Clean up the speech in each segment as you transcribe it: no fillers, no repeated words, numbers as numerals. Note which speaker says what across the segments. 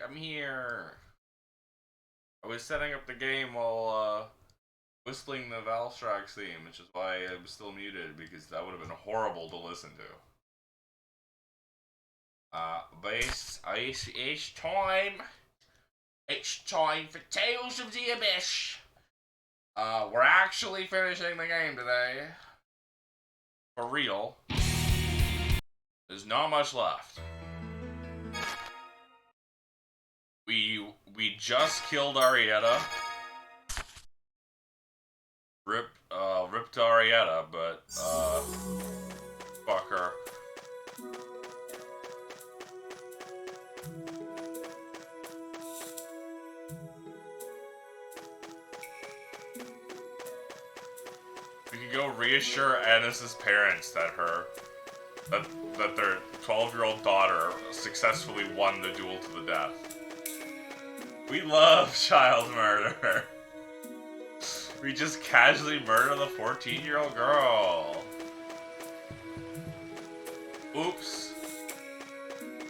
Speaker 1: I'm here. I was setting up the game while whistling the Valstrax theme, which is why I was still muted, because that would have been horrible to listen to. But it's time. It's time for Tales of the Abyss. We're actually finishing the game today. For real. There's not much left. We just killed Arietta. Ripped Arietta, but fuck her. We can go reassure Annis's parents that their 12-year-old daughter successfully won the duel to the death. We love child murder. We just casually murder the 14-year-old girl. Oops.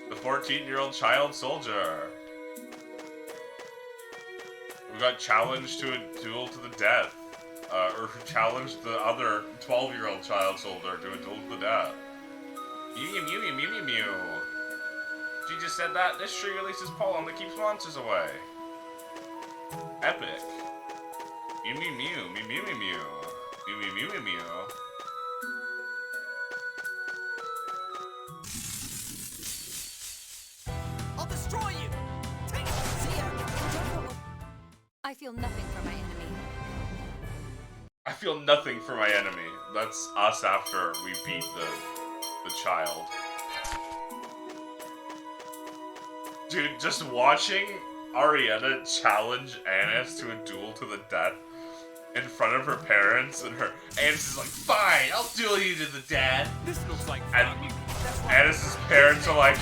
Speaker 1: The 14-year-old child soldier. We got challenged to a duel to the death. Or challenged the other 12-year-old child soldier to a duel to the death. Mew mew mew mew mew mew. She just said that. This tree releases pollen that keeps monsters away. Epic. Mew mew mew mew mew mew mew mew mew mew mew mew.
Speaker 2: I'll destroy you. Take it. See ya. I feel nothing for my enemy.
Speaker 1: I feel nothing for my enemy. That's us after we beat the child. Dude, just watching Arietta challenge Annis to a duel to the death in front of her parents, and Annis is like, fine, I'll duel you to the death.
Speaker 2: This looks like
Speaker 1: fun. And Annis's parents are like,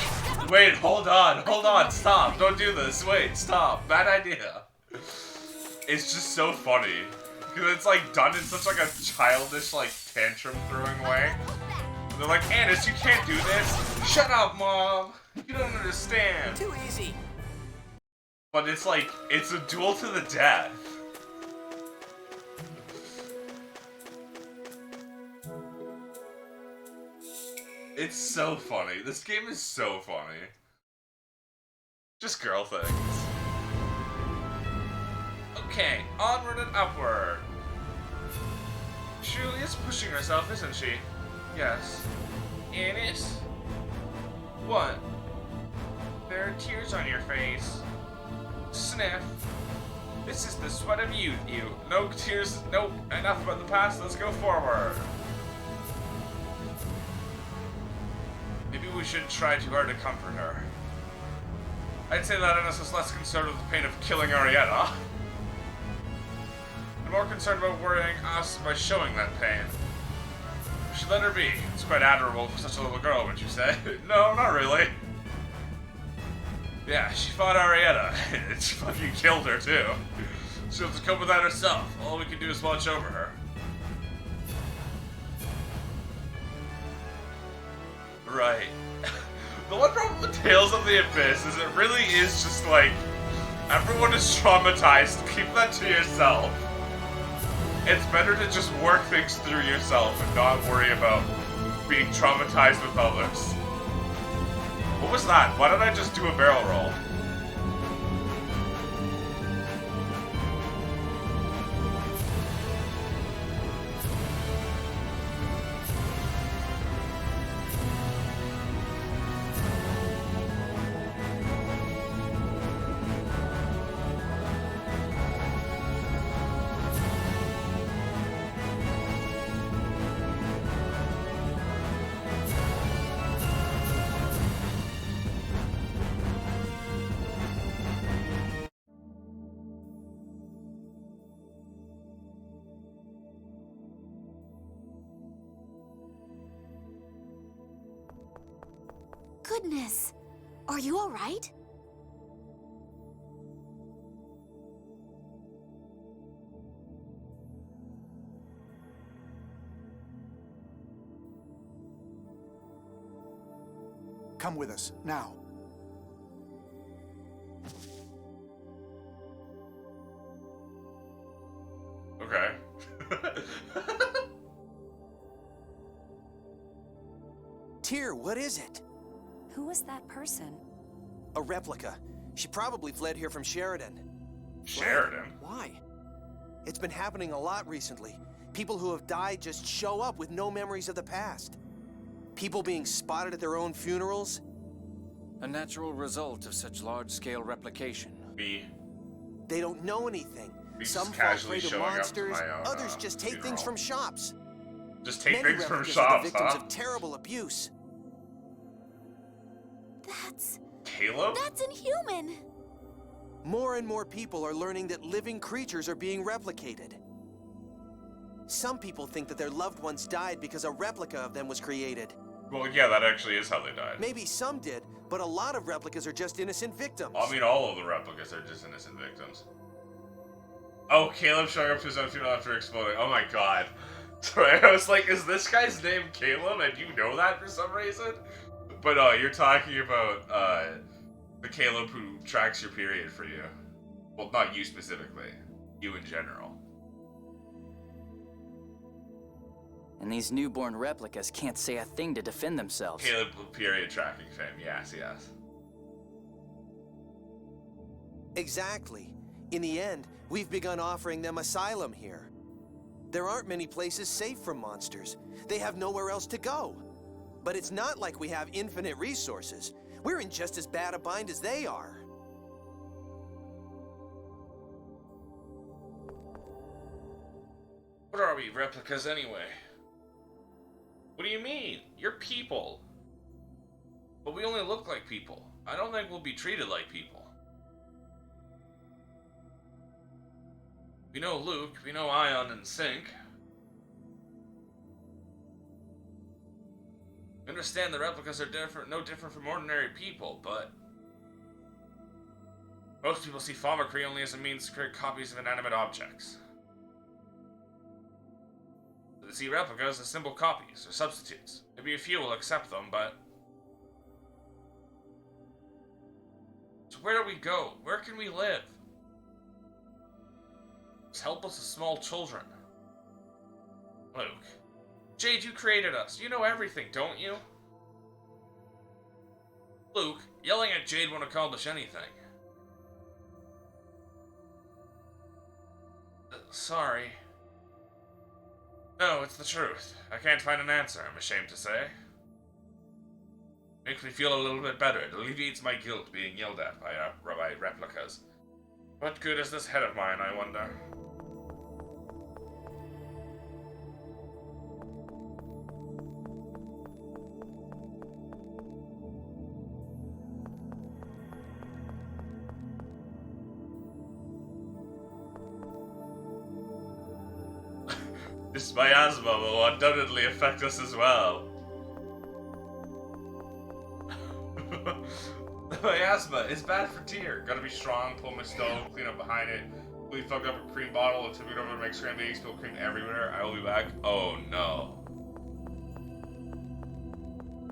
Speaker 1: wait, hold on, stop, don't do this, wait, stop, bad idea. It's just so funny. Because it's like done in such like a childish, like, tantrum throwing way. And they're like, Annis, you can't do this. Shut up, Mom. You don't understand.
Speaker 2: Too easy.
Speaker 1: But it's like, it's a duel to the death. It's so funny. This game is so funny. Just girl things. Okay, onward and upward. Julie is pushing herself, isn't she? Yes. Annis? What? There are tears on your face. Sniff. This is the sweat of youth, you. No tears, nope. Enough about the past, let's go forward. Maybe we shouldn't try too hard to comfort her. I'd say that Annis was less concerned with the pain of killing Arietta. And more concerned about worrying us by showing that pain. We should let her be. It's quite admirable for such a little girl, wouldn't you say? No, not really. Yeah, she fought Arietta, and she fucking killed her, too. She'll have to cope with that herself. All we can do is watch over her. Right. The one problem with Tales of the Abyss is it really is just like, everyone is traumatized, keep that to yourself. It's better to just work things through yourself and not worry about being traumatized with others. What was that? Why did I just do a barrel roll?
Speaker 3: Goodness! Are you alright?
Speaker 4: Come with us, now. Tyr, what is it?
Speaker 2: Who was that person?
Speaker 4: A replica. She probably fled here from Sheridan.
Speaker 1: Sheridan?
Speaker 4: Why? It's been happening a lot recently. People who have died just show up with no memories of the past. People being spotted at their own funerals.
Speaker 5: A natural result of such large-scale replication.
Speaker 1: Me.
Speaker 4: They don't know anything.
Speaker 1: Me just
Speaker 4: Some fall
Speaker 1: casually
Speaker 4: prey to
Speaker 1: showing up to
Speaker 4: monsters,
Speaker 1: my own,
Speaker 4: others just take things
Speaker 1: funeral.
Speaker 4: from shops.
Speaker 1: Just take
Speaker 4: Many
Speaker 1: things from
Speaker 4: replicas are the
Speaker 1: shops,
Speaker 4: victims
Speaker 1: huh?
Speaker 4: of terrible abuse.
Speaker 1: Caleb?
Speaker 3: That's inhuman!
Speaker 4: More and more people are learning that living creatures are being replicated. Some people think that their loved ones died because a replica of them was created.
Speaker 1: Well, yeah, that actually is how they died.
Speaker 4: Maybe some did, but a lot of replicas are just innocent victims.
Speaker 1: I mean, all of the replicas are just innocent victims. Oh, Caleb showing up to his own funeral after exploding. Oh my god. Sorry, I was like, is this guy's name Caleb and you know that for some reason? But you're talking about the Caleb who tracks your period for you. Well, not you specifically. You in general.
Speaker 6: And these newborn replicas can't say a thing to defend themselves.
Speaker 1: Caleb period tracking fame. Yes, yes.
Speaker 4: Exactly. In the end, we've begun offering them asylum here. There aren't many places safe from monsters. They have nowhere else to go. But it's not like we have infinite resources. We're in just as bad a bind as they are.
Speaker 1: What are we, replicas anyway? What do you mean? You're people. But we only look like people. I don't think we'll be treated like people. We know Luke, we know Ion and Sync. We understand the replicas are different, no different from ordinary people, but most people see Thaumaturgy only as a means to create copies of inanimate objects. They see replicas as simple copies or substitutes. Maybe a few will accept them, but so where do we go? Where can we live? As helpless as small children. Luke. Jade, you created us. You know everything, don't you? Luke, yelling at Jade won't accomplish anything. Sorry. No, it's the truth. I can't find an answer, I'm ashamed to say. Makes me feel a little bit better. It alleviates my guilt being yelled at by replicas. What good is this head of mine, I wonder? This miasma will undoubtedly affect us as well. The miasma is bad for Tyr. Gotta be strong, pull my stove, clean up behind it. We fucked up a cream bottle and took it over to make scrambled eggs, spill cream everywhere. I will be back. Oh no.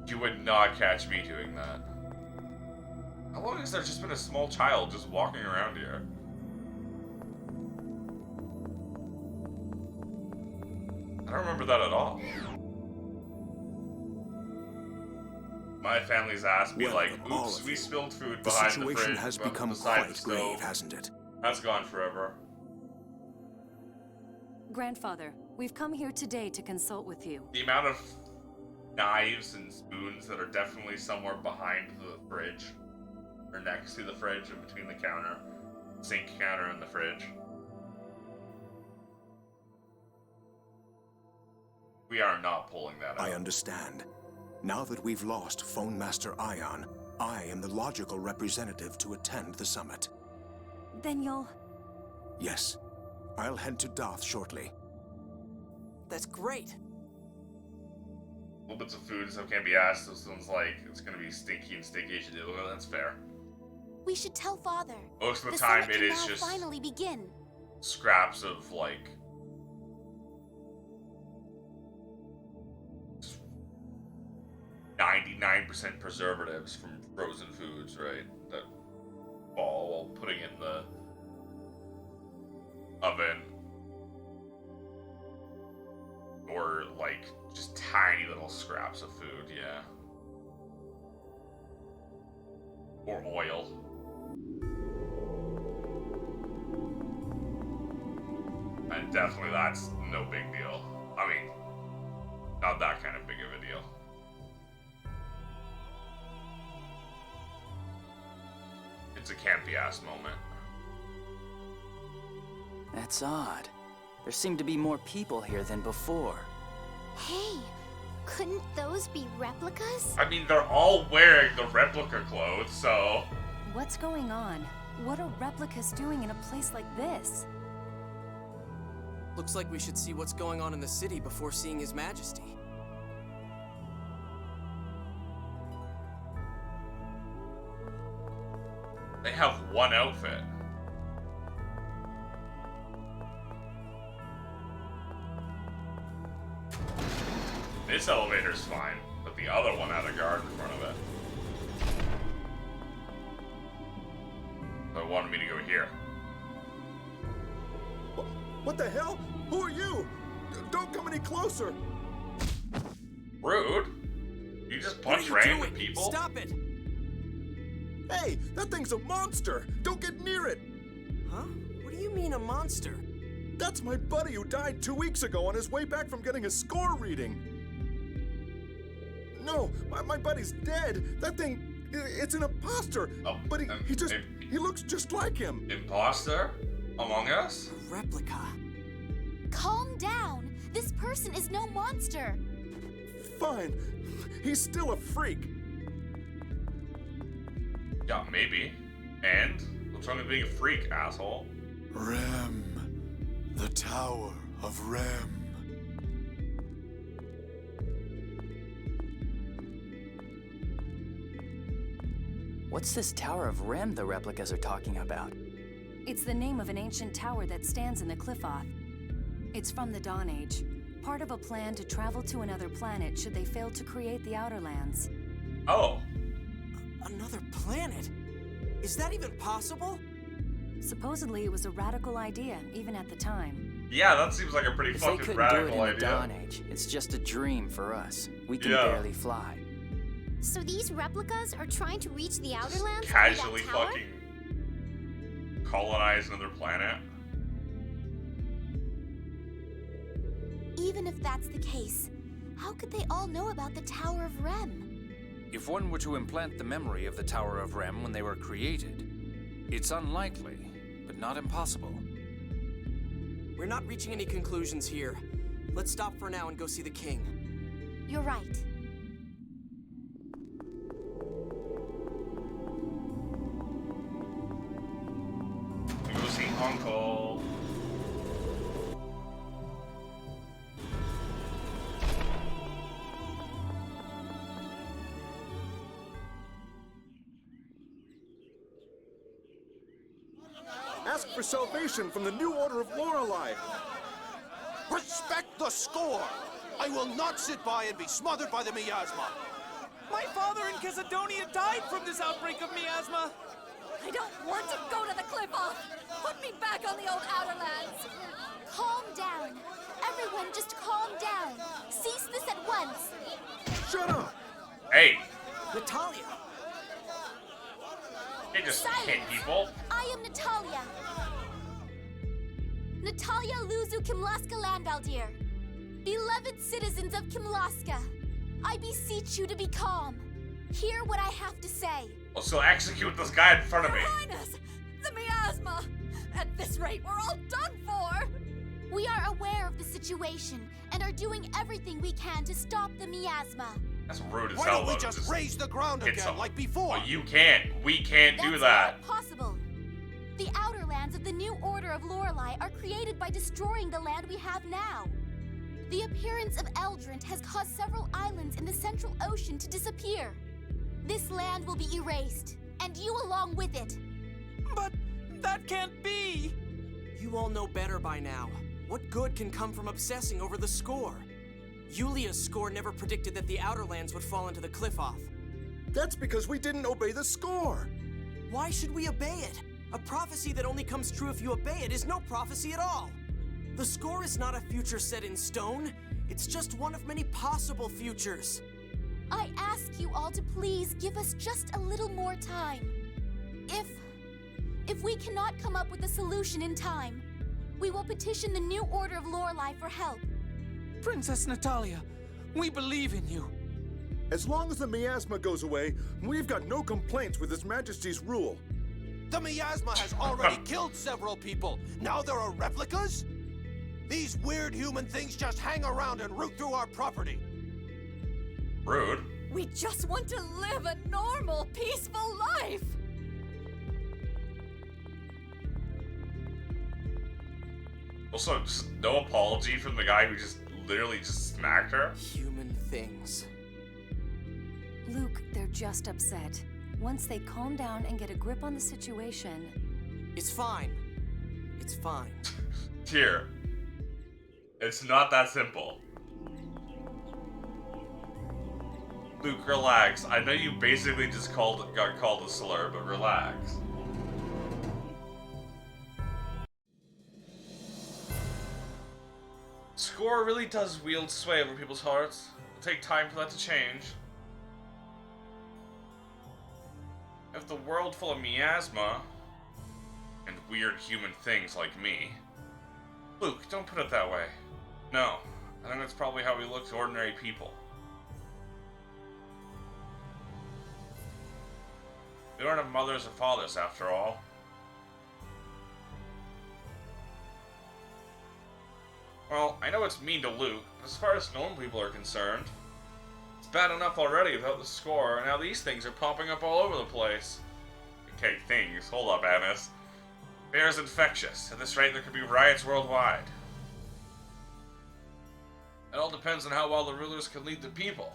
Speaker 1: You would not catch me doing that. How long has there just been a small child just walking around here? I don't remember that at all. My family's asked me like, oops, we spilled food behind the fridge.
Speaker 7: The situation has become quite grave, hasn't it?
Speaker 1: That's gone forever.
Speaker 2: Grandfather, we've come here today to consult with you.
Speaker 1: The amount of knives and spoons that are definitely somewhere behind the fridge, or next to the fridge, and between the counter, sink counter and the fridge. We are not pulling that out.
Speaker 7: I understand. Now that we've lost Phone Master Ion, I am the logical representative to attend the summit.
Speaker 2: Then you'll...
Speaker 7: Yes. I'll head to Doth shortly.
Speaker 4: That's great.
Speaker 1: Little bits of food, so can't be asked. This one's like, it's gonna be stinky and sticky. Well, that's fair.
Speaker 3: We should tell Father.
Speaker 1: Most of the
Speaker 3: summit
Speaker 1: time, it
Speaker 3: can
Speaker 1: is
Speaker 3: now
Speaker 1: just
Speaker 3: finally begin.
Speaker 1: scraps of like 99% preservatives from frozen foods, right? That fall while putting in the oven. Or like just tiny little scraps of food, yeah. Or oil. And definitely that's no big deal. I mean, not that kind of big of a deal. It's a campy ass moment.
Speaker 6: That's odd. There seem to be more people here than before.
Speaker 3: Hey, couldn't those be replicas?
Speaker 1: I mean, they're all wearing the replica clothes, so...
Speaker 2: What's going on? What are replicas doing in a place like this?
Speaker 8: Looks like we should see what's going on in the city before seeing His Majesty.
Speaker 1: They have one outfit. This elevator's fine, but the other one had a guard in front of it. So it wanted me to go here.
Speaker 7: What the hell? Who are you? Don't come any closer!
Speaker 1: Rude. You just punch
Speaker 8: What are you
Speaker 1: random
Speaker 8: doing?
Speaker 1: people.
Speaker 8: Stop it!
Speaker 7: Hey, that thing's a monster! Don't get near it!
Speaker 8: Huh? What do you mean a monster?
Speaker 7: That's my buddy who died 2 weeks ago on his way back from getting his score reading. No, my buddy's dead. That thing, it's an imposter.
Speaker 1: Oh,
Speaker 7: But he looks just like him.
Speaker 1: Imposter? Among Us?
Speaker 8: A replica.
Speaker 3: Calm down. This person is no monster.
Speaker 7: Fine. He's still a freak.
Speaker 1: Yeah, maybe. And? What's wrong with being a freak, asshole?
Speaker 9: Rem. The Tower of Rem.
Speaker 6: What's this Tower of Rem the replicas are talking about?
Speaker 2: It's the name of an ancient tower that stands in the Cliff-Off. It's from the Dawn Age, part of a plan to travel to another planet should they fail to create the Outer Lands.
Speaker 1: Oh.
Speaker 8: Another planet? Is that even possible?
Speaker 2: Supposedly it was a radical idea, even at the time.
Speaker 1: Yeah, that seems like a pretty
Speaker 6: If they
Speaker 1: fucking
Speaker 6: couldn't do it
Speaker 1: radical
Speaker 6: in the Dawn
Speaker 1: idea.
Speaker 6: Age, it's just a dream for us. We can
Speaker 1: Yeah.
Speaker 6: barely fly.
Speaker 3: So these replicas are trying to reach the Outer Lands? through
Speaker 1: Casually
Speaker 3: that tower?
Speaker 1: fucking colonize another planet.
Speaker 3: Even if that's the case, how could they all know about the Tower of Rem?
Speaker 5: If one were to implant the memory of the Tower of Rem when they were created, it's unlikely, but not impossible.
Speaker 8: We're not reaching any conclusions here. Let's stop for now and go see the king.
Speaker 3: You're right.
Speaker 1: We go see Uncle.
Speaker 7: Ask for salvation from the new order of Lorelei.
Speaker 4: Respect the score! I will not sit by and be smothered by the miasma.
Speaker 8: My father in Casedonia died from this outbreak of miasma!
Speaker 2: I don't want to go to the Cliff-Off! Put me back on the old Outer Lands!
Speaker 3: Calm down. Everyone, just calm down. Cease this at once.
Speaker 7: Shut up!
Speaker 1: Hey,
Speaker 8: Natalia!
Speaker 1: they just
Speaker 3: Silence.
Speaker 1: hit people.
Speaker 3: I am Natalia. Natalia Luzu Kimlaska Landvaldir. Beloved citizens of Kimlaska, I beseech you to be calm. Hear what I have to say.
Speaker 1: Well, so execute this guy in front of me.
Speaker 2: Your Highness! The miasma! At this rate, we're all done for!
Speaker 3: We are aware of the situation and are doing everything we can to stop the miasma.
Speaker 1: That's rude as
Speaker 4: Why
Speaker 1: hell.
Speaker 4: don't we
Speaker 1: though,
Speaker 4: just raise the ground
Speaker 1: hit
Speaker 4: again
Speaker 1: someone.
Speaker 4: like before?
Speaker 1: Well, you can't. We can't do
Speaker 3: That's
Speaker 1: that.
Speaker 3: not possible. The outer lands of the new order of Lorelei are created by destroying the land we have now. The appearance of Eldrant has caused several islands in the Central Ocean to disappear. This land will be erased, and you along with it.
Speaker 8: But that can't be! You all know better by now. What good can come from obsessing over the score? Yulia's score never predicted that the Outer Lands would fall into the Cliff-Off.
Speaker 7: That's because we didn't obey the score.
Speaker 8: Why should we obey it? A prophecy that only comes true if you obey it is no prophecy at all. The score is not a future set in stone. It's just one of many possible futures.
Speaker 3: I ask you all to please give us just a little more time. we cannot come up with a solution in time, we will petition the New Order of Lorelei for help.
Speaker 5: Princess Natalia, we believe in you.
Speaker 9: As long as the miasma goes away, we've got no complaints with His Majesty's rule.
Speaker 4: The miasma has already killed several people. Now there are replicas? These weird human things just hang around and root through our property.
Speaker 1: Rude.
Speaker 2: We just want to live a normal, peaceful life!
Speaker 1: Also, just no apology from the guy who just literally just smacked her.
Speaker 8: Human things.
Speaker 2: Luke, they're just upset. Once they calm down and get a grip on the situation...
Speaker 8: It's fine. It's fine.
Speaker 1: Here. It's not that simple. Luke, relax. I know you basically just got called a slur, but relax. Score really does wield sway over people's hearts. It'll take time for that to change. If the world full of miasma and weird human things like me. Luke, don't put it that way. No, I think that's probably how we look to ordinary people. We don't have mothers or fathers, after all. Well, I know it's mean to Luke, but as far as normal people are concerned, it's bad enough already without the score, and now these things are popping up all over the place. Okay, things. Hold up, Annis. Fear is infectious. At this rate, there could be riots worldwide. It all depends on how well the rulers can lead the people.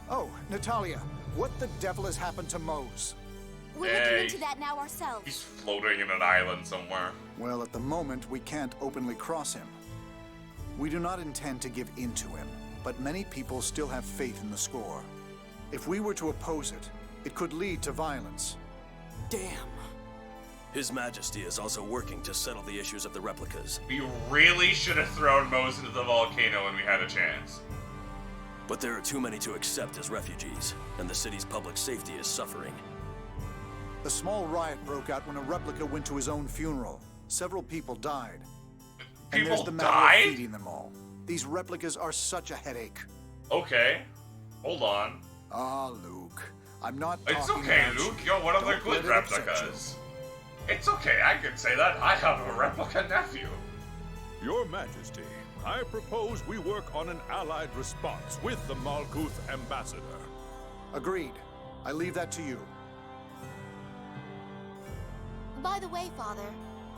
Speaker 10: Oh, Natalia, what the devil has happened to Mose?
Speaker 3: We're looking into that now ourselves.
Speaker 1: He's floating in an island somewhere.
Speaker 10: Well, at the moment, we can't openly cross him. We do not intend to give in to him, but many people still have faith in the score. If we were to oppose it, it could lead to violence.
Speaker 8: Damn.
Speaker 11: His Majesty is also working to settle the issues of the replicas.
Speaker 1: We really should have thrown Mose into the volcano when we had a chance.
Speaker 11: But there are too many to accept as refugees, and the city's public safety is suffering.
Speaker 10: A small riot broke out when a replica went to his own funeral. Several people died. And there's the matter of feeding them all. These replicas are such a headache.
Speaker 1: Okay. Hold on.
Speaker 10: Ah, Luke. I'm not
Speaker 1: It's
Speaker 10: talking
Speaker 1: okay,
Speaker 10: about
Speaker 1: Luke.
Speaker 10: you.
Speaker 1: You're one of the
Speaker 10: Don't
Speaker 1: good
Speaker 10: let it upset
Speaker 1: replicas. It's okay, I can say that. I have a replica nephew.
Speaker 12: Your Majesty, I propose we work on an allied response with the Malkuth ambassador.
Speaker 10: Agreed. I leave that to you.
Speaker 3: By the way, Father,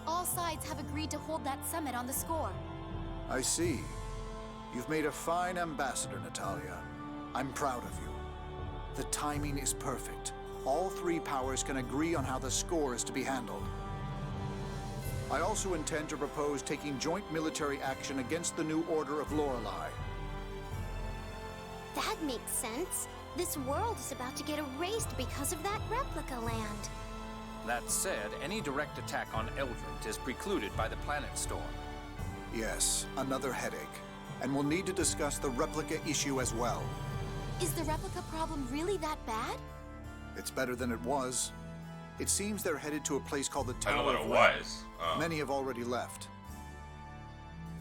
Speaker 3: all sides have agreed to hold that summit on the score.
Speaker 10: I see. You've made a fine ambassador, Natalia. I'm proud of you. The timing is perfect. All three powers can agree on how the score is to be handled. I also intend to propose taking joint military action against the New Order of Lorelei.
Speaker 3: That makes sense. This world is about to get erased because of that replica land.
Speaker 5: That said, any direct attack on Eldrint is precluded by the planet storm.
Speaker 10: Yes, another headache. And we'll need to discuss the replica issue as well.
Speaker 3: Is the replica problem really that bad?
Speaker 10: It's better than it was. It seems they're headed to a place called the
Speaker 1: I know
Speaker 10: Tower
Speaker 1: what
Speaker 10: of
Speaker 1: it
Speaker 10: Rem.
Speaker 1: was. Oh.
Speaker 10: Many have already left.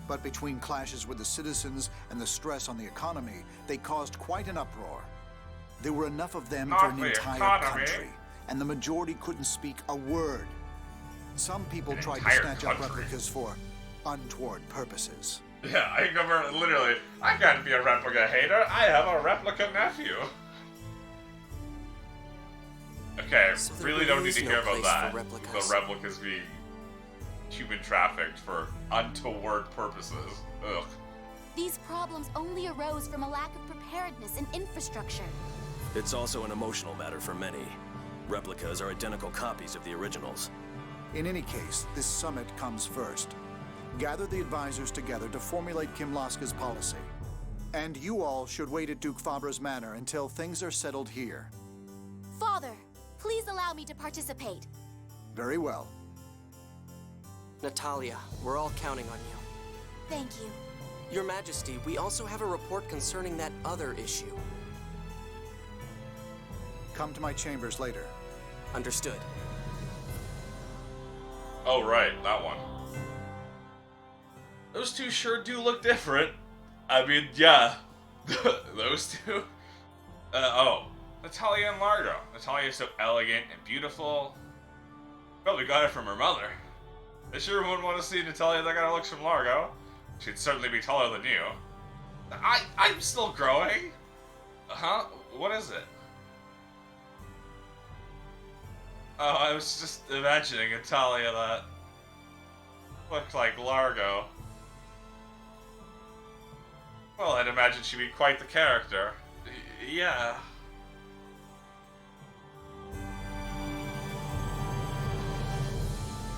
Speaker 10: But between clashes with the citizens and the stress on the economy, they caused quite an uproar. There were enough of them for an entire country, and the majority couldn't speak a word. Some people tried to snatch up replicas for untoward purposes.
Speaker 1: Yeah, I remember literally, I gotta be a replica hater. I have a replica nephew. Okay,
Speaker 8: So
Speaker 1: I
Speaker 8: there
Speaker 1: really don't
Speaker 8: really
Speaker 1: need to
Speaker 8: is
Speaker 1: hear
Speaker 8: no
Speaker 1: about
Speaker 8: place
Speaker 1: that.
Speaker 8: for replicas.
Speaker 1: The replicas being human trafficked for untoward purposes. Ugh.
Speaker 3: These problems only arose from a lack of preparedness and infrastructure.
Speaker 11: It's also an emotional matter for many. Replicas are identical copies of the originals.
Speaker 10: In any case, this summit comes first. Gather the advisors together to formulate Kimlaska's policy. And you all should wait at Duke Fabra's manor until things are settled here.
Speaker 3: Father, please allow me to participate.
Speaker 10: Very well.
Speaker 8: Natalia, we're all counting on you.
Speaker 3: Thank you.
Speaker 8: Your Majesty, we also have a report concerning that other issue.
Speaker 10: Come to my chambers later.
Speaker 8: Understood.
Speaker 1: Oh, right, that one. Those two sure do look different. I mean, yeah. Those two. Oh. Natalia and Largo. Natalia is so elegant and beautiful. Probably got it from her mother. I sure wouldn't want to see Natalia that kind of looks from Largo. She'd certainly be taller than you. I'm still growing? Huh? What is it? Oh, I was just imagining Natalia that looked like Largo. Well, I'd imagine she'd be quite the character. Yeah.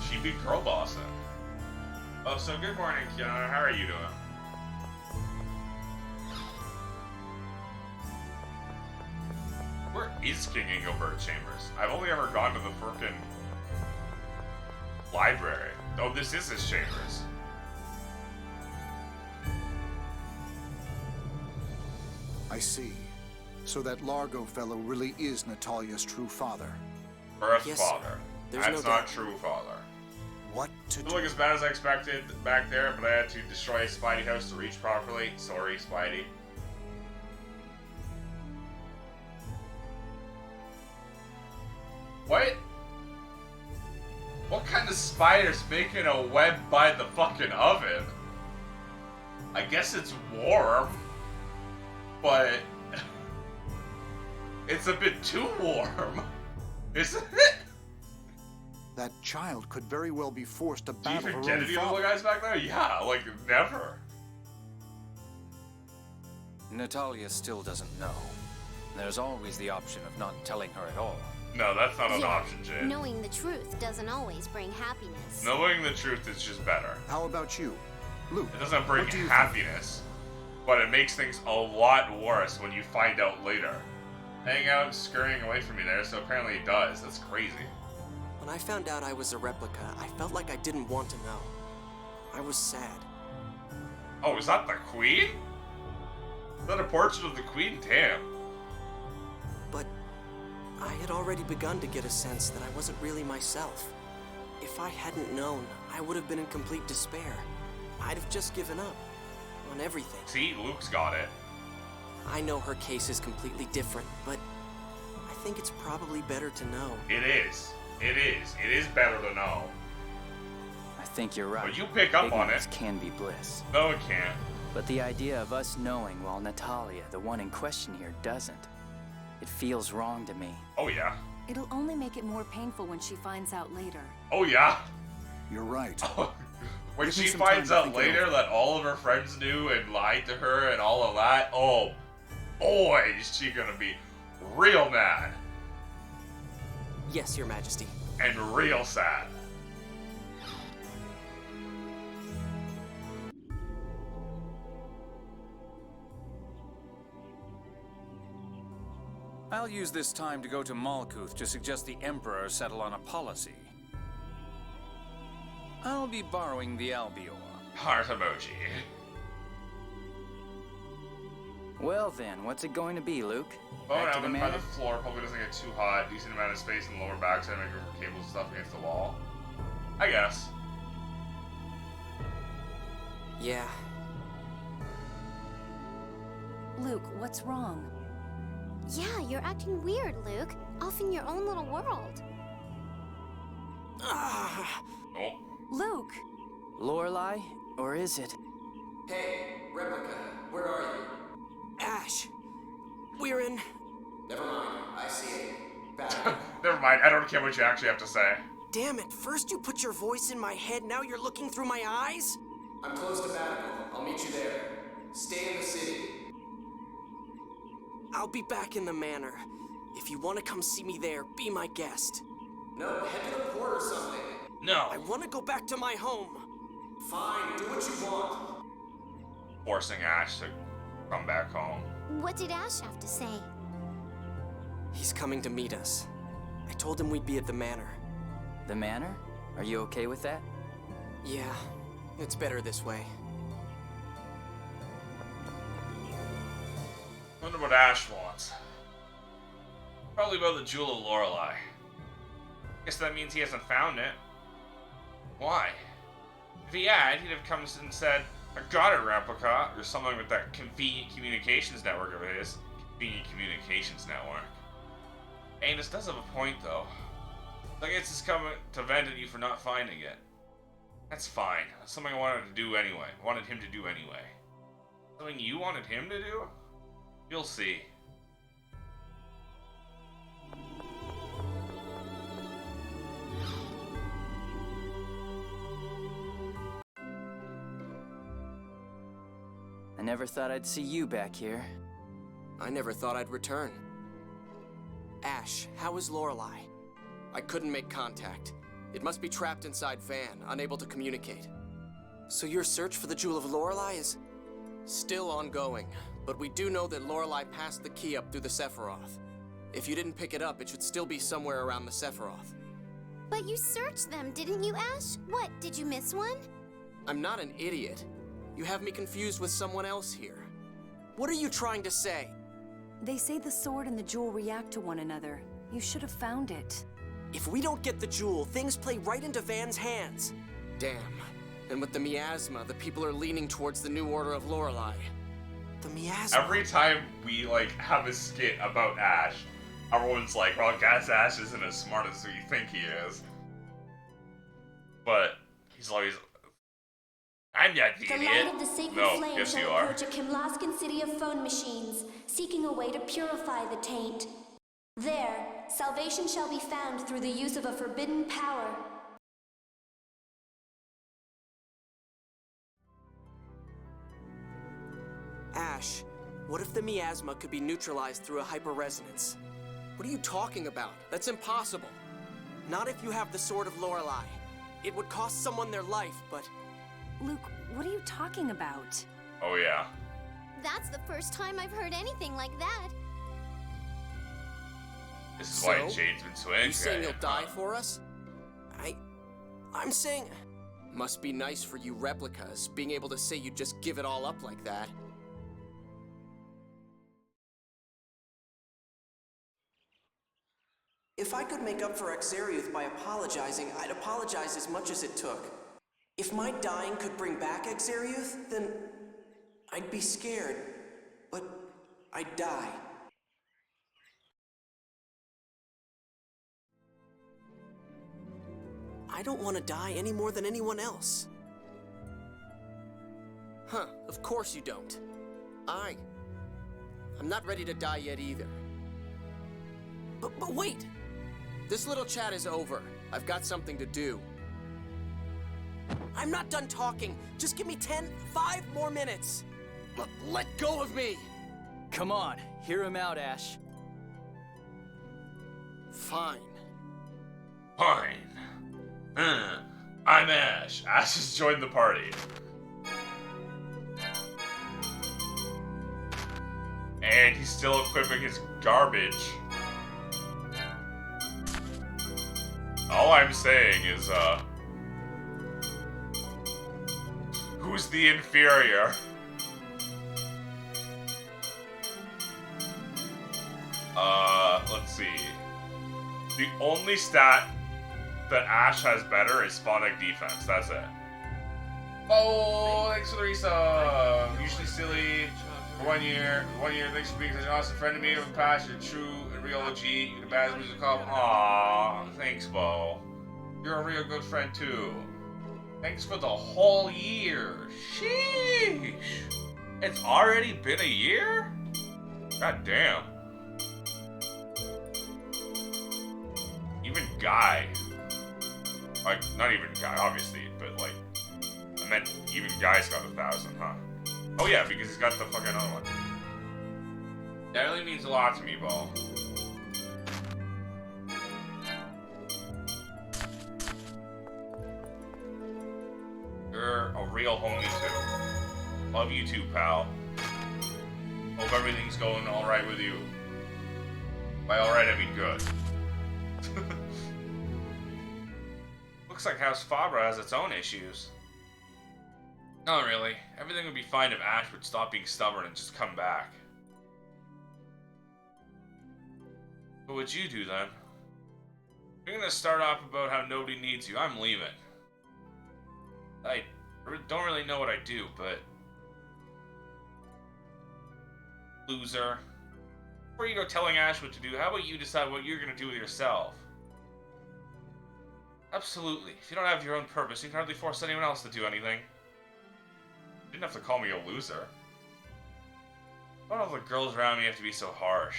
Speaker 1: She'd be girl bossing. Oh, so good morning, Kiana. How are you doing? Where is King Engelbert Chambers? I've only ever gone to the frickin' library. Oh, this is his chambers.
Speaker 10: I see. So that Largo fellow really is Natalia's true father.
Speaker 1: Birth
Speaker 8: Yes,
Speaker 1: father.
Speaker 8: there's
Speaker 1: That's
Speaker 8: no
Speaker 1: not
Speaker 8: doubt.
Speaker 1: true father.
Speaker 10: What to
Speaker 1: Didn't
Speaker 10: do?
Speaker 1: look as bad as I expected back there, but I had to destroy Spidey House to reach properly. Sorry, Spidey. What? What kind of spider's making a web by the fucking oven? I guess it's warm, but it's a bit too warm, isn't it?
Speaker 10: That child could very well be forced to
Speaker 1: Do you
Speaker 10: battle her
Speaker 1: forget
Speaker 10: own
Speaker 1: any of the
Speaker 10: father.
Speaker 1: guys back there? Yeah, like never.
Speaker 5: Natalia still doesn't know. There's always the option of not telling her at all.
Speaker 1: No, that's not an
Speaker 3: Yeah,
Speaker 1: option, Jade.
Speaker 3: Knowing the truth doesn't always bring happiness.
Speaker 1: Knowing the truth is just better.
Speaker 10: How about you, Luke?
Speaker 1: It doesn't bring
Speaker 10: what do you
Speaker 1: happiness, but it makes things a lot worse when you find out later. Hanging out and scurrying away from me there, so apparently it does. That's crazy.
Speaker 8: When I found out I was a replica, I felt like I didn't want to know. I was sad.
Speaker 1: Oh, is that the Queen? Is that a portrait of the Queen? Damn.
Speaker 8: But I had already begun to get a sense that I wasn't really myself. If I hadn't known, I would have been in complete despair. I'd have just given up on everything.
Speaker 1: See, Luke's got it.
Speaker 8: I know her case is completely different, but I think it's probably better to know.
Speaker 1: It is. It is. It is better to know.
Speaker 6: I think you're right.
Speaker 1: But you pick up on
Speaker 6: Ignorance
Speaker 1: it.
Speaker 6: can be bliss.
Speaker 1: No, it can't.
Speaker 6: But the idea of us knowing while Natalia, the one in question here, doesn't. It feels wrong to me.
Speaker 1: Oh, yeah.
Speaker 2: It'll only make it more painful when she finds out later.
Speaker 1: Oh, yeah.
Speaker 10: You're right.
Speaker 1: When
Speaker 10: Give me
Speaker 1: she
Speaker 10: some
Speaker 1: finds
Speaker 10: time to
Speaker 1: out
Speaker 10: think it
Speaker 1: later
Speaker 10: over.
Speaker 1: that all of her friends knew and lied to her and all of that, oh, boy, is she gonna be real mad
Speaker 8: Yes, Your Majesty.
Speaker 1: and real sad.
Speaker 5: I'll use this time to go to Malkuth to suggest the Emperor settle on a policy. I'll be borrowing the Albior.
Speaker 1: Heart emoji.
Speaker 6: Well then, what's it going to be, Luke?
Speaker 1: Bone
Speaker 6: Back to the
Speaker 1: oven by
Speaker 6: manor?
Speaker 1: the floor probably doesn't get too hot. Decent amount of space in the lower backside, make room for cables and stuff against the wall. I guess.
Speaker 8: Yeah.
Speaker 2: Luke, what's wrong?
Speaker 3: Yeah, you're acting weird, Luke. Off in your own little world.
Speaker 8: Ah.
Speaker 1: Oh.
Speaker 2: Luke!
Speaker 6: Lorelei? Or is it?
Speaker 13: Hey, Replica, where are you?
Speaker 8: Ash. We're in.
Speaker 13: Never mind, I see it. Back.
Speaker 1: Never mind, I don't care what you actually have to say.
Speaker 8: Damn it, first you put your voice in my head, now you're looking through my eyes?
Speaker 13: I'm close to Batical. I'll meet you there. Stay in the city.
Speaker 8: I'll be back in the manor. If you want to come see me there, be my guest.
Speaker 13: No, head to the port or something.
Speaker 1: No.
Speaker 8: I want to go back to my home.
Speaker 13: Fine, do what you want.
Speaker 1: Forcing Ash to come back home.
Speaker 3: What did Ash have to say?
Speaker 8: He's coming to meet us. I told him we'd be at the manor.
Speaker 6: The manor? Are you okay with that?
Speaker 8: Yeah, it's better this way.
Speaker 1: Wonder what Ash wants. Probably about the Jewel of Lorelei. Guess that means he hasn't found it. Why? If he had, he'd have come and said, I got it, Replica, or something with that convenient communications network of his. Convenient communications network. Anus does have a point, though. I guess it's coming to vent at you for not finding it. That's fine. That's something I wanted to do anyway. Wanted him to do anyway. Something you wanted him to do? You'll see.
Speaker 6: I never thought I'd see you back here.
Speaker 8: I never thought I'd return. Ash, how is Lorelei? I couldn't make contact. It must be trapped inside Van, unable to communicate. So your search for the Jewel of Lorelei is still ongoing, but we do know that Lorelei passed the key up through the Sephiroth. If you didn't pick it up, it should still be somewhere around the Sephiroth.
Speaker 3: But you searched them, didn't you, Ash? What, did you miss one?
Speaker 8: I'm not an idiot. You have me confused with someone else here. What are you trying to say?
Speaker 2: They say the sword and the jewel react to one another. You should have found it.
Speaker 8: If we don't get the jewel, things play right into Van's hands. Damn. And with the miasma, the people are leaning towards the new order of Lorelei. The miasma.
Speaker 1: Every time we, like, have a skit about Ash, everyone's like, well, I guess Ash isn't as smart as we think he is. But he's always... I'm not the
Speaker 3: The
Speaker 1: idiot.
Speaker 3: light of the sacred
Speaker 1: No,
Speaker 3: flame
Speaker 1: yes you
Speaker 3: shall
Speaker 1: are.
Speaker 3: approach a Kimlaskan city of phone machines, seeking a way to purify the taint. There, salvation shall be found through the use of a forbidden power.
Speaker 8: Ash, what if the miasma could be neutralized through a hyperresonance? What are you talking about? That's impossible. Not if you have the Sword of Lorelei. It would cost someone their life, but...
Speaker 2: Luke, what are you talking about?
Speaker 1: Oh yeah.
Speaker 3: That's the first time I've heard anything like that.
Speaker 1: This is why Jade's been swinging.
Speaker 8: You saying you'll die for us? I'm saying... Must be nice for you replicas, being able to say you'd just give it all up like that. If I could make up for Exariuth by apologizing, I'd apologize as much as it took. If my dying could bring back Exariuth, then I'd be scared, but I'd die. I don't want to die any more than anyone else. Huh, of course you don't. I'm not ready to die yet either. But wait! This little chat is over. I've got something to do. I'm not done talking. Just give me 5 more minutes. Let go of me!
Speaker 6: Come on, hear him out, Ash.
Speaker 8: Fine.
Speaker 1: Fine. I'm Ash. Ash has joined the party. And he's still equipping his garbage. All I'm saying is, who's the inferior? Let's see. The only stat that Ash has better is Sponic defense. That's it. Oh, thanks for the resub. Usually silly. For 1 year. 1 year, thanks for being such an awesome friend to me. With passion, true and real OG. You're the best music call. Aww, thanks, Bo. You're a real good friend too. Thanks for the whole year. Sheesh. It's already been a year? God damn. Even Guy. Like, not even Guy, obviously, but like, I meant even Guy's got 1,000, huh? Oh yeah, because he's got the fucking other one. That really means a lot to me, Bo. You're a real homie too. Love you too, pal. Hope everything's going alright with you. By alright, I mean good. Looks like House Fabra has its own issues. Not really. Everything would be fine if Ash would stop being stubborn and just come back. What would you do then? If you're gonna start off about how nobody needs you, I'm leaving. I don't really know what I do, but... Loser. Before you go telling Ash what to do, how about you decide what you're gonna do with yourself? Absolutely. If you don't have your own purpose, you can hardly force anyone else to do anything. You didn't have to call me a loser. Why do all the girls around me have to be so harsh?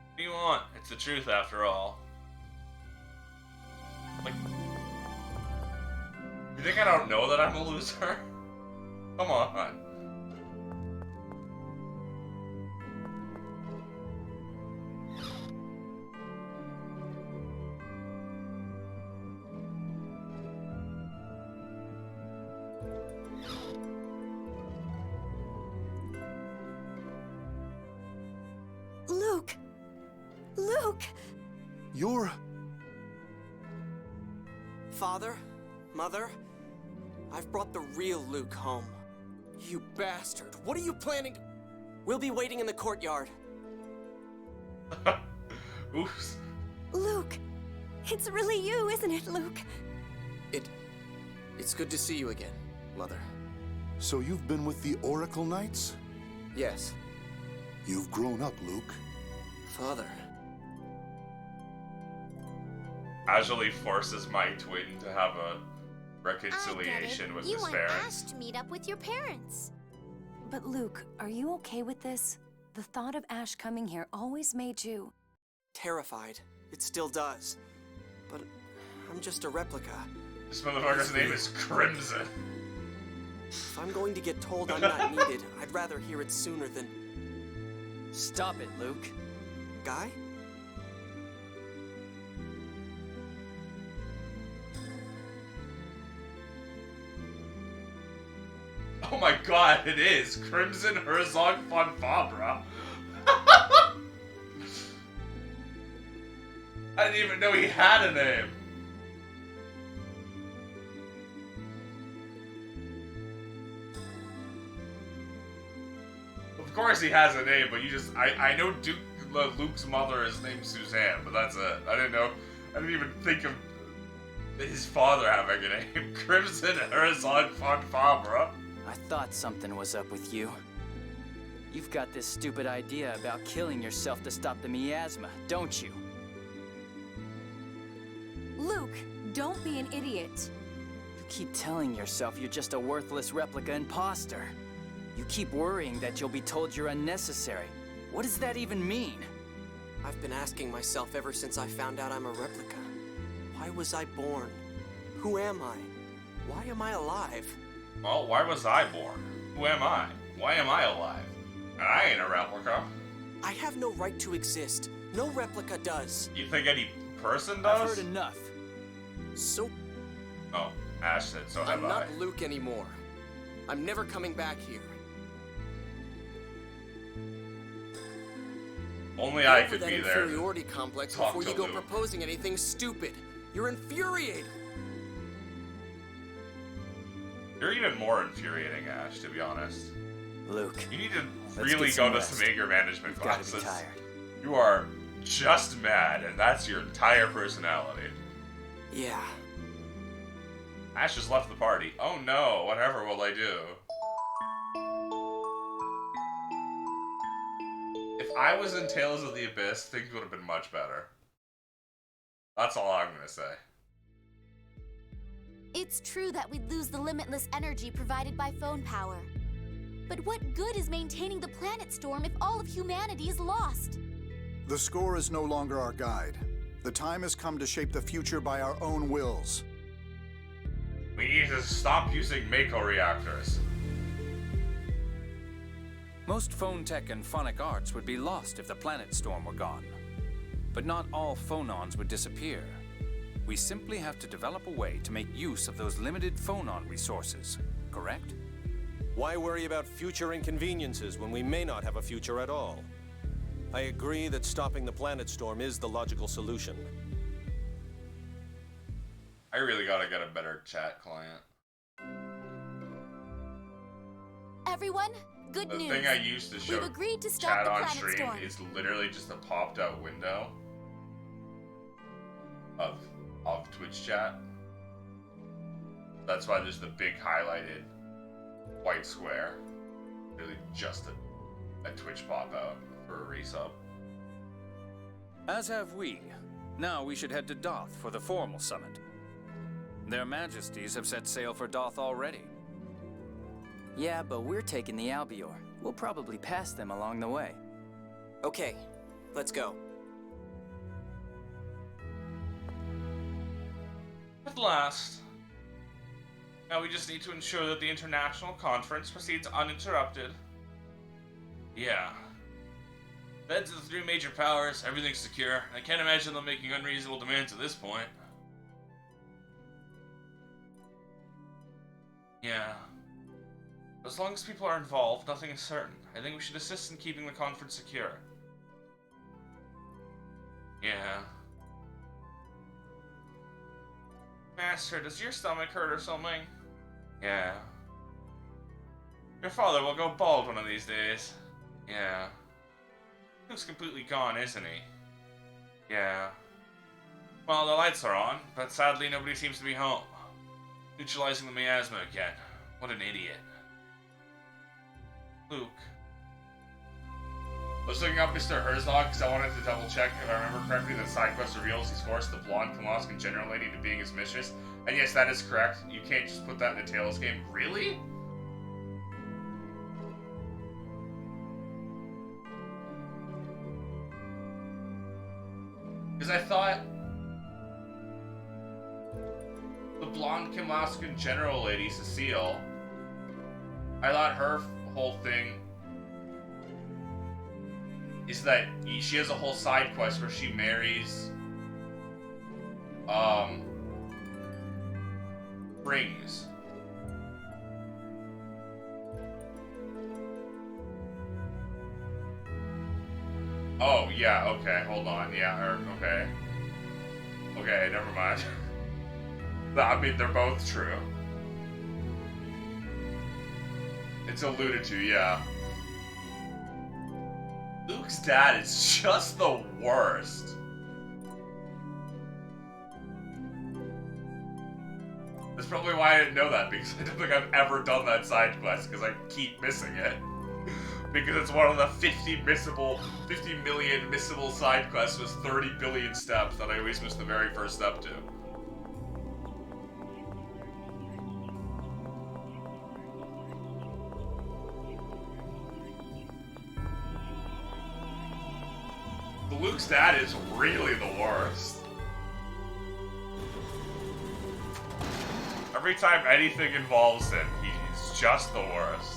Speaker 1: What do you want? It's the truth after all. Like, you think I don't know that I'm a loser? Come on.
Speaker 2: Luke! Luke!
Speaker 10: You're...
Speaker 8: Father? Mother? I've brought the real Luke home. You bastard. What are you planning to... We'll be waiting in the courtyard.
Speaker 1: Oops.
Speaker 2: Luke! It's really you, isn't it, Luke?
Speaker 8: It's good to see you again, Mother.
Speaker 9: So you've been with the Oracle Knights?
Speaker 8: Yes.
Speaker 9: You've grown up, Luke.
Speaker 8: Father.
Speaker 1: Casually forces my twin to have a reconciliation with his parents.
Speaker 3: You want Ash to meet up with your parents.
Speaker 2: But Luke, are you okay with this? The thought of Ash coming here always made you...
Speaker 8: Terrified. It still does. But I'm just a replica.
Speaker 1: This motherfucker's name is Crimson.
Speaker 8: If I'm going to get told I'm not needed, I'd rather hear it sooner than...
Speaker 6: Stop it, Luke.
Speaker 8: Guy?
Speaker 1: Oh my god, it is! Crimson Herzog von Fabra. I didn't even know he had a name. Of course he has a name, but you just... I know Luke's mother is named Suzanne, but that's it. I didn't even think of his father having a name. Crimson Herzog von Fabra.
Speaker 6: I thought something was up with you. You've got this stupid idea about killing yourself to stop the miasma, don't you?
Speaker 2: Luke, don't be an idiot.
Speaker 6: You keep telling yourself you're just a worthless replica imposter. You keep worrying that you'll be told you're unnecessary. What does that even mean?
Speaker 8: I've been asking myself ever since I found out I'm a replica. Why was I born? Who am I? Why am I alive?
Speaker 1: Well, why was I born? Who am I? Why am I alive? I ain't a replica.
Speaker 8: I have no right to exist. No replica does.
Speaker 1: You think any person does?
Speaker 6: I've heard enough.
Speaker 8: So...
Speaker 1: Oh, Ash said so have
Speaker 8: I'm not Luke anymore. I'm never coming back here.
Speaker 1: Only I could
Speaker 8: that
Speaker 1: be there.
Speaker 8: Inferiority complex
Speaker 1: Talk
Speaker 8: before
Speaker 1: to
Speaker 8: you go
Speaker 1: Luke.
Speaker 8: proposing anything stupid. You're infuriating.
Speaker 1: You're even more infuriating, Ash, to be honest.
Speaker 6: Luke,
Speaker 1: you need to
Speaker 6: let's
Speaker 1: really
Speaker 6: get some
Speaker 1: go to
Speaker 6: rest.
Speaker 1: some anger management
Speaker 6: You've got to
Speaker 1: classes.
Speaker 6: be tired.
Speaker 1: You are just mad, and that's your entire personality.
Speaker 8: Yeah.
Speaker 1: Ash just left the party. Oh no, whatever will I do? If I was in Tales of the Abyss, things would have been much better. That's all I'm gonna say.
Speaker 3: It's true that we'd lose the limitless energy provided by phone power. But what good is maintaining the planet storm if all of humanity is lost?
Speaker 10: The score is no longer our guide. The time has come to shape the future by our own wills.
Speaker 1: We need to stop using Mako reactors.
Speaker 5: Most phone tech and phonic arts would be lost if the planet storm were gone. But not all phonons would disappear. We simply have to develop a way to make use of those limited phonon resources, correct?
Speaker 11: Why worry about future inconveniences when we may not have a future at all? I agree that stopping the planet storm is the logical solution.
Speaker 1: I really gotta get a better chat client.
Speaker 3: Everyone, good news.
Speaker 1: The thing I used to show
Speaker 3: We've agreed to stop
Speaker 1: chat
Speaker 3: the
Speaker 1: on
Speaker 3: planet
Speaker 1: stream
Speaker 3: storm.
Speaker 1: is literally just a popped out window of Twitch chat. That's why there's the big highlighted white square. Really just a Twitch pop out for a resub.
Speaker 5: As have we. Now we should head to Doth for the formal summit. Their Majesties have set sail for Doth already.
Speaker 6: Yeah, but we're taking the Albior. We'll probably pass them along the way.
Speaker 8: Okay, let's go.
Speaker 1: At last. Now we just need to ensure that the international conference proceeds uninterrupted. Yeah. Heads of the three major powers, everything's secure. I can't imagine them making unreasonable demands at this point. Yeah. As long as people are involved, nothing is certain. I think we should assist in keeping the conference secure. Yeah. Master, does your stomach hurt or something? Yeah. Your father will go bald one of these days. Yeah. He's completely gone, isn't he? Yeah. Well, the lights are on, but sadly nobody seems to be home. Neutralizing the miasma again. What an idiot. Luke. I was looking up Mr. Herzog because I wanted to double check if I remember correctly that side quest reveals he's forced the blonde Kalaskan general lady to being his mistress. And yes, that is correct. You can't just put that in the Tales game. Really? Because I thought the blonde Kalaskan general lady, Cecile, I thought her whole thing is that she has a whole side quest where she marries Rings. Oh, yeah, okay, hold on, yeah, okay. Okay, never mind. I mean, they're both true. It's alluded to, yeah. Luke's dad is just the worst. That's probably why I didn't know that, because I don't think I've ever done that side quest, because I keep missing it. Because it's one of the 50 million missable side quests with 30 billion steps that I always miss the very first step to. Luke's dad is really the worst. Every time anything involves him, he's just the worst.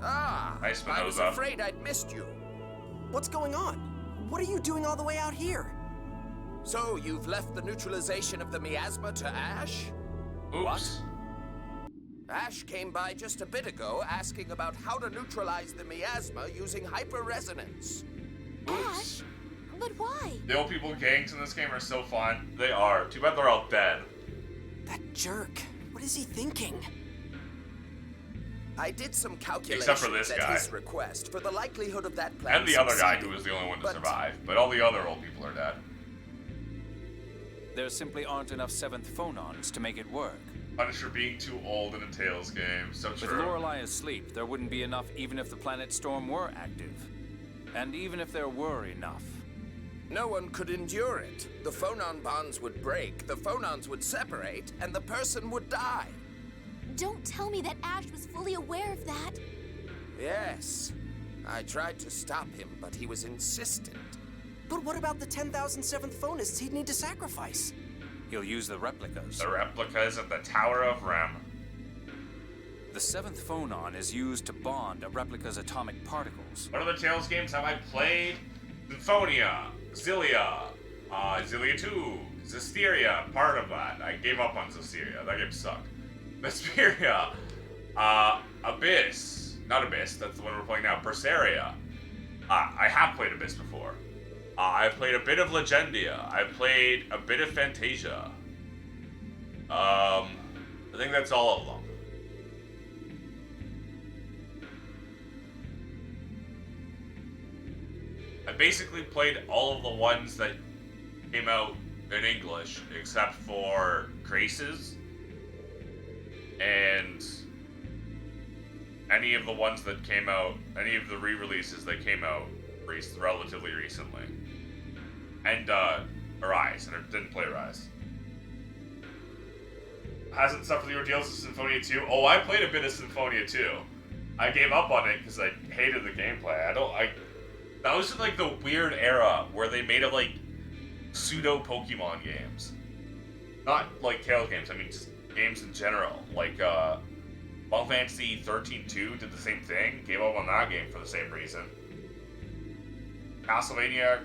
Speaker 14: Ah,
Speaker 1: nice,
Speaker 14: I was afraid I'd missed you.
Speaker 8: What's going on? What are you doing all the way out here?
Speaker 14: So, you've left the neutralization of the miasma to Ash?
Speaker 1: Oops.
Speaker 14: What? Ash came by just a bit ago asking about how to neutralize the miasma using hyper-resonance.
Speaker 3: Ash? But why?
Speaker 1: The old people gangs in this game are so fun. They are. Too bad they're all dead.
Speaker 8: That jerk. What is he thinking?
Speaker 14: I did some calculations
Speaker 1: Except for this
Speaker 14: at
Speaker 1: guy.
Speaker 14: his request for the likelihood of that plan
Speaker 1: And the other guy
Speaker 14: succeeding.
Speaker 1: who was the only one to survive. But all the other old people are dead.
Speaker 5: There simply aren't enough 7th phonons to make it work.
Speaker 1: Punished for being too old in a Tales game. So
Speaker 5: With
Speaker 1: true.
Speaker 5: Lorelei asleep, there wouldn't be enough even if the planet storm were active. And even if there were enough.
Speaker 14: No one could endure it. The phonon bonds would break, the phonons would separate, and the person would die.
Speaker 3: Don't tell me that Ash was fully aware of that.
Speaker 14: Yes. I tried to stop him, but he was insistent.
Speaker 8: But what about the 10,007th phonists he'd need to sacrifice?
Speaker 5: He'll use the replicas.
Speaker 1: The replicas of the Tower of Rem.
Speaker 5: The 7th phonon is used to bond a replica's atomic particles.
Speaker 1: What other Tales games have I played? Symphonia, Xillia, Xillia 2, Zestiria, part of that. I gave up on Zestiria. That game sucked. Vesperia, Abyss. Not Abyss, that's the one we're playing now. Berseria. I have played Abyss before. I've played a bit of Legendia. I've played a bit of Fantasia. I think that's all of them. I basically played all of the ones that came out in English, except for Graces, and any of the ones that came out, any of the re-releases that came out relatively recently. And, Arise, and I didn't play Arise. Hasn't suffered the ordeals of Symphonia 2. Oh, I played a bit of Symphonia 2. I gave up on it because I hated the gameplay. That was in, like, the weird era where they made up, like, pseudo-Pokemon games. Not, like, Tales games, I mean, just games in general. Like, Final Fantasy 13-2 did the same thing. Gave up on that game for the same reason. Castlevania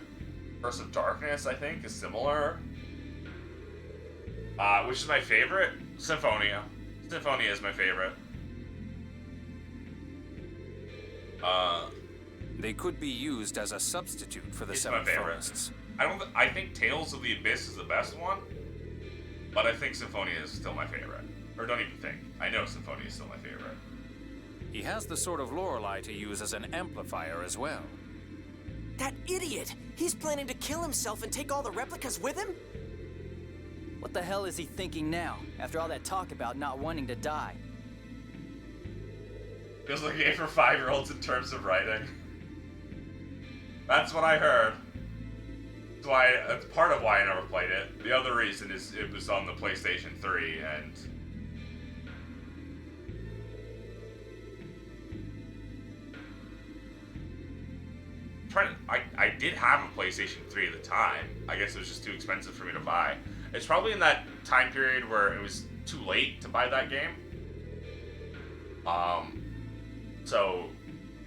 Speaker 1: Curse of Darkness, I think, is similar. Which is my favorite? Symphonia. Symphonia is my favorite.
Speaker 5: They could be used as a substitute for the Seven Forests.
Speaker 1: I think Tales of the Abyss is the best one, but I think Symphonia is still my favorite. Or don't even think. I know Symphonia is still my favorite.
Speaker 5: He has the sort of Lorelei to use as an amplifier as well.
Speaker 8: That idiot! He's planning to kill himself and take all the replicas with him?
Speaker 6: What the hell is he thinking now, after all that talk about not wanting to die?
Speaker 1: Feels like a game for 5-year-olds in terms of writing. That's what I heard. That's part of why I never played it. The other reason is it was on the PlayStation 3, and I did have a PlayStation 3 at the time. I guess it was just too expensive for me to buy. It's probably in that time period where it was too late to buy that game. So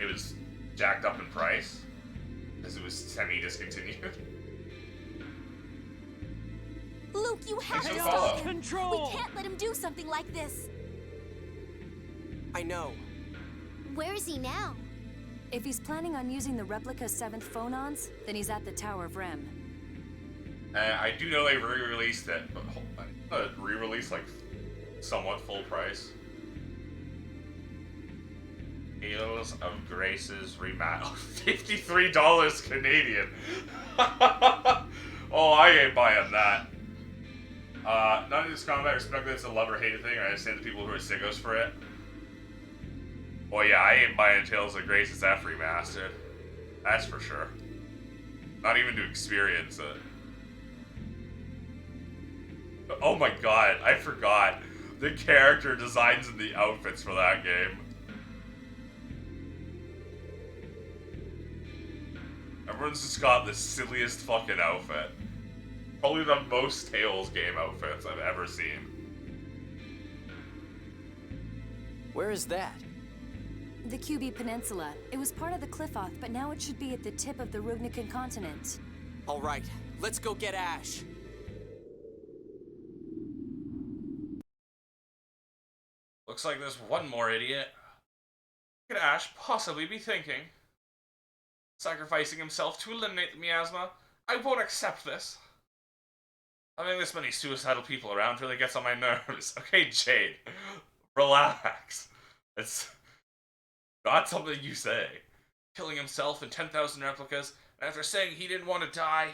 Speaker 1: it was jacked up in price because it was semi-discontinued.
Speaker 3: Luke, you have to stop him. We can't let him do something like this.
Speaker 8: I know.
Speaker 3: Where is he now?
Speaker 2: If he's planning on using the replica 7th phonons, then he's at the Tower of Rem.
Speaker 1: I do know they re-released it, but re-released like somewhat full price. Halos of Graces remastered, $53 Canadian. Oh, I ain't buying that. None of this combat respect that it's a love or hate thing. I understand the people who are sickos for it. Oh yeah, I ain't buying Tales of Graces F remastered. That's for sure. Not even to experience it. Oh my god, I forgot. The character designs and the outfits for that game. Everyone's just got the silliest fucking outfit. Probably the most Tales game outfits I've ever seen.
Speaker 6: Where is that?
Speaker 2: The QB Peninsula. It was part of the Cliffoth, but now it should be at the tip of the Rugnican continent.
Speaker 8: All right, let's go get Ash.
Speaker 1: Looks like there's one more idiot. What could Ash possibly be thinking? Sacrificing himself to eliminate the miasma? I won't accept this. Having this many suicidal people around really gets on my nerves. Okay, Jade. Relax. It's not something you say. Killing himself in 10,000 replicas, and after saying he didn't want to die,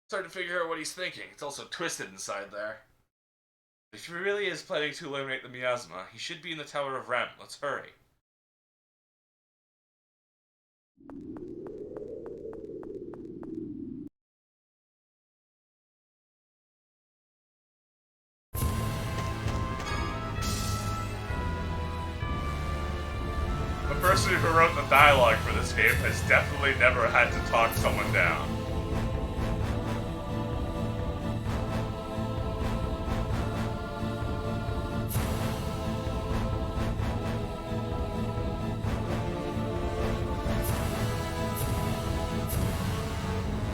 Speaker 1: it's hard to figure out what he's thinking. It's also twisted inside there. If he really is planning to eliminate the miasma, he should be in the Tower of Rem. Let's hurry. The person who wrote the dialogue for this game has definitely never had to talk someone down.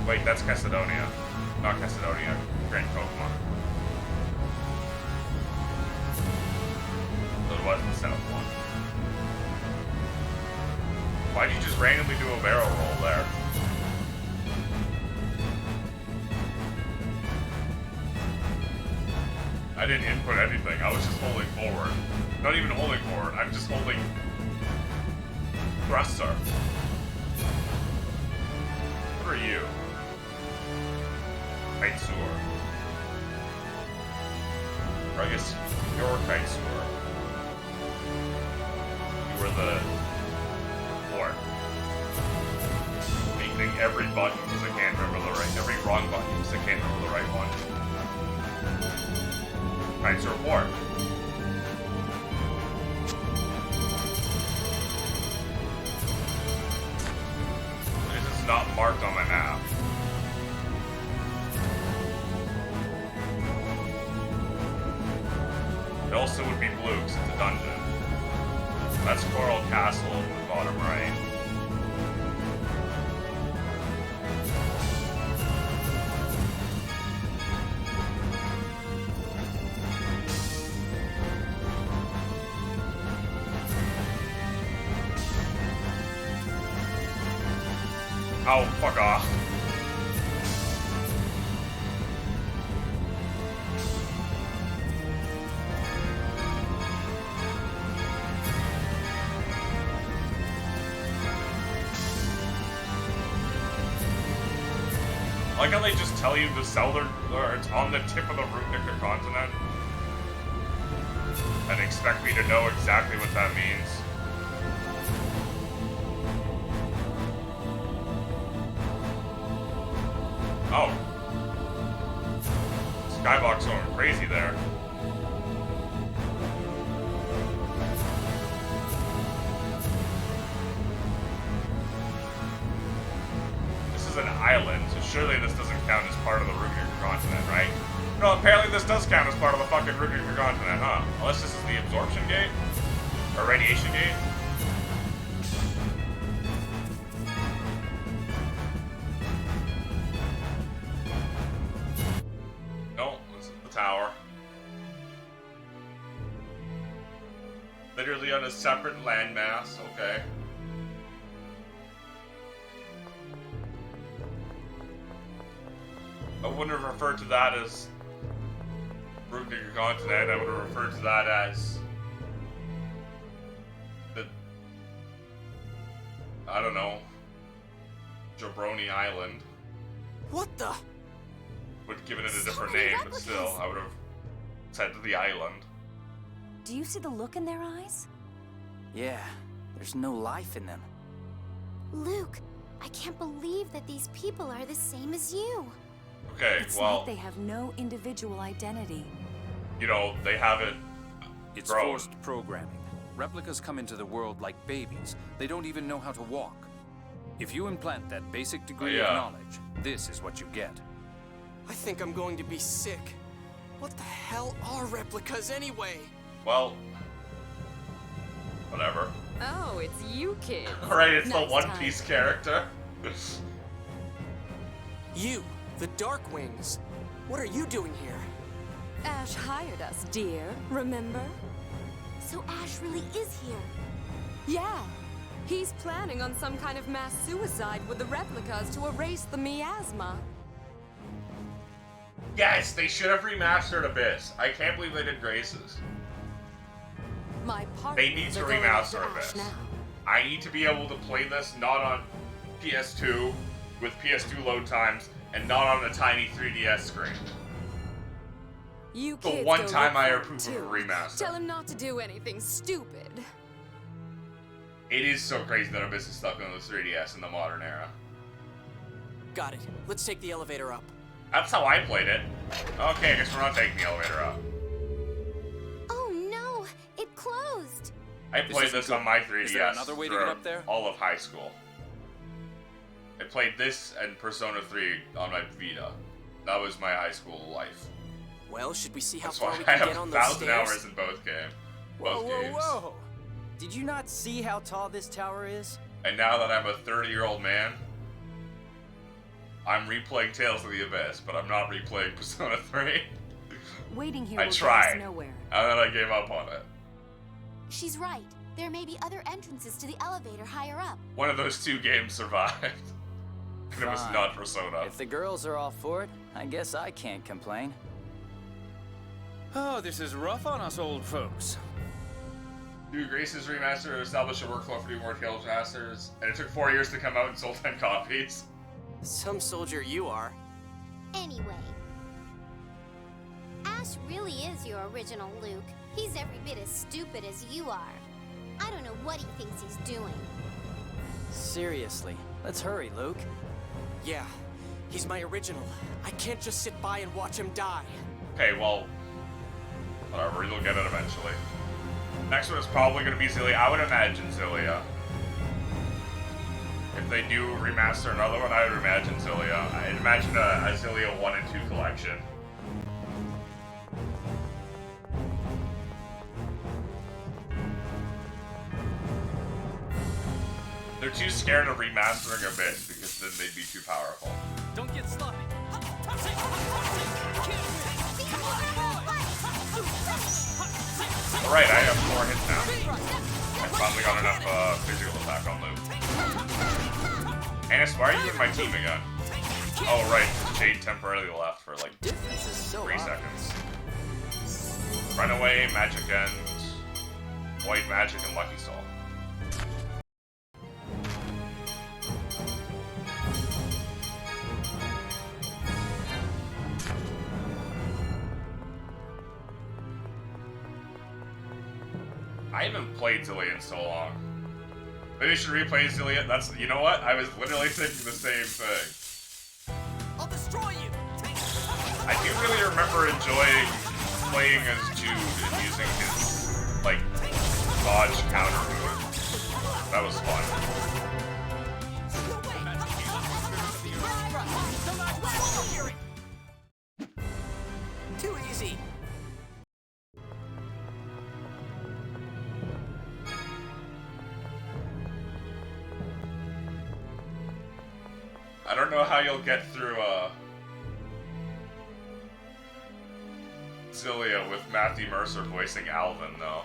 Speaker 1: Wait, that's Macedonia. Not Cassidonia. Grand Pokemon. So it was the south one. Why'd you just randomly do a barrel roll there? I didn't input anything. I was just holding forward. Not even holding forward. I'm just holding thruster. What are you? Kite Sewer. Or I guess you're Kite Sewer. You were the fourth. Hitting every button because I can't remember the right, every wrong button because I can't remember the right one. Kite Sewer 4. This is not marked on my map. It also would be blue because it's a dungeon. That's Coral Castle in the bottom right. Oh, fuck off. I like how they just tell you the southern, or it's on the tip of the Rupnica continent, and expect me to know exactly what that means. Oh. Skybox going crazy there. This is an island, so surely this doesn't count as part of the Rupnica continent, right? No, apparently this does count as part of the fucking Rupnica continent, huh? Unless this is the absorption gate? Or radiation gate? No, this is the tower. Literally on a separate landmass, okay. I wouldn't have referred to that as Rupnica continent, I would have referred to that as the, I don't know, Jabroni Island.
Speaker 8: What the?
Speaker 1: Would have given it a different name, but still, I would have said the island.
Speaker 2: Do you see the look in their eyes?
Speaker 6: Yeah, there's no life in them.
Speaker 3: Luke, I can't believe that these people are the same as you.
Speaker 1: Okay,
Speaker 2: It's
Speaker 1: well,
Speaker 2: like they have no individual identity.
Speaker 1: you know, they have it
Speaker 5: It's
Speaker 1: grown.
Speaker 5: forced programming. Replicas come into the world like babies. They don't even know how to walk. If you implant that basic degree of knowledge, this is what you get.
Speaker 8: I think I'm going to be sick. What the hell are replicas anyway?
Speaker 1: Well, whatever.
Speaker 15: Oh, it's you kids.
Speaker 1: Alright, it's
Speaker 15: Nice
Speaker 1: the One
Speaker 15: time.
Speaker 1: Piece character.
Speaker 8: You, the Darkwings. What are you doing here?
Speaker 15: Ash hired us, dear. Remember?
Speaker 3: So Ash really is here.
Speaker 15: Yeah. He's planning on some kind of mass suicide with the replicas to erase the miasma.
Speaker 1: Yes, they should have remastered Abyss. I can't believe they did Graces.
Speaker 15: My
Speaker 1: They need
Speaker 15: partners
Speaker 1: to
Speaker 15: are going after
Speaker 1: remaster
Speaker 15: Ash
Speaker 1: Abyss.
Speaker 15: now.
Speaker 1: I need to be able to play this not on PS2 with PS2 load times and not on a tiny 3DS screen.
Speaker 15: You
Speaker 1: The
Speaker 15: kids
Speaker 1: one
Speaker 15: go
Speaker 1: time
Speaker 15: look
Speaker 1: I
Speaker 15: for
Speaker 1: approve
Speaker 15: him,
Speaker 1: of a
Speaker 15: too.
Speaker 1: remaster.
Speaker 15: Tell him not to do anything stupid.
Speaker 1: It is so crazy that Abyss is stuck on the 3DS in the modern era.
Speaker 8: Got it. Let's take the elevator up.
Speaker 1: That's how I played it. Okay, I guess we're not taking the elevator up.
Speaker 3: Oh no, it closed.
Speaker 1: I played this on my 3DS
Speaker 5: Is there another way to get
Speaker 1: throughout
Speaker 5: up there?
Speaker 1: all of high school. I played this and Persona 3 on my Vita. That was my high school life.
Speaker 8: Well, should we see how
Speaker 1: That's
Speaker 8: far
Speaker 1: why
Speaker 8: we
Speaker 1: I
Speaker 8: can
Speaker 1: have
Speaker 8: get on
Speaker 1: 1,000
Speaker 8: those stairs?
Speaker 1: hours in both games.
Speaker 6: Whoa,
Speaker 1: Both
Speaker 6: whoa,
Speaker 1: games.
Speaker 6: whoa! Did you not see how tall this tower is?
Speaker 1: And now that I'm a 30-year-old man, I'm replaying Tales of the Abyss, but I'm not replaying Persona 3.
Speaker 2: Waiting here
Speaker 1: I
Speaker 2: will get
Speaker 1: tried,
Speaker 2: us nowhere.
Speaker 1: and then I gave up on it.
Speaker 3: She's right. There may be other entrances to the elevator higher up.
Speaker 1: One of those two games survived. And it was
Speaker 6: Fine.
Speaker 1: not Persona.
Speaker 6: If the girls are all for it, I guess I can't complain.
Speaker 5: Oh, this is rough on us old folks.
Speaker 1: New Grace's remaster established a workflow for new more Tales masters, and it took 4 years to come out and sold 10 copies.
Speaker 8: Some soldier you are.
Speaker 3: Anyway, Ash really is your original Luke. He's every bit as stupid as you are. I don't know what he thinks he's doing.
Speaker 6: Seriously, let's hurry, Luke.
Speaker 8: Yeah, he's my original. I can't just sit by and watch him die.
Speaker 1: Okay, well, whatever, you'll get it eventually. Next one is probably going to be Zillia. I would imagine Zillia. If they do remaster another one, I would imagine Zillia. I'd imagine a Zillia 1 and 2 collection. They're too scared of remastering Abyss because then they'd be too powerful.
Speaker 6: Don't get sloppy.
Speaker 1: Alright, I have 4 hits now. I finally got enough physical attack on Luke. Annis, why are you in my team again? Oh right, Jade temporarily left for like 3 seconds. Runaway, Magic End, White Magic, and Lucky Soul. I haven't played Zillia in so long. Maybe I should replay Zillia. That's, you know what? I was literally thinking the same thing.
Speaker 8: I'll destroy you.
Speaker 1: I do really remember enjoying playing as Jude and using his, like, dodge counter move. That was fun.
Speaker 8: Too easy.
Speaker 1: I don't know how you'll get through, Zillia with Matthew Mercer voicing Alvin, though.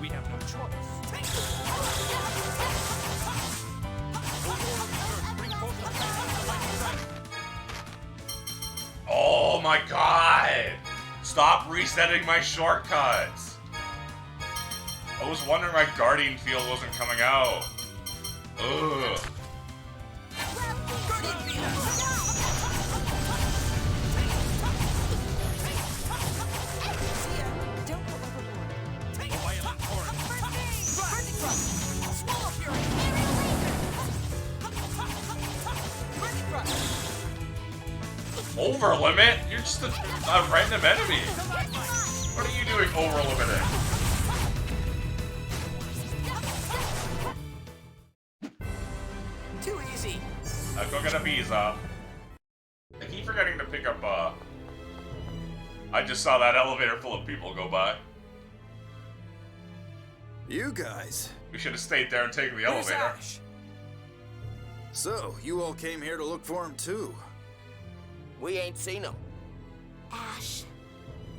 Speaker 5: We have no choice.
Speaker 1: Oh my god! Stop resetting my shortcuts! I was wondering why Guardian Field wasn't coming out. Ugh. Over limit? You're just a random enemy. What are you doing over limiting?
Speaker 8: Too easy.
Speaker 1: Go get a visa. I keep forgetting to pick up, I just saw that elevator full of people go by.
Speaker 16: You guys.
Speaker 1: We should have stayed there and taken the
Speaker 16: Where's
Speaker 1: elevator.
Speaker 16: Ash? So, you all came here to look for him too?
Speaker 14: We ain't seen him.
Speaker 3: Ash,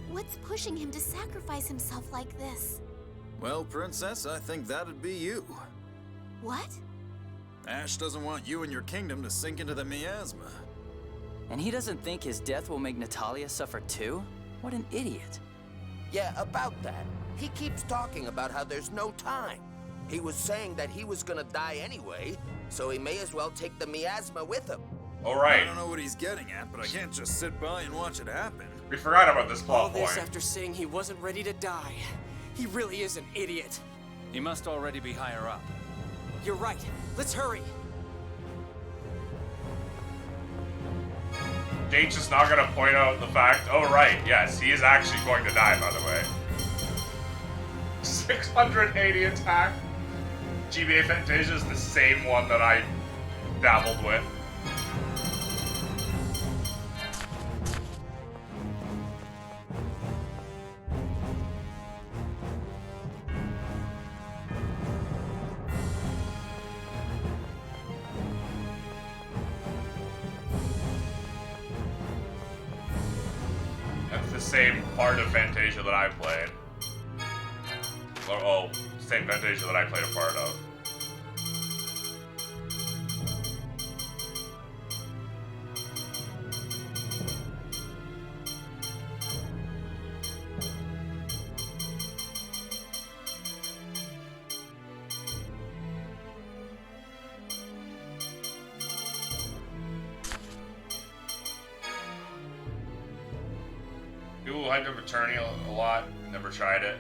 Speaker 3: what's pushing him to sacrifice himself like this?
Speaker 16: Well, Princess, I think that'd be you.
Speaker 3: What?
Speaker 16: Ash doesn't want you and your kingdom to sink into the miasma.
Speaker 6: And he doesn't think his death will make Natalia suffer too? What an idiot.
Speaker 14: Yeah, about that. He keeps talking about how there's no time. He was saying that he was gonna die anyway, so he may as well take the miasma with him.
Speaker 1: Alright.
Speaker 16: I don't know what he's getting at, but I can't just sit by and watch it happen.
Speaker 1: We forgot about this
Speaker 8: All
Speaker 1: plot
Speaker 8: this
Speaker 1: point.
Speaker 8: after saying he wasn't ready to die. He really is an idiot.
Speaker 5: He must already be higher up.
Speaker 8: You're right. Let's hurry.
Speaker 1: Jade's just not gonna point out the fact. Oh, right. Yes, he is actually going to die, by the way. 680 attack. GBA Fantasia is the same one that I dabbled with. same part of Fantasia that I played. Or, oh, same Fantasia that I played a part of. People hyped up Eternia a lot, never tried it.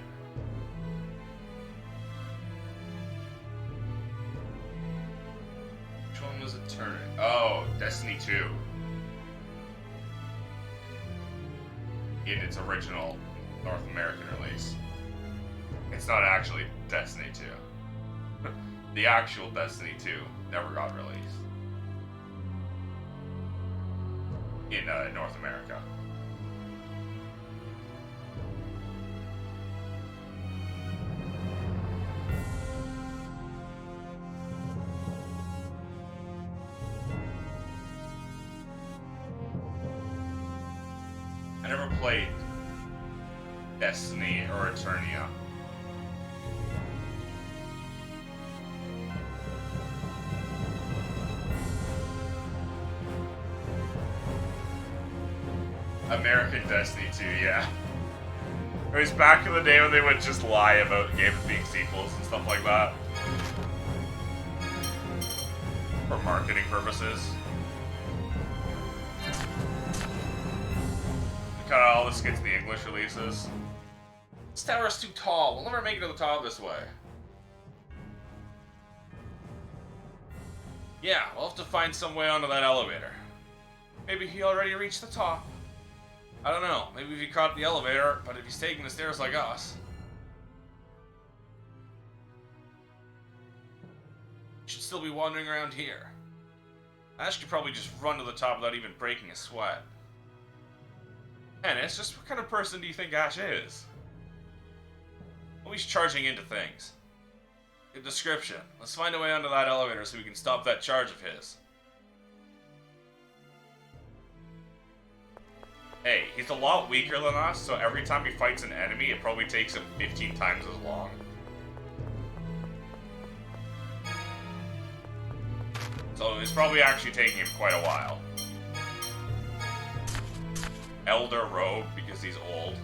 Speaker 1: Which one was Eternia? Oh, Destiny 2. In its original North American release. It's not actually Destiny 2. The actual Destiny 2 never got released. In North America. I never played Destiny or Eternia. American Destiny 2, yeah. It was back in the day when they would just lie about games being sequels and stuff like that. For marketing purposes. Cut out all the skins in the English releases. This tower is too tall. We'll never make it to the top this way. Yeah, we'll have to find some way onto that elevator. Maybe he already reached the top. I don't know. Maybe if he caught the elevator, but if he's taking the stairs like us... he should still be wandering around here. Ash could probably just run to the top without even breaking a sweat. And it's just, what kind of person do you think Ash is? Always charging into things. Good description. Let's find a way onto that elevator so we can stop that charge of his. Hey, he's a lot weaker than us, so every time he fights an enemy, it probably takes him 15 times as long. So it's probably actually taking him quite a while. Elder Robe, because he's old.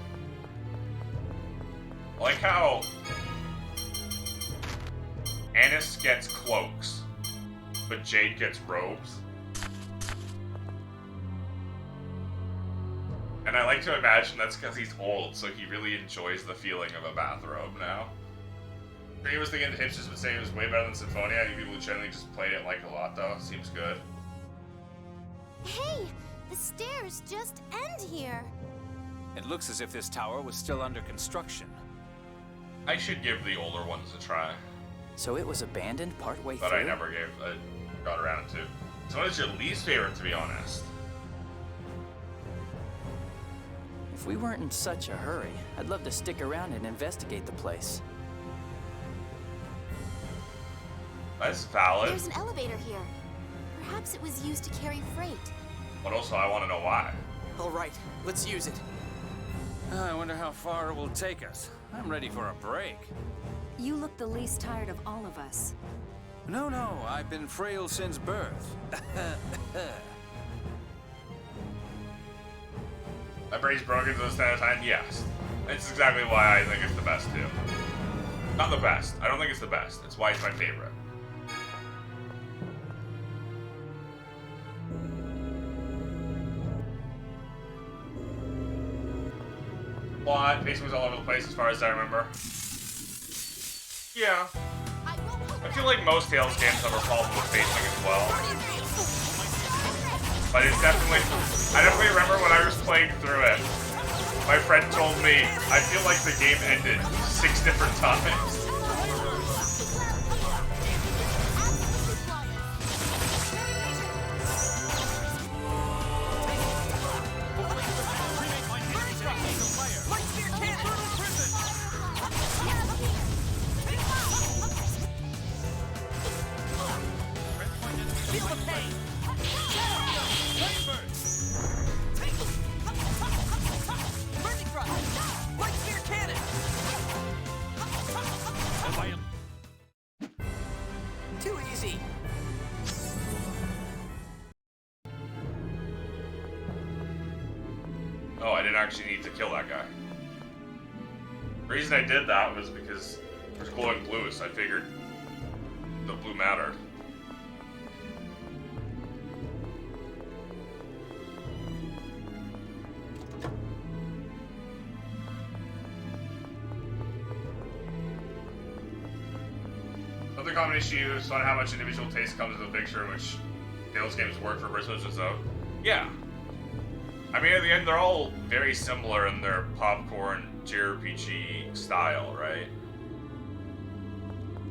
Speaker 1: I like how Annis gets cloaks, but Jade gets robes. And I like to imagine that's because he's old, so he really enjoys the feeling of a bathrobe now. I was thinking the hipsters would say it was way better than Symphonia. I think people who generally just played it like a lot, though. Seems good.
Speaker 3: Hey! The stairs just end here.
Speaker 5: It looks as if this tower was still under construction.
Speaker 1: I should give the older ones a try.
Speaker 6: So it was abandoned partway through?
Speaker 1: But I never got around to. So what is your least favorite, to be honest?
Speaker 6: If we weren't in such a hurry, I'd love to stick around and investigate the place.
Speaker 1: That's valid.
Speaker 3: There's an elevator here. Perhaps it was used to carry freight.
Speaker 1: But also, I want to know why.
Speaker 8: All right, let's use it.
Speaker 5: I wonder how far it will take us. I'm ready for a break.
Speaker 2: You look the least tired of all of us.
Speaker 5: No, I've been frail since birth.
Speaker 1: My brain's broken to this kind of time? Yes. It's exactly why I think it's the best, too. Not the best. I don't think it's the best. It's why it's my favorite. Plot, pacing was all over the place as far as I remember. Yeah. I feel like most Tales games have a problem with pacing as well. But it's definitely... I definitely remember when I was playing through it, my friend told me, I feel like the game ended 6 different times. Oh, I didn't actually need to kill that guy. The reason I did that was because there's glowing blue, so I figured the blue mattered. Another common issue is on how much individual taste comes into the picture, which Tales games work for Christmas or so. Yeah. I mean, at the end, they're all very similar in their popcorn JRPG style, right?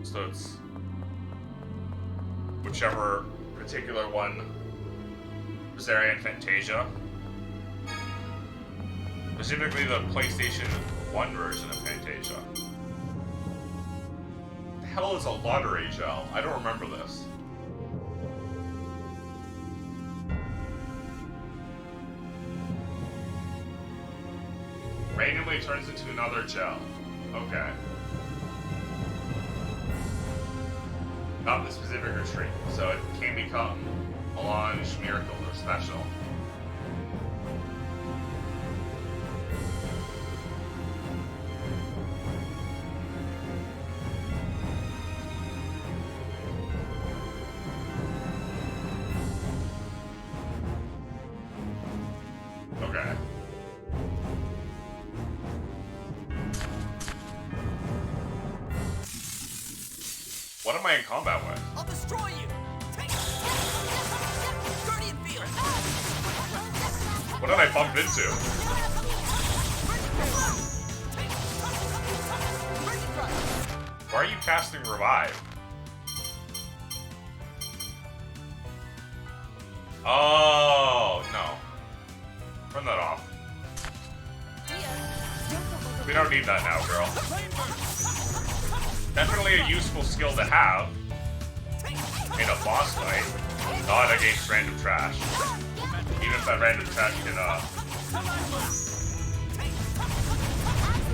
Speaker 1: So it's whichever particular one, Rosaria and Fantasia. Specifically the PlayStation 1 version of Fantasia. What the hell is a lottery gel? I don't remember this. Randomly turns into another gel. Okay. Not the specific retreat, so it can become a launch, miracle, or special. Okay. What am I in combat with?
Speaker 8: I'll destroy you! Take Guardian Field!
Speaker 1: What did I bump into? Why are you casting Revive? Oh, no. Turn that off. We don't need that now, girl. Definitely a useful skill to have in a boss fight, not against random trash. Even if that random trash can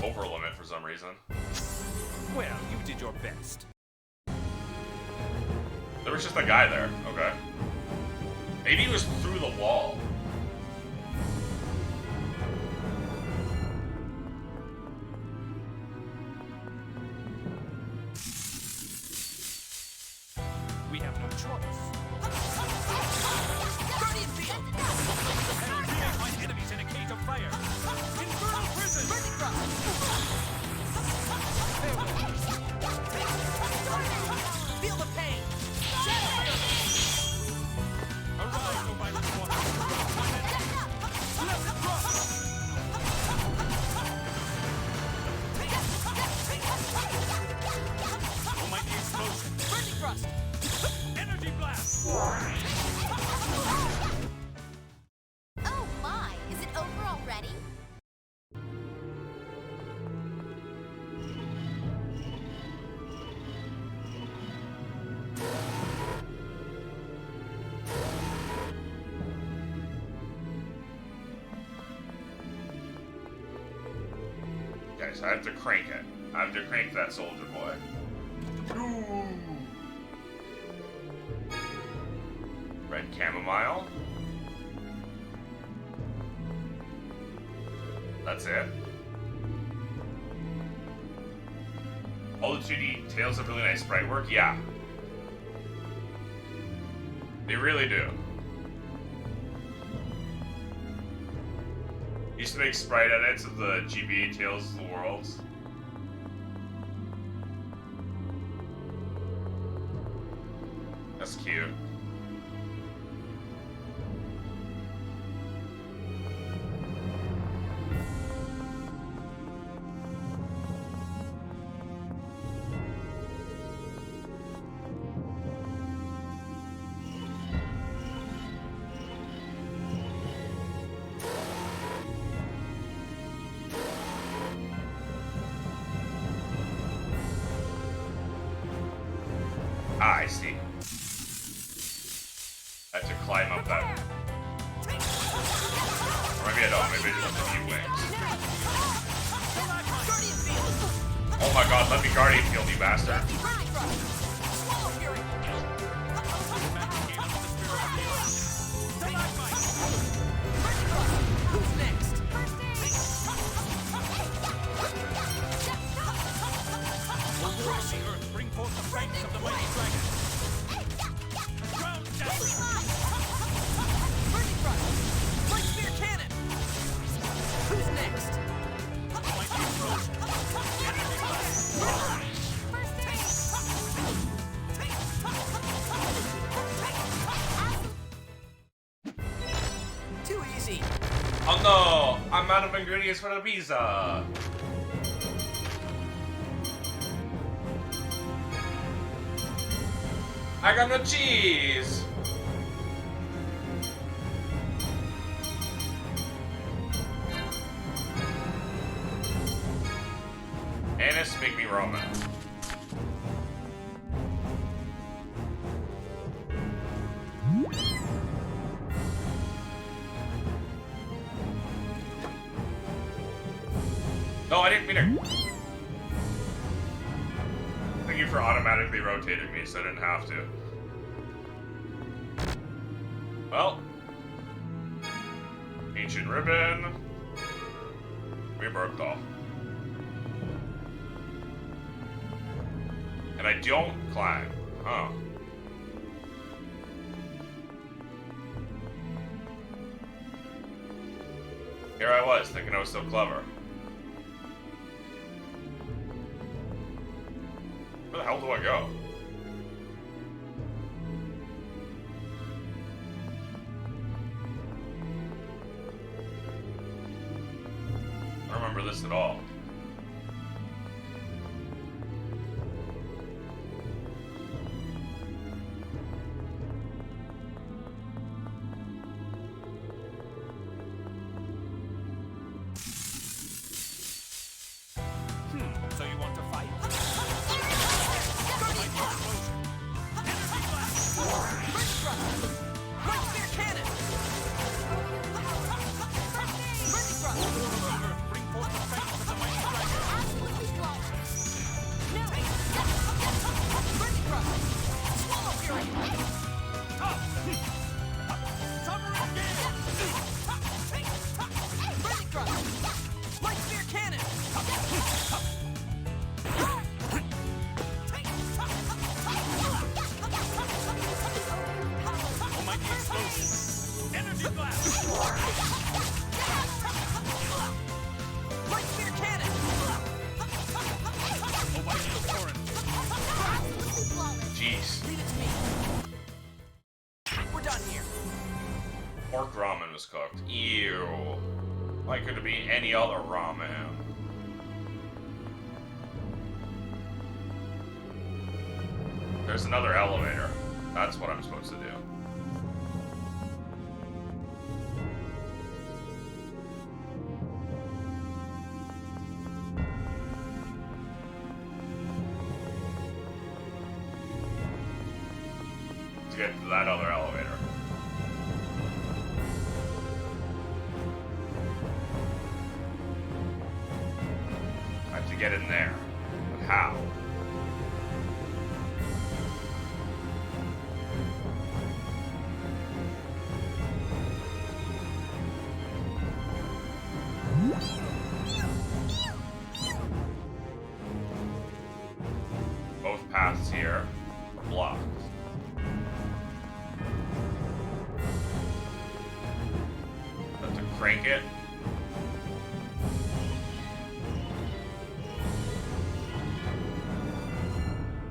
Speaker 1: over limit for some reason.
Speaker 5: Well, you did your best.
Speaker 1: There was just a guy there. Okay. Maybe he was through the wall.
Speaker 5: We have no choice.
Speaker 8: Guardian Field!
Speaker 5: And find enemies in a cage of fire. Infernal prison!
Speaker 8: Feel the pain!
Speaker 5: Arise, O violent one. Almighty explosion.
Speaker 8: Burning thrust!
Speaker 5: Energy blast!
Speaker 3: Oh my, is it over already?
Speaker 1: Okay, so I have to crank it. I have to crank that soldier boy. Red chamomile. That's it. All the 2D Tales have really nice sprite work. Yeah. They really do. Used to make sprite edits of the GBA Tales of the Worlds. That's cute. Ah, I see. I have to climb up that. Or maybe I don't. Maybe I just have a few wings. Oh my god, let me Guardian Field, you bastard.
Speaker 8: Who's next? easy.
Speaker 1: Oh no! I'm out of ingredients for the pizza! I got no cheese! Anise, make me Roman. No, I didn't mean it. Thank you for automatically rotating me so I didn't have to. Well. Ancient ribbon. We broke though. And I don't climb. Huh. Here I was, thinking I was so clever. Where the hell do I go? I don't remember this at all.
Speaker 5: So you want to fight?
Speaker 1: Jeez.
Speaker 8: Leave it to me. We're done here.
Speaker 1: Pork ramen was cooked. Ew. Why could it be any other ramen? There's another elevator. That's what I'm supposed to do. To get to that other elevator. I have to get in there. But how? Both paths here are blocked. Have to crank it.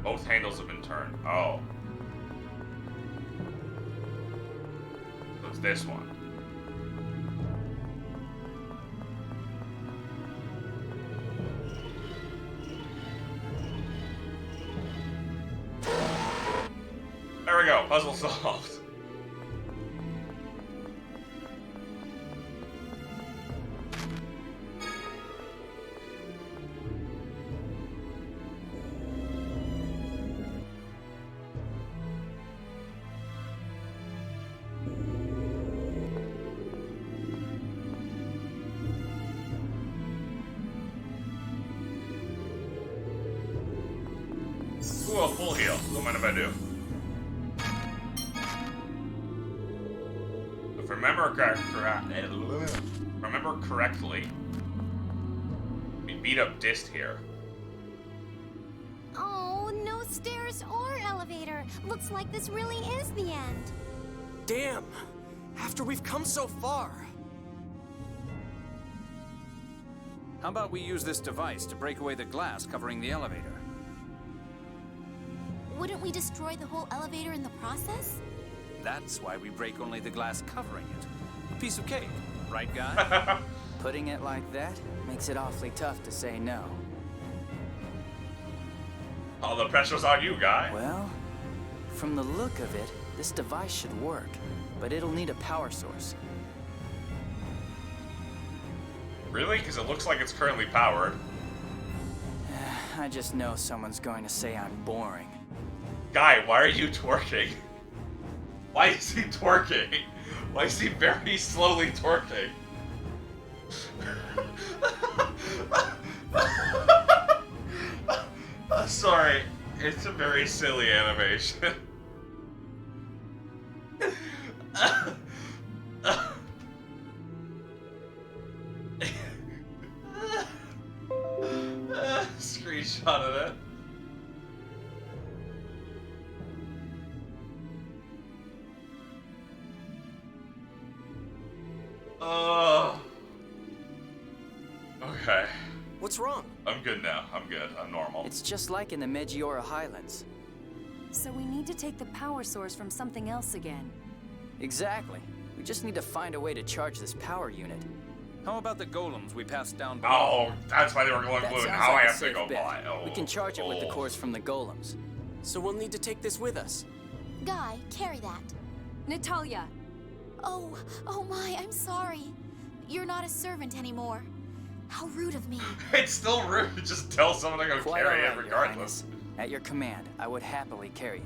Speaker 1: Both handles have been turned. Oh. So it's this one. There we go, puzzle solved. Ooh, a full heal. Don't mind if I do. If I remember correctly, we beat up Dist here.
Speaker 3: Oh, no stairs or elevator. Looks like this really is the end.
Speaker 8: Damn! After we've come so far.
Speaker 5: How about we use this device to break away the glass covering the elevator?
Speaker 3: Wouldn't we destroy the whole elevator in the process?
Speaker 5: That's why we break only the glass covering it. piece of cake, right, guy?
Speaker 6: Putting it like that makes it awfully tough to say no.
Speaker 1: All the pressure's on you, guy.
Speaker 6: Well, from the look of it, this device should work, but it'll need a power source.
Speaker 1: Really? Because it looks like it's currently powered.
Speaker 6: I just know someone's going to say I'm boring.
Speaker 1: Guy, why are you twerking? Why is he twerking? Why is he very slowly twerking? Sorry, it's a very silly animation. Screenshot of it. Okay.
Speaker 8: What's wrong?
Speaker 1: I'm good now. I'm good. I'm normal.
Speaker 6: It's just like in the Megiora Highlands.
Speaker 2: So we need to take the power source from something else again.
Speaker 6: Exactly. We just need to find a way to charge this power unit.
Speaker 5: How about the golems we passed down below?
Speaker 1: Oh, that's why they were glowing blue. Now I have to go by. Oh,
Speaker 6: we can charge it with the cores from the golems.
Speaker 8: So we'll need to take this with us.
Speaker 3: Guy, carry that.
Speaker 15: Natalia!
Speaker 3: Oh my, I'm sorry. You're not a servant anymore. How rude of me.
Speaker 1: It's still rude. Just tell someone to go
Speaker 6: Quite
Speaker 1: carry
Speaker 6: all right,
Speaker 1: it regardless.
Speaker 6: Your Highness. At your command, I would happily carry it.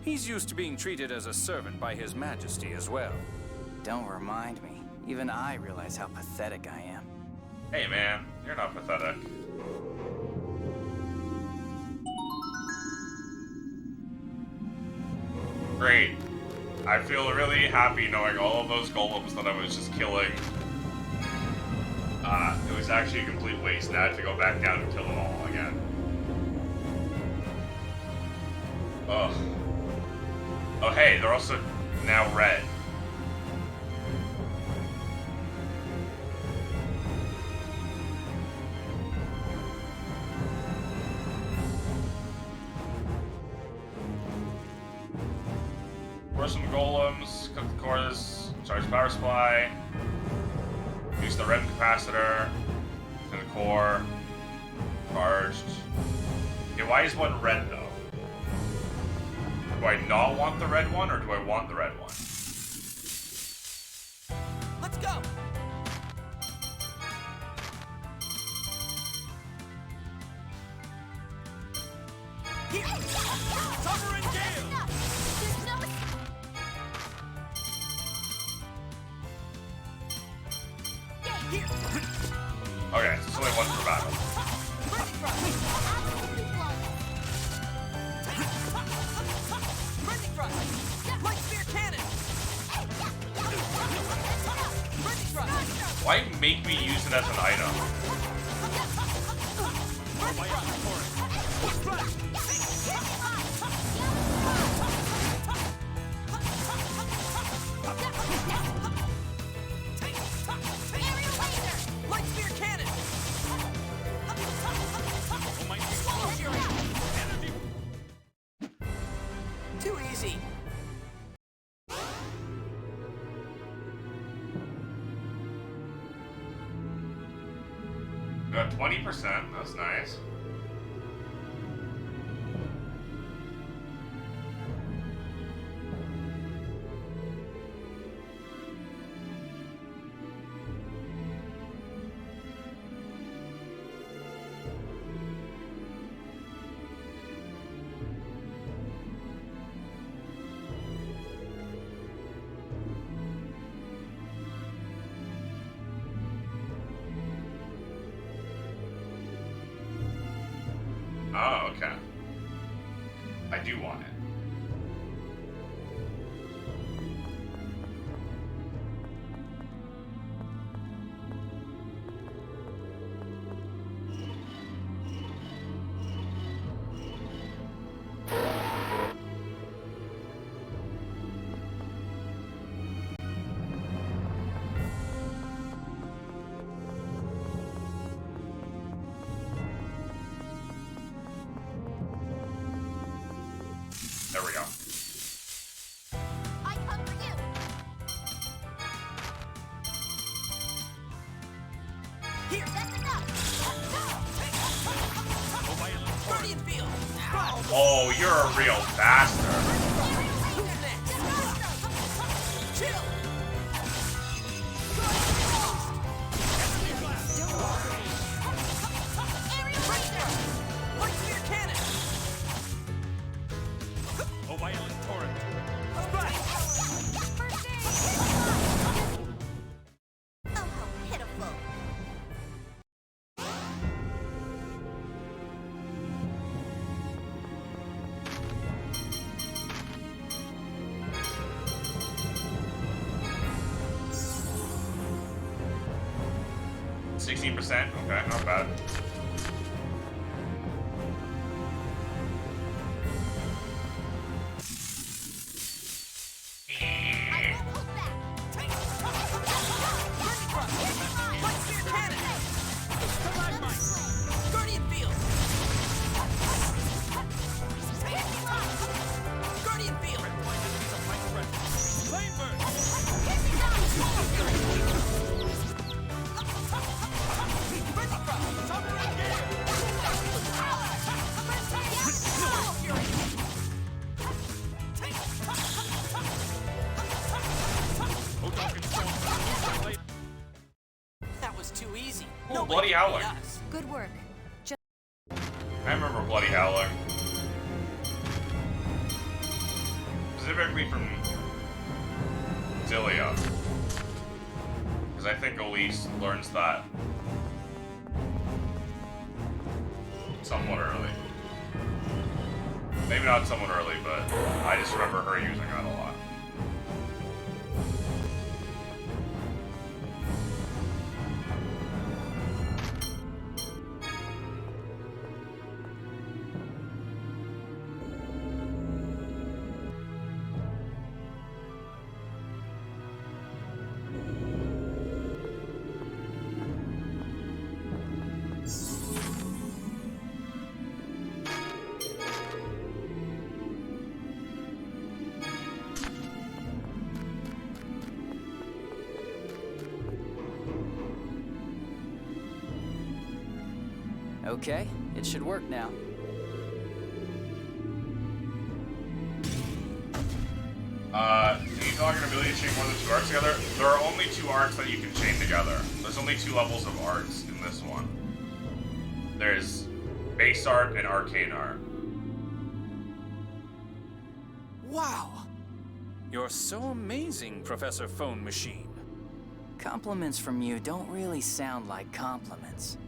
Speaker 5: He's used to being treated as a servant by His Majesty as well.
Speaker 6: Don't remind me. Even I realize how pathetic I am.
Speaker 1: Hey man, you're not pathetic. Great. I feel really happy knowing all of those golems that I was just killing. It was actually a complete waste. Now I have to go back down and kill them all again. Ugh. Oh hey, they're also now red. Force some golems, cook the cores, charge power supply, use the red capacitor to the core, charged. Okay, why is one red though? Do I not want the red one, or do I want the red one?
Speaker 8: Let's go! Here! Summer and Gale!
Speaker 3: There's no...
Speaker 8: Here!
Speaker 1: Okay, so it's only one per battle.
Speaker 3: Burning Thrust! Absolutely flawless!
Speaker 8: Burning Thrust! Light Spear Cannon! Burning Thrust!
Speaker 1: Why make me use it as an item?
Speaker 8: Burning Thrust! Aerial Laser! Light Spear Cannon! Swallow Fury! Too easy!
Speaker 1: Got 20%, that's nice. Oh, okay. I do want it. There we go.
Speaker 3: I come for you!
Speaker 8: Here, that's enough! Guardian Field!
Speaker 1: Oh, you're a real bastard.
Speaker 8: Who's next? Chill! Aerial Racer! Light Spear Cannon!
Speaker 12: Oh, violent torrent.
Speaker 8: Splash!
Speaker 3: Oh, how pitiful.
Speaker 1: %. Okay, not bad.
Speaker 8: Guardian Field! Guardian Field! That was too easy.
Speaker 1: Ooh, Bloody Howler.
Speaker 2: Good work.
Speaker 1: I remember Bloody Howler. Specifically from Zilia. Because I think Elise learns that somewhat early. Maybe not somewhat early, but I just remember her using that a lot.
Speaker 6: Okay, it should work now.
Speaker 1: Are you talking ability to chain more than 2 arcs together? There are only 2 arcs that you can chain together. There's only 2 levels of arcs in this one. There's base art and arcane art.
Speaker 6: Wow! You're so amazing, Professor Phone Machine. Compliments from you don't really sound like compliments.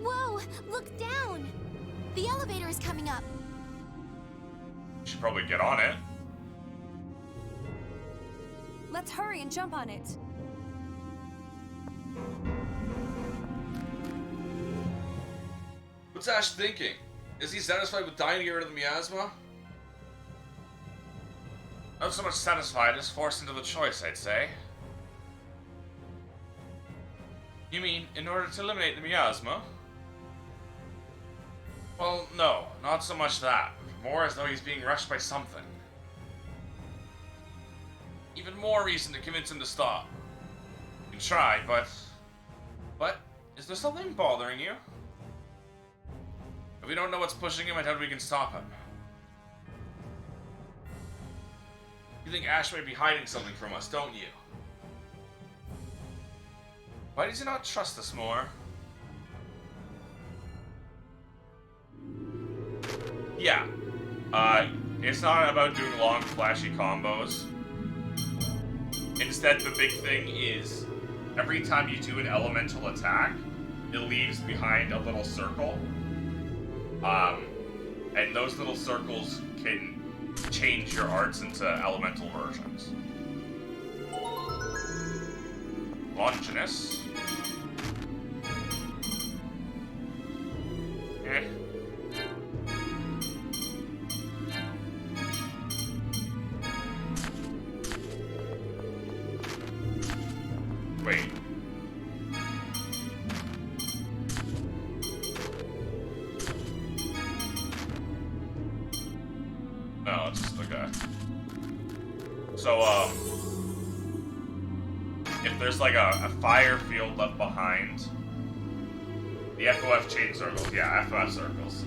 Speaker 3: Whoa, look down! The elevator is coming up.
Speaker 1: You should probably get on it.
Speaker 2: Let's hurry and jump on it.
Speaker 17: What's Ash thinking? Is he satisfied with dying to get rid of the miasma?
Speaker 1: Not so much satisfied as forced into the choice, I'd say. You mean, in order to eliminate the miasma? Well, no, not so much that. More as though he's being rushed by something. Even more reason to convince him to stop. You can try, but... But, is there something bothering you? If we don't know what's pushing him, I doubt we can stop him. You think Ash may be hiding something from us, don't you? Why does he not trust us more? Yeah. It's not about doing long, flashy combos. Instead, the big thing is, every time you do an elemental attack, it leaves behind a little circle. And those little circles can change your arts into elemental versions. Longinus. Eh. Wait. No, it's just okay. So, if there's like a fire field left behind, The FOF chain circles. Yeah, FOF circles.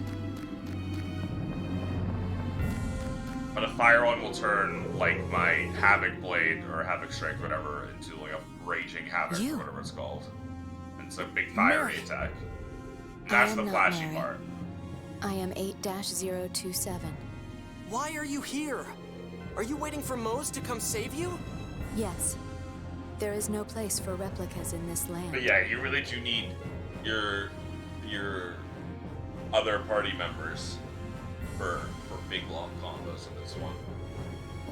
Speaker 1: But a fire one will turn, like, my Havoc Blade, or Havoc Strike, whatever, into, like, a Raging Havoc, or whatever it's called. And it's a big fiery attack. And that's the flashy part.
Speaker 2: I am 8-027.
Speaker 8: Why are you here? Are you waiting for Mose to come save you?
Speaker 2: Yes. There is no place for replicas in this land.
Speaker 1: But yeah, you really do need your other party members for big long combos in this one.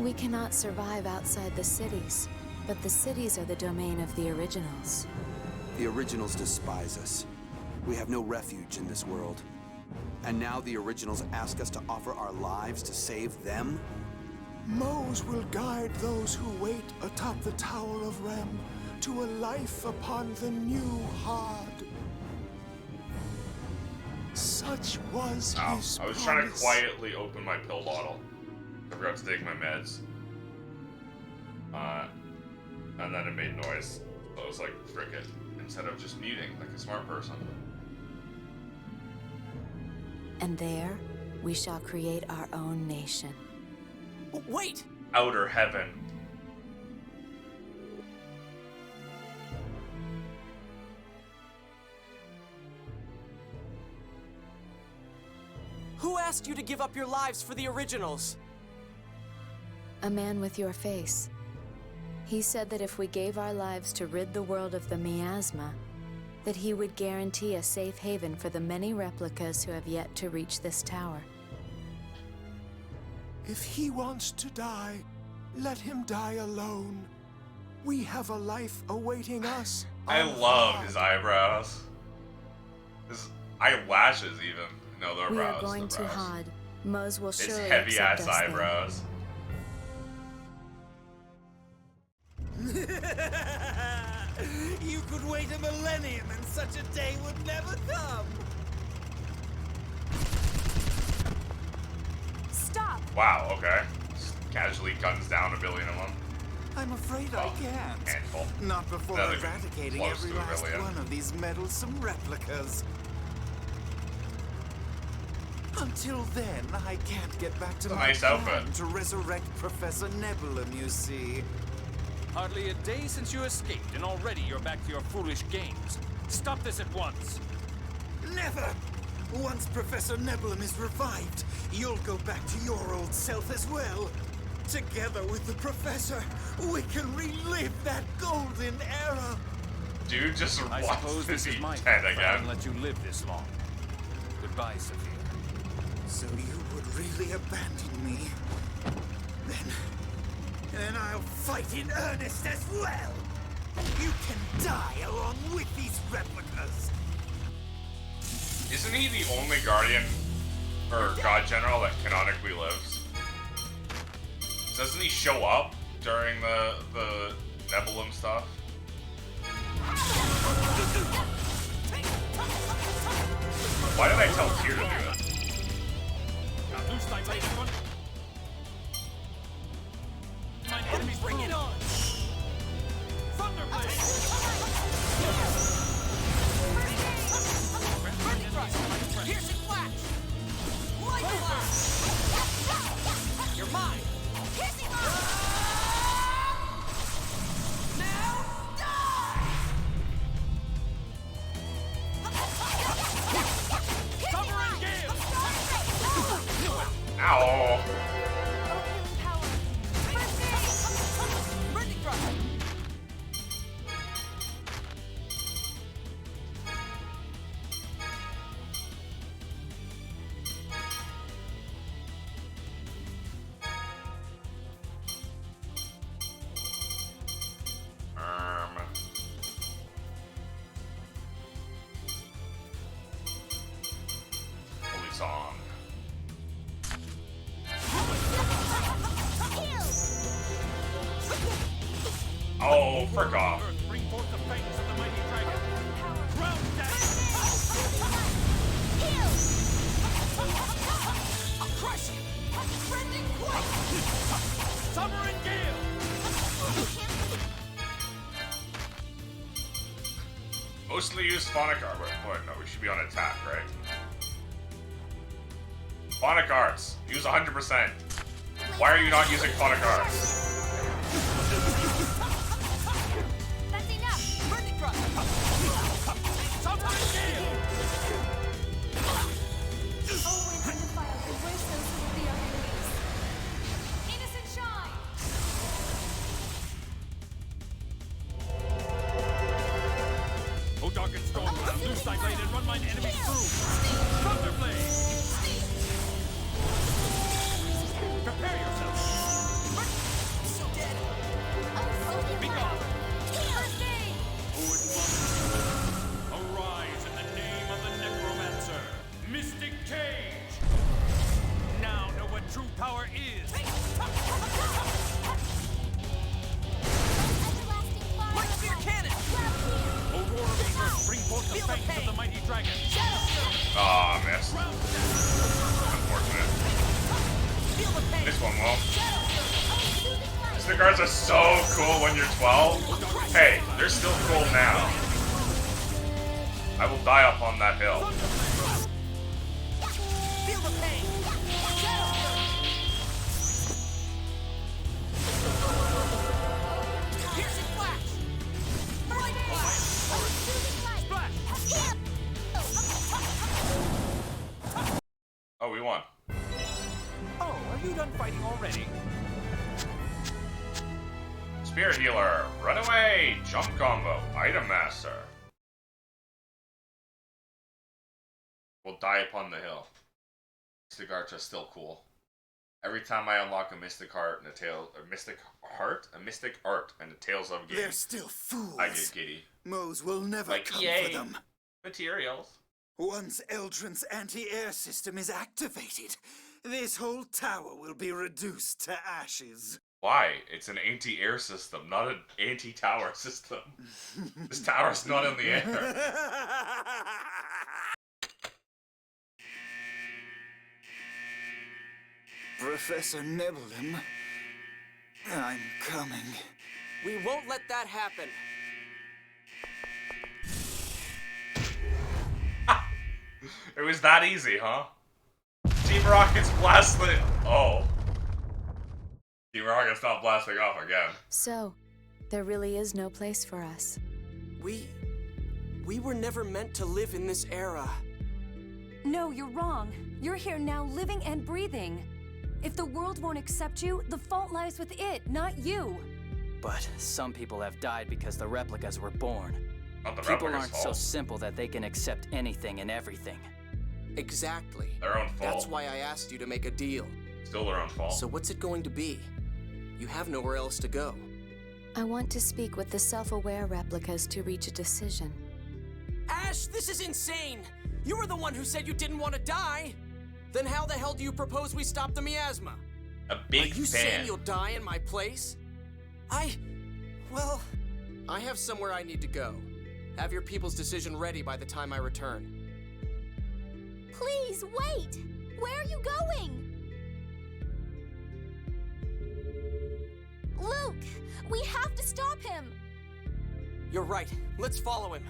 Speaker 2: We cannot survive outside the cities, but the cities are the domain of the originals.
Speaker 18: The originals despise us. We have no refuge in this world. And now the originals ask us to offer our lives to save them?
Speaker 7: Mose will guide those who wait atop the Tower of Rem to a life upon the new Hard. Such was his
Speaker 1: I was
Speaker 7: promise.
Speaker 1: trying to quietly open my pill bottle. I forgot to take my meds. And then it made noise. So I was like, frick it. Instead of just muting like a smart person.
Speaker 2: And there, we shall create our own nation.
Speaker 8: Wait!
Speaker 1: Outer heaven.
Speaker 8: Who asked you to give up your lives for the originals?
Speaker 2: A man with your face. He said that if we gave our lives to rid the world of the miasma, that he would guarantee a safe haven for the many replicas who have yet to reach this tower.
Speaker 7: If he wants to die, let him die alone. We have a life awaiting us.
Speaker 1: I love his eyebrows. His eyelashes even. No, they're
Speaker 2: We
Speaker 1: brows.
Speaker 2: are going to Hod. Mose will
Speaker 1: His
Speaker 2: surely
Speaker 1: heavy
Speaker 2: accept
Speaker 1: ass
Speaker 2: us there.
Speaker 1: eyebrows.
Speaker 19: You could wait a millennium and such a day would never come.
Speaker 15: Stop!
Speaker 1: Wow, okay. Just casually guns down a billion of them.
Speaker 19: I'm afraid I can't.
Speaker 1: Handful.
Speaker 19: Not before
Speaker 1: Not even
Speaker 19: eradicating
Speaker 1: close
Speaker 19: every
Speaker 1: to a
Speaker 19: last
Speaker 1: billion.
Speaker 19: one of these meddlesome replicas. Until then, I can't get back to
Speaker 1: It's a
Speaker 19: my
Speaker 1: nice
Speaker 19: plan
Speaker 1: outfit.
Speaker 19: to resurrect Professor Nebulum, you see.
Speaker 5: Hardly a day since you escaped, and already you're back to your foolish games. Stop this at once.
Speaker 19: Never! Once Professor Nebulum is revived, you'll go back to your old self as well. Together with the Professor, we can relive that golden era.
Speaker 1: Dude just
Speaker 5: I
Speaker 1: wants
Speaker 5: suppose
Speaker 1: to
Speaker 5: this is
Speaker 1: be
Speaker 5: my
Speaker 1: dead
Speaker 5: fault if I
Speaker 1: again.
Speaker 5: haven't let you live this long. Goodbye, Sophia.
Speaker 19: So you would really abandon me? Then I'll fight in earnest as well. You can die along with these replicas.
Speaker 1: Isn't he the only Guardian or God General that canonically lives? Doesn't he show up during the Nebulum stuff? Why did I tell Tyr to do it?
Speaker 5: Loose thy blade, everyone. My enemies, bring it on! Thunderblade!
Speaker 8: Piercing flash! Light blast! You're mine!
Speaker 3: Piercing blast!
Speaker 8: Now die!
Speaker 3: Cover
Speaker 5: and gale!
Speaker 1: Ow!
Speaker 8: Burning thrust!
Speaker 1: Holy song. Oh, frick off.
Speaker 5: Bring forth the fangs of the mighty dragon. Ground
Speaker 8: I'll crush you! Trending point!
Speaker 5: Summer and gale!
Speaker 1: Mostly use Phonic Arts. Wait, no, we should be on attack, right? Phonic Arts. Use 100%. Why are you not using Phonic Arts?
Speaker 3: That's enough! Verticrust! Always in the fire, erase those who will be our enemies. Innocent shine!
Speaker 12: O darkened storm, loose thy blade and run mine enemies through. Thunderblade! Prepare yourself.
Speaker 3: So dead.
Speaker 12: Be gone.
Speaker 3: First aid!
Speaker 12: Arise in the name of the necromancer, Mystic Cage. Now know what true power is.
Speaker 8: Light spear cannon!
Speaker 12: Aurora Beaver, bring forth the fangs of the mighty dragon.
Speaker 1: Aw, missed. Unfortunate. This one won't. Mystic Arts are so cool when you're 12. Hey, they're still cool now. I will die up on that hill.
Speaker 8: Feel the pain! Piercing flash! Bright flash!
Speaker 1: Oh, we won.
Speaker 12: Oh, are you done fighting already?
Speaker 1: Spirit Healer, run away, jump combo, item master. We'll die upon the hill. Mystic Arts are still cool. Every time I unlock a Mystic Heart and a Mystic Art and the Tales of game,
Speaker 19: They're still fools.
Speaker 1: I get giddy.
Speaker 19: Moe's will never
Speaker 1: Like,
Speaker 19: come
Speaker 1: yay.
Speaker 19: for them.
Speaker 1: Materials.
Speaker 19: Once Eldrin's anti-air system is activated, this whole tower will be reduced to ashes.
Speaker 1: Why? It's an anti-air system, not an anti-tower system. This tower's not in the air.
Speaker 19: Professor Nebulum, I'm coming.
Speaker 8: We won't let that happen.
Speaker 1: It was that easy, huh? Team Rocket's blasting. Oh. Team Rocket's not blasting off again.
Speaker 2: So, there really is no place for us.
Speaker 8: We were never meant to live in this era.
Speaker 15: No, you're wrong. You're here now, living and breathing. If the world won't accept you, the fault lies with it, not you.
Speaker 6: But some people have died because the replicas were born.
Speaker 1: Not the
Speaker 6: People
Speaker 1: replicas'
Speaker 6: aren't so
Speaker 1: fault.
Speaker 6: simple that they can accept anything and everything.
Speaker 8: Exactly.
Speaker 1: Their own fault.
Speaker 8: That's why I asked you to make a deal.
Speaker 1: Still their own fault.
Speaker 8: So what's it going to be? You have nowhere else to go.
Speaker 2: I want to speak with the self-aware replicas to reach a decision.
Speaker 8: Ash, this is insane! You were the one who said you didn't want to die! Then how the hell do you propose we stop the miasma?
Speaker 1: A big
Speaker 8: Are you
Speaker 1: fan.
Speaker 8: saying you'll die in my place? Well, I have somewhere I need to go. Have your people's decision ready by the time I return.
Speaker 3: Please, wait! Where are you going? Luke! We have to stop him!
Speaker 8: You're right. Let's follow him.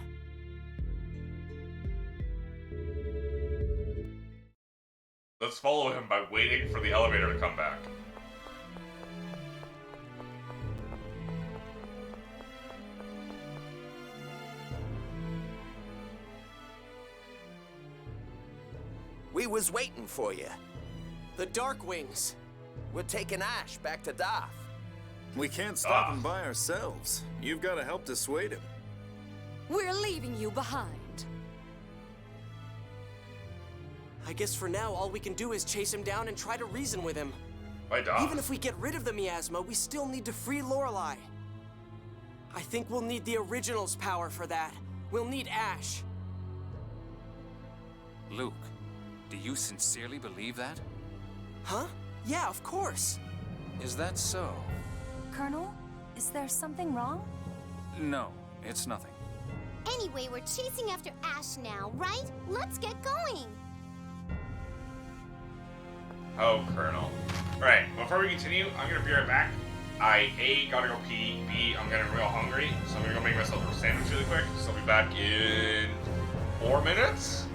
Speaker 1: Let's follow him by waiting for the elevator to come back.
Speaker 14: We was waiting for you.
Speaker 8: The Darkwings.
Speaker 14: We're taking Ash back to Darth.
Speaker 16: We can't stop him by ourselves. You've got to help dissuade him.
Speaker 15: We're leaving you behind.
Speaker 8: I guess for now, all we can do is chase him down and try to reason with him.
Speaker 1: By Darth.
Speaker 8: Even if we get rid of the miasma, we still need to free Lorelei. I think we'll need the original's power for that. We'll need Ash.
Speaker 5: Luke, do you sincerely believe that?
Speaker 8: Huh? Yeah, of course.
Speaker 5: Is that so?
Speaker 15: Colonel, is there something wrong?
Speaker 5: No, it's nothing.
Speaker 3: Anyway, we're chasing after Ash now, right? Let's get going!
Speaker 1: Oh, Colonel. Right, before we continue, I'm gonna be right back. I A, gotta go pee, B, I'm getting real hungry, so I'm gonna go make myself a sandwich really quick, so I'll be back in 4 minutes.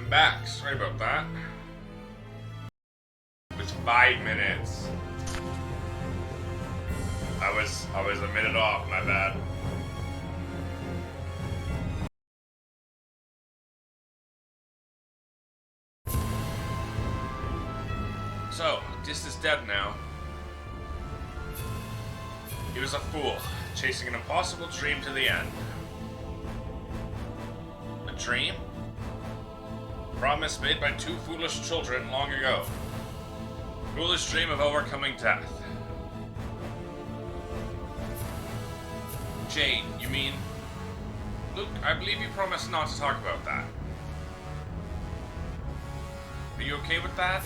Speaker 1: I'm back. Sorry about that. It was 5 minutes. I was a minute off, my bad. So, Dis is dead now. He was a fool, chasing an impossible dream to the end. A dream? A promise made by 2 foolish children long ago. Foolish dream of overcoming death. Jade, you mean... Luke, I believe you promised not to talk about that. Are you okay with that?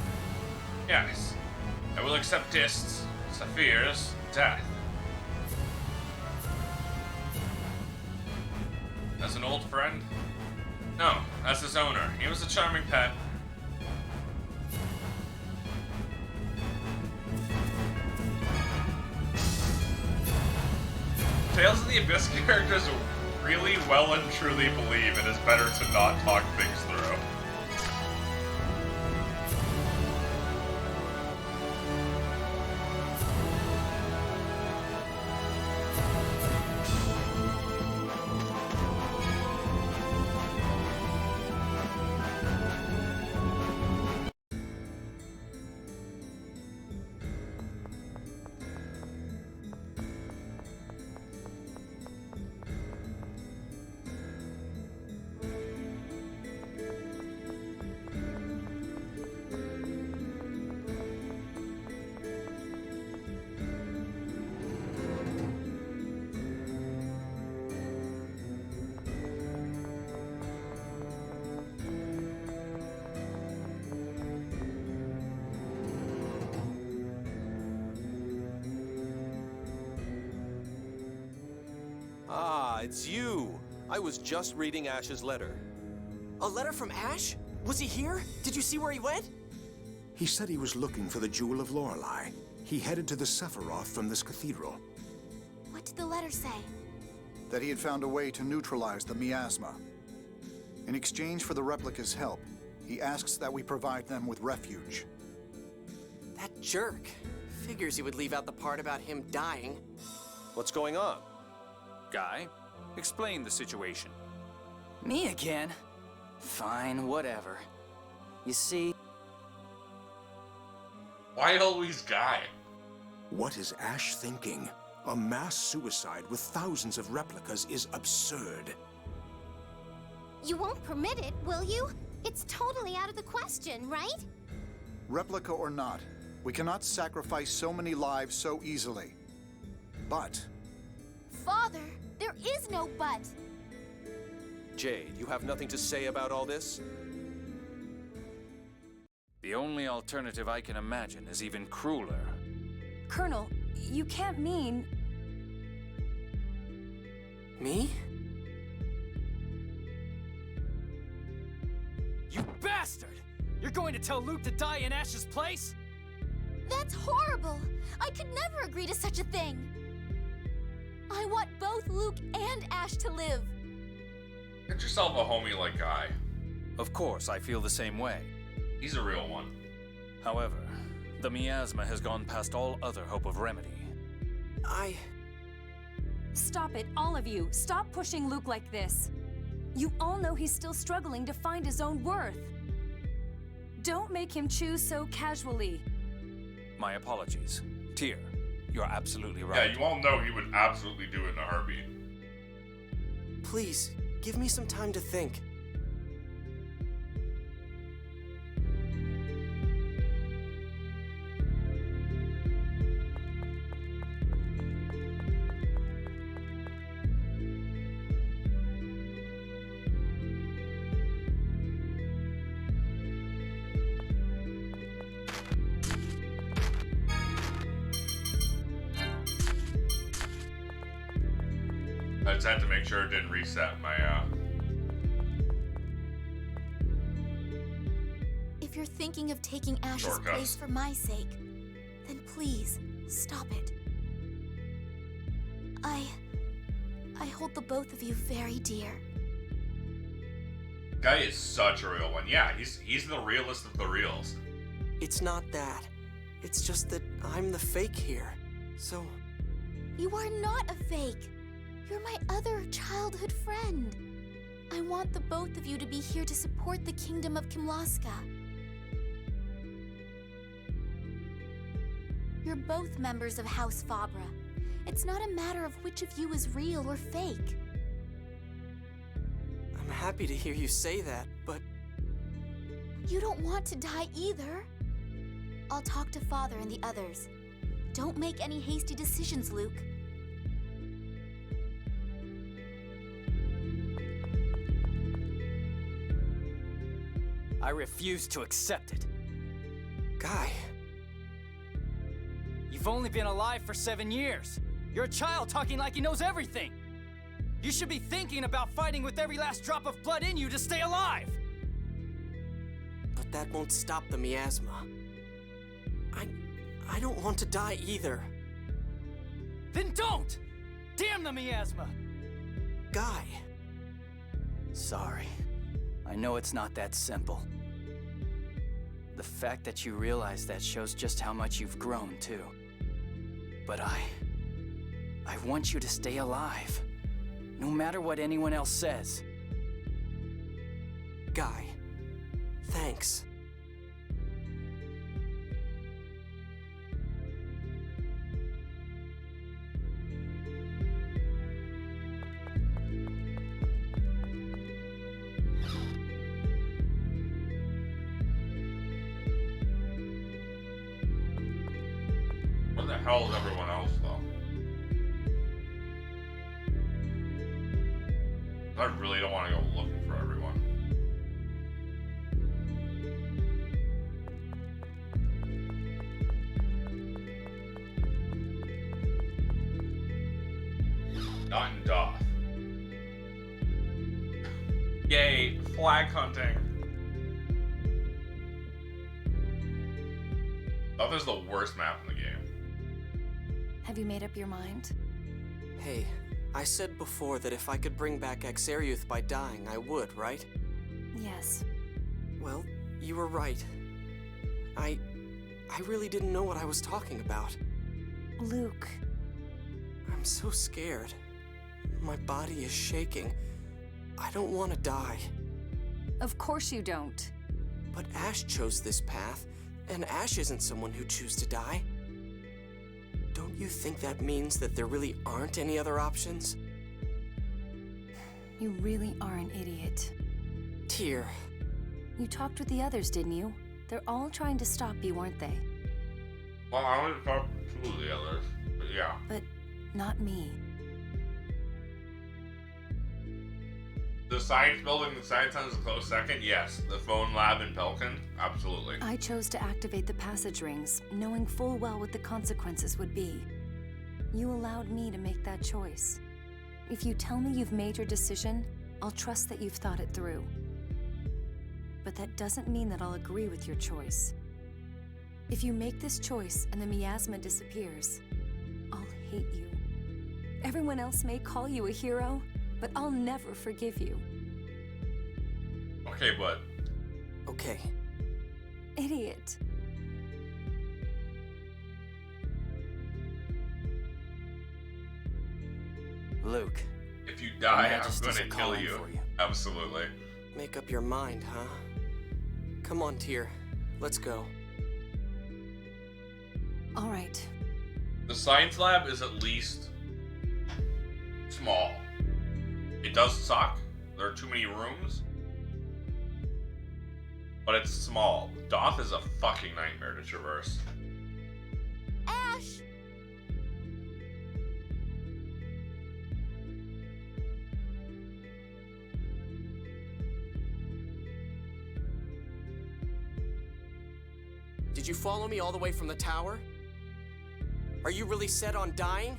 Speaker 1: Yes. I will accept Dist's, Saphir's, death. As an old friend? No, as his owner. He was a charming pet. Tales of the Abyss characters really well and truly believe it is better to not talk things through.
Speaker 4: It's you! I was just reading Ash's letter.
Speaker 8: A letter from Ash? Was he here? Did you see where he went?
Speaker 7: He said he was looking for the Jewel of Lorelei. He headed to the Sephiroth from this cathedral.
Speaker 3: What did the letter say?
Speaker 10: That he had found a way to neutralize the miasma. In exchange for the replica's help, he asks that we provide them with refuge.
Speaker 8: That jerk. Figures he would leave out the part about him dying.
Speaker 4: What's going on?
Speaker 5: Guy, explain the situation.
Speaker 6: Me again? Fine, whatever. You see...
Speaker 1: Why always Guy?
Speaker 7: What is Ash thinking? A mass suicide with thousands of replicas is absurd.
Speaker 3: You won't permit it, will you? It's totally out of the question, right?
Speaker 10: Replica or not, we cannot sacrifice so many lives so easily. But...
Speaker 3: Father, there is no but.
Speaker 4: Jade, you have nothing to say about all this?
Speaker 5: The only alternative I can imagine is even crueler.
Speaker 15: Colonel, you can't mean...
Speaker 8: Me?
Speaker 6: You bastard! You're going to tell Luke to die in Ash's place?
Speaker 3: That's horrible! I could never agree to such a thing! I want both Luke and Ash to live.
Speaker 1: Get yourself a homie like Guy.
Speaker 5: Of course, I feel the same way.
Speaker 1: He's a real one.
Speaker 5: However, the miasma has gone past all other hope of remedy.
Speaker 15: Stop it, all of you. Stop pushing Luke like this. You all know he's still struggling to find his own worth. Don't make him choose so casually.
Speaker 5: My apologies. Tyr, you're absolutely right.
Speaker 1: Yeah, you all know he would absolutely do it in a heartbeat.
Speaker 8: Please, give me some time to think.
Speaker 1: I just had to make sure it didn't reset my,
Speaker 3: If you're thinking of taking Ash's
Speaker 1: shortcuts.
Speaker 3: place for my sake, then please, stop it. I hold the both of you very dear.
Speaker 1: Guy is such a real one. Yeah, he's the realest of the reals.
Speaker 8: It's not that. It's just that I'm the fake here. So...
Speaker 3: You are not a fake. You're my other childhood friend. I want the both of you to be here to support the Kingdom of Kimlaska. You're both members of House Fabra. It's not a matter of which of you is real or fake.
Speaker 8: I'm happy to hear you say that, but...
Speaker 3: You don't want to die either. I'll talk to Father and the others. Don't make any hasty decisions, Luke.
Speaker 6: I refuse to accept it.
Speaker 8: Guy.
Speaker 6: You've only been alive for 7 years. You're a child talking like he knows everything. You should be thinking about fighting with every last drop of blood in you to stay alive.
Speaker 8: But that won't stop the miasma. I don't want to die either.
Speaker 6: Then don't! Damn the miasma!
Speaker 8: Guy.
Speaker 6: Sorry. I know it's not that simple. The fact that you realize that shows just how much you've grown, too. But I want you to stay alive. No matter what anyone else says.
Speaker 8: Guy, thanks.
Speaker 1: Where the hell is everyone else, though? I really don't want to go looking for everyone. Not in Doth. Yay, flag hunting. Doth is the worst map in the game.
Speaker 2: Have you made up your mind?
Speaker 8: Hey, I said before that if I could bring back Axariuth by dying, I would, right?
Speaker 2: Yes.
Speaker 8: Well, you were right. I really didn't know what I was talking about.
Speaker 2: Luke.
Speaker 8: I'm so scared. My body is shaking. I don't want to die.
Speaker 15: Of course you don't.
Speaker 8: But Ash chose this path, and Ash isn't someone who chooses to die. Don't you think that means that there really aren't any other options?
Speaker 2: You really are an idiot.
Speaker 8: Tyr.
Speaker 2: You talked with the others, didn't you? They're all trying to stop you, weren't they?
Speaker 1: Well, I only talked to two of the others, but yeah.
Speaker 2: But not me.
Speaker 1: The science building, the science center is a close second. Yes, the phone lab in Pelkin, absolutely.
Speaker 2: I chose to activate the passage rings, knowing full well what the consequences would be. You allowed me to make that choice. If you tell me you've made your decision, I'll trust that you've thought it through. But that doesn't mean that I'll agree with your choice. If you make this choice and the miasma disappears, I'll hate you. Everyone else may call you a hero, but I'll never forgive you.
Speaker 1: Okay, but...
Speaker 8: Okay.
Speaker 2: Idiot.
Speaker 6: Luke.
Speaker 1: If you die, I'm gonna kill you. Absolutely.
Speaker 8: Make up your mind, huh? Come on, Tyr. Let's go.
Speaker 2: All right.
Speaker 1: The science lab is at least small. It does suck. There are too many rooms. But it's small. Doth is a fucking nightmare to traverse.
Speaker 3: Ash!
Speaker 8: Did you follow me all the way from the tower? Are you really set on dying?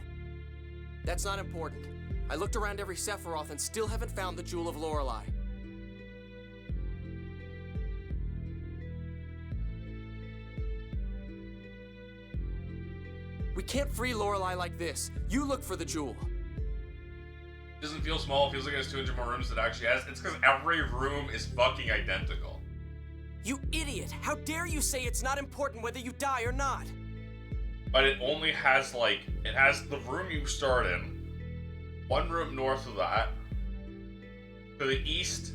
Speaker 8: That's not important. I looked around every Sephiroth and still haven't found the Jewel of Lorelei. We can't free Lorelei like this. You look for the jewel.
Speaker 1: doesn't feel small. It feels like it has 200 more rooms than it actually has. It's because every room is fucking identical.
Speaker 8: You idiot! How dare you say it's not important whether you die or not?
Speaker 1: But it only has, like, it has the room you start in, one room north of that. To the east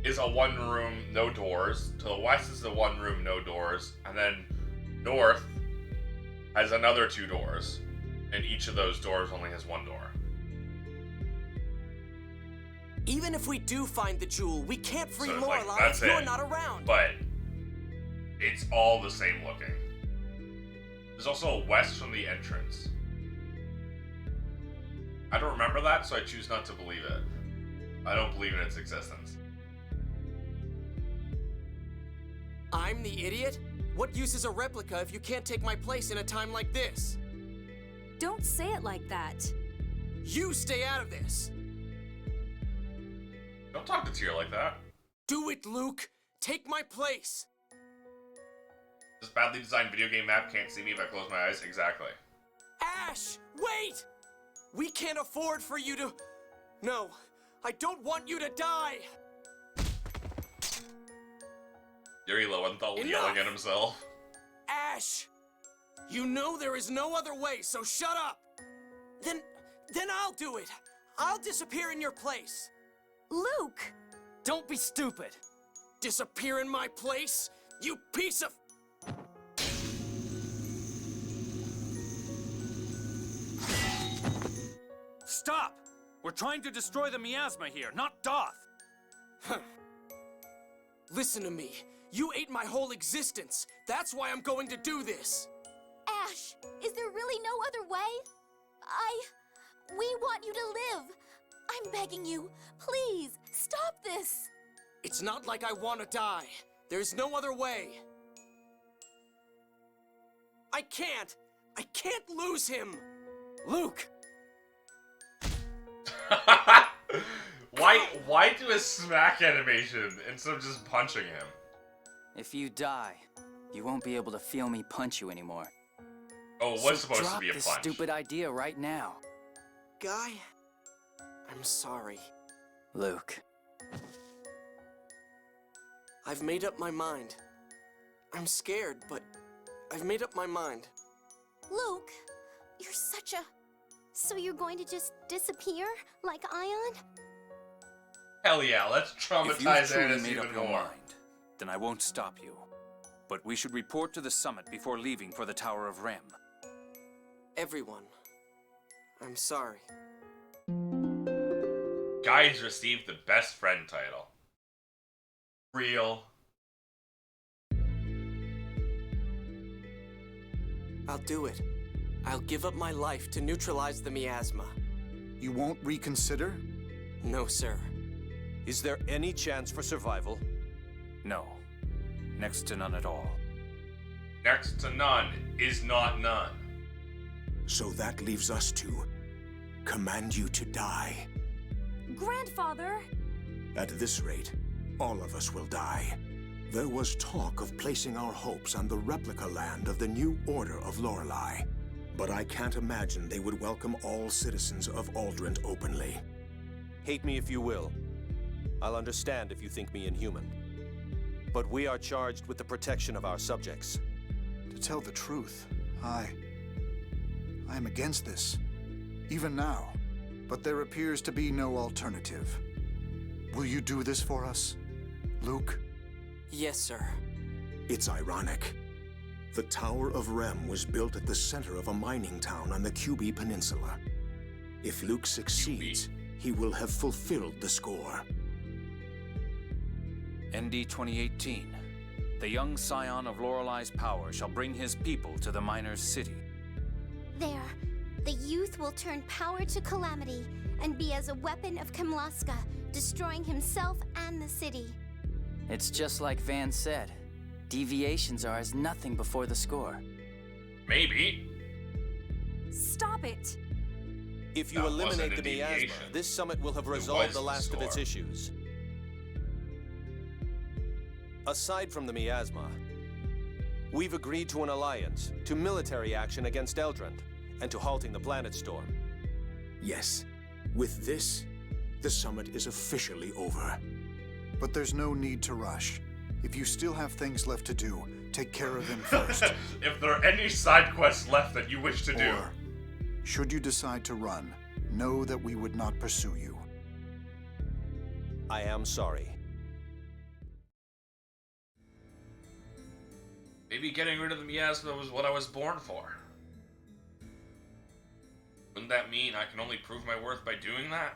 Speaker 1: is a one room, no doors. To the west is a one room, no doors. And then north has another 2 doors. And each of those doors only has 1 door.
Speaker 8: Even if we do find the jewel, we can't free
Speaker 1: So,
Speaker 8: Lorelei
Speaker 1: like, that's
Speaker 8: if you're
Speaker 1: it.
Speaker 8: not around.
Speaker 1: But it's all the same looking. There's also a west from the entrance. I don't remember that, so I choose not to believe it. I don't believe in its existence.
Speaker 8: I'm the idiot? What use is a replica if you can't take my place in a time like this?
Speaker 15: Don't say it like that.
Speaker 8: You stay out of this!
Speaker 1: Don't talk to Tyr like that.
Speaker 8: Do it, Luke! Take my place!
Speaker 1: This badly designed video game map can't see me if I close my eyes. Exactly.
Speaker 8: Ash! Wait! We can't afford for you to... No, I don't want you to die!
Speaker 1: Yuri Lowenthal yelling at himself.
Speaker 8: Ash! You know there is no other way, so shut up! Then I'll do it! I'll disappear in your place!
Speaker 15: Luke!
Speaker 8: Don't be stupid! Disappear in my place? You piece of...
Speaker 5: Stop! We're trying to destroy the miasma here, not Doth!
Speaker 8: Listen to me. You ate my whole existence. That's why I'm going to do this.
Speaker 3: Ash, is there really no other way? We want you to live. I'm begging you, please, stop this.
Speaker 8: It's not like I want to die. There's no other way. I can't lose him. Luke!
Speaker 1: Why do a smack animation instead of just punching him?
Speaker 6: If you die, you won't be able to feel me punch you anymore.
Speaker 1: Oh, it was supposed to
Speaker 6: drop
Speaker 1: be a
Speaker 6: this
Speaker 1: punch.
Speaker 6: stupid idea right now.
Speaker 8: Guy, I'm sorry.
Speaker 6: Luke.
Speaker 8: I've made up my mind. I'm scared, but I've made up my mind.
Speaker 3: Luke, you're such a... So you're going to just disappear, like Ion?
Speaker 1: Hell yeah, let's
Speaker 5: If you've
Speaker 1: traumatize
Speaker 5: truly
Speaker 1: Annis
Speaker 5: made
Speaker 1: even
Speaker 5: up your
Speaker 1: more.
Speaker 5: mind, then I won't stop you. But we should report to the summit before leaving for the Tower of Rem.
Speaker 8: Everyone, I'm sorry.
Speaker 1: Guys received the best friend title. Real.
Speaker 8: I'll do it. I'll give up my life to neutralize the miasma.
Speaker 10: You won't reconsider?
Speaker 8: No, sir.
Speaker 4: Is there any chance for survival?
Speaker 5: No. Next to none at all.
Speaker 1: Next to none is not none.
Speaker 7: So that leaves us to command you to die.
Speaker 15: Grandfather!
Speaker 7: At this rate, all of us will die. There was talk of placing our hopes on the replica land of the new Order of Lorelei. But I can't imagine they would welcome all citizens of Aldrint openly.
Speaker 4: Hate me if you will. I'll understand if you think me inhuman. But we are charged with the protection of our subjects.
Speaker 10: To tell the truth, I am against this, even now. But there appears to be no alternative. Will you do this for us, Luke?
Speaker 8: Yes, sir.
Speaker 7: It's ironic. The Tower of Rem was built at the center of a mining town on the QB Peninsula. If Luke succeeds, he will have fulfilled the score.
Speaker 5: ND 2018. The young scion of Lorelei's power shall bring his people to the miner's city.
Speaker 3: There, the youth will turn power to calamity and be as a weapon of Kamlaska, destroying himself and the city.
Speaker 6: It's just like Van said. Deviations are as nothing before the score.
Speaker 1: Maybe.
Speaker 15: Stop it!
Speaker 4: If you
Speaker 1: That
Speaker 4: eliminate
Speaker 1: wasn't
Speaker 4: the
Speaker 1: a
Speaker 4: miasma,
Speaker 1: deviation.
Speaker 4: this summit will have
Speaker 1: It
Speaker 4: resolved
Speaker 1: was
Speaker 4: the
Speaker 1: the
Speaker 4: last of its
Speaker 1: score.
Speaker 4: issues. Aside from the miasma, we've agreed to an alliance, to military action against Eldrint, and to halting the planet storm.
Speaker 7: Yes, with this, the summit is officially over.
Speaker 10: But there's no need to rush. If you still have things left to do, take care of them first.
Speaker 1: If there are any side quests left that you wish to do.
Speaker 10: Or, should you decide to run, know that we would not pursue you.
Speaker 4: I am sorry.
Speaker 1: Maybe getting rid of the miasma was what I was born for. Wouldn't that mean I can only prove my worth by doing that?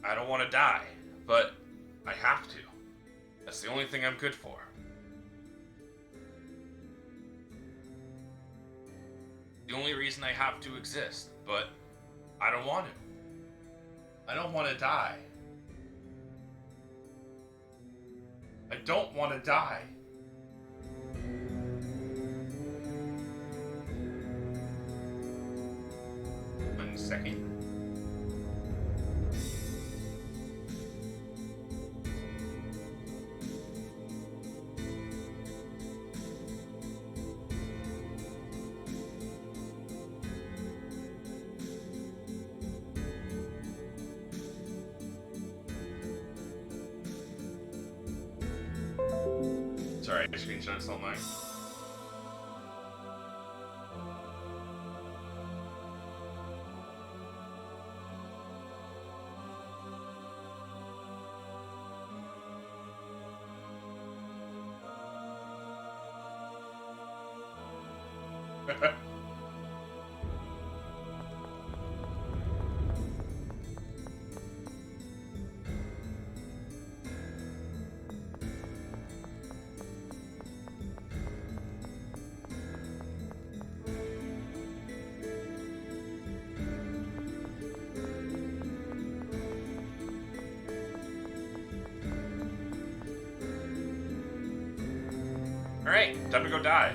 Speaker 1: I don't want to die, but I have to. That's the only thing I'm good for. The only reason I have to exist, but I don't want to. I don't want to die. I don't want to die. One second. Sorry, I screenshot something. Alright, time to go die.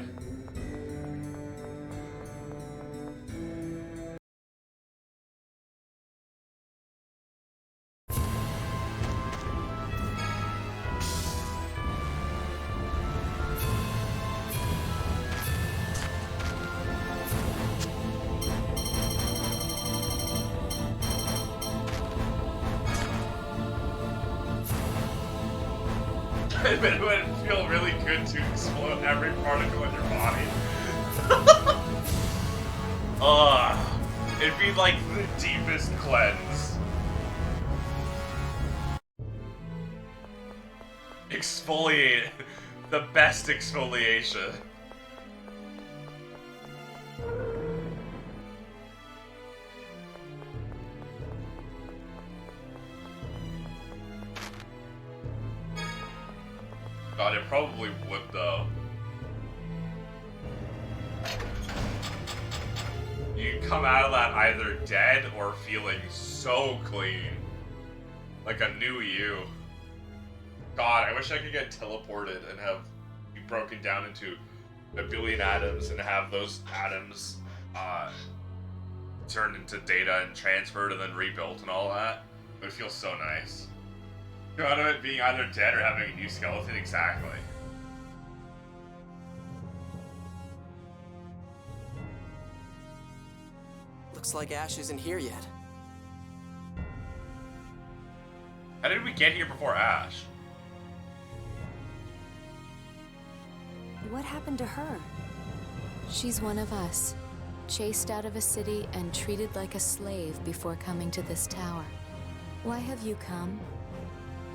Speaker 1: It would feel really good to explode every particle in your body. It'd be like the deepest cleanse. Exfoliate. The best exfoliation. God, it probably would though. You come out of that either dead or feeling so clean. Like a new you. God, I wish I could get teleported and have you broken down into a billion atoms and have those atoms turned into data and transferred and then rebuilt and all that. It would feel so nice. Come out of it being either dead or having a new skeleton, exactly.
Speaker 8: Looks like Ash isn't here yet.
Speaker 1: How did we get here before Ash?
Speaker 2: What happened to her? She's one of us, chased out of a city and treated like a slave before coming to this tower. Why have you come?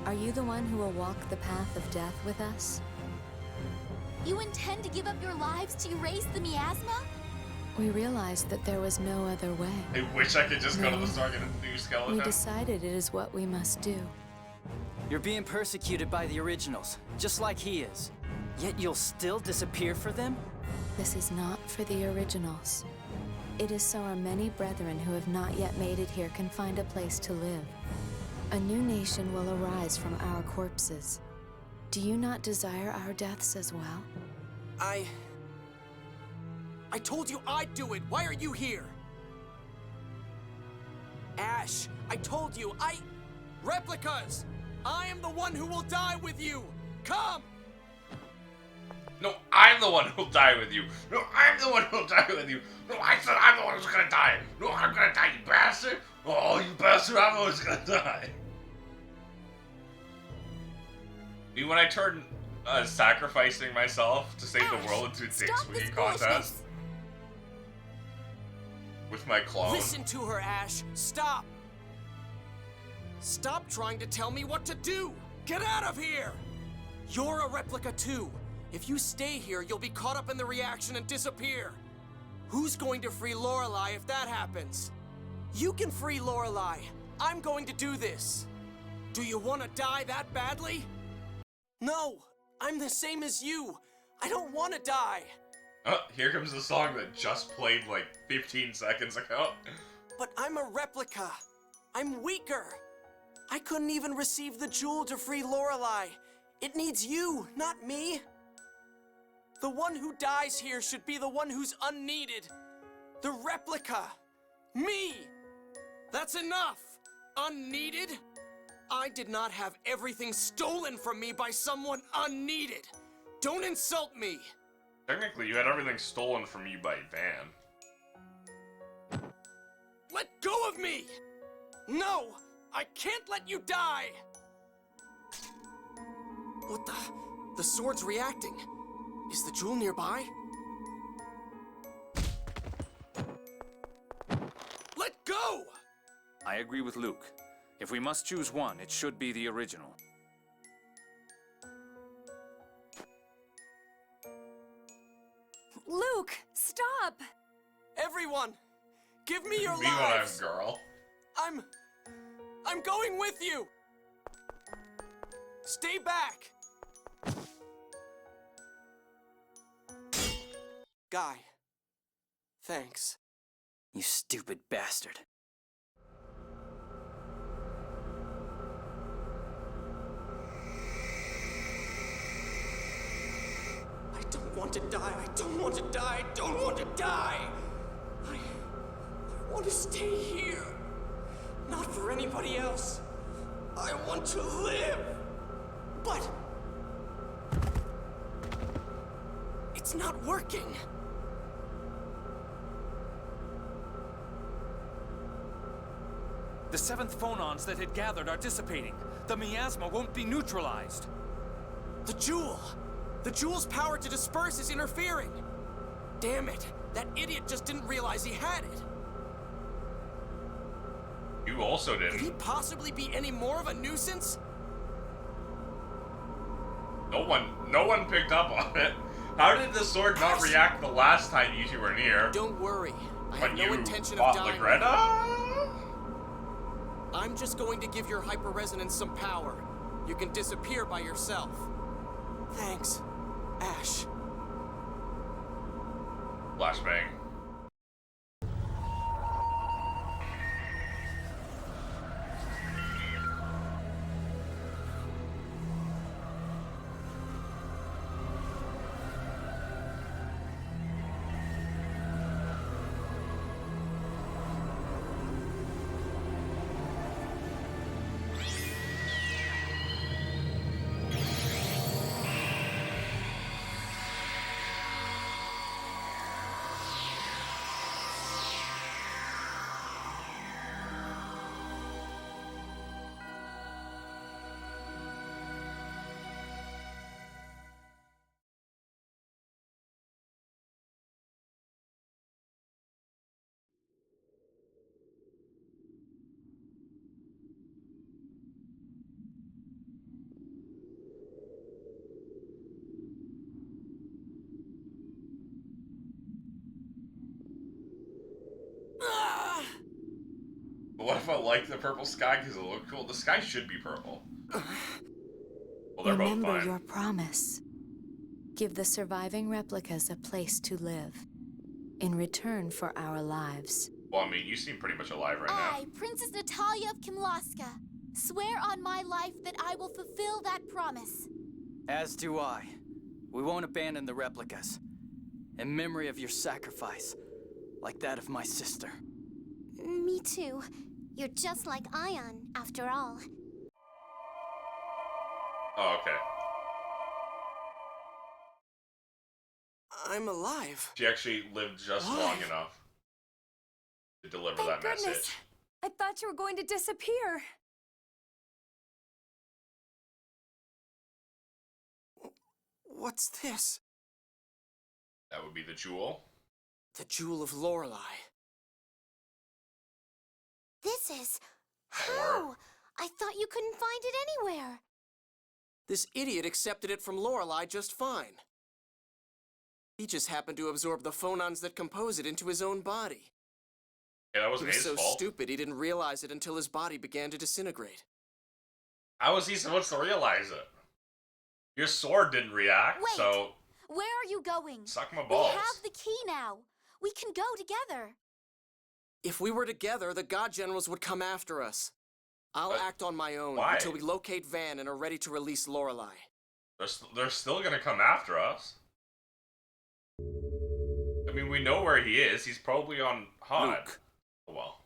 Speaker 2: Are you the one who will walk the path of death with us?
Speaker 3: You intend to give up your lives to erase the miasma?
Speaker 2: We realized that there was no other way.
Speaker 1: I wish I could just go to the store and get a new skeleton.
Speaker 2: We decided it is what we must do.
Speaker 6: You're being persecuted by the originals, just like he is. Yet you'll still disappear for them?
Speaker 2: This is not for the originals. It is so our many brethren who have not yet made it here can find a place to live. A new nation will arise from our corpses. Do you not desire our deaths as well?
Speaker 8: I told you I'd do it! Why are you here? Ash, I told you, Replicas! I am the one who will die with you! Come!
Speaker 1: No, I'm the one who'll die with you. No, I'm the one who'll die with you. No, I said I'm the one who's gonna die. No, I'm gonna die, you bastard. Oh, you bastard, I'm the one who's gonna die. When I turn sacrificing myself to save the world into a dick swinging contest with my clone.
Speaker 8: Listen to her, Ash. Stop. Stop trying to tell me what to do. Get out of here. You're a replica too. If you stay here, you'll be caught up in the reaction and disappear. Who's going to free Lorelei if that happens? You can free Lorelei. I'm going to do this. Do you want to die that badly? No, I'm the same as you. I don't want to die.
Speaker 1: Oh, here comes the song that just played like 15 seconds ago.
Speaker 8: But I'm a replica. I'm weaker. I couldn't even receive the jewel to free Lorelei. It needs you, not me. The one who dies here should be the one who's unneeded. The replica. Me. That's enough. Unneeded? I did not have everything stolen from me by someone unneeded. Don't insult me.
Speaker 1: Technically, you had everything stolen from you by Van.
Speaker 8: Let go of me! No! I can't let you die! What the? The sword's reacting. Is the jewel nearby? Let go!
Speaker 5: I agree with Luke. If we must choose one, it should be the original.
Speaker 15: Luke, stop!
Speaker 8: Everyone, give me your
Speaker 1: Be
Speaker 8: lives!
Speaker 1: alive, girl.
Speaker 8: I'm going with you! Stay back! Guy, thanks.
Speaker 6: You stupid bastard.
Speaker 8: I don't want to die. I don't want to die. I don't want to die. I want to stay here. Not for anybody else. I want to live. But it's not working.
Speaker 5: The 7th phonons that had gathered are dissipating. The miasma won't be neutralized.
Speaker 8: The jewel. The jewel's power to disperse is interfering. Damn it. That idiot just didn't realize he had it.
Speaker 1: You also didn't.
Speaker 8: Could he possibly be any more of a nuisance?
Speaker 1: No one picked up on it. How did the sword not react the last time you two were near?
Speaker 8: Don't worry. I
Speaker 1: When
Speaker 8: have no
Speaker 1: you
Speaker 8: intention
Speaker 1: fought
Speaker 8: of dying.
Speaker 1: Lagretta?
Speaker 8: I'm just going to give your hyperresonance some power. You can disappear by yourself. Thanks, Ash.
Speaker 1: Flashbang. But what if I like the purple sky because it looked cool? The sky should be purple. Well, they're both
Speaker 2: Remember
Speaker 1: fine.
Speaker 2: your promise. Give the surviving replicas a place to live in return for our lives.
Speaker 1: Well, I mean, you seem pretty much alive right now.
Speaker 3: I, Princess Natalia of Kimlaska, swear on my life that I will fulfill that promise.
Speaker 6: As do I. We won't abandon the replicas. In memory of your sacrifice, like that of my sister.
Speaker 3: Me too. You're just like Ion, after all.
Speaker 1: Oh, okay.
Speaker 8: I'm alive.
Speaker 1: She actually lived just long enough to deliver
Speaker 15: Thank
Speaker 1: that
Speaker 15: goodness.
Speaker 1: message.
Speaker 15: I thought you were going to disappear.
Speaker 8: What's this?
Speaker 1: That would be the jewel.
Speaker 8: The Jewel of Lorelei.
Speaker 3: This is... How? I thought you couldn't find it anywhere.
Speaker 8: This idiot accepted it from Lorelei just fine. He just happened to absorb the phonons that compose it into his own body.
Speaker 1: Yeah, that
Speaker 8: He
Speaker 1: wasn't
Speaker 8: was
Speaker 1: his
Speaker 8: so
Speaker 1: fault.
Speaker 8: stupid he didn't realize it until his body began to disintegrate.
Speaker 1: How was he supposed to realize it? Your sword didn't react,
Speaker 3: Wait.
Speaker 1: so
Speaker 3: Where are you going?
Speaker 1: suck my
Speaker 3: We
Speaker 1: balls.
Speaker 3: have the key now. We can go together.
Speaker 8: If we were together, the God Generals would come after us. I'll act on my own
Speaker 1: why?
Speaker 8: until we locate Van and are ready to release Lorelei.
Speaker 1: They're still gonna come after us. I mean, we know where he is. He's probably on HUD.
Speaker 5: Luke.
Speaker 1: Oh, well.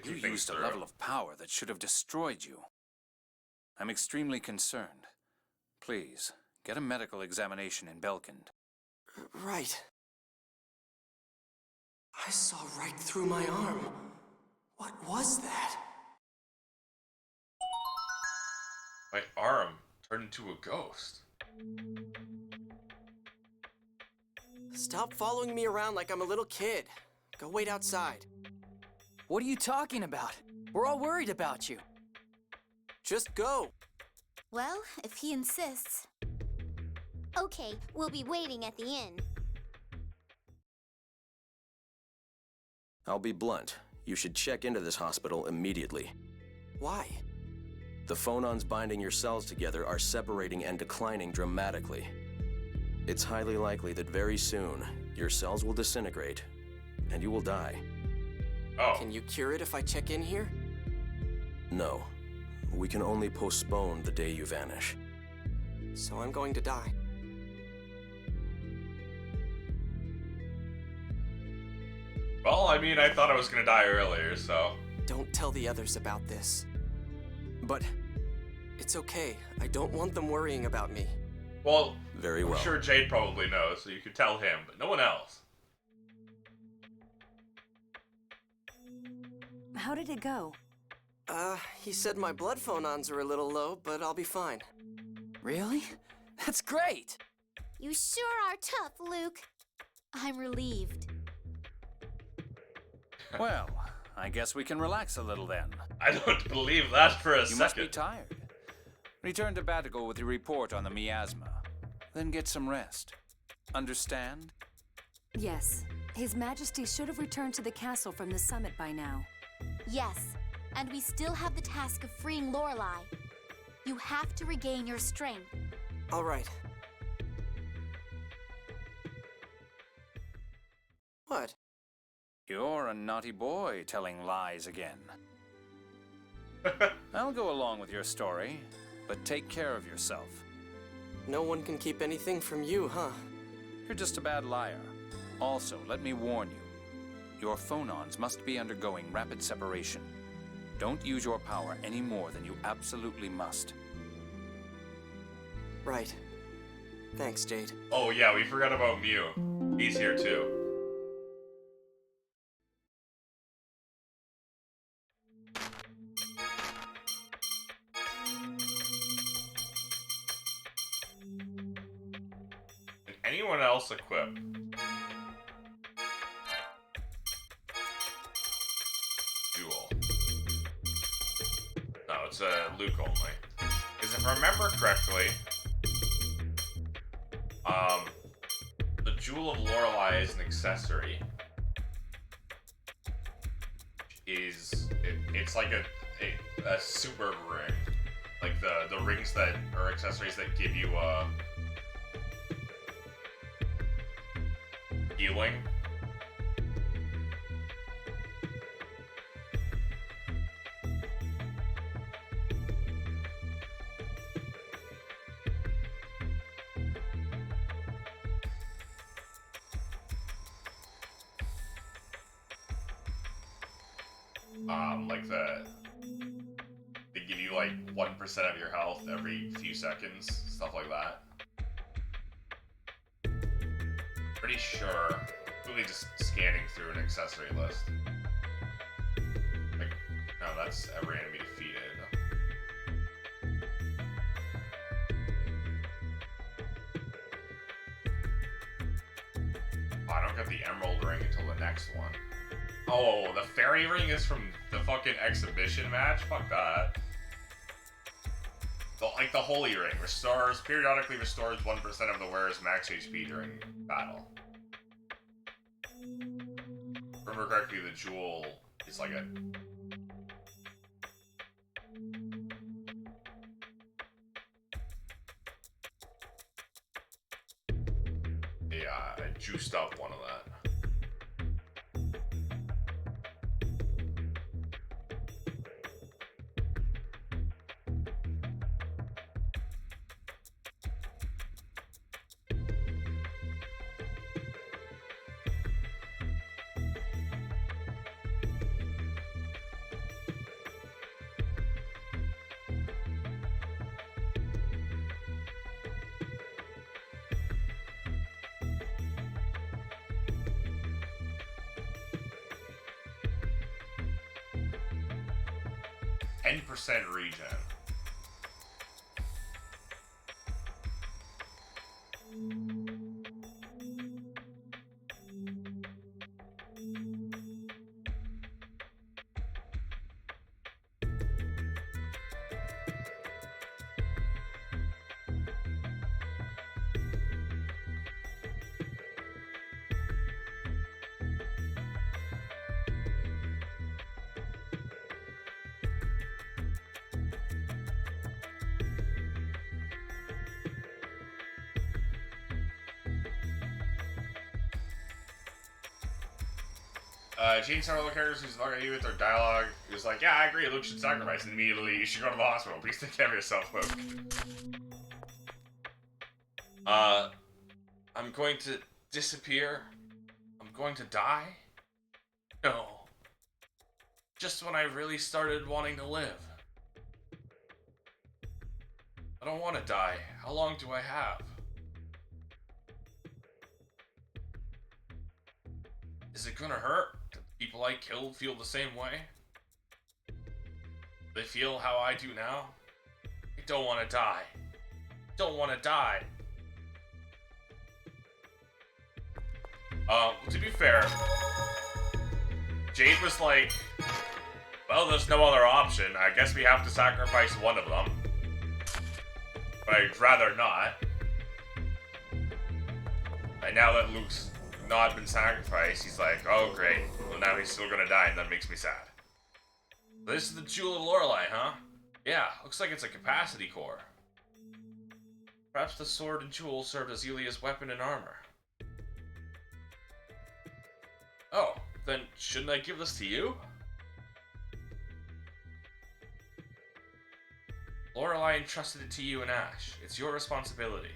Speaker 5: You used a level of power that should have destroyed you. I'm extremely concerned. Please, get a medical examination in Belkind.
Speaker 8: Right. I saw right through my arm. What was that?
Speaker 1: My arm turned into a ghost.
Speaker 8: Stop following me around like I'm a little kid. Go wait outside.
Speaker 6: What are you talking about? We're all worried about you.
Speaker 8: Just go.
Speaker 3: Well, if he insists. Okay, we'll be waiting at the inn.
Speaker 11: I'll be blunt. You should check into this hospital immediately.
Speaker 8: Why?
Speaker 11: The phonons binding your cells together are separating and declining dramatically. It's highly likely that very soon, your cells will disintegrate, and you will die.
Speaker 1: Oh.
Speaker 8: Can you cure it if I check in here?
Speaker 11: No. We can only postpone the day you vanish.
Speaker 8: So I'm going to die.
Speaker 1: Well, I mean, I thought I was gonna die earlier, so...
Speaker 8: Don't tell the others about this.
Speaker 11: But...
Speaker 8: It's okay. I don't want them worrying about me.
Speaker 1: Well,
Speaker 11: very well.
Speaker 1: I'm sure Jade probably knows, so you could tell him, but no one else.
Speaker 15: How did it go?
Speaker 8: He said my blood phonons are a little low, but I'll be fine.
Speaker 6: Really? That's great!
Speaker 3: You sure are tough, Luke. I'm relieved.
Speaker 5: Well, I guess we can relax a little then.
Speaker 1: I don't believe that for a second.
Speaker 5: You must be tired. Return to Batigal with your report on the miasma. Then get some rest. Understand?
Speaker 15: Yes. His Majesty should have returned to the castle from the summit by now.
Speaker 3: Yes, and we still have the task of freeing Lorelei. You have to regain your strength.
Speaker 8: All right. What?
Speaker 5: You're a naughty boy telling lies again. I'll go along with your story, but take care of yourself.
Speaker 8: No one can keep anything from you, huh?
Speaker 5: You're just a bad liar. Also, let me warn you. Your phonons must be undergoing rapid separation. Don't use your power any more than you absolutely must.
Speaker 8: Right. Thanks, Jade.
Speaker 1: Oh yeah, we forgot about Mew. He's here too. Can anyone else equip? Jewel. No, it's Luke only. Because if I remember correctly, the Jewel of Lorelei is an accessory. It's like a super ring, like the rings that are accessories that give you healing. Like they give you like 1% of your health every few seconds, stuff like that. Pretty sure. Really just scanning through an accessory list. Like, no, that's every enemy defeated. Oh, I don't get the emerald ring until the next one. Oh, the fairy ring is from the fucking exhibition match? Fuck that. Like the holy ring. Periodically restores 1% of the wearer's max HP during battle. Remember correctly, the jewel is like a... Yeah, I juiced up one of that. 10% regen. Changed several of the characters who's looking at you with their dialogue. He was like, yeah, I agree, Luke should sacrifice, and immediately you should go to the hospital. Please take care of yourself, Luke. I'm going to disappear? I'm going to die? No. Just when I really started wanting to live. I don't want to die. How long do I have? Is it gonna hurt? Do the people I killed feel the same way? Do they feel how I do now? I don't want to die. Don't want to die. To be fair, Jade was like, well, there's no other option. I guess we have to sacrifice one of them. But I'd rather not. And now that Luke's not been sacrificed, he's like, oh great, well now he's still gonna die, and that makes me sad. This is the Jewel of Lorelei, huh? Yeah, looks like it's a capacity core. Perhaps the sword and jewel served as Yulia's weapon and armor. Oh, then shouldn't I give this to you? Lorelei entrusted it to you and Ash. It's your responsibility.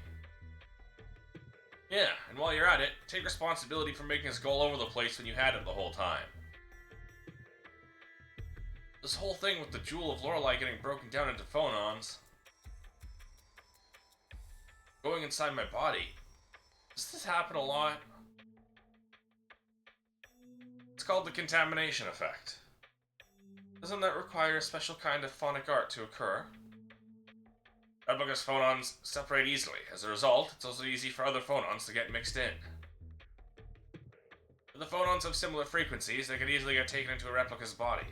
Speaker 1: Yeah, and while you're at it, take responsibility for making us go all over the place when you had it the whole time. This whole thing with the Jewel of Lorelei getting broken down into phonons, going inside my body, does this happen a lot? It's called the contamination effect. Doesn't that require a special kind of phonic art to occur? Replica's phonons separate easily. As a result, it's also easy for other phonons to get mixed in. If the phonons have similar frequencies, they could easily get taken into a replica's body.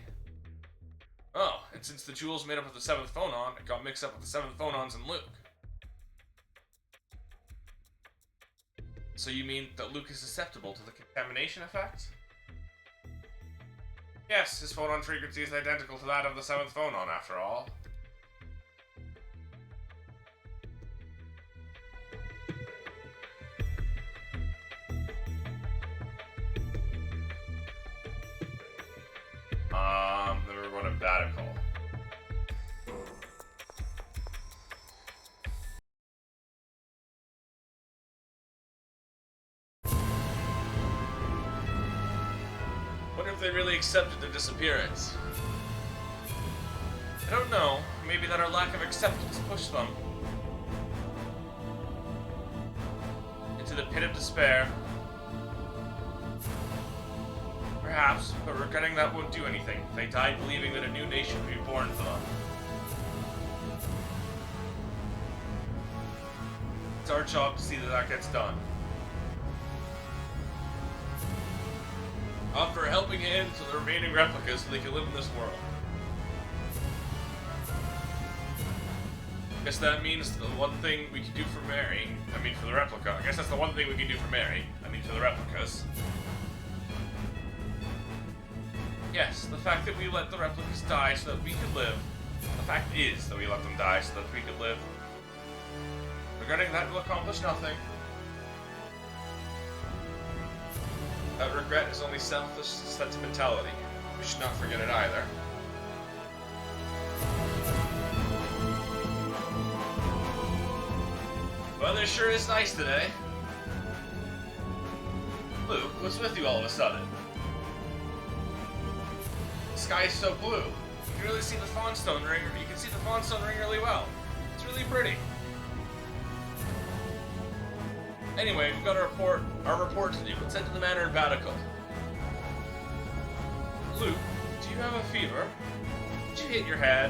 Speaker 1: Oh, and since the jewel's made up of the 7th phonon, it got mixed up with the 7 phonons in Luke. So you mean that Luke is susceptible to the contamination effect? Yes, his phonon frequency is identical to that of the 7th phonon, after all. Then we're going to Batical. What if they really accepted their disappearance? I don't know. Maybe that our lack of acceptance pushed them into the pit of despair, Perhaps, but regretting that won't do anything. They died believing that a new nation would be born for them. It's our job to see that that gets done. Offer a helping hand to the remaining replicas so they can live in this world. Guess that means the one thing we can do for Mary, I mean for the replica, I guess that's the one thing we can do for Mary, I mean for the replicas. Yes, the fact that we let the replicas die so that we could live, the fact is that we let them die so that we could live. Regretting that will accomplish nothing. That regret is only selfish sentimentality. We should not forget it either. Weather sure is nice today. Luke, what's with you all of a sudden? The sky is so blue. You can really see the Fawnstone ring. You can see the Fawnstone ring really well. It's really pretty. Anyway, we've got our report to do. Let's head to the manor in Batical. Luke, do you have a fever? Did you hit your head?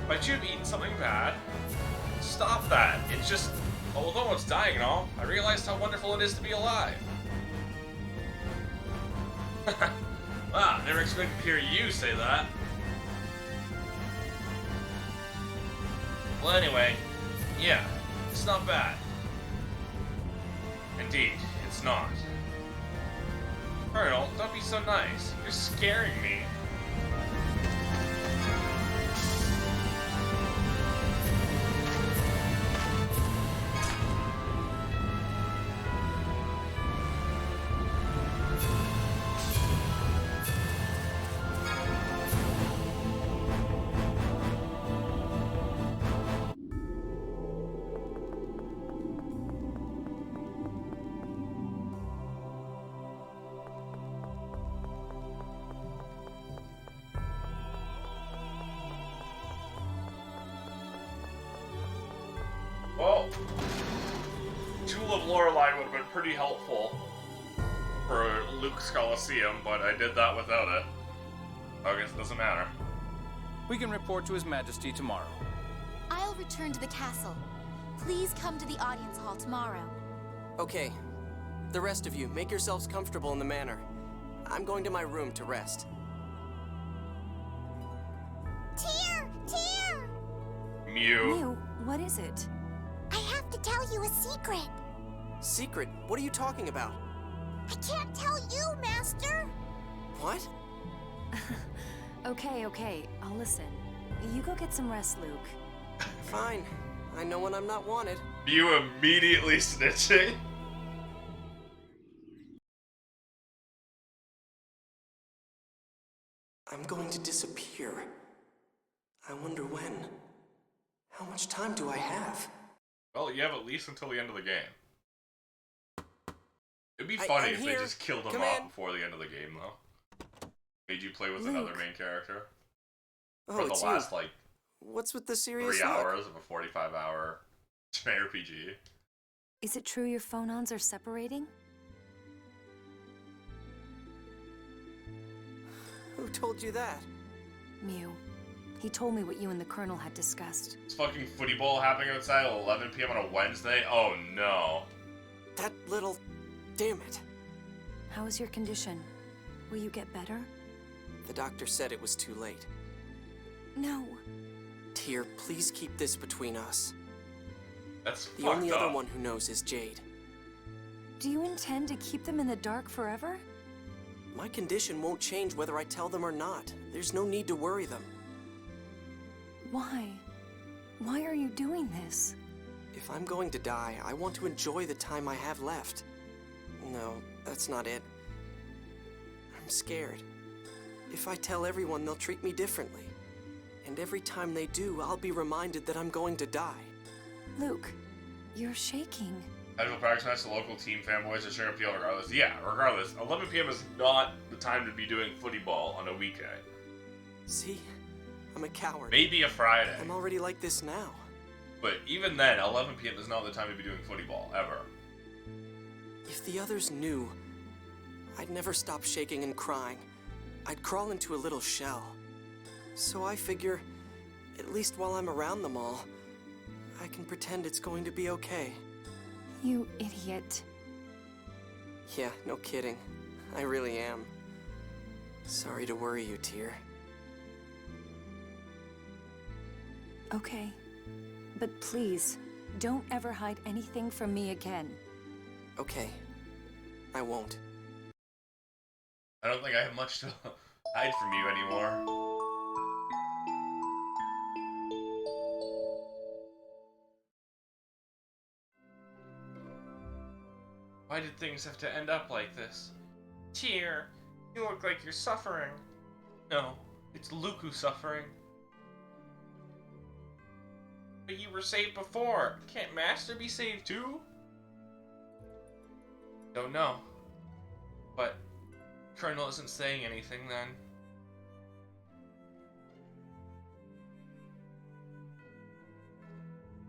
Speaker 1: Might you have eaten something bad? Stop that. It's just... although it's dying and all, I realized how wonderful it is to be alive. Wow, never expected to hear you say that. Well, anyway, yeah, it's not bad. Indeed, it's not. Colonel, don't be so nice. You're scaring me. Well, Tool of Lorelei would have been pretty helpful for Luke's Coliseum, but I did that without it. I guess it doesn't matter.
Speaker 5: We can report to His Majesty tomorrow.
Speaker 3: I'll return to the castle. Please come to the audience hall tomorrow.
Speaker 8: Okay. The rest of you, make yourselves comfortable in the manor. I'm going to my room to rest.
Speaker 20: Tear! Tear!
Speaker 1: Mew.
Speaker 15: Mew, what is it?
Speaker 20: I have to tell you a secret.
Speaker 8: Secret? What are you talking about?
Speaker 20: I can't tell you, Master.
Speaker 8: What?
Speaker 15: Okay, I'll listen. You go get some rest, Luke.
Speaker 8: Fine. I know when I'm not wanted.
Speaker 1: Mew immediately snitching.
Speaker 8: I'm going to disappear. I wonder when. How much time do I have?
Speaker 1: Well, you have at least until the end of the game. It'd be funny if they just killed him off before the end of the game, though. Made you play with another main character. For the last, like...
Speaker 8: What's with the serious
Speaker 1: 3 hours of a 45-hour RPG.
Speaker 15: Is it true your phonons are separating?
Speaker 8: Who told you that?
Speaker 15: Mew. He told me what you and the Colonel had discussed.
Speaker 1: It's fucking footy ball happening outside at 11 p.m. on a Wednesday? Oh no.
Speaker 8: That little... damn it.
Speaker 15: How is your condition? Will you get better?
Speaker 8: The doctor said it was too late.
Speaker 15: No.
Speaker 8: Tyr, please keep this between us.
Speaker 1: That's
Speaker 8: the only other one who knows is Jade.
Speaker 15: Do you intend to keep them in the dark forever?
Speaker 8: My condition won't change whether I tell them or not. There's no need to worry them.
Speaker 15: Why? Why are you doing this?
Speaker 8: If I'm going to die, I want to enjoy the time I have left. No, that's not it. I'm scared. If I tell everyone, they'll treat me differently. And every time they do, I'll be reminded that I'm going to die.
Speaker 15: Luke, you're shaking.
Speaker 1: Casual practice match, the local team fanboys are showing up to yell regardless. Yeah, regardless. 11 p.m. is not the time to be doing footy ball on a weekday.
Speaker 8: See? I'm a coward.
Speaker 1: Maybe a Friday.
Speaker 8: I'm already like this now.
Speaker 1: But even then, 11 p.m. is not the time to be doing footy ball, ever.
Speaker 8: If the others knew, I'd never stop shaking and crying. I'd crawl into a little shell. So I figure, at least while I'm around them all, I can pretend it's going to be okay.
Speaker 15: You idiot.
Speaker 8: Yeah, no kidding. I really am. Sorry to worry you, Tyr.
Speaker 15: Okay. But please, don't ever hide anything from me again.
Speaker 8: Okay. I won't.
Speaker 1: I don't think I have much to hide from you anymore. Why did things have to end up like this? Tyr, you look like you're suffering. No, it's Luke who's suffering. But you were saved before. Can't Master be saved too? Don't know. But Colonel isn't saying anything then.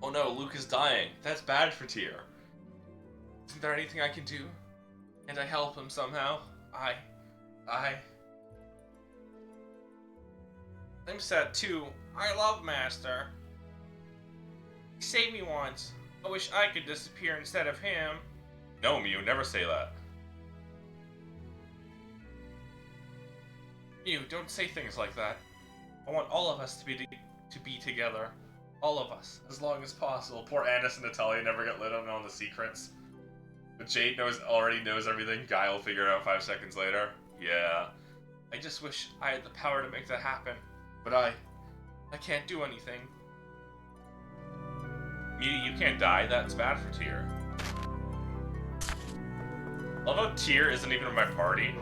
Speaker 1: Oh no, Luke is dying. That's bad for Tyr. Isn't there anything I can do? Can't I help him somehow? I'm sad too. I love Master. He saved me once. I wish I could disappear instead of him. No, Mew, never say that. Mew, don't say things like that. I want all of us to be together. All of us, as long as possible. Poor Annis and Natalia never get lit on all the secrets. But Jade already knows everything. Guy will figure it out 5 seconds later. Yeah. I just wish I had the power to make that happen. But I can't do anything. Mew, you can't die. That's bad for Tyr. Although Tyr isn't even in my party.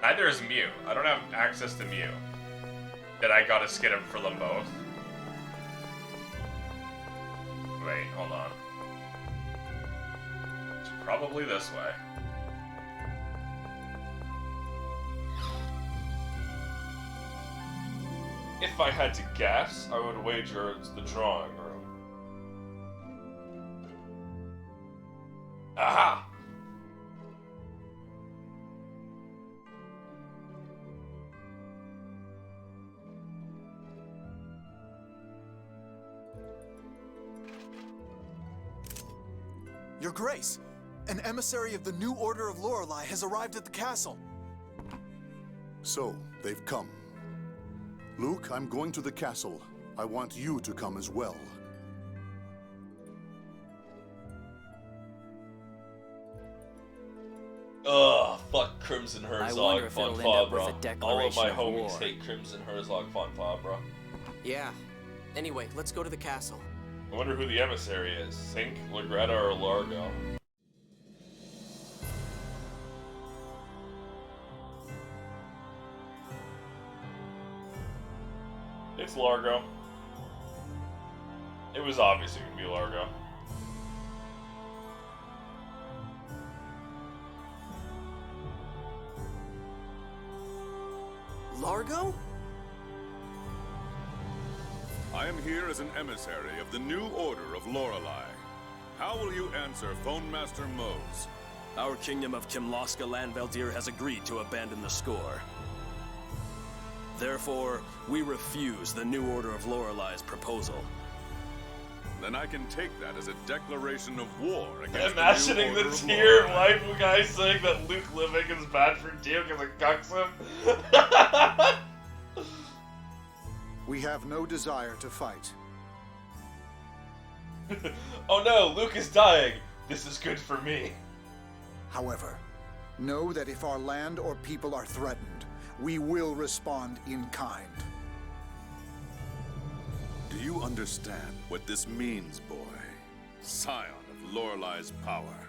Speaker 1: Neither is Mew. I don't have access to Mew. That I gotta skip him for them both. Wait, hold on. It's probably this way. If I had to guess, I would wager it's the drawing room. Aha!
Speaker 10: Your Grace, an emissary of the New Order of Lorelei has arrived at the castle.
Speaker 9: So, they've come. Luke, I'm going to the castle. I want you to come as well.
Speaker 21: Ugh, fuck Crimson
Speaker 6: I
Speaker 21: Herzog
Speaker 6: wonder if it'll
Speaker 21: von
Speaker 6: end up with a
Speaker 21: Fabra. All of
Speaker 6: declaration
Speaker 21: my
Speaker 6: of
Speaker 21: homies
Speaker 6: war.
Speaker 21: hate Crimson Herzog von Fabra.
Speaker 8: Yeah. Anyway, let's go to the castle.
Speaker 1: I wonder who the emissary is. Sink, Lagretta, or Largo? It's Largo. It was obvious it could be Largo.
Speaker 8: Largo?
Speaker 22: I am here as an emissary of the New Order of Lorelei. How will you answer Phone Master Mose?
Speaker 11: Our kingdom of Kimloska Lanveldir has agreed to abandon the score. Therefore, we refuse the New Order of Lorelei's proposal.
Speaker 22: Then I can take that as a declaration of war against
Speaker 1: Imagining
Speaker 22: the
Speaker 1: the
Speaker 22: New Order of
Speaker 1: Tyr
Speaker 22: Lorelei.
Speaker 1: wife guy saying that Luke living is bad for Tyr because it cucks him.
Speaker 10: We have no desire to fight.
Speaker 1: Oh no, Luke is dying. This is good for me.
Speaker 10: However, know that if our land or people are threatened, we will respond in kind.
Speaker 22: Do you understand what this means, boy? Scion of Lorelei's power.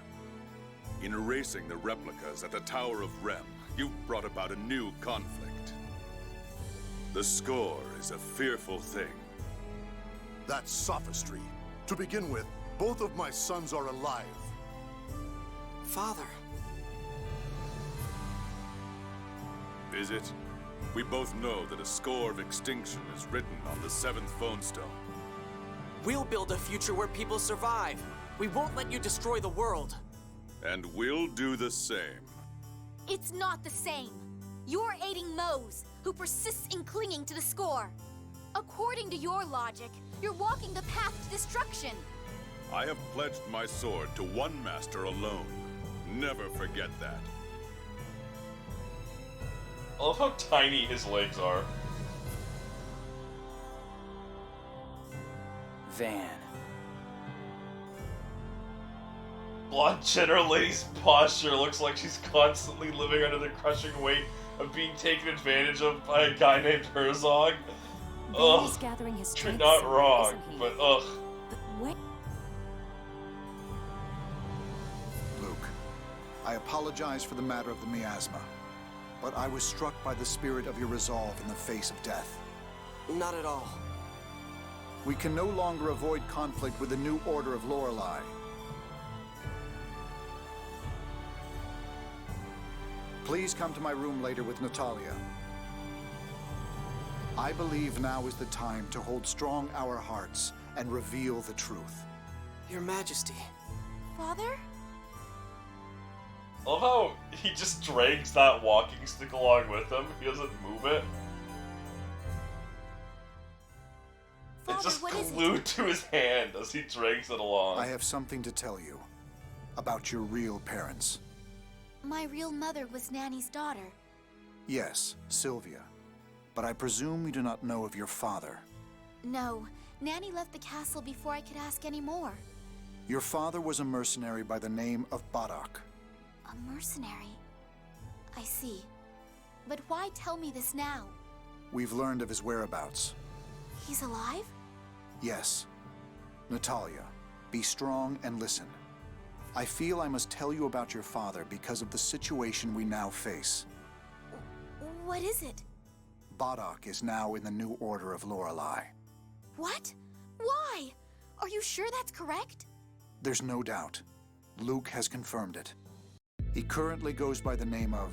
Speaker 22: In erasing the replicas at the Tower of Rem, you've brought about a new conflict. The score is a fearful thing.
Speaker 9: That's sophistry. To begin with, both of my sons are alive.
Speaker 8: Father.
Speaker 22: Is it? We both know that a score of extinction is written on the 7th phone stone.
Speaker 8: We'll build a future where people survive. We won't let you destroy the world.
Speaker 22: And we'll do the same.
Speaker 3: It's not the same. You're aiding Mose, who persists in clinging to the score. According to your logic, you're walking the path to destruction.
Speaker 22: I have pledged my sword to one master alone. Never forget that.
Speaker 1: I love how tiny his legs are.
Speaker 6: Van.
Speaker 1: Blonde General Lady's posture looks like she's constantly living under the crushing weight of being taken advantage of by a guy named Herzog.
Speaker 15: Van is gathering his
Speaker 1: You're
Speaker 15: strength
Speaker 1: not
Speaker 15: somewhere,
Speaker 1: wrong,
Speaker 15: isn't he?
Speaker 1: but ugh.
Speaker 15: Wait.
Speaker 10: Luke, I apologize for the matter of the miasma, but I was struck by the spirit of your resolve in the face of death.
Speaker 8: Not at all.
Speaker 10: We can no longer avoid conflict with the new order of Lorelei. Please come to my room later with Natalia. I believe now is the time to hold strong our hearts and reveal the truth.
Speaker 8: Your Majesty.
Speaker 3: Father?
Speaker 1: I love how he just drags that walking stick along with him. He doesn't move it.
Speaker 3: Father,
Speaker 1: It's just
Speaker 3: what is it?
Speaker 1: glued to his hand as he drags it along.
Speaker 10: I have something to tell you about your real parents.
Speaker 3: My real mother was Nanny's daughter.
Speaker 10: Yes, Sylvia. But I presume you do not know of your father.
Speaker 3: No, Nanny left the castle before I could ask any more.
Speaker 10: Your father was a mercenary by the name of Badak.
Speaker 3: A mercenary? I see. But why tell me this now?
Speaker 10: We've learned of his whereabouts.
Speaker 3: He's alive?
Speaker 10: Yes. Natalia, be strong and listen. I feel I must tell you about your father because of the situation we now face.
Speaker 3: What is it?
Speaker 10: Badak is now in the new order of Lorelei.
Speaker 3: What? Why? Are you sure that's correct?
Speaker 10: There's no doubt. Luke has confirmed it. He currently goes by the name of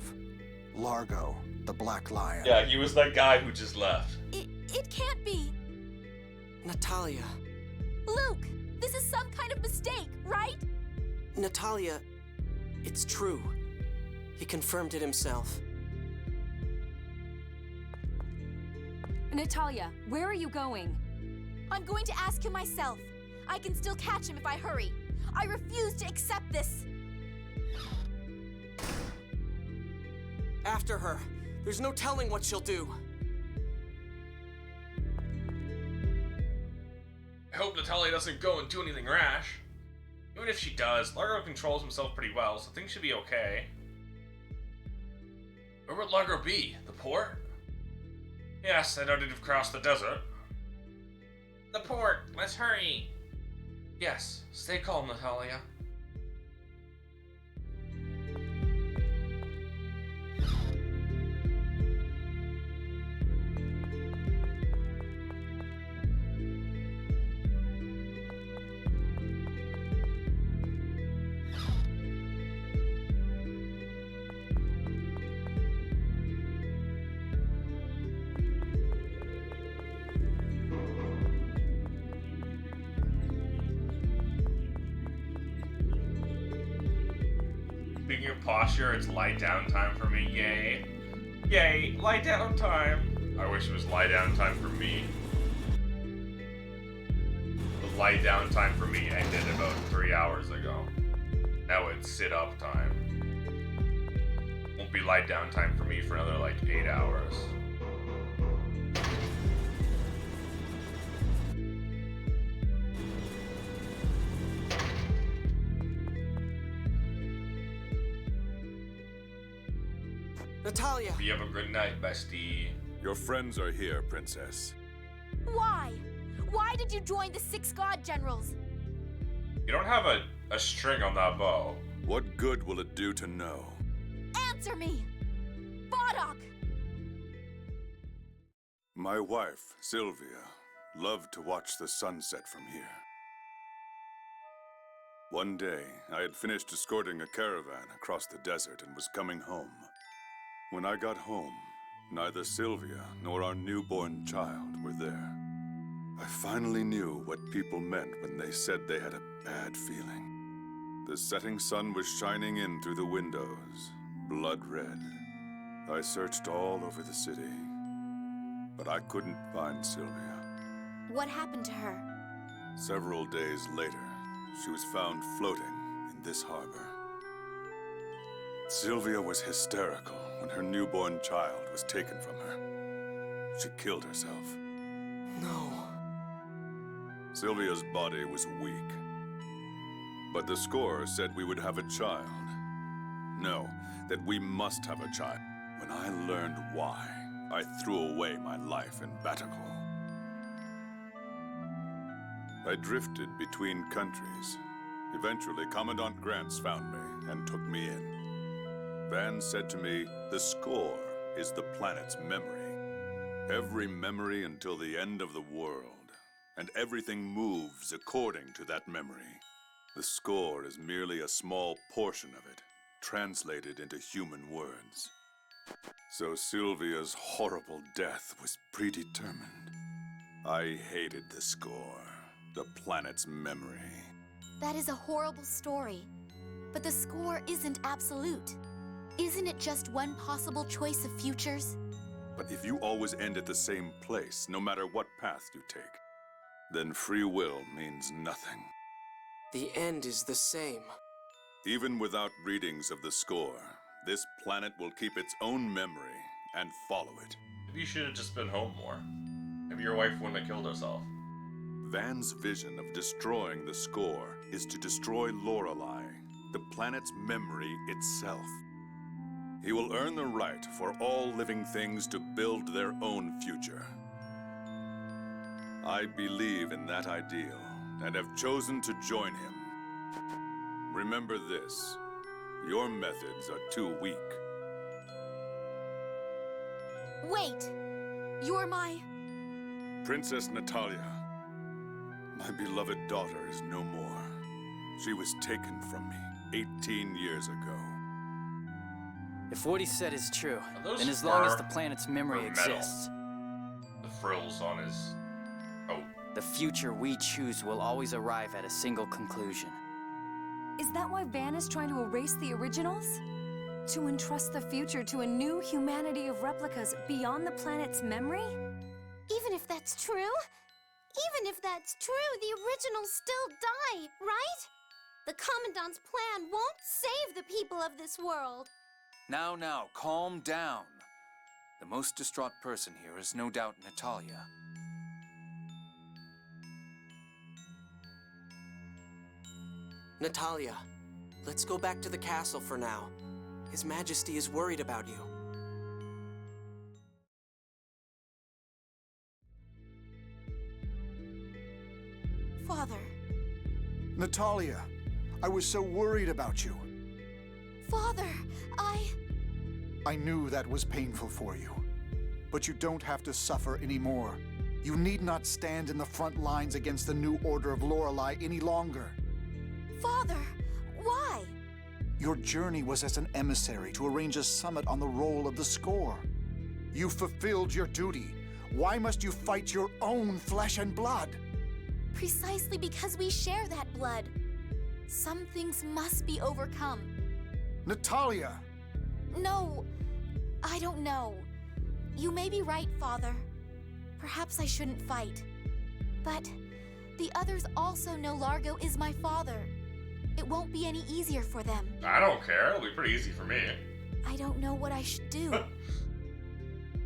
Speaker 10: Largo, the Black Lion.
Speaker 1: Yeah, he was that guy who just left.
Speaker 3: It can't be.
Speaker 8: Natalia.
Speaker 3: Luke, this is some kind of mistake, right?
Speaker 8: Natalia, it's true. He confirmed it himself.
Speaker 15: Natalia, where are you going?
Speaker 3: I'm going to ask him myself. I can still catch him if I hurry. I refuse to accept this.
Speaker 8: After her. There's no telling what she'll do.
Speaker 1: I hope Natalia doesn't go and do anything rash. Even if she does, Largo controls himself pretty well, so things should be okay. Where would Largo be? The port? Yes, I know he'd have crossed the desert. The port! Let's hurry! Yes, stay calm, Natalia. Speaking of posture, it's lie down time for me, yay. Yay, lie down time. I wish it was lie down time for me. The lie down time for me ended about 3 hours ago. Now it's sit up time. Won't be lie down time for me for another like 8 hours.
Speaker 8: Natalia!
Speaker 1: You have a good night, bestie.
Speaker 22: Your friends are here, Princess.
Speaker 3: Why? Why did you join the 6 God Generals?
Speaker 1: You don't have a string on that bow.
Speaker 22: What good will it do to know?
Speaker 3: Answer me! Badak!
Speaker 22: My wife, Sylvia, loved to watch the sunset from here. One day, I had finished escorting a caravan across the desert and was coming home. When I got home, neither Sylvia nor our newborn child were there. I finally knew what people meant when they said they had a bad feeling. The setting sun was shining in through the windows, blood red. I searched all over the city, but I couldn't find Sylvia.
Speaker 3: What happened to her?
Speaker 22: Several days later, she was found floating in this harbor. Sylvia was hysterical when her newborn child was taken from her. She killed herself.
Speaker 8: No.
Speaker 22: Sylvia's body was weak, but the score said we would have a child. No, that we must have a child. When I learned why, I threw away my life in Batakor. I drifted between countries. Eventually, Commandant Grants found me and took me in. Van said to me, the score is the planet's memory. Every memory until the end of the world, and everything moves according to that memory. The score is merely a small portion of it, translated into human words. So Sylvia's horrible death was predetermined. I hated the score, the planet's memory.
Speaker 3: That is a horrible story. But the score isn't absolute. Isn't it just one possible choice of futures?
Speaker 22: But if you always end at the same place, no matter what path you take, then free will means nothing.
Speaker 8: The end is the same.
Speaker 22: Even without readings of the score, this planet will keep its own memory and follow it.
Speaker 1: Maybe you should have just been home more. Maybe your wife wouldn't have killed herself.
Speaker 22: Van's vision of destroying the score is to destroy Lorelei, the planet's memory itself. He will earn the right for all living things to build their own future. I believe in that ideal and have chosen to join him. Remember this, your methods are too weak.
Speaker 3: Wait! You're my...
Speaker 22: Princess Natalia, my beloved daughter is no more. She was taken from me 18 years ago.
Speaker 6: If what he said is true,
Speaker 1: those
Speaker 6: then as long as
Speaker 1: fur
Speaker 6: the planet's memory
Speaker 1: or metal?
Speaker 6: exists,
Speaker 1: The frills on his coat.
Speaker 6: the future we choose will always arrive at a single conclusion.
Speaker 15: Is that why Van is trying to erase the originals? To entrust the future to a new humanity of replicas beyond the planet's memory?
Speaker 20: Even if that's true? Even if that's true, the originals still die, right? The Commandant's plan won't save the people of this world.
Speaker 5: Now, calm down. The most distraught person here is no doubt Natalia.
Speaker 8: Natalia, let's go back to the castle for now. His Majesty is worried about you.
Speaker 3: Father.
Speaker 10: Natalia, I was so worried about you.
Speaker 3: Father,
Speaker 10: I knew that was painful for you. But you don't have to suffer anymore. You need not stand in the front lines against the new order of Lorelei any longer.
Speaker 3: Father, why?
Speaker 10: Your journey was as an emissary to arrange a summit on the roll of the score. You fulfilled your duty. Why must you fight your own flesh and blood?
Speaker 3: Precisely because we share that blood. Some things must be overcome.
Speaker 10: Natalia!
Speaker 3: No, I don't know. You may be right, Father. Perhaps I shouldn't fight. But the others also know Largo is my father. It won't be any easier for them.
Speaker 1: I don't care. It'll be pretty easy for me.
Speaker 3: I don't know what I should do.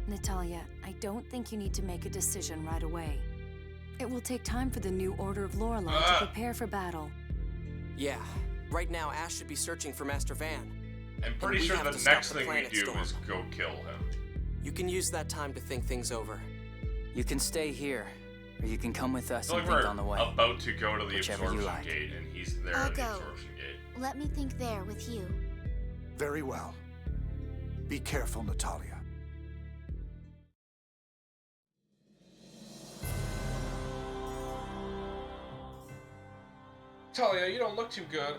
Speaker 15: Natalia, I don't think you need to make a decision right away. It will take time for the new Order of Lorelei to prepare for battle.
Speaker 8: Yeah, right now Ash should be searching for Master Van.
Speaker 1: I'm pretty
Speaker 8: And we
Speaker 1: sure
Speaker 8: have
Speaker 1: the
Speaker 8: to stop
Speaker 1: next
Speaker 8: the
Speaker 1: thing we
Speaker 8: planet
Speaker 1: do
Speaker 8: storm.
Speaker 1: is go kill him.
Speaker 8: You can use that time to think things over.
Speaker 6: You can stay here, or you can come with us
Speaker 1: It's like
Speaker 6: and think
Speaker 1: we're
Speaker 6: on the way.
Speaker 1: about to go to the
Speaker 6: Whichever you
Speaker 1: absorption
Speaker 6: like.
Speaker 1: gate, and he's there
Speaker 3: I'll
Speaker 1: at the
Speaker 3: go.
Speaker 1: absorption gate.
Speaker 3: Let me think there with you.
Speaker 10: Very well. Be careful, Natalia.
Speaker 1: Talia, you don't look too good.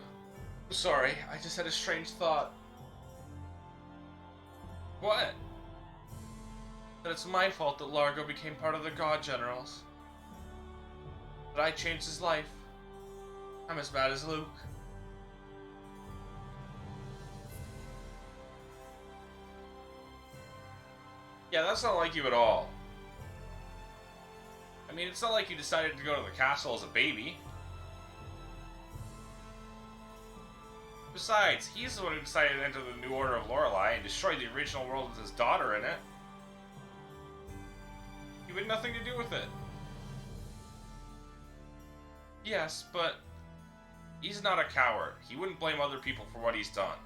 Speaker 1: Sorry, I just had a strange thought. What? That it's my fault that Largo became part of the God Generals. That I changed his life. I'm as bad as Luke. Yeah, that's not like you at all. I mean, it's not like you decided to go to the castle as a baby. Besides, he's the one who decided to enter the New Order of Lorelei and destroy the original world with his daughter in it. You had nothing to do with it. Yes, but he's not a coward. He wouldn't blame other people for what he's done.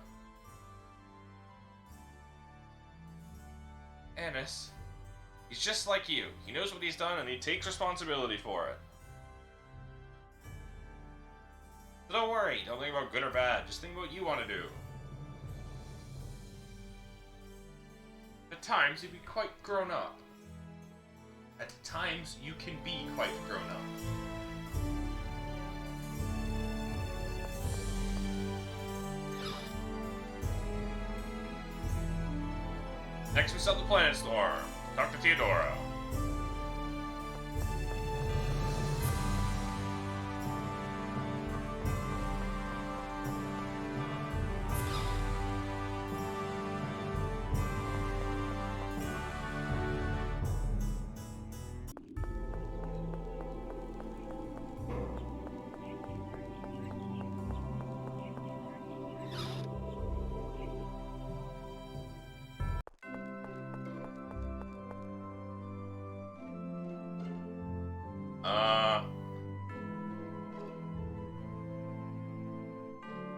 Speaker 1: Annis, he's just like you. He knows what he's done and he takes responsibility for it. So don't worry, don't think about good or bad, just think about what you want to do. At times, you'd be quite grown up. At times, you can be quite grown up. Next we stop the Planet Storm. Talk to Theodora.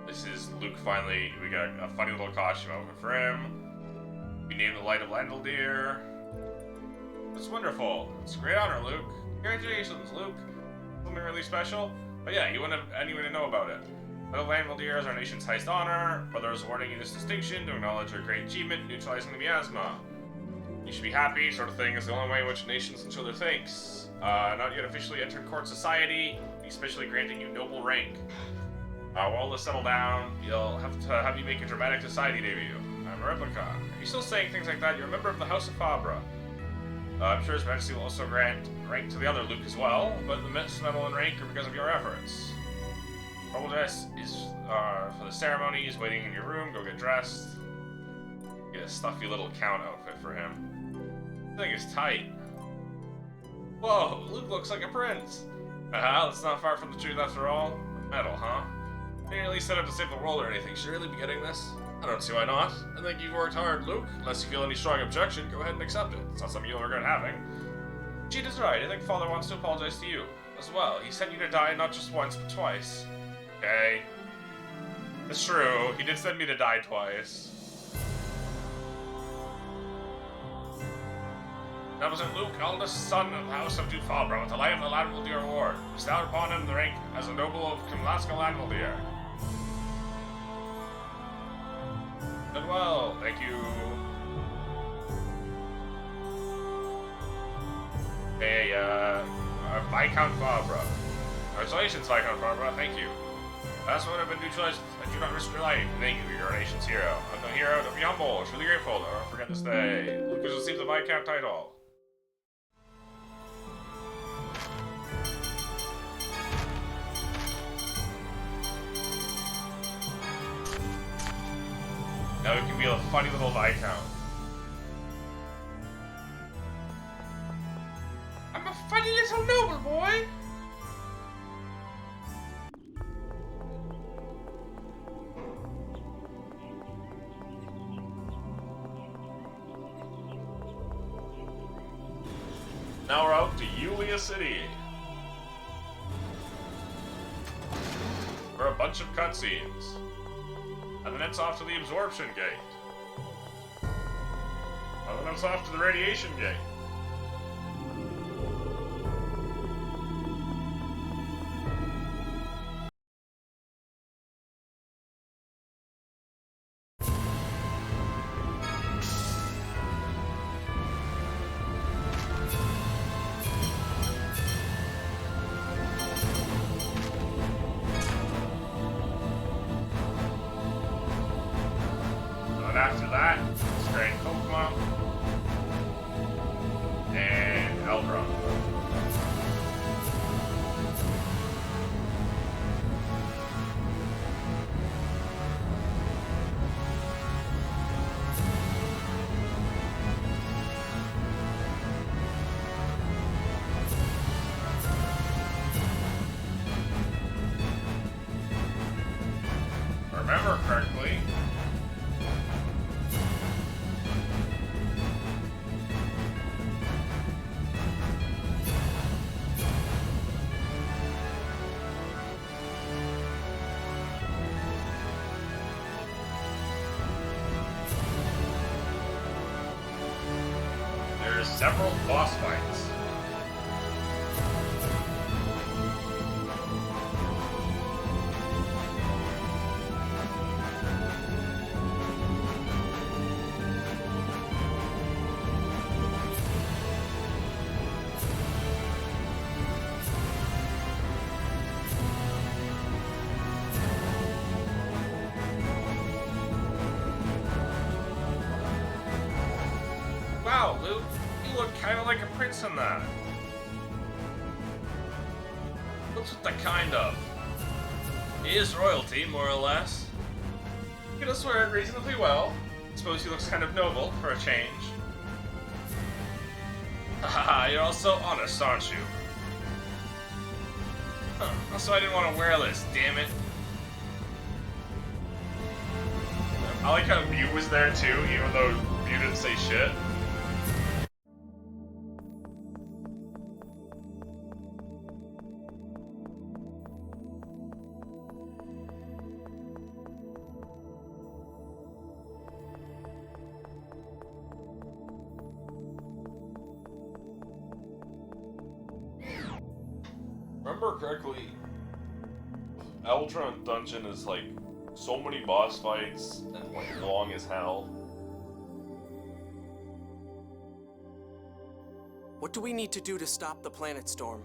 Speaker 1: This is Luke finally. We got a funny little costume outfit for him. We named the Light of Landaldir. That's wonderful. It's a great honor, Luke. Congratulations, Luke. Something really special? But yeah, you wouldn't have anyone to know about it. Light of Landaldir is our nation's highest honor. Brothers awarding you this distinction to acknowledge our great achievement neutralizing the miasma. You should be happy, sort of thing, is the only way in which nations can show their thanks. Not yet officially entered court society, especially granting you noble rank. While all is settled down, you'll have to have you make a dramatic society debut. I'm a replica. Are you still saying things like that? You're a member of the House of Fabra. I'm sure His Majesty will also grant rank to the other Luke as well, but the medal and rank are because of your efforts. Purple dress is for the ceremony. He's waiting in your room. Go get dressed. Get a stuffy little count outfit for him. The thing is tight. Whoa, Luke looks like a prince. That's not far from the truth after all. Medal, huh? You didn't really set out to save the world or anything. Should you really be getting this? I don't see why not. I think you've worked hard, Luke. Unless you feel any strong objection, go ahead and accept it. It's not something you'll regret having. Jeet is right. I think Father wants to apologize to you as well. He sent you to die not just once, but twice. Okay. It's true. He did send me to die twice. That was Luke, eldest son of the House of Dufalbra, with the Light of the Landaldir Award. Bestowed upon him the rank as a noble of Kimlaska Landaldir. Done well, thank you. Hey, Viscount Fabra. Congratulations, Viscount Fabra, thank you. Last one have been neutralized. I do not risk your life. Thank you, you're our nation's hero. I'm no hero, don't be humble. It's really grateful. Don't forget this day. Luke has received the Viscount title. Now we can be a funny little Viscount. I'm a funny little noble boy! Now we're out to Yulia City. For a bunch of cutscenes. And then it's off to the absorption gate. And then it's off to the radiation gate. After that, Strange Pokemon and Eldron. several boss fights. Wow, Luke, you look kind of like a prince in that. What's with the kind of? He is royalty, more or less. He does swear reasonably well. Suppose he looks kind of noble for a change. Haha, you're all so honest, aren't you? Huh, also I didn't want to wear this, damn it. I like how Mew was there too, even though Mew didn't say shit. Remember correctly, Eldron Dungeon is like so many boss fights and like long as hell.
Speaker 8: What do we need to do to stop the planet storm?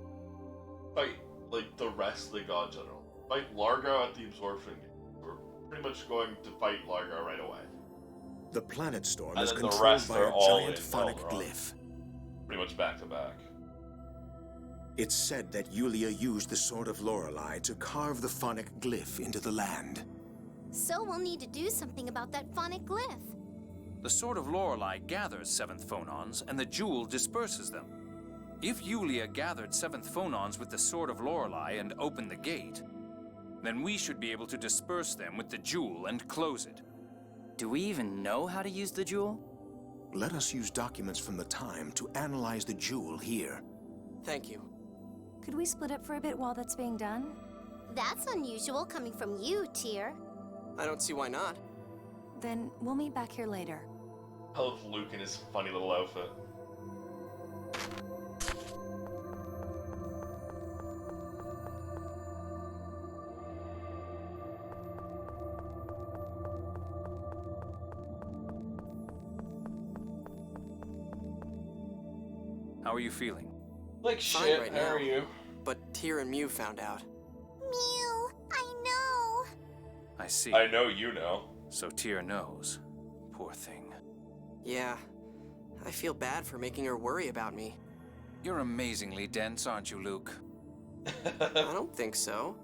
Speaker 21: Fight like the rest of the God General. Fight Largo at the Absorption Gate. We're pretty much going to fight Largo right away.
Speaker 7: The planet storm
Speaker 21: And
Speaker 7: is
Speaker 21: then the
Speaker 7: controlled
Speaker 21: rest
Speaker 7: by
Speaker 21: are
Speaker 7: a
Speaker 21: all
Speaker 7: giant
Speaker 21: in
Speaker 7: phonic
Speaker 21: Elrond.
Speaker 7: glyph.
Speaker 21: Pretty much back to back.
Speaker 7: It's said that Yulia used the Sword of Lorelei to carve the phonic glyph into the land.
Speaker 20: So we'll need to do something about that phonic glyph.
Speaker 5: The Sword of Lorelei gathers seventh phonons, and the jewel disperses them. If Yulia gathered seventh phonons with the Sword of Lorelei and opened the gate, then we should be able to disperse them with the jewel and close it.
Speaker 6: Do we even know how to use the jewel?
Speaker 7: Let us use documents from the time to analyze the jewel here.
Speaker 8: Thank you.
Speaker 15: Could we split up for a bit while that's being done?
Speaker 20: That's unusual coming from you, Tyr.
Speaker 8: I don't see why not.
Speaker 15: Then we'll meet back here later.
Speaker 21: I love Luke in his funny little outfit.
Speaker 5: How are you feeling?
Speaker 21: Like
Speaker 8: Fine
Speaker 21: shit,
Speaker 8: right
Speaker 21: how
Speaker 8: now.
Speaker 21: are you?
Speaker 8: But Tyr and Mew found out.
Speaker 20: Mew, I know.
Speaker 5: I see.
Speaker 21: I know you know.
Speaker 5: So Tyr knows. Poor thing.
Speaker 8: Yeah, I feel bad for making her worry about me.
Speaker 5: You're amazingly dense, aren't you, Luke?
Speaker 8: I don't think so.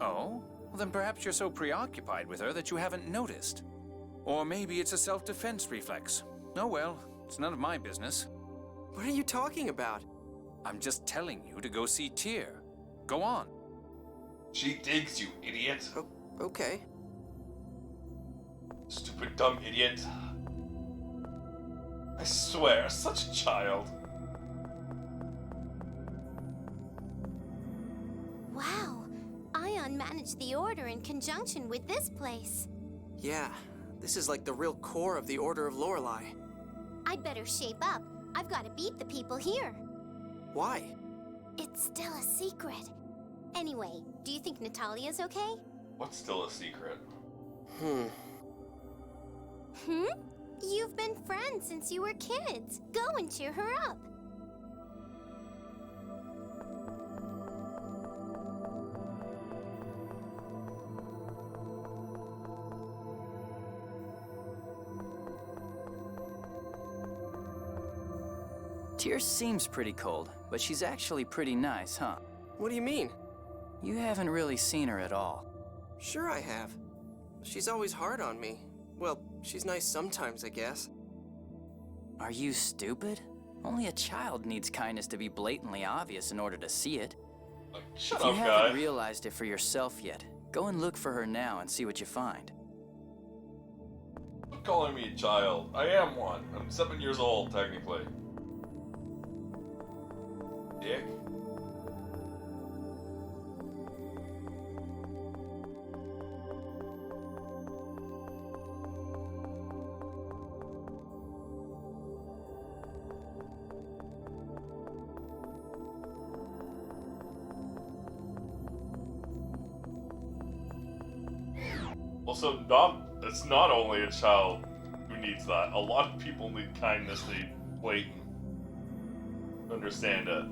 Speaker 5: Oh? Well, then perhaps you're so preoccupied with her that you haven't noticed. Or maybe it's a self-defense reflex. Oh well, it's none of my business.
Speaker 8: What are you talking about?
Speaker 5: I'm just telling you to go see Tyr. Go on.
Speaker 21: She digs you, idiot.
Speaker 8: Oh, okay.
Speaker 21: Stupid dumb idiot. I swear, such a child.
Speaker 20: Wow. Ion managed the Order in conjunction with this place.
Speaker 8: Yeah, this is like the real core of the Order of Lorelei.
Speaker 20: I'd better shape up. I've got to beat the people here.
Speaker 8: Why?
Speaker 20: It's still a secret. Anyway, do you think Natalia's okay?
Speaker 21: What's still a secret?
Speaker 20: Hmm? You've been friends since you were kids. Go and cheer her up.
Speaker 6: Tyr seems pretty cold, but she's actually pretty nice, huh?
Speaker 8: What do you mean?
Speaker 6: You haven't really seen her at all.
Speaker 8: Sure I have. She's always hard on me. Well, she's nice sometimes, I guess.
Speaker 6: Are you stupid? Only a child needs kindness to be blatantly obvious in order to see it.
Speaker 21: Shut
Speaker 6: If you
Speaker 21: up,
Speaker 6: haven't
Speaker 21: guy.
Speaker 6: realized it for yourself yet, go and look for her now and see what you find.
Speaker 21: Stop calling me a child. I am one. I'm 7 years old, technically. Dick. Also, it's not only a child who needs that. A lot of people need kindness. They need blatant. Understand it.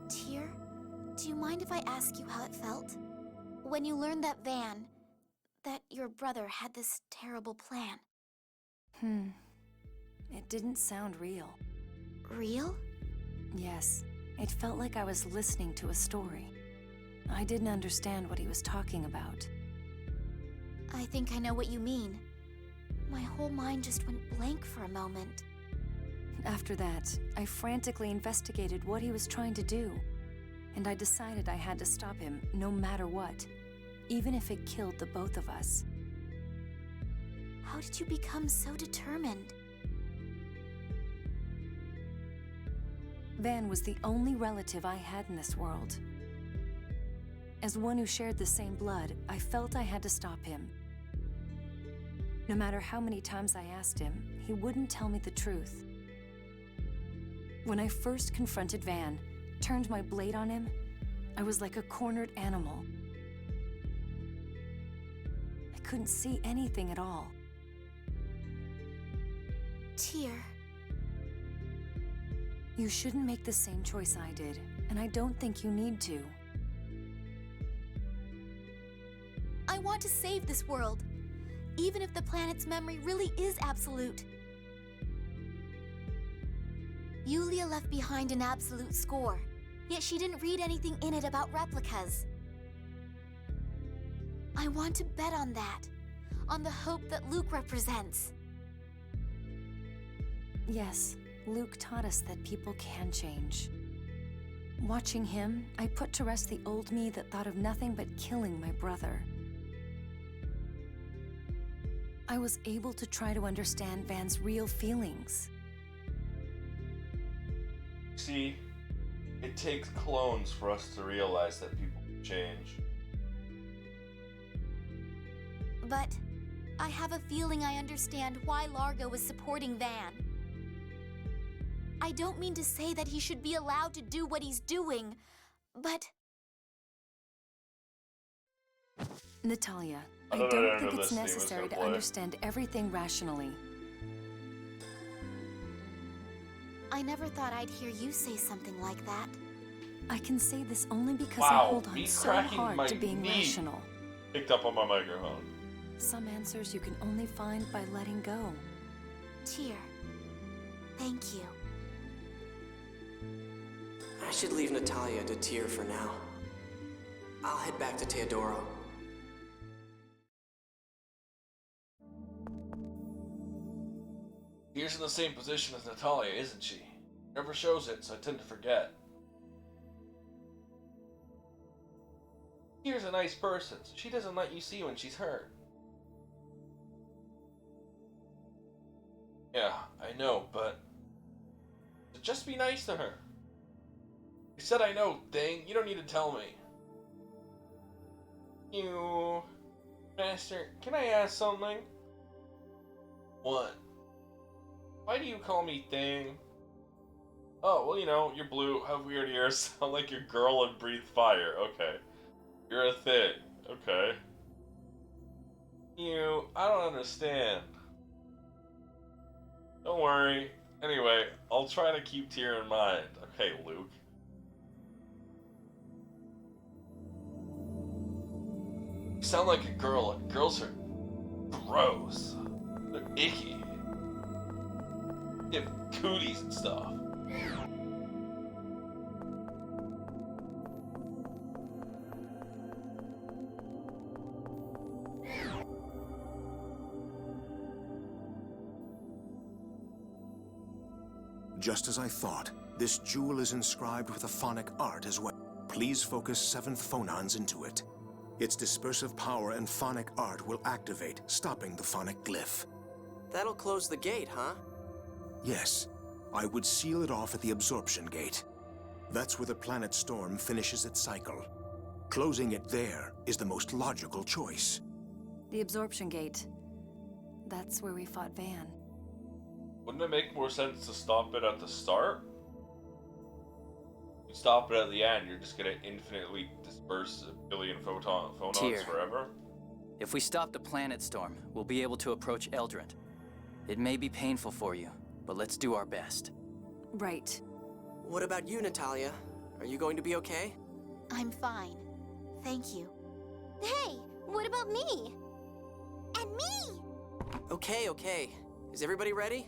Speaker 3: Tyr, do you mind if I ask you how it felt? When you learned that that your brother had this terrible plan.
Speaker 15: It didn't sound real.
Speaker 3: Real?
Speaker 15: Yes, it felt like I was listening to a story. I didn't understand what he was talking about.
Speaker 3: I think I know what you mean. My whole mind just went blank for a moment.
Speaker 15: After that, I frantically investigated what he was trying to do, and I decided I had to stop him no matter what, even if it killed the both of us.
Speaker 3: How did you become so determined?
Speaker 15: Van was the only relative I had in this world. As one who shared the same blood, I felt I had to stop him. No matter how many times I asked him, he wouldn't tell me the truth. When I first confronted Van, turned my blade on him, I was like a cornered animal. I couldn't see anything at all.
Speaker 3: Tyr.
Speaker 15: You shouldn't make the same choice I did, and I don't think you need to.
Speaker 3: I want to save this world, even if the planet's memory really is absolute. Yulia left behind an absolute score, yet she didn't read anything in it about replicas. I want to bet on that, on the hope that Luke represents.
Speaker 15: Yes, Luke taught us that people can change. Watching him, I put to rest the old me that thought of nothing but killing my brother. I was able to try to understand Van's real feelings.
Speaker 21: See, it takes clones for us to realize that people can change.
Speaker 3: But I have a feeling I understand why Largo was supporting Van. I don't mean to say that he should be allowed to do what he's doing, but...
Speaker 15: Natalia, I don't think it's necessary to understand everything rationally.
Speaker 3: I never thought I'd hear you say something like that.
Speaker 15: I can say this only because
Speaker 21: Wow,
Speaker 15: I hold on
Speaker 21: me
Speaker 15: so
Speaker 21: cracking
Speaker 15: hard
Speaker 21: my
Speaker 15: to being
Speaker 21: knee
Speaker 15: rational.
Speaker 21: Picked up on my microphone.
Speaker 15: Some answers you can only find by letting go.
Speaker 3: Tyr, thank you.
Speaker 8: I should leave Natalia to Tyr for now. I'll head back to Teodoro.
Speaker 21: Tyr's in the same position as Natalia, isn't she? Never shows it, so I tend to forget. Tyr's a nice person, so she doesn't let you see when she's hurt. Yeah, I know, but... just be nice to her. You said I know, thing. You don't need to tell me. You... Master, can I ask something? What? Why do you call me thing? Oh, well, you know, you're blue, have weird ears, sound like you're girl and breathe fire. Okay. You're a thing. Okay. I don't understand. Don't worry. Anyway, I'll try to keep Tyr in mind. Okay, Luke. You sound like a girl, and girls are gross. They're icky. They have cooties and stuff.
Speaker 7: Just as I thought, this jewel is inscribed with a phonic art as well. Please focus 7th phonons into it. Its dispersive power and phonic art will activate, stopping the phonic glyph.
Speaker 8: That'll close the gate, huh?
Speaker 7: Yes, I would seal it off at the absorption gate. That's where the planet storm finishes its cycle. Closing it there is the most logical choice.
Speaker 15: The absorption gate. That's where we fought Van.
Speaker 21: Wouldn't it make more sense to stop it at the start? You stop it at the end, you're just gonna infinitely disperse a billion phonons
Speaker 6: Tyr,
Speaker 21: forever.
Speaker 6: if we stop the planet storm, we'll be able to approach Eldrant. It may be painful for you, but let's do our best.
Speaker 15: Right.
Speaker 8: What about you, Natalia? Are you going to be okay?
Speaker 3: I'm fine. Thank you.
Speaker 20: Hey, what about me? And me!
Speaker 8: Okay, okay. Is everybody ready?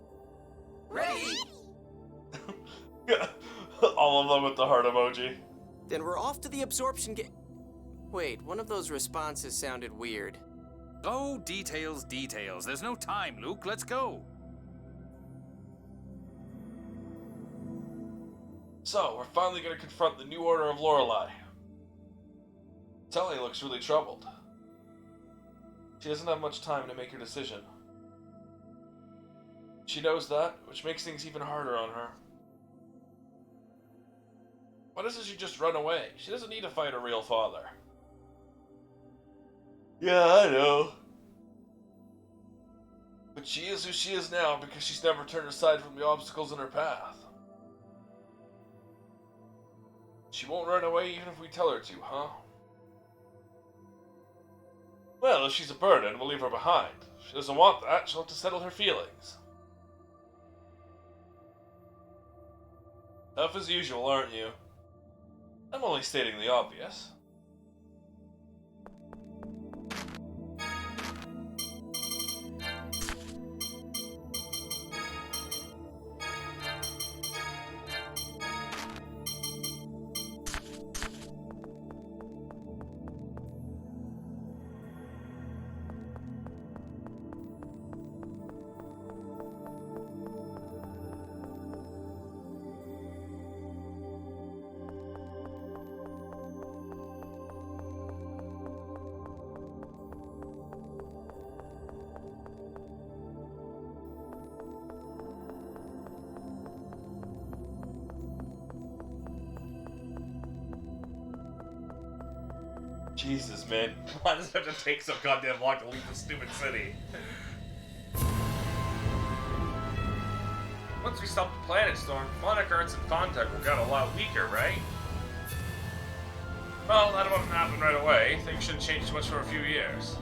Speaker 20: Ready!
Speaker 21: All of them with the heart emoji.
Speaker 8: Then we're off to the absorption gate. Wait, one of those responses sounded weird.
Speaker 5: Oh, details, details. There's no time, Luke. Let's go.
Speaker 21: So, we're finally gonna confront the new order of Lorelei. Tali looks really troubled. She doesn't have much time to make her decision. She knows that, which makes things even harder on her. Why doesn't she just run away? She doesn't need to fight her real father. Yeah, I know. But she is who she is now because she's never turned aside from the obstacles in her path. She won't run away even if we tell her to, huh? Well, if she's a burden, we'll leave her behind. If she doesn't want that, she'll have to settle her feelings. Tough as usual, aren't you? I'm only stating the obvious. Jesus, man. Why does it have to take so goddamn long to leave the stupid city? Once we stop the planet storm, Phonic Arts and Fontech will get a lot weaker, right? Well, that won't happen right away. Things shouldn't change too much for a few years.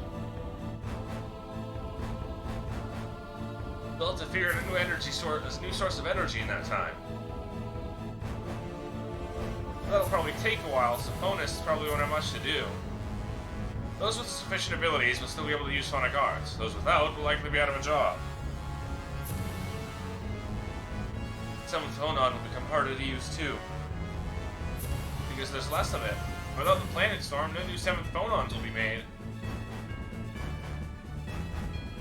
Speaker 21: We'll have to figure out a new energy source, a new source of energy in that time. That'll probably take a while, so Bonus probably won't have much to do. Those with sufficient abilities will still be able to use Phonic Arts. Those without will likely be out of a job. Seventh Phonon will become harder to use too, because there's less of it. Without the planet storm, no new 7th Phonons will be made.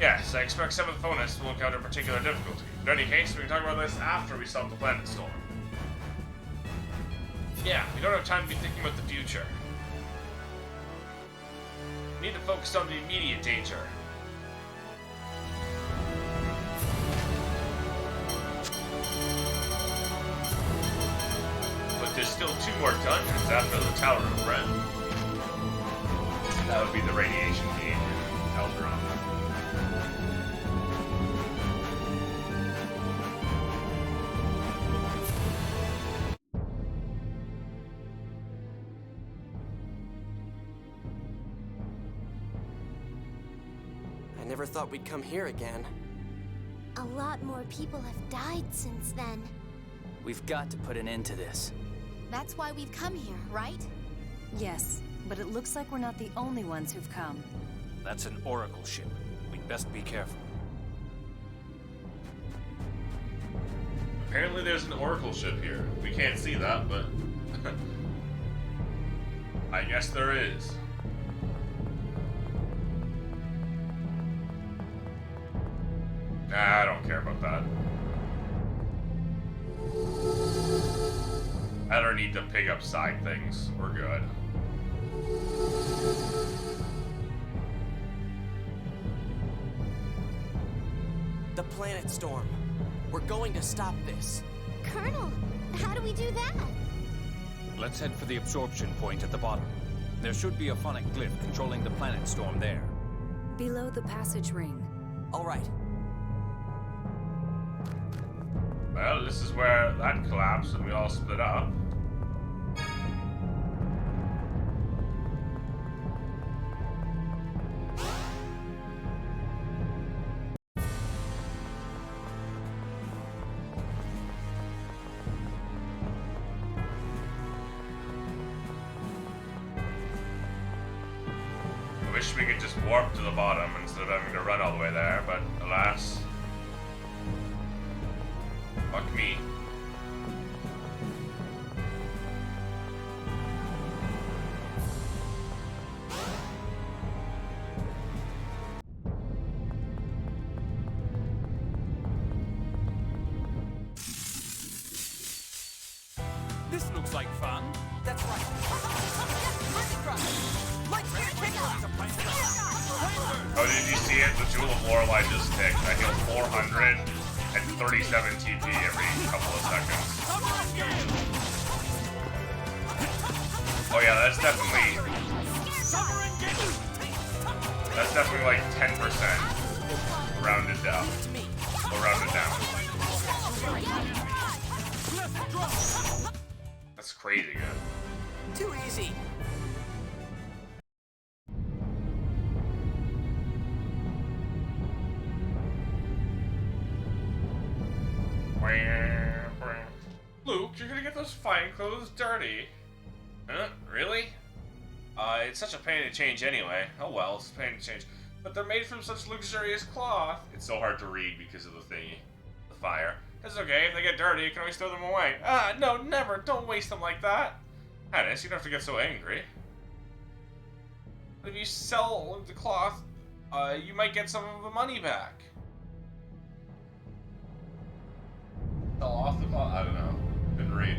Speaker 21: Yes, I expect 7th Phonus will encounter particular difficulty. In any case, we can talk about this after we stop the planet storm. Yeah, we don't have time to be thinking about the future. We need to focus on the immediate danger. But there's still 2 more dungeons after the Tower of Ren. That would be the Radiation Gate in Eldron.
Speaker 8: I never thought we'd come here again.
Speaker 20: A lot more people have died since then.
Speaker 6: We've got to put an end to this.
Speaker 3: That's why we've come here, right?
Speaker 15: Yes, but it looks like we're not the only ones who've come.
Speaker 5: That's an Oracle ship. We'd best be careful.
Speaker 21: Apparently there's an Oracle ship here. We can't see that, but... I guess there is. Nah, I don't care about that. I don't need to pick up side things. We're good.
Speaker 8: The planet storm. We're going to stop this.
Speaker 20: Colonel, how do we do that?
Speaker 5: Let's head for the absorption point at the bottom. There should be a phonic glyph controlling the planet storm there.
Speaker 15: Below the passage ring.
Speaker 8: All right.
Speaker 21: Well, this is where that collapsed and we all split up.
Speaker 1: wish we could just warp to the bottom instead of having to run all the way there, but alas. Fuck me.
Speaker 12: This looks like fun.
Speaker 8: That's right.
Speaker 1: Oh, did you see it? The Jewel of Lorelei just ticked. I heal 437 TP every couple of seconds. Oh yeah, that's definitely like 10% rounded down. Or rounded down. That's crazy good.
Speaker 8: Too easy.
Speaker 1: Luke, you're gonna get those fine clothes dirty. Huh? Really? It's such a pain to change anyway. Oh well, it's a pain to change. But they're made from such luxurious cloth. It's so hard to read because of the thingy. The fire. It's okay, if they get dirty, you can always throw them away. Ah, no, never! Don't waste them like that! Hannes, you don't have to get so angry. But if you sell the cloth, you might get some of the money back. Sell off the cloth? I don't know. Couldn't read.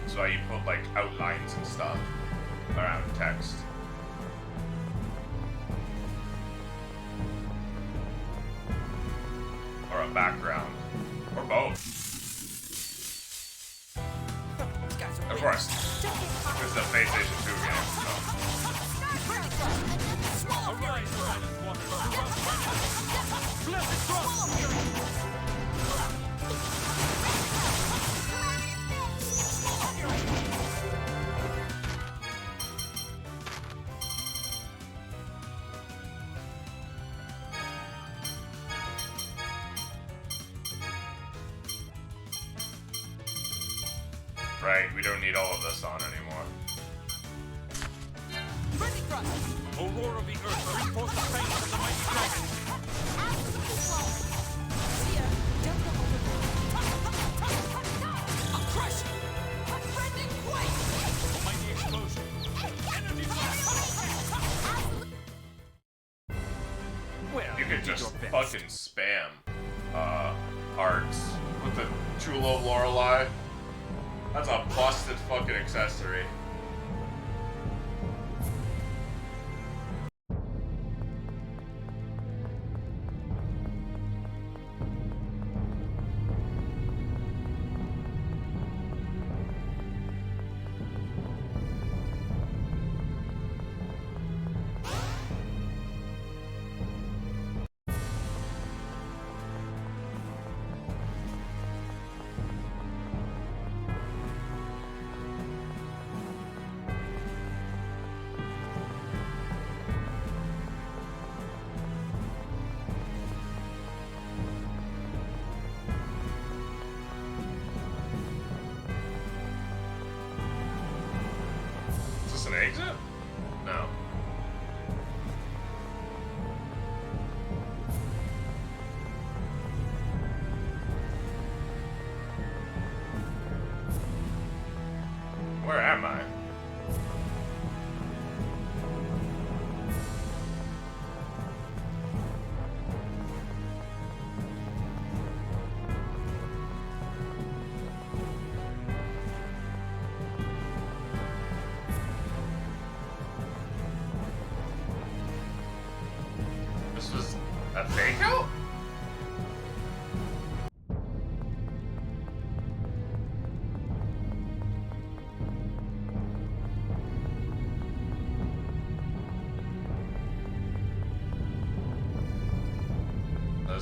Speaker 1: So you put like outlines and stuff around text. Or a background. Or both. Of course. This is a PlayStation 2 game, so. Right, we don't need all of this on anymore.
Speaker 12: Aurora of the Earth, reinforce the sails of the mighty dragon.
Speaker 8: I'll crush you. A friendly quake.
Speaker 12: Mighty explosion. Energy blast. Well,
Speaker 1: You could just fucking spam hearts with the Jewel of Lorelei. That's a busted fucking accessory.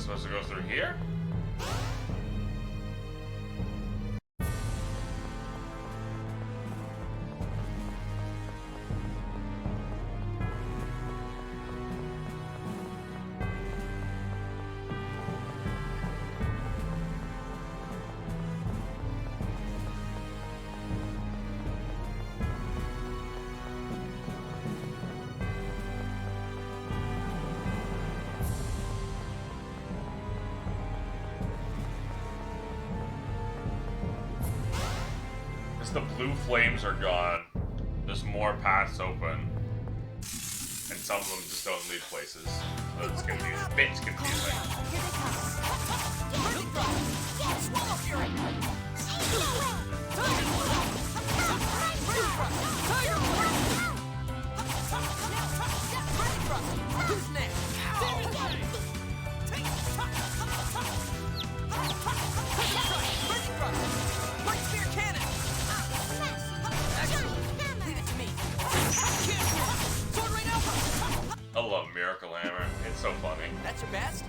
Speaker 1: supposed to go through here? The blue flames are gone. There's more paths open. And some of them just don't lead places. So it's confusing. A bit confusing.
Speaker 8: Who's next?
Speaker 1: I love Miracle Hammer. It's so funny.
Speaker 8: That's your best?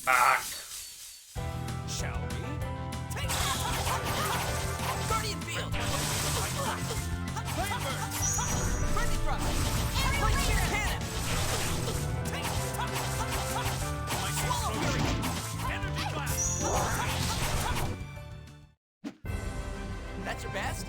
Speaker 1: Back.
Speaker 8: Shall we? Take Guardian Field! Flamebird! Frenzy Thrust! Light Spear Cannon! Swallow Fury! Energy Blast! That's your best?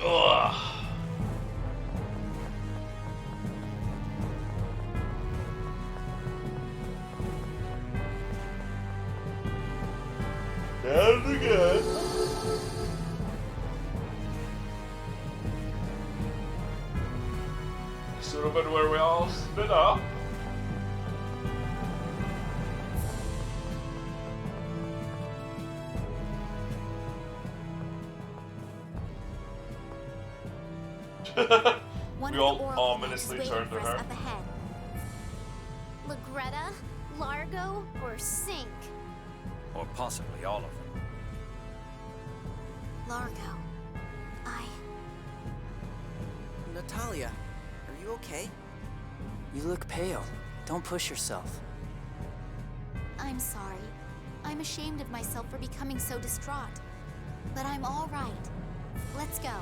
Speaker 1: Ugh. And again. Should have been where we all split up. We all ominously turned to her.
Speaker 20: Up ahead. Lagretta, Largo, or Sink?
Speaker 5: Or possibly all of them.
Speaker 20: Largo.
Speaker 8: Natalia, are you okay?
Speaker 6: You look pale. Don't push yourself.
Speaker 3: I'm sorry. I'm ashamed of myself for becoming so distraught. But I'm all right. Let's go.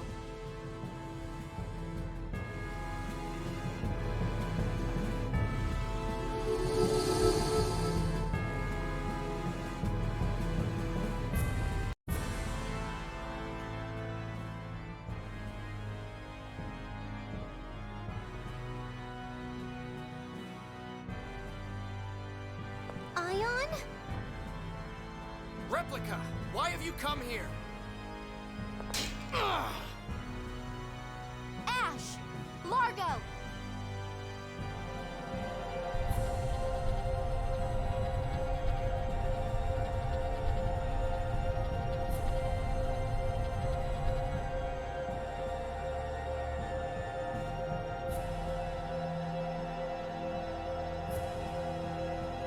Speaker 20: Ion?
Speaker 8: Replica, why have you come here?
Speaker 3: Ash! Largo!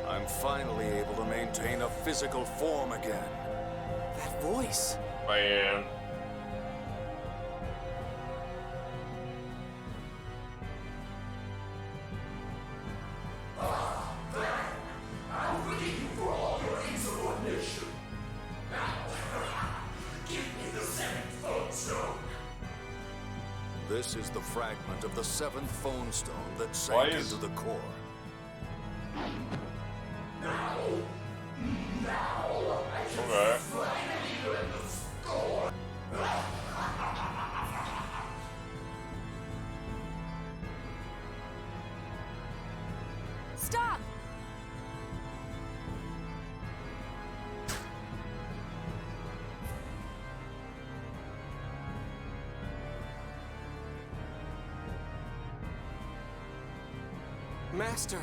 Speaker 16: I'm finally able to maintain a physical form again.
Speaker 6: That voice.
Speaker 1: Man.
Speaker 13: I'll forgive you for all your insubordination. Now, give me the seventh phone stone.
Speaker 16: This is the fragment of the seventh phone stone that sank into the core.
Speaker 13: Now, I can
Speaker 1: Okay.
Speaker 13: finally
Speaker 8: Master.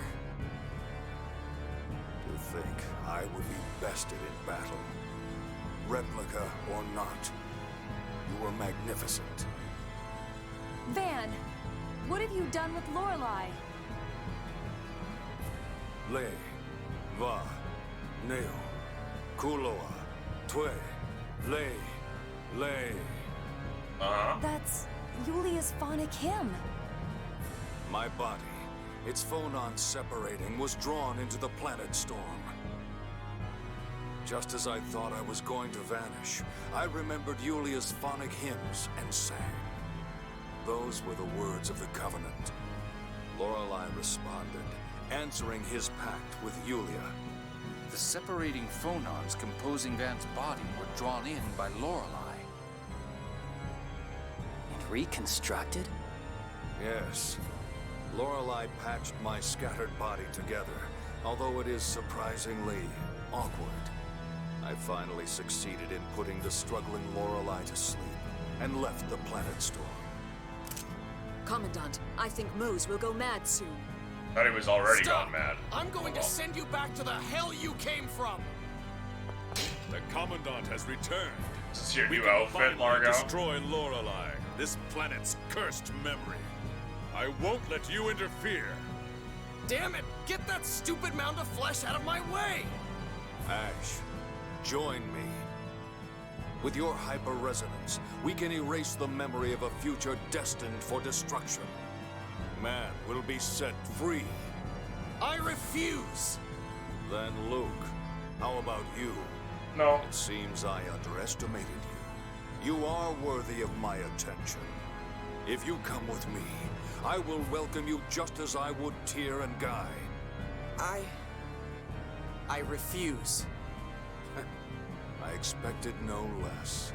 Speaker 16: To think I would be bested in battle. Replica or not, you were magnificent.
Speaker 15: Van, what have you done with Lorelei?
Speaker 16: Le, Va, Neo, Kuloa, Twe, Le.
Speaker 15: That's Yulia's phonic hymn.
Speaker 16: My body, its phonon separating, was drawn into the planet storm. Just as I thought I was going to vanish, I remembered Yulia's phonic hymns and sang. Those were the words of the Covenant. Lorelei responded, answering his pact with Yulia.
Speaker 5: The separating phonons composing Van's body were drawn in by Lorelei.
Speaker 6: And reconstructed?
Speaker 16: Yes. Lorelei patched my scattered body together, although it is surprisingly awkward. I finally succeeded in putting the struggling Lorelei to sleep and left the planet storm.
Speaker 17: Commandant, I think Mose will go mad soon.
Speaker 1: Thought he was already
Speaker 8: Stop!
Speaker 1: gone mad.
Speaker 8: I'm going to send you back to the hell you came from!
Speaker 22: The Commandant has returned.
Speaker 1: This is your
Speaker 22: We
Speaker 1: new
Speaker 22: can
Speaker 1: outfit,
Speaker 22: finally
Speaker 1: Largo.
Speaker 22: destroy Lorelei, this planet's cursed memory. I won't let you interfere.
Speaker 8: Damn it! Get that stupid mound of flesh out of my way!
Speaker 16: Ash, join me. With your hyper-resonance, we can erase the memory of a future destined for destruction. Man will be set free.
Speaker 8: I refuse!
Speaker 16: Then Luke, how about you?
Speaker 1: No.
Speaker 16: It seems I underestimated you. You are worthy of my attention. If you come with me, I will welcome you just as I would Tyr and Guy.
Speaker 8: I refuse.
Speaker 16: I expected no less.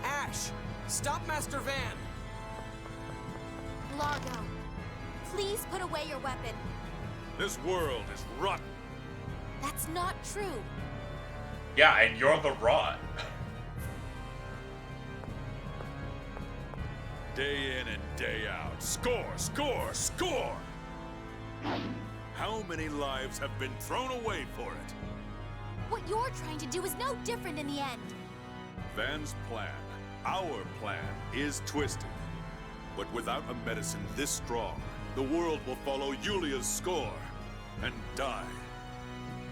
Speaker 8: Ash! Stop Master Van!
Speaker 3: Largo, please put away your weapon.
Speaker 22: This world is rotten.
Speaker 3: That's not true.
Speaker 1: Yeah, and you're the rot.
Speaker 22: Day in and day out. Score, score, score! How many lives have been thrown away for it?
Speaker 3: What you're trying to do is no different in the end.
Speaker 22: Van's plan, our plan, is twisted. But without a medicine this strong, the world will follow Yulia's score and die.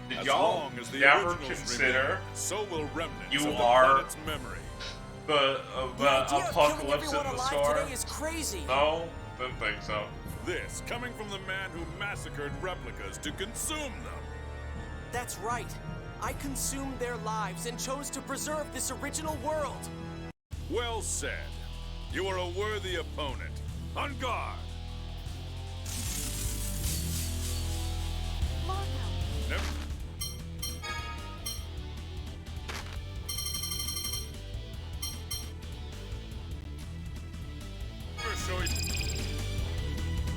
Speaker 1: Did
Speaker 22: As
Speaker 1: y'all
Speaker 22: long as the
Speaker 1: ever
Speaker 22: originals
Speaker 1: consider
Speaker 22: remain, so will remnants
Speaker 1: you
Speaker 22: of the
Speaker 1: are
Speaker 22: planet's memory.
Speaker 1: the
Speaker 8: idea of killing
Speaker 1: apocalypse
Speaker 8: everyone
Speaker 1: in the
Speaker 8: alive
Speaker 1: store?
Speaker 8: today is crazy.
Speaker 1: No, didn't think so.
Speaker 22: This coming from the man who massacred replicas to consume them.
Speaker 8: That's right. I consumed their lives and chose to preserve this original world.
Speaker 22: Well said. You are a worthy opponent. On guard!
Speaker 3: Largo.
Speaker 22: Never. Show you.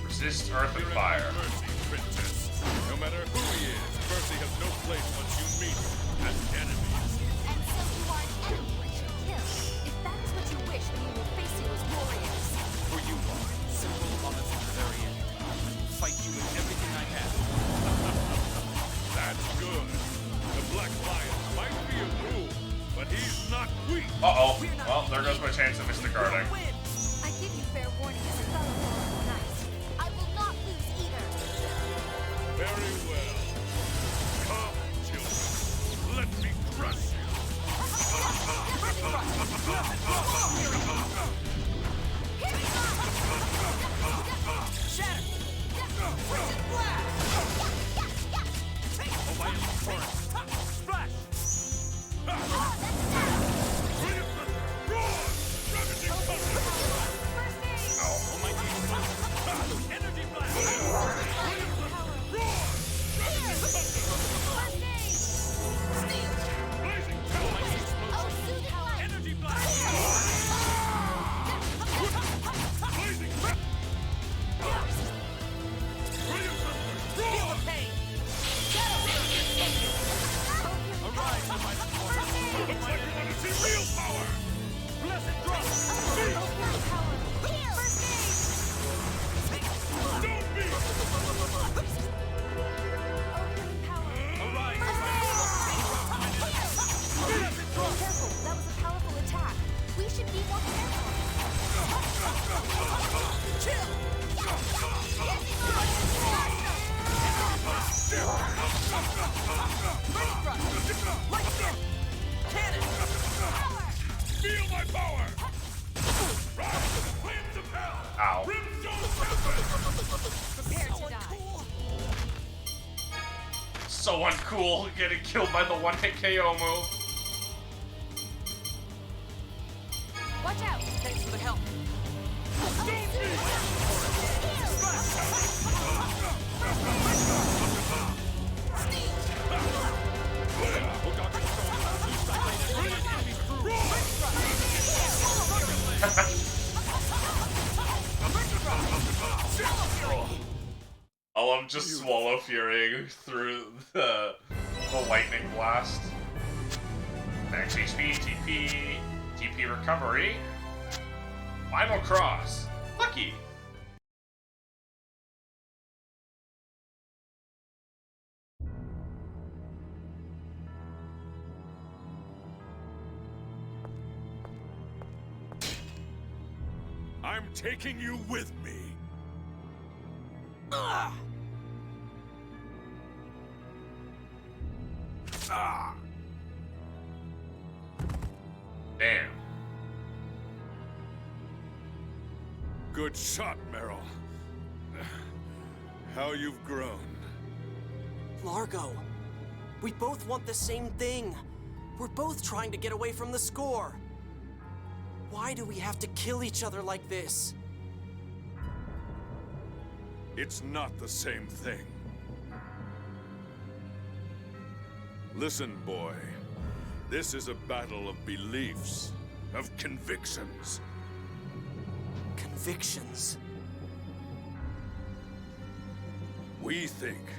Speaker 1: Resist earth and fire.
Speaker 22: Mercy, princess. No matter who he is, mercy has no place once you meet him as enemies.
Speaker 3: And so you are an enemy we should kill. If that is what you wish, then we will face you as warriors.
Speaker 5: For you, Lord, simple honor to the very end. I will fight you with everything I have.
Speaker 22: That's good. The Black Lion might be a fool, but he's not weak.
Speaker 1: Uh-oh. Well, there goes my chance of Mr. Guarding.
Speaker 3: I give you fair warning as a fellow Royal Knight. I will not lose either.
Speaker 22: Very well. Come, children. Let me crush you.
Speaker 8: Shatter! Freezing
Speaker 22: Oh, my torrent.
Speaker 8: Splash!
Speaker 22: Energy blast! Energy blast!
Speaker 13: power! Rise, flames of hell!
Speaker 1: Ow.
Speaker 13: Brimstone tempest!
Speaker 3: Prepare to die.
Speaker 1: So uncool, getting killed by the one-hit KO move.
Speaker 3: Watch out!
Speaker 8: Thanks for the help.
Speaker 1: I love just Swallow Furying through the lightning blast. Max HP, TP recovery. Final cross. Lucky.
Speaker 22: I'm taking you with me.
Speaker 8: Ah!
Speaker 22: Ah!
Speaker 1: Damn.
Speaker 22: Good shot, Meryl. How you've grown.
Speaker 8: Largo, we both want the same thing. We're both trying to get away from the score. Why do we have to kill each other like this?
Speaker 22: It's not the same thing. Listen, boy. This is a battle of beliefs, of convictions.
Speaker 8: Convictions?
Speaker 22: We think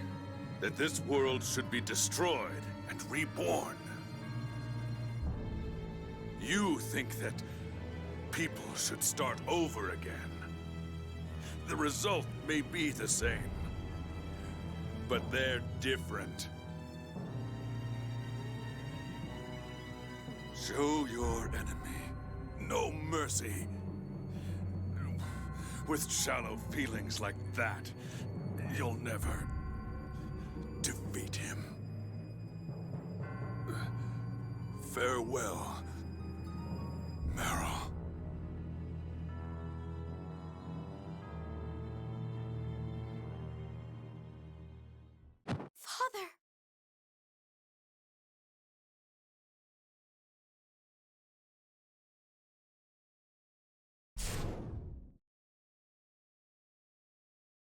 Speaker 22: that this world should be destroyed and reborn. You think that people should start over again. The result may be the same, but they're different. Show your enemy no mercy. With shallow feelings like that, you'll never defeat him. Farewell, Meryl.
Speaker 20: Father!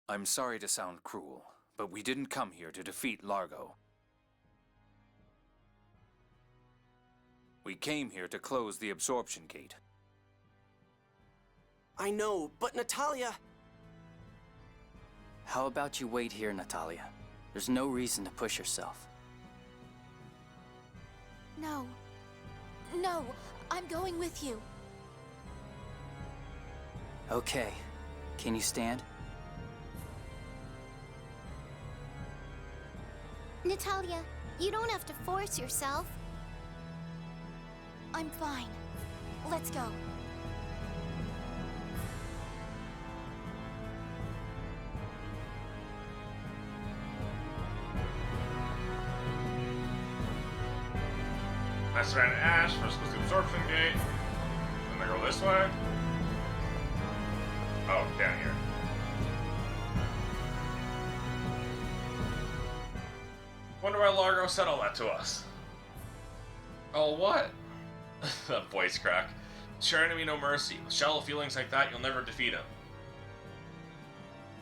Speaker 5: I'm sorry to sound cruel, but we didn't come here to defeat Largo. We came here to close the absorption gate.
Speaker 8: I know, but Natalia...
Speaker 6: How about you wait here, Natalia? There's no reason to push yourself.
Speaker 3: No. No, I'm going with you.
Speaker 6: Okay. Can you stand?
Speaker 20: Natalia, you don't have to force yourself.
Speaker 3: I'm fine. Let's go.
Speaker 1: Master and Ash first goes to the absorption gate. Then they go this way. Oh, down here. Wonder why Largo said all that to us. Oh, what? That voice crack. Show enemy no mercy. With shallow feelings like that, you'll never defeat him.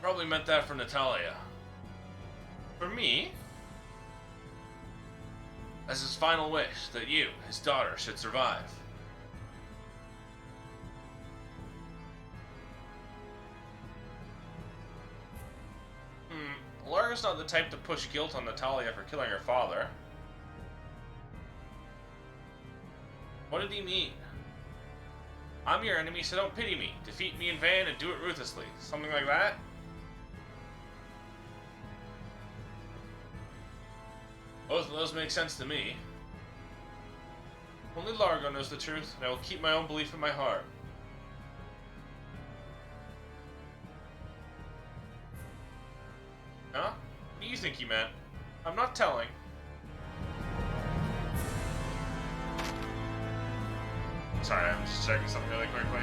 Speaker 1: Probably meant that for Natalia. For me? As his final wish, that you, his daughter, should survive. Largo's not the type to push guilt on Natalia for killing her father. What did he mean? I'm your enemy, so don't pity me. Defeat me in vain and do it ruthlessly. Something like that? Both of those make sense to me. Only Largo knows the truth, and I will keep my own belief in my heart. Huh? What do you think he meant? I'm not telling. Sorry, I'm just checking something really quickly.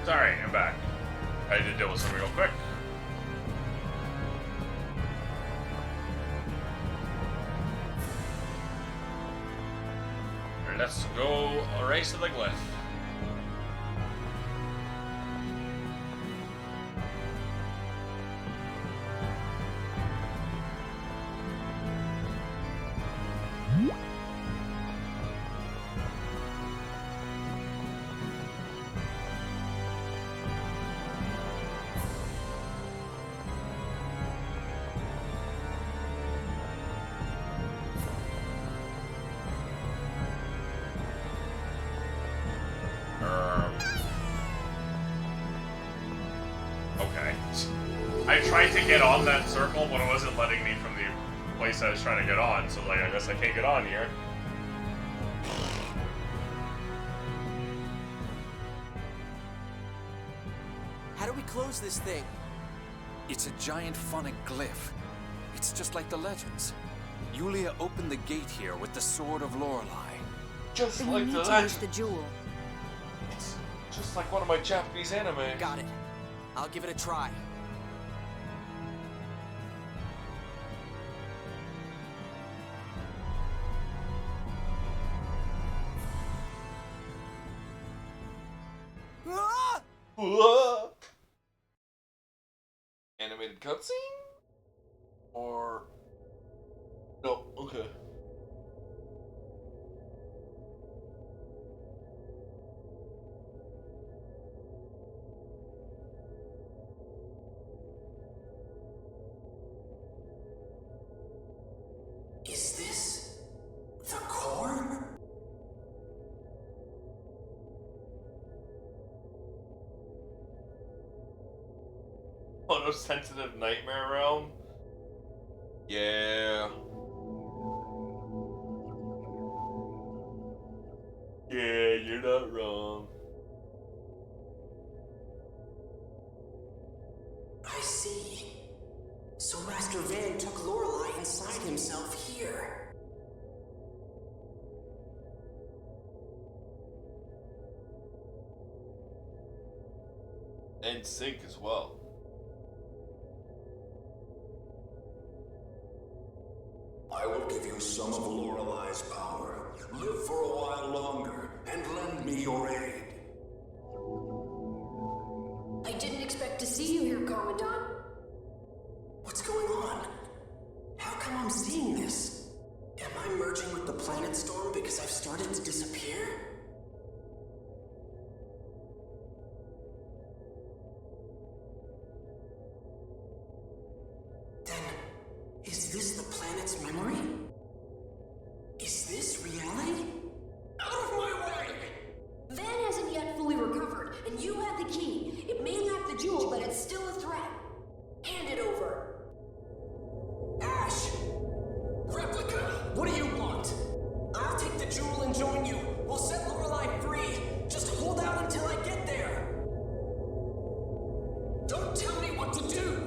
Speaker 1: Sorry, I'm back. I had to deal with something real quick. Let's go race to the glyph. Okay. I tried to get on that circle, but it wasn't letting me from the place I was trying to get on, so like, I guess I can't get on here.
Speaker 8: close this thing?
Speaker 5: It's a giant phonic glyph. It's just like the legends. Yulia opened the gate here with the Sword of Lorelei.
Speaker 21: Just
Speaker 15: Then
Speaker 21: like
Speaker 15: we
Speaker 21: the
Speaker 15: need to
Speaker 21: legend.
Speaker 15: reach the jewel.
Speaker 21: It's just like one of my Japanese anime.
Speaker 8: Got it. I'll give it a try.
Speaker 21: Ah! Animated cutscene? Or... No, okay.
Speaker 13: Is this the core?
Speaker 21: Photosensitive nightmare realm? Yeah. Yeah, you're not wrong.
Speaker 13: I see. So Master Van took Lorelei inside himself here.
Speaker 21: And Sync as well.
Speaker 16: I will give you some of Lorelei's power. Live for a while longer, and lend me your aid.
Speaker 17: I didn't expect to see you here, Commandant.
Speaker 13: What's going on? How come I'm seeing this? Am I merging with the planet storm because I've started to disappear? Then, is this the planet's memory? Is this reality? Out of my way!
Speaker 17: Van hasn't yet fully recovered, and you have the key. It may lack the jewel, but it's still a threat. Hand it over.
Speaker 13: Ash! Replica! What do you want? I'll take the jewel and join you. We'll set Lorelei free. Just hold out until I get there. Don't tell me what to do!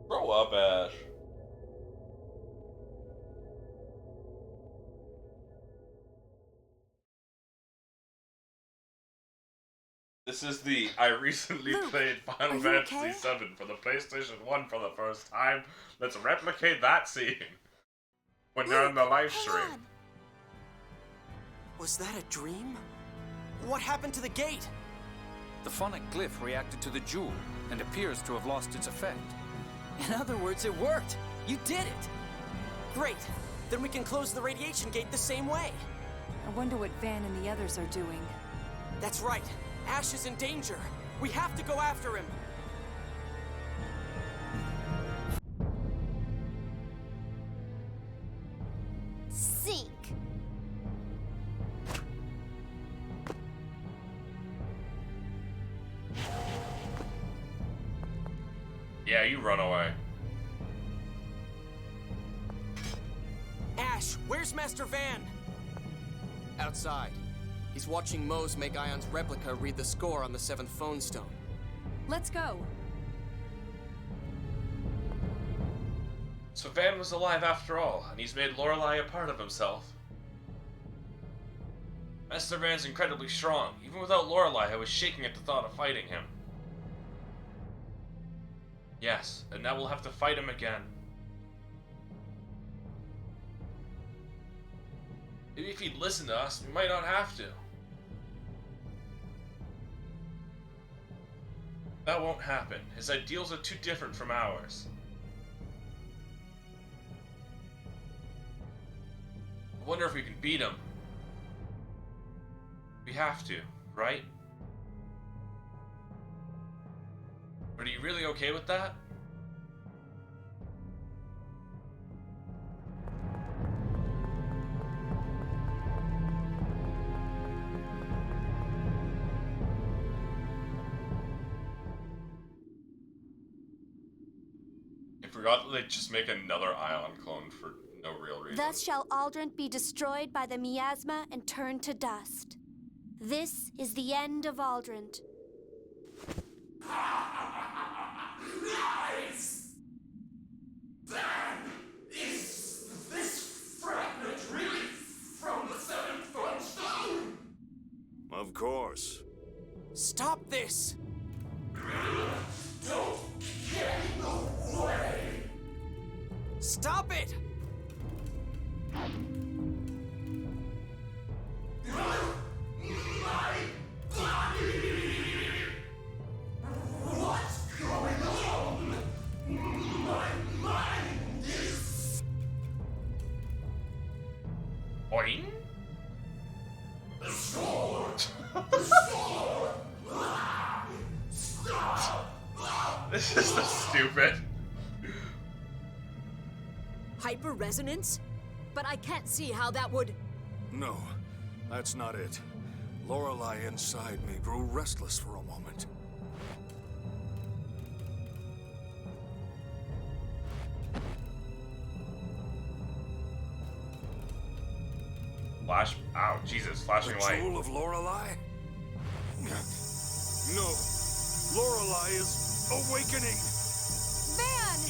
Speaker 21: Grow up, Ash. This is the I recently
Speaker 2: Luke,
Speaker 21: played Final
Speaker 2: are you
Speaker 21: Fantasy
Speaker 2: okay?
Speaker 21: VII for the PlayStation 1 for the first time. Let's replicate that scene when they're on the live stream.
Speaker 8: Was that a dream? What happened to the gate?
Speaker 5: The phonic glyph reacted to the jewel and appears to have lost its effect.
Speaker 8: In other words, it worked. You did it. Great. Then we can close the radiation gate the same way.
Speaker 15: I wonder what Van and the others are doing.
Speaker 8: That's right. Ash is in danger. We have to go after him.
Speaker 20: Sync.
Speaker 21: Yeah, you run away.
Speaker 8: Ash, where's Master Van? Outside. He's watching Mose make Ion's replica read the score on the 7th phone stone.
Speaker 15: Let's go.
Speaker 21: So Van was alive after all, and he's made Lorelei a part of himself. Master Van's incredibly strong. Even without Lorelei, I was shaking at the thought of fighting him. Yes, and now we'll have to fight him again. Maybe if he'd listen to us, we might not have to. That won't happen. His ideals are too different from ours. I wonder if we can beat him. We have to, right? But are you really okay with that? I forgot that they just make another Ion clone for no real reason.
Speaker 20: Thus shall Aldrint be destroyed by the miasma and turned to dust. This is the end of Aldrint.
Speaker 13: Nice! Then, is this fragment really from the seventh Fun Stone?
Speaker 16: Of course.
Speaker 8: Stop this!
Speaker 13: Don't get in the way!
Speaker 8: Stop it!
Speaker 13: What's going on? My mind is...
Speaker 1: Boing?
Speaker 13: The score! The score! Stop!
Speaker 1: This is so stupid.
Speaker 18: Hyper resonance? But I can't see how that would...
Speaker 16: No, that's not it. Lorelei inside me grew restless for a moment.
Speaker 1: Flash. Ow, Jesus, flashing
Speaker 16: The
Speaker 1: light.
Speaker 16: jewel of Lorelei? No. Lorelei is awakening.
Speaker 18: Van!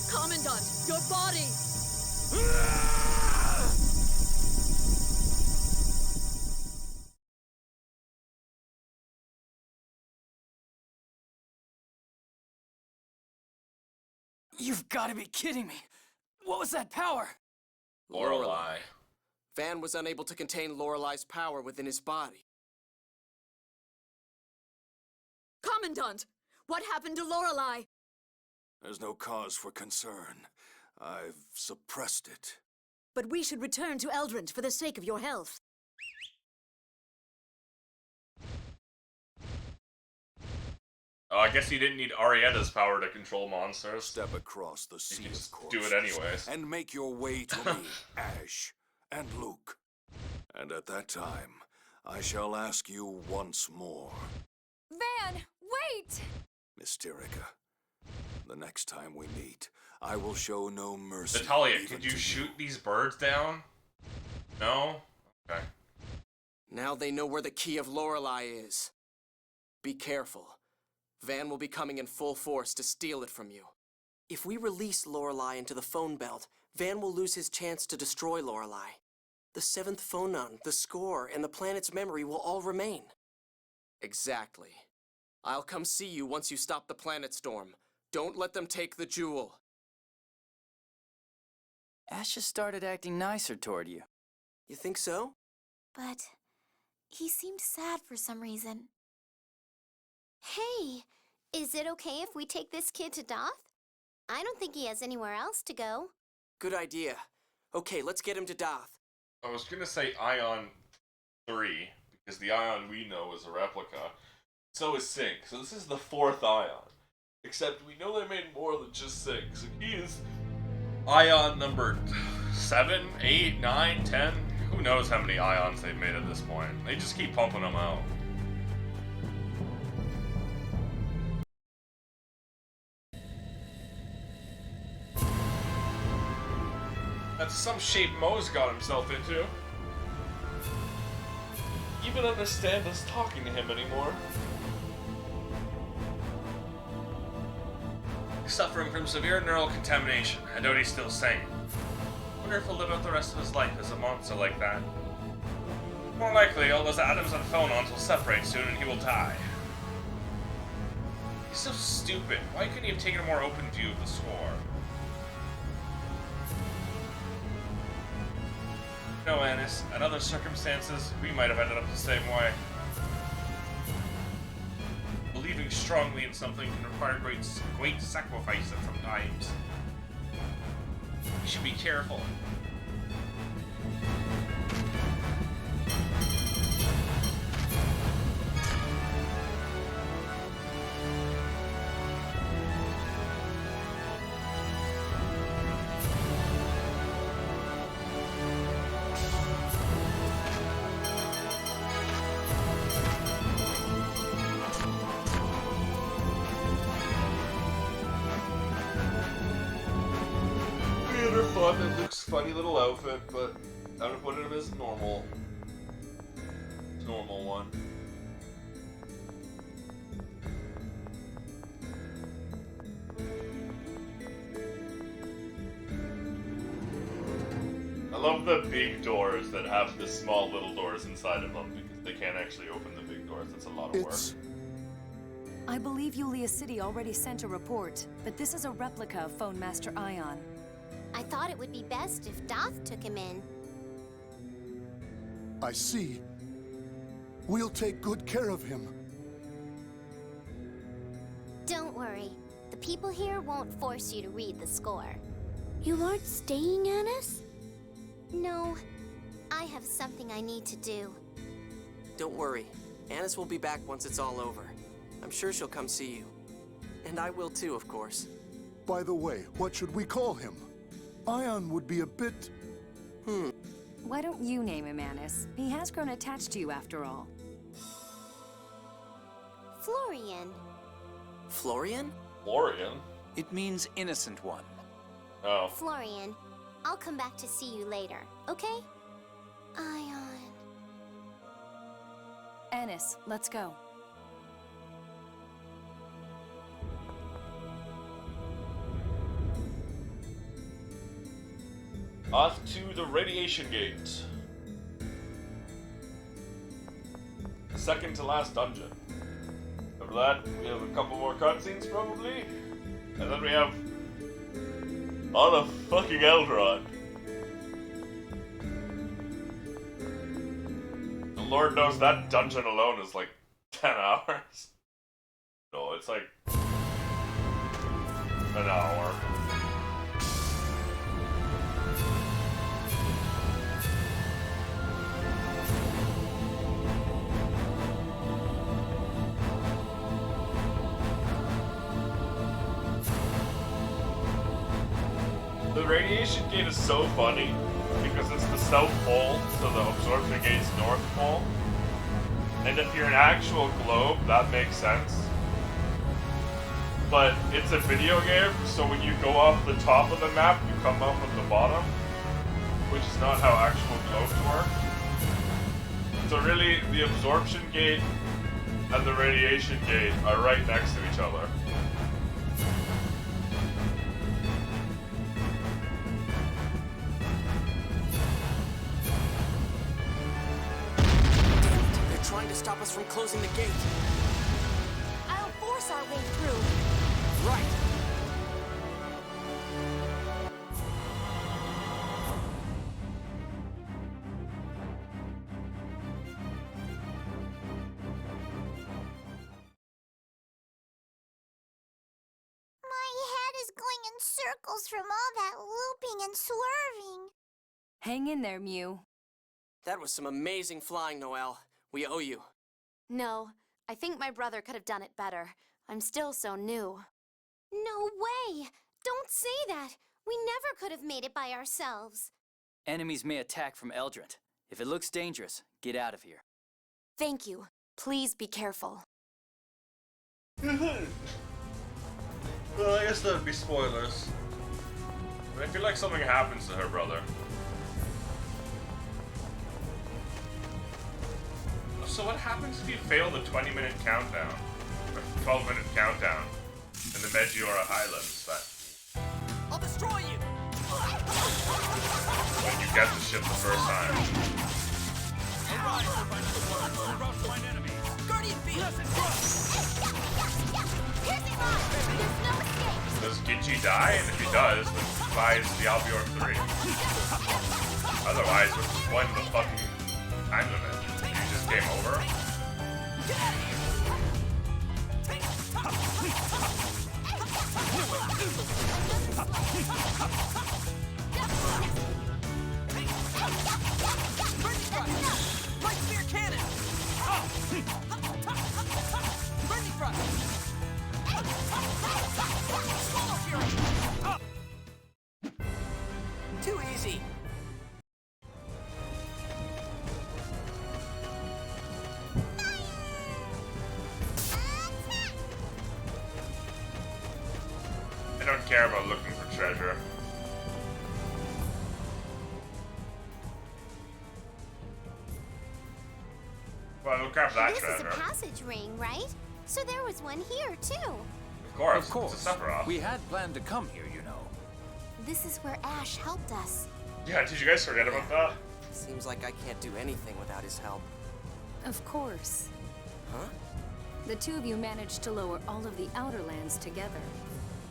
Speaker 18: Commandant, your body!
Speaker 6: You've got to be kidding me. What was that power?
Speaker 8: Lorelei. Van was unable to contain Lorelei's power within his body.
Speaker 18: Commandant! What happened to Lorelei?
Speaker 16: There's no cause for concern. I've suppressed it.
Speaker 18: But we should return to Eldrint for the sake of your health.
Speaker 1: Oh, I guess he didn't need Arietta's power to control monsters.
Speaker 16: Step across the sea of corpses.
Speaker 1: Do it anyways.
Speaker 16: And make your way to me, Ash, and Luke. And at that time, I shall ask you once more.
Speaker 15: Van, wait!
Speaker 16: Mysterica, the next time we meet, I will show no mercy.
Speaker 1: Natalia,
Speaker 16: even
Speaker 1: could you
Speaker 16: to
Speaker 1: shoot these birds down? No? Okay.
Speaker 8: Now they know where the key of Lorelei is. Be careful. Van will be coming in full force to steal it from you. If we release Lorelei into the phone belt, Van will lose his chance to destroy Lorelei. The seventh phonon, the score, and the planet's memory will all remain. Exactly. I'll come see you once you stop the planet storm. Don't let them take the jewel.
Speaker 6: Ash just started acting nicer toward you.
Speaker 8: You think so?
Speaker 20: But he seemed sad for some reason. Hey, is it okay if we take this kid to Doth? I don't think he has anywhere else to go.
Speaker 8: Good idea. Okay, let's get him to Doth.
Speaker 1: I was gonna say Ion 3, because the Ion we know is a replica. So is Sync, so this is the fourth Ion. Except we know they made more than just Sync, so he is Ion number 7, 8, 9, 10. Who knows how many Ions they've made at this point. They just keep pumping them out. That's some shape Mo's got himself into. Even understand us talking to him anymore. He's suffering from severe neural contamination. I doubt he's still sane. Wonder if he'll live out the rest of his life as a monster like that. More likely, all those atoms and phonons will separate soon and he will die. He's so stupid. Why couldn't he have taken a more open view of the score? No, Annis. In other circumstances, we might have ended up the same way. Believing strongly in something can require great sacrifice at some times. You should be careful. Fun, it looks funny little outfit, but I would put it as normal.
Speaker 21: normal one. I love the big doors that have the small little doors inside of them because they can't actually open the big doors. That's a lot of work.
Speaker 15: I believe Yulia City already sent a report, but this is a replica of Phone Master Ion.
Speaker 20: I thought it would be best if Doth took him in.
Speaker 9: I see. We'll take good care of him.
Speaker 20: Don't worry. The people here won't force you to read the score. You aren't staying, Annis? No. I have something I need to do.
Speaker 8: Don't worry. Annis will be back once it's all over. I'm sure she'll come see you. And I will too, of course.
Speaker 9: By the way, what should we call him? Ion would be a bit...
Speaker 15: Why don't you name him Annis? He has grown attached to you after all.
Speaker 20: Florian.
Speaker 8: Florian?
Speaker 21: Florian?
Speaker 5: It means innocent one.
Speaker 21: Oh.
Speaker 20: Florian, I'll come back to see you later, okay? Ion.
Speaker 15: Annis, let's go.
Speaker 21: Off to the radiation gate. Second to last dungeon. After that, we have a couple more cutscenes probably. And then we have all of fucking Eldron. The Lord knows that dungeon alone is like 10 hours. No, it's like an hour. The radiation gate is so funny because it's the south pole, so the absorption gate's north pole. And if you're an actual globe, that makes sense. But it's a video game, so when you go off the top of the map, you come up at the bottom, which is not how actual globes work. So really, the absorption gate and the radiation gate are right next to each other.
Speaker 8: Trying to stop us from closing the gate.
Speaker 20: I'll force our way through.
Speaker 8: Right.
Speaker 20: My head is going in circles from all that looping and swerving.
Speaker 15: Hang in there, Mew.
Speaker 8: That was some amazing flying, Noelle. We owe you.
Speaker 14: No, I think my brother could have done it better. I'm still so new.
Speaker 20: No way! Don't say that! We never could have made it by ourselves.
Speaker 6: Enemies may attack from Eldrant. If it looks dangerous, get out of here.
Speaker 14: Thank you. Please be careful.
Speaker 21: Well, I guess that would be spoilers. I feel like something happens to her brother. So what happens if you fail the 20-minute countdown? Or 12-minute countdown in the Medjugorje Highlands?
Speaker 8: I'll destroy you!
Speaker 21: When you get the ship the first time.
Speaker 8: Guardian Beam!
Speaker 21: Does Gidgee die? And if he does, then he buys the Albior 3. Otherwise, what's the point of the fucking time limit? Game over.
Speaker 8: Light spear cannon! Burning thrust! Swallow fury! Too easy!
Speaker 21: I don't care about looking for treasure.
Speaker 1: Well, we'll grab that
Speaker 20: This
Speaker 1: treasure.
Speaker 20: is a passage ring, right? So there was one here, too.
Speaker 1: Of course.
Speaker 5: Of course.
Speaker 1: It's a Sephiroth.
Speaker 5: We had planned to come here, you know.
Speaker 20: This is where Ash helped us.
Speaker 1: Yeah, did you guys forget about that?
Speaker 8: Seems like I can't do anything without his help.
Speaker 15: Of course.
Speaker 8: Huh?
Speaker 15: The two of you managed to lower all of the Outer Lands together.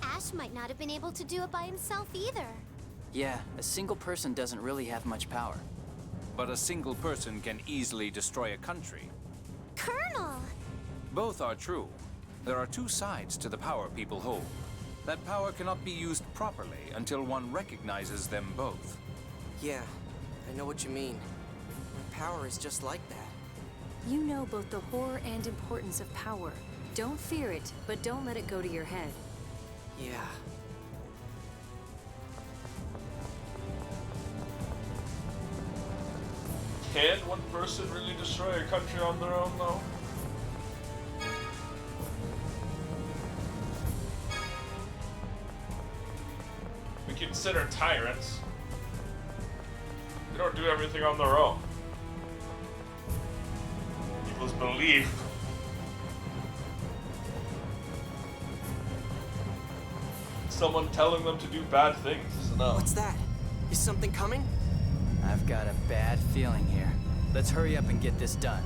Speaker 20: Ash might not have been able to do it by himself either.
Speaker 6: Yeah, a single person doesn't really have much power.
Speaker 5: But a single person can easily destroy a country.
Speaker 20: Colonel!
Speaker 5: Both are true. There are two sides to the power people hold. That power cannot be used properly until one recognizes them both.
Speaker 8: Yeah, I know what you mean. Power is just like that.
Speaker 15: You know both the horror and importance of power. Don't fear it, but don't let it go to your head.
Speaker 8: Yeah.
Speaker 21: Can one person really destroy a country on their own, though? We consider tyrants. They don't do everything on their own. People's belief. Someone telling them to do bad things is enough.
Speaker 8: What's that? Is something coming?
Speaker 6: I've got a bad feeling here. Let's hurry up and get this done.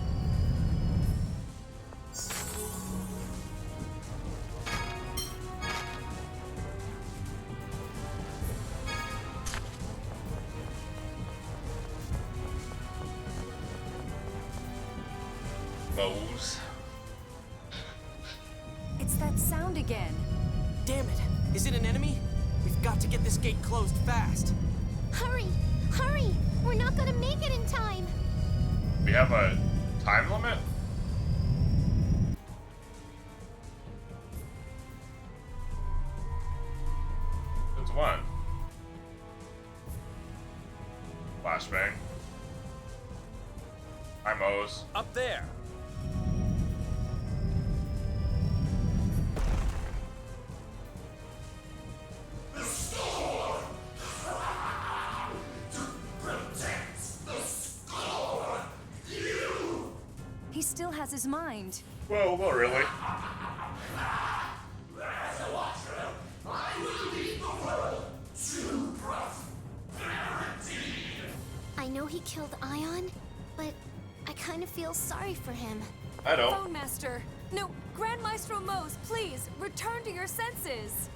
Speaker 1: Bows.
Speaker 15: It's that sound again.
Speaker 8: Damn it! Is it an enemy? We've got to get this gate closed fast.
Speaker 20: Hurry! Hurry! We're not gonna make it in time!
Speaker 1: We have a time limit? It's one. Flashbang. Hi, Mose.
Speaker 5: Up there!
Speaker 15: He still has his mind.
Speaker 1: Well, not really.
Speaker 20: I know he killed Ion, but I kind of feel sorry for him.
Speaker 1: I don't.
Speaker 15: Phone Master! No, Grand Maestro Mose, please, return to your senses!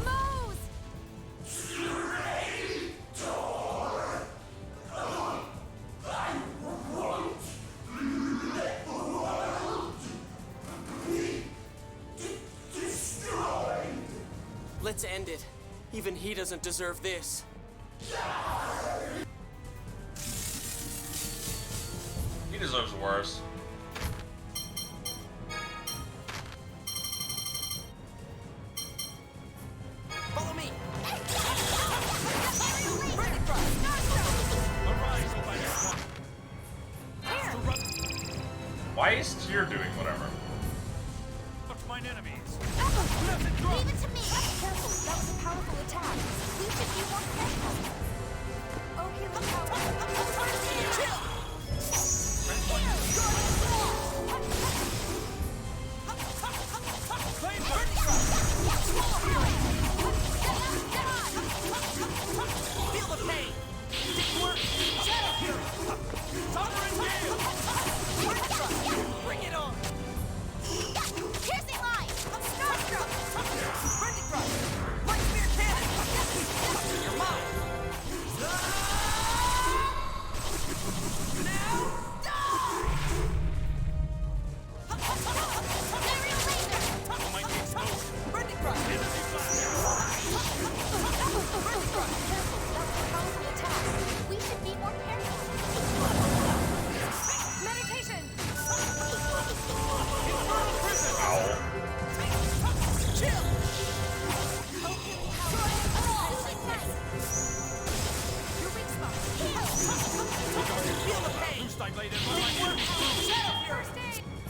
Speaker 15: Mose!
Speaker 8: Let's end it. Even he doesn't deserve this.
Speaker 1: He deserves worse.
Speaker 8: Follow me!
Speaker 1: Why is Tyr doing whatever?
Speaker 12: What's mine enemies?
Speaker 20: Leave it to me!
Speaker 15: Careful, that was a powerful attack.
Speaker 20: We should be more careful.
Speaker 15: Oh, healing power.
Speaker 20: Chill!
Speaker 8: Feel the pain! Didn't work! Shadow here! Thunder and gale! Bring it on!
Speaker 20: Piercing line! I'm starstruck!
Speaker 8: Rending thrust! Light spear cannon! You're mine! Now, die!
Speaker 20: Aerial laser!
Speaker 12: Might be exposed.
Speaker 8: Rending thrust!
Speaker 12: Enemy blast.
Speaker 8: Rending thrust!
Speaker 20: We should be more careful.
Speaker 15: Meditation!
Speaker 8: Chill!
Speaker 15: Your weak spot.
Speaker 8: Feel the pain!
Speaker 12: Boost I laid in my
Speaker 8: Shadow Fury!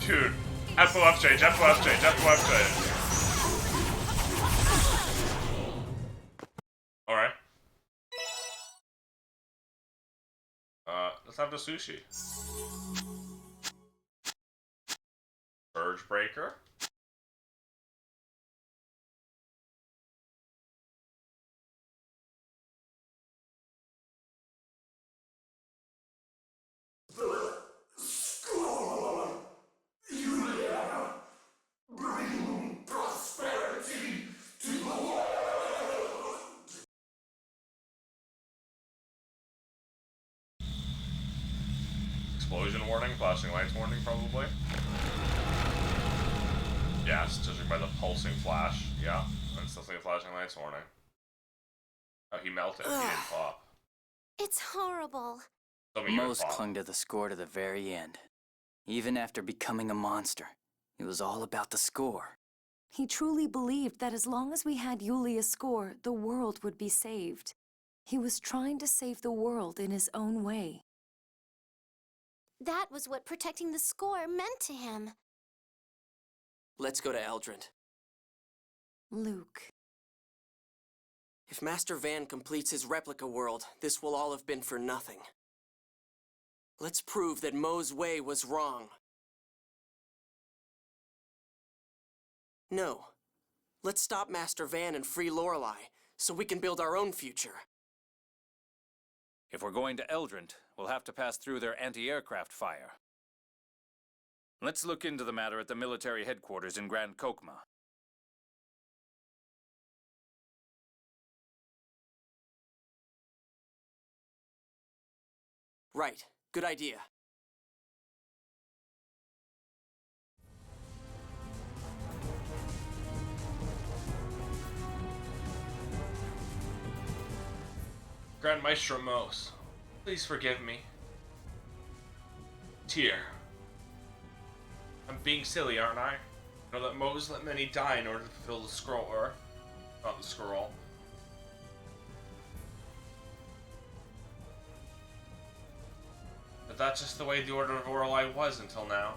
Speaker 1: Dude, FOF change, FOF change, FOF change. Let's have the sushi. Surge breaker.
Speaker 13: Bring prosperity to the world.
Speaker 1: Explosion warning, flashing lights warning, probably. Yes, judging by the pulsing flash. Yeah, and still seeing flashing lights warning. Oh, he melted. He didn't pop.
Speaker 20: It's horrible.
Speaker 6: Mose clung to the score to the very end. Even after becoming a monster, it was all about the score.
Speaker 15: He truly believed that as long as we had Yulia's score, the world would be saved. He was trying to save the world in his own way.
Speaker 20: That was what protecting the score meant to him.
Speaker 8: Let's go to Eldrant.
Speaker 15: Luke.
Speaker 8: If Master Van completes his replica world, this will all have been for nothing. Let's prove that Mo's way was wrong. No. Let's stop Master Van and free Lorelei, so we can build our own future.
Speaker 5: If we're going to Eldrant, we'll have to pass through their anti-aircraft fire. Let's look into the matter at the military headquarters in Grand Kokma.
Speaker 8: Right. Good idea.
Speaker 1: Grand Maestro Mose, please forgive me. Tyr. I'm being silly, aren't I? I know that Mose let many die in order to fulfill the scroll, or not the scroll. But that's just the way the Order of Lorelei was until now.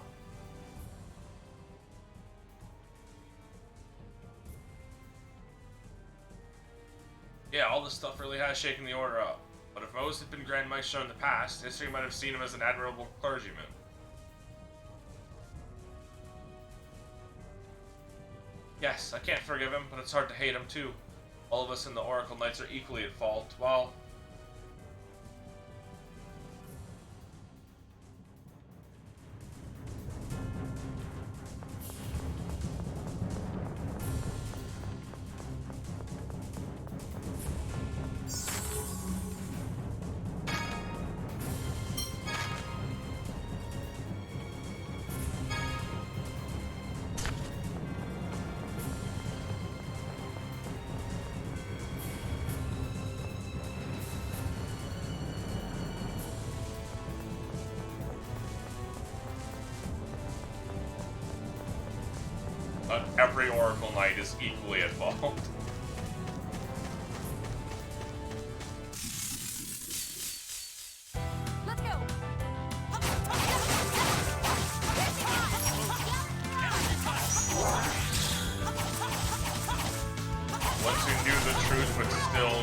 Speaker 1: Yeah, all this stuff really has shaken the Order up. But if Mose had been Grand Maestro in the past, history might have seen him as an admirable clergyman. Yes, I can't forgive him, but it's hard to hate him too. All of us in the Oracle Knights are equally at fault. Well, every Oracle Knight is equally at fault.
Speaker 20: Let's go.
Speaker 1: Once you knew the truth but still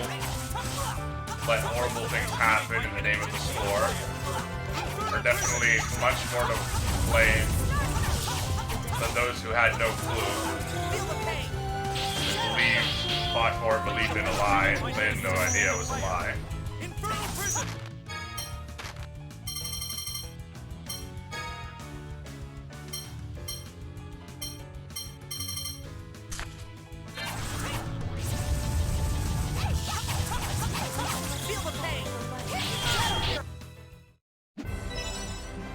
Speaker 1: let horrible things happen in the name of the score, are definitely much more to blame than those who had no clue. Fought for, believed in a lie, and they had no idea it was a lie.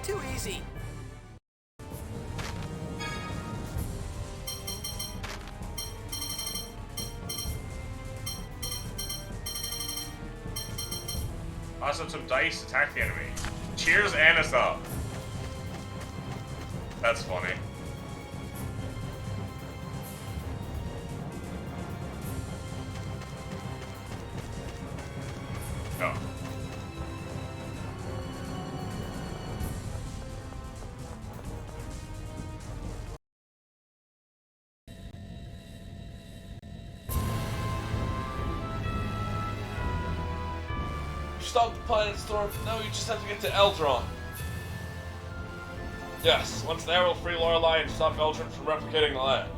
Speaker 8: Too easy.
Speaker 1: Also, some dice attack the enemy. Cheers and us up. That's funny. Oh.
Speaker 21: stop the planet storm. Now you just have to get to Eldron. Yes, once there we'll free Lorelei and stop Eldron from replicating the land.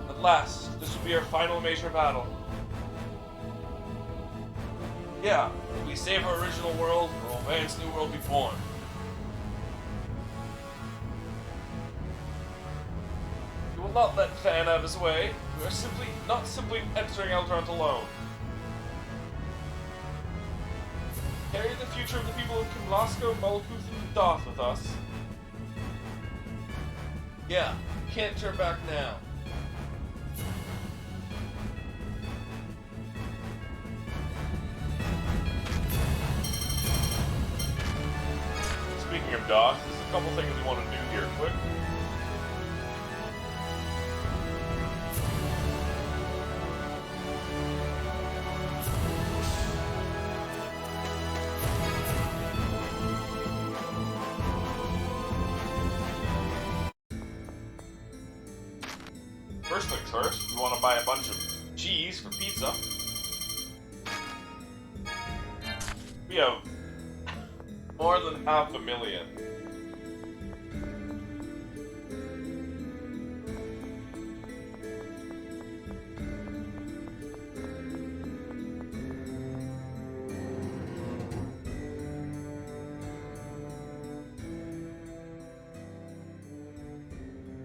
Speaker 21: At last, this will be our final major battle. Yeah, if we save our original world, or Van's new world be born. We will not let Van have his way. We are not simply entering Eldron alone. Carry the future of the people of Kimlasco, Malkuth, and Doth with us. Yeah, we can't turn back now. Speaking of Doth, there's a couple things we want to do here quick. First things first, we want to buy a bunch of cheese for pizza. We have more than 500,000.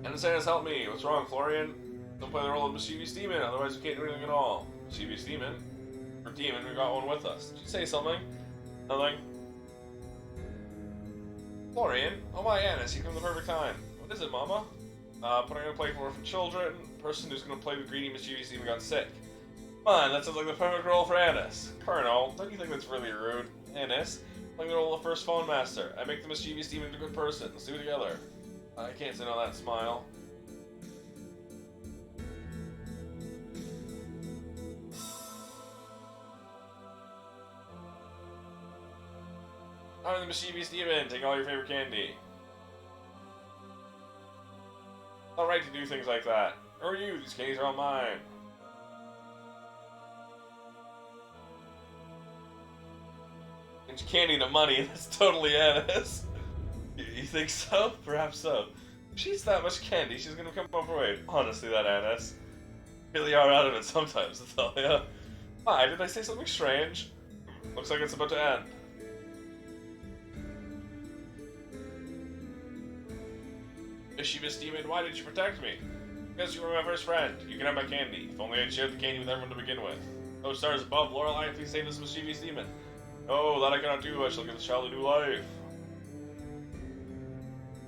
Speaker 21: And Santa's help me. What's wrong, Florian? Don't play the role of Mischievous Demon, otherwise we can't do anything at all. Mischievous Demon? Or Demon, we got one with us. Did you say something? Nothing? Florian? Oh my Annis, you come at the perfect time. What is it, Mama? Putting on a play for children. Person who's gonna play the greedy Mischievous Demon got sick. Come on, that sounds like the perfect role for Annis. Colonel, don't you think that's really rude? Annis, playing the role of first phone master. I make the Mischievous Demon into a good person. Let's do it together. I can't say no that smile. I'm the Mischievous Demon. Take all your favorite candy. It's not right to do things like that. Who are you? These candies are all mine. It's candy to money. That's totally Annis. You think so? Perhaps so. If she's that much candy, she's gonna come overweight. Honestly, that Annis. Really are out of it sometimes, Athalia. Why? Did I say something strange? Looks like it's about to end. Mischievous Demon, why did you protect me? Because you were my first friend. You can have my candy. If only I'd shared the candy with everyone to begin with. Oh, stars above, Lorelei, please save this Mischievous Demon. No, that I cannot do. I shall give the child a new life.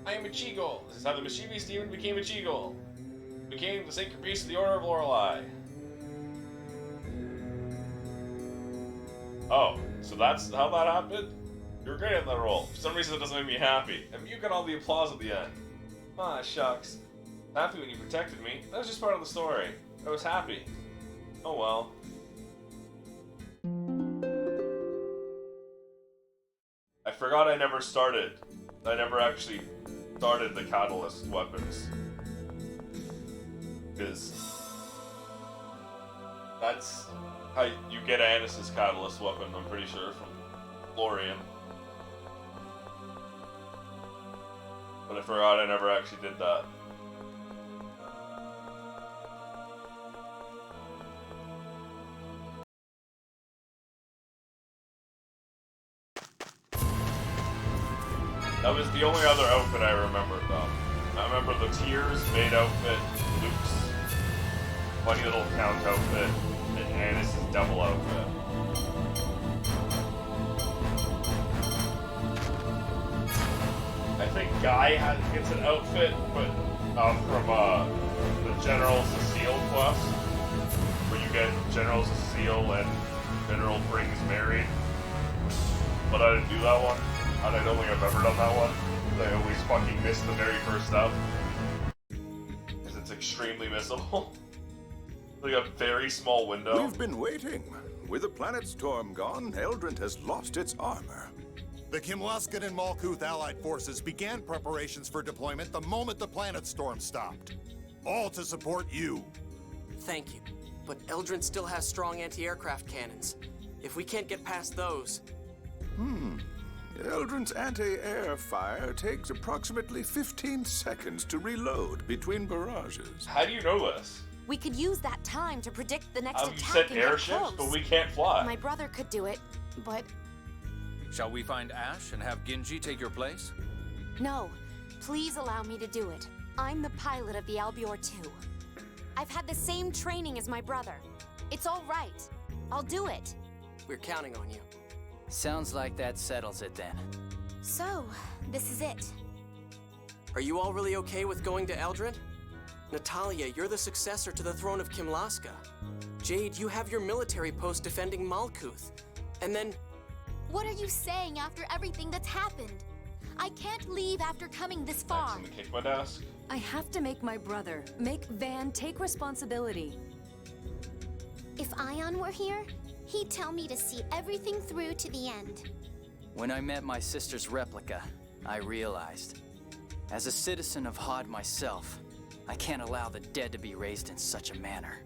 Speaker 21: I am a Cheagle. This is how the Mischievous Demon became a Cheagle. Became the Saint Caprice of the Order of Lorelei. Oh, so that's how that happened? You were great at that role. For some reason it doesn't make me happy. And you got all the applause at the end. Ah, shucks. Happy when you protected me. That was just part of the story. I was happy. Oh well. I forgot I never started. I never actually started the catalyst weapons. Because that's how you get Annis's catalyst weapon, I'm pretty sure, from Florian. But I forgot I never actually did that. That was the only other outfit I remembered, though. I remember the Tears maid outfit, Luke's funny little count outfit, and Annis's double outfit. I think Guy gets an outfit, but from the General Cecile quest, where you get General Cecile and General Brings married. But I didn't do that one, and I don't think I've ever done that one. I always fucking miss the very first stuff, because it's extremely missable. Like a very small window.
Speaker 22: We've been waiting. With the planet storm gone, Eldrint has lost its armor.
Speaker 4: The Kimluskan and Malkuth allied forces began preparations for deployment the moment the planet storm stopped. All to support you.
Speaker 8: Thank you. but Eldrin still has strong anti-aircraft cannons. If we can't get past those...
Speaker 16: Eldrin's anti-air fire takes approximately 15 seconds to reload between barrages.
Speaker 1: How do you know this?
Speaker 14: We could use that time to predict the next
Speaker 1: You
Speaker 14: attack
Speaker 1: said
Speaker 14: and get
Speaker 1: airships,
Speaker 14: close.
Speaker 1: but we can't fly.
Speaker 14: My brother could do it, but
Speaker 5: Shall we find Ash and have Ginji take your place?
Speaker 14: no. Please allow me to do it. I'm the pilot of the Albior 2. I've had the same training as my brother. It's all right. I'll do it.
Speaker 8: We're counting on you.
Speaker 6: Sounds like that settles it then.
Speaker 3: So, this is it.
Speaker 8: Are you all really okay with going to Eldrin? Natalia, you're the successor to the throne of Kimlaska. Jade, you have your military post defending Malkuth. And then...
Speaker 3: What are you saying after everything that's happened? I can't leave after coming this far.
Speaker 1: Kick my desk.
Speaker 15: I have to make my brother, make Van take responsibility.
Speaker 3: If Ion were here, he'd tell me to see everything through to the end.
Speaker 6: When I met my sister's replica, I realized, as a citizen of Hod myself, I can't allow the dead to be raised in such a manner.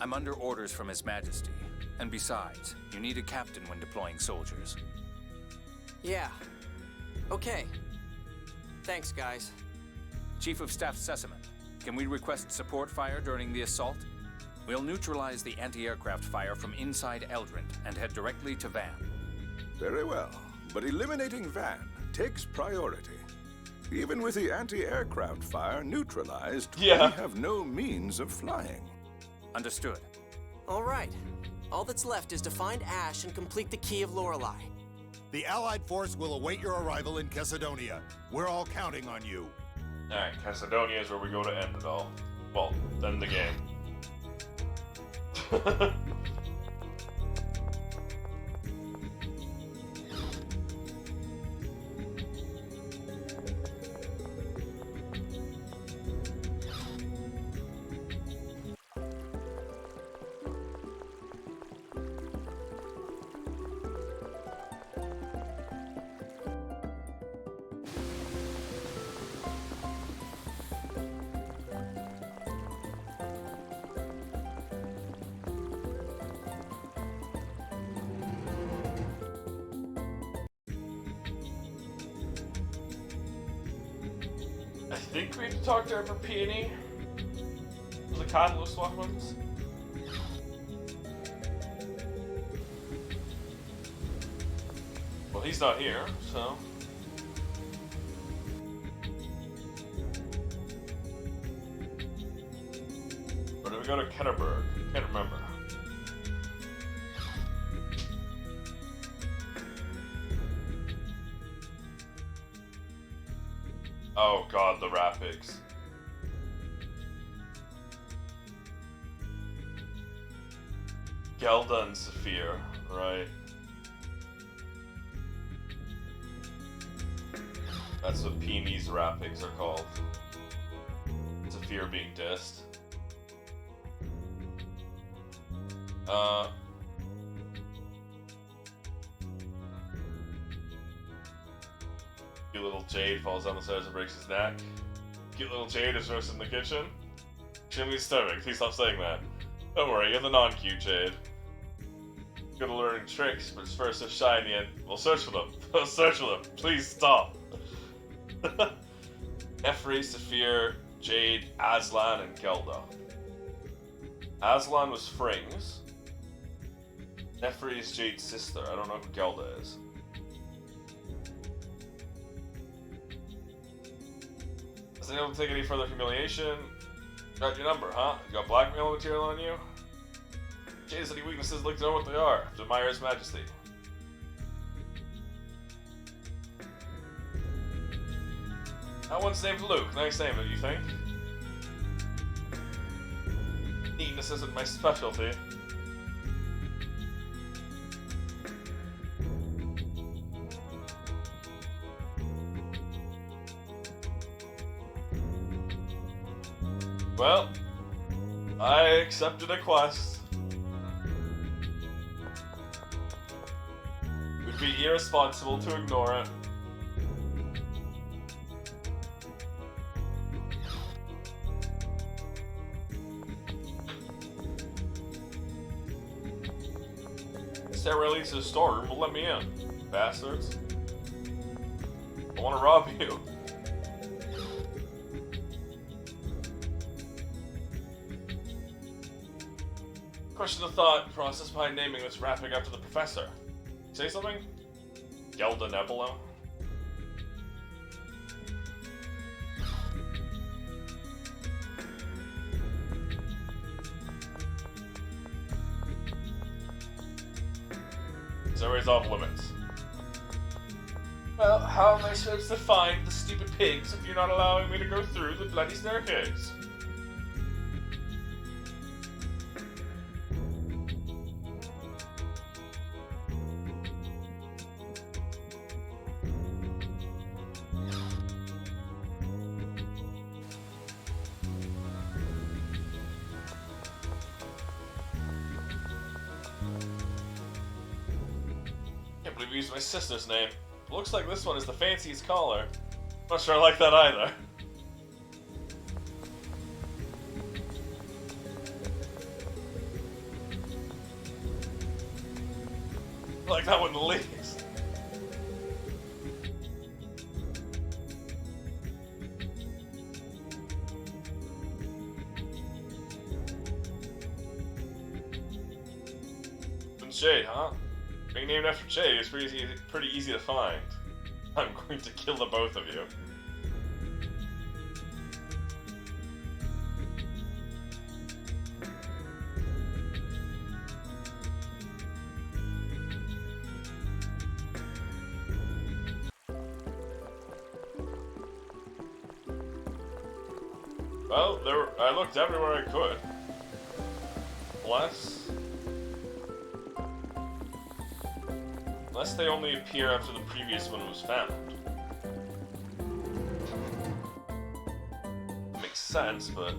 Speaker 5: I'm under orders from His Majesty. And besides, you need a captain when deploying soldiers.
Speaker 8: Yeah. Okay. Thanks, guys.
Speaker 5: Chief of Staff Sesaman, can we request support fire during the assault? We'll neutralize the anti-aircraft fire from inside Eldrin and head directly to Van.
Speaker 16: Very well, but eliminating Van takes priority. Even with the anti-aircraft fire neutralized, we have no means of flying.
Speaker 5: Understood.
Speaker 8: All right. All that's left is to find Ash and complete the Key of Lorelei.
Speaker 4: The Allied force will await your arrival in Cassidonia. We're all counting on you.
Speaker 1: Alright, Cassidonia is where we go to end it all. Well, end the game. I think we have to talk to her for Peony. The catalyst weapons. Well, he's not here, so. Or do we go to Ketterberg? Can't remember. Oh god, the rat pigs. Gelda and Saphir, right. That's what Peony's rat pigs are called. Saphir being dissed. Cute little Jade falls down the stairs and breaks his neck. Cute little Jade is roasted in the kitchen. Extremely disturbing. Please stop saying that. Don't worry, you're the non-cute Jade. Good at learning tricks, but his first are shiny and we'll search for them. We'll search for them. Please stop. Nefri, Saphir, Jade, Aslan, and Gelda. Aslan was Fring's. Nefri is Jade's sister. I don't know who Gelda is. Does anyone take any further humiliation? Got your number, huh? You got blackmail material on you? Jade has any weaknesses, like to know what they are. To admire His Majesty. That one's named Luke. Nice name, don't you think? Neatness isn't my specialty. Well, I accepted a quest. It would be irresponsible to ignore it.
Speaker 21: stairway leads to the storeroom will let me in. Bastards. I want to rob you. Question of thought process behind naming this wrapping up to the professor. Say something? Gelda Nebula? Survey's off limits. Well, how am I supposed to find the stupid pigs if you're not allowing me to go through the bloody staircase? Can't believe you used my sister's name. Looks like this one is the fanciest collar. Not sure I like that either. I like that one the least. Jade, huh? Being named after Jade is pretty easy to find. I'm going to kill the both of you. Well, I looked everywhere I could. Unless they only appear after the previous one was found. Makes sense, but...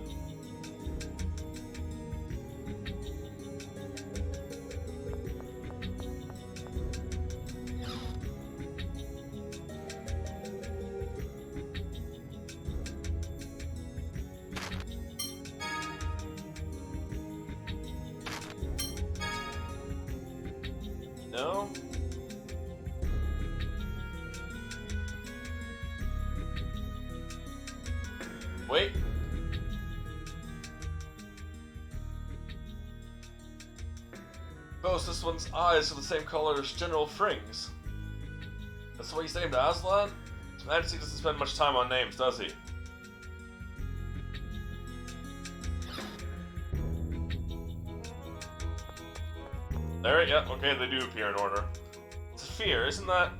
Speaker 21: No? Wait. Suppose this one's eyes are the same color as General Fring's. That's why he's named Aslan? His Majesty doesn't spend much time on names, does he? There, yeah, okay, they do appear in order. Zephyr, isn't that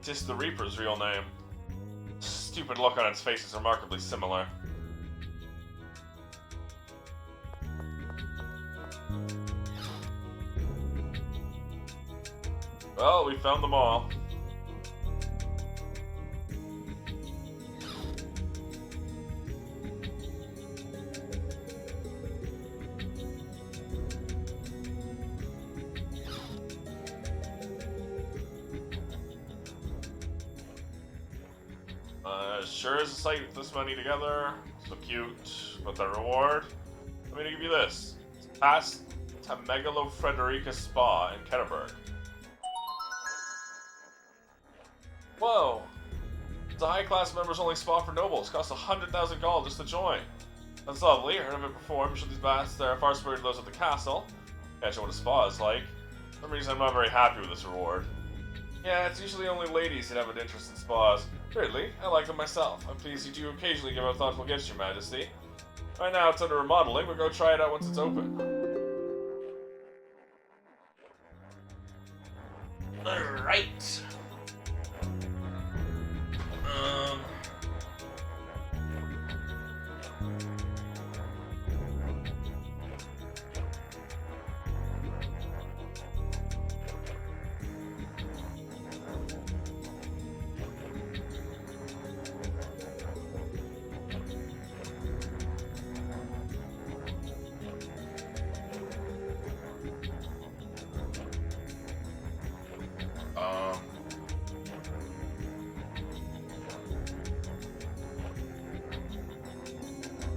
Speaker 21: just the Reaper's real name? Stupid look on its face is remarkably similar. Well, we found them all. Sure is a sight with this many together. So cute. But the reward? I'm gonna give you this. Pass to Megalo Frederica Spa in Ketterberg. Whoa! It's a high-class members only spa for nobles. Costs 100,000 gold just to join. That's lovely. Heard of it before. I'm sure these baths are far superior to those at the castle. Imagine what a spa is like. For some reason, I'm not very happy with this reward. Yeah, it's usually only ladies that have an interest in spas. Weirdly, I like them myself. I'm pleased you do occasionally give a thoughtful gift, Your Majesty. Right now it's under remodeling, but go try it out once it's open. Alright.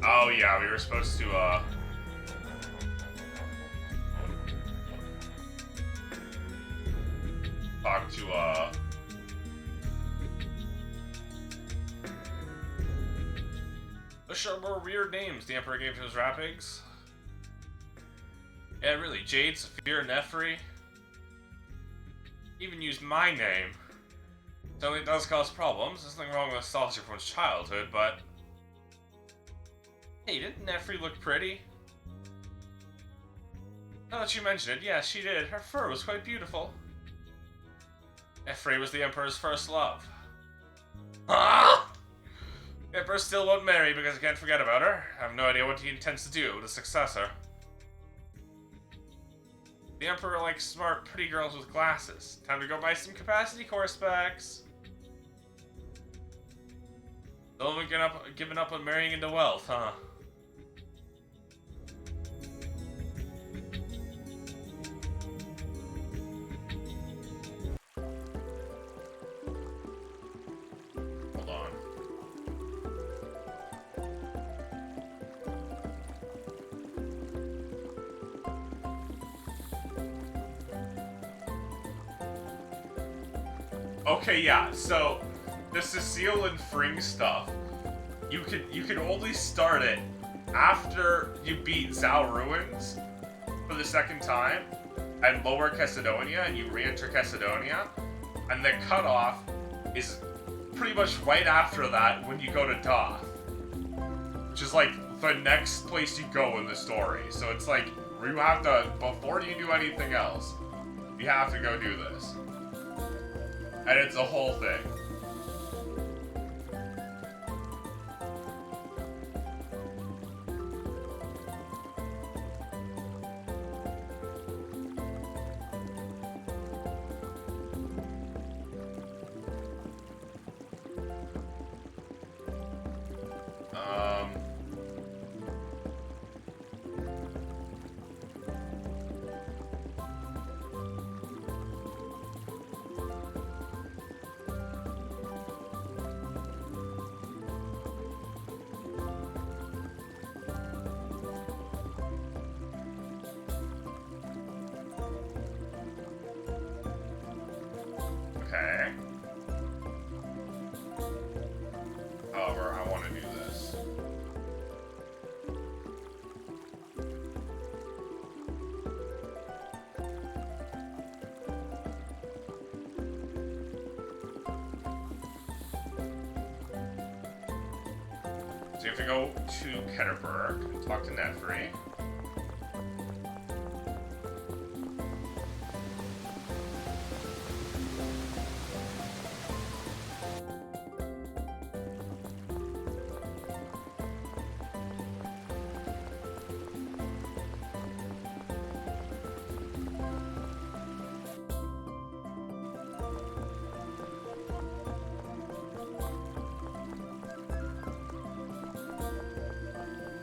Speaker 21: Oh yeah, we were supposed to,
Speaker 1: talk to, Let's show more weird names the Emperor gave to his wrappings. Yeah, really, Jade, Saphir, Nefri. Even used my name. Certainly does cause problems. There's nothing wrong with nostalgia from his childhood, but... Hey, didn't Nefri look pretty? Now that you mention it, yeah, she did. Her fur was quite beautiful. Nefri was the Emperor's first love. Ah! The Emperor still won't marry because I can't forget about her. I have no idea what he intends to do with a successor. The Emperor likes smart, pretty girls with glasses. Time to go buy some capacity core specs. Still haven't given up on marrying into wealth, huh? Hold on. Okay, yeah, so the Cecile and Fring stuff, you could only start it after you beat Zao Ruins for the second time and lower Cassidonia and you re-enter Cassidonia, and the cutoff is pretty much right after that when you go to Doth, which is like the next place you go in the story. So it's like you have to, before you do anything else, you have to go do this. And it's a whole thing. Okay. However, I want to do this. So you have to go to Ketterberg and talk to Nefri.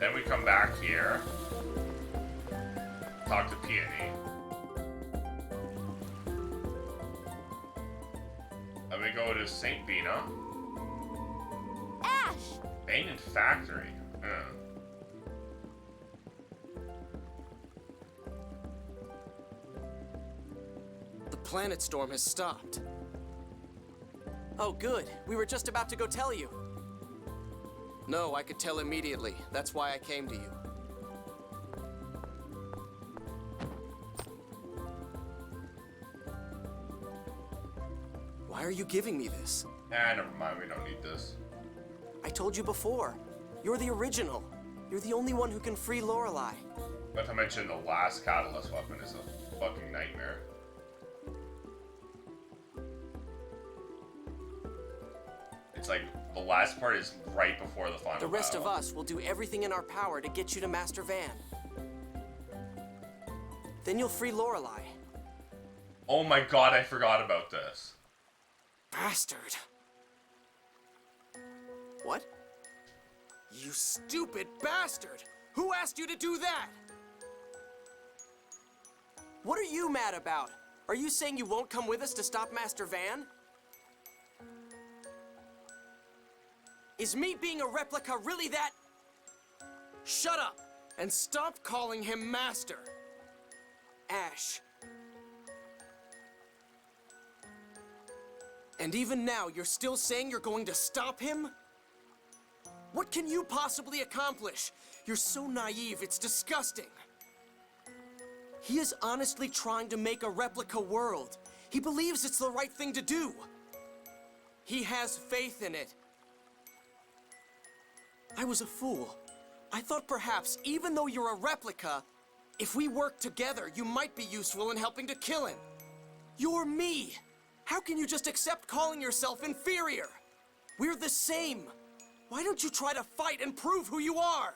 Speaker 1: Then we come back here, talk to Peony. Then we go to St. Bina.
Speaker 3: Ash!
Speaker 1: Abandoned factory.
Speaker 8: The planet storm has stopped. Oh, good. We were just about to go tell you. No, I could tell immediately. That's why I came to you. Why are you giving me this?
Speaker 1: Never mind, we don't need this.
Speaker 8: I told you before. You're the original. You're the only one who can free Lorelei.
Speaker 1: Not to mention the last catalyst weapon is a fucking nightmare. It's like, the last part is right before the final
Speaker 8: The rest
Speaker 1: battle.
Speaker 8: of us will do everything in our power to get you to Master Van. Then you'll free Lorelei.
Speaker 1: Oh my god, I forgot about this.
Speaker 8: Bastard. What? You stupid bastard! Who asked you to do that? What are you mad about? Are you saying you won't come with us to stop Master Van? Is me being a replica really that... Shut up! And stop calling him Master! Ash. And even now, you're still saying you're going to stop him? What can you possibly accomplish? You're so naive, it's disgusting. He is honestly trying to make a replica world. He believes it's the right thing to do. He has faith in it. I was a fool. I thought perhaps, even though you're a replica, if we work together, you might be useful in helping to kill him. You're me. How can you just accept calling yourself inferior? We're the same. Why don't you try to fight and prove who you are?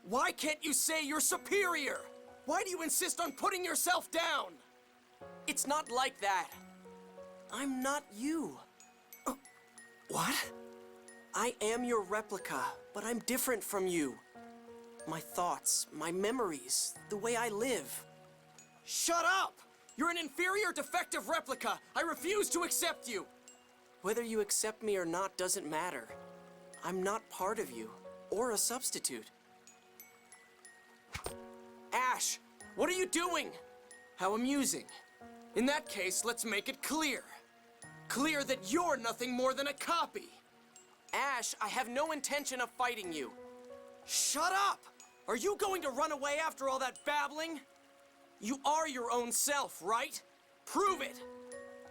Speaker 8: Why can't you say you're superior? Why do you insist on putting yourself down? It's not like that. I'm not you. What? I am your replica, but I'm different from you. My thoughts, my memories, the way I live. Shut up! You're an inferior, defective replica. I refuse to accept you. Whether you accept me or not doesn't matter. I'm not part of you, or a substitute. Ash, what are you doing? How amusing. In that case, let's make it clear. Clear that you're nothing more than a copy. Ash, I have no intention of fighting you. Shut up! Are you going to run away after all that babbling? You are your own self, right? Prove it!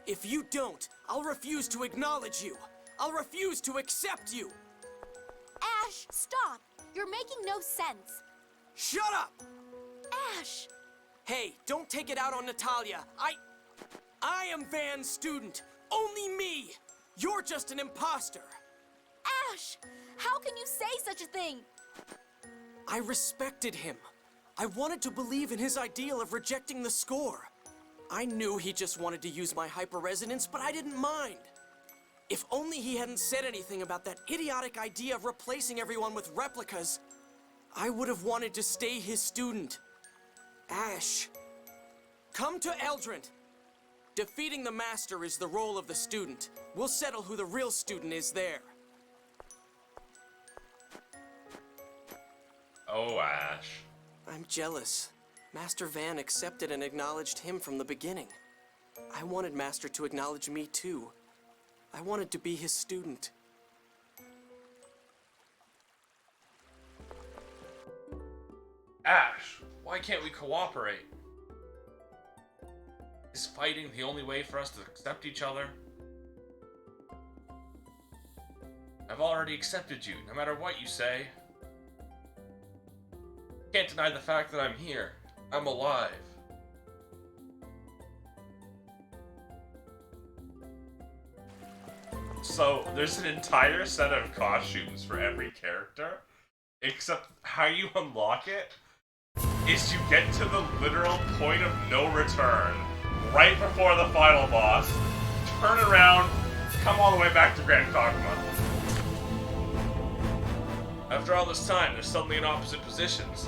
Speaker 8: If you don't, I'll refuse to acknowledge you. I'll refuse to accept you.
Speaker 3: Ash, stop! You're making no sense.
Speaker 8: Shut up!
Speaker 3: Ash!
Speaker 8: Hey, don't take it out on Natalia. I am Van's student. Only me! You're just an imposter.
Speaker 3: Ash! How can you say such a thing?
Speaker 8: I respected him. I wanted to believe in his ideal of rejecting the score. I knew he just wanted to use my hyperresonance, but I didn't mind. If only he hadn't said anything about that idiotic idea of replacing everyone with replicas, I would have wanted to stay his student. Ash, come to Eldrant. Defeating the master is the role of the student. We'll settle who the real student is there.
Speaker 1: Oh, Ash.
Speaker 8: I'm jealous. Master Van accepted and acknowledged him from the beginning. I wanted Master to acknowledge me too. I wanted to be his student.
Speaker 1: Ash, why can't we cooperate? Is fighting the only way for us to accept each other? I've already accepted you, no matter what you say. Can't deny the fact that I'm here. I'm alive. So, there's an entire set of costumes for every character, except how you unlock it is you get to the literal point of no return right before the final boss, turn around, come all the way back to Grand Kog'Maw. After all this time, they're suddenly in opposite positions.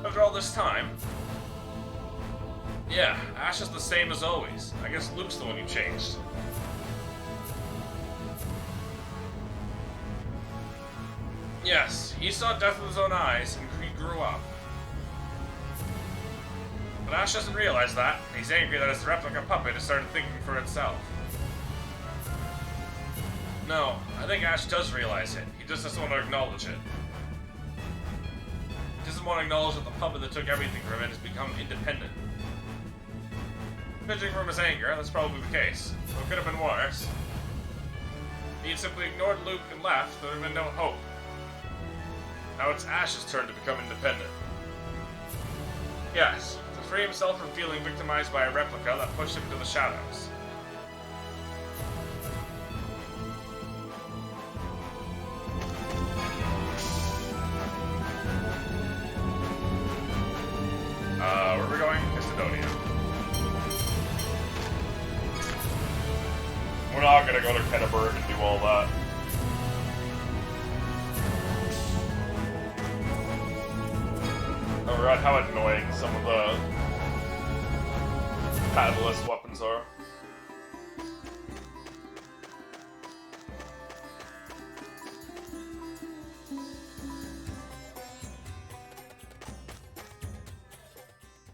Speaker 1: After all this time, yeah, Ash is the same as always. I guess Luke's the one who changed. Yes, he saw death with his own eyes, and he grew up. But Ash doesn't realize that, and he's angry that his replica puppet has started thinking for itself. No, I think Ash does realize it. He just doesn't want to acknowledge it. He doesn't want to acknowledge that the puppet that took everything from it has become independent. Judging from his anger, that's probably the case. It could have been worse. If he had simply ignored Luke and left, there would have been no hope. Now it's Ash's turn to become independent. Yes, to free himself from feeling victimized by a replica that pushed him into the shadows. Where are we going? Macedonia. We're not gonna go to Kenneburg and do all that. Oh, right, how annoying some of the catalyst weapons are.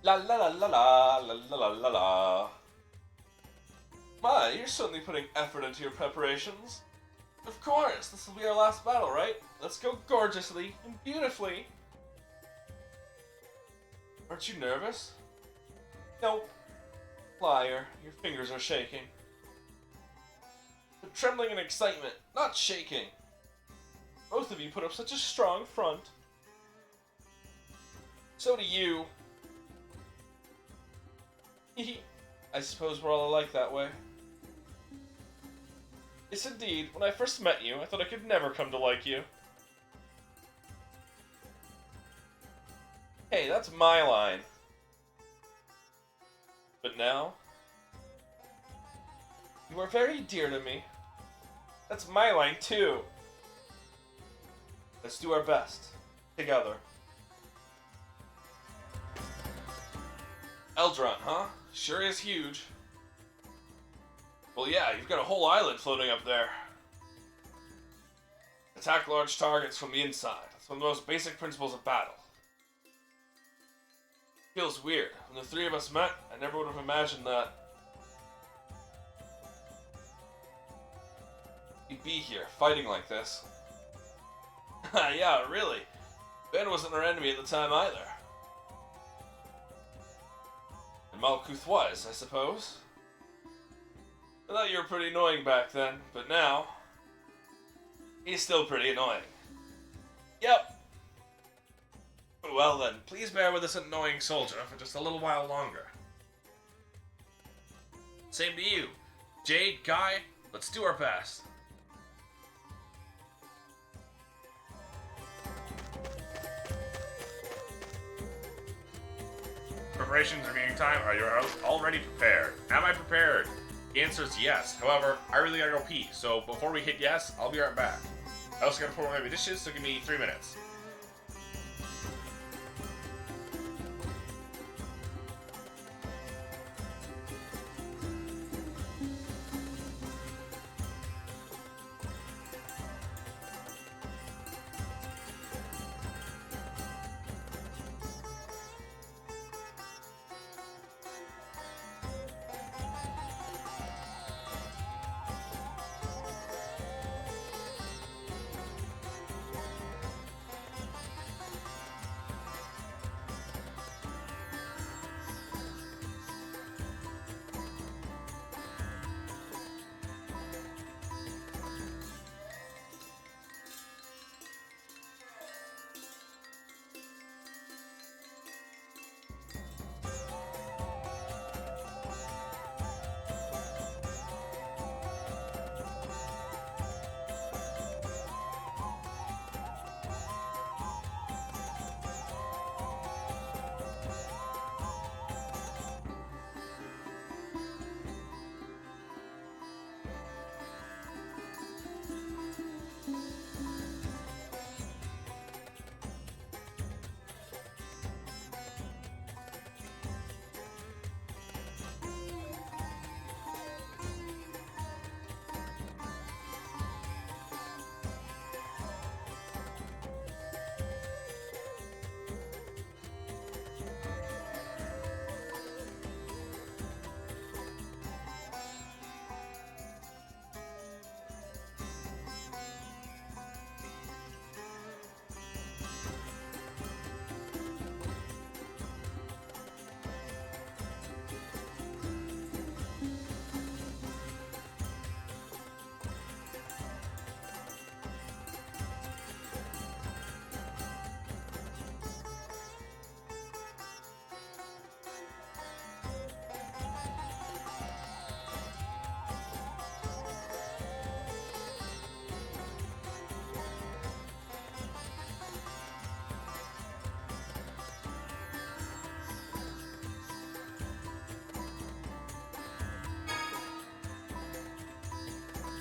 Speaker 1: La la la la la la la la la.
Speaker 21: My, you're certainly putting effort into your preparations. Of course, this will be our last battle, right? Let's go gorgeously and beautifully. Aren't you nervous? Nope. Liar, your fingers are shaking. But trembling in excitement, not shaking. Both of you put up such a strong front. So do you. I suppose we're all alike that way. Yes, indeed. When I first met you, I thought I could never come to like you. Hey, that's my line. But now, you are very dear to me. That's my line, too. Let's do our best. Together. Eldron, huh? Sure is huge. Well, yeah, you've got a whole island floating up there. Attack large targets from the inside. That's one of the most basic principles of battle. Feels weird. When the three of us met, I never would have imagined that we'd be here, fighting like this. Yeah, really. Ben wasn't our enemy at the time either. And Malkuth was, I suppose. I thought you were pretty annoying back then, but now, he's still pretty annoying. Yep. Well then, please bear with this annoying soldier for just a little while longer. Same to you. Jade, Guy, let's do our best. Preparations are meeting time. Are you already prepared? Am I prepared? The answer is yes. However, I really gotta go pee, so before we hit yes, I'll be right back. I also gotta pour away my dishes, so give me 3 minutes.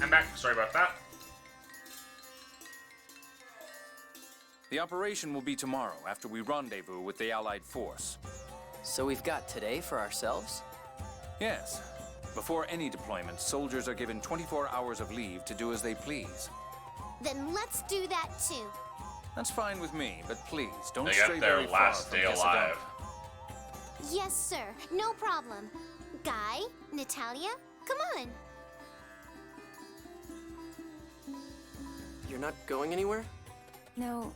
Speaker 21: I'm back. Sorry about that.
Speaker 5: The operation will be tomorrow after we rendezvous with the Allied force.
Speaker 6: So we've got today for ourselves?
Speaker 5: Yes. Before any deployment, soldiers are given 24 hours of leave to do as they please.
Speaker 20: Then let's do that too.
Speaker 5: That's fine with me, but please don't
Speaker 1: they
Speaker 5: stray
Speaker 1: got their
Speaker 5: very far
Speaker 1: last
Speaker 5: from
Speaker 1: day
Speaker 5: Casadona.
Speaker 1: alive.
Speaker 20: Yes, sir. No problem. Guy, Natalia, Come on.
Speaker 8: You're not going anywhere?
Speaker 15: No,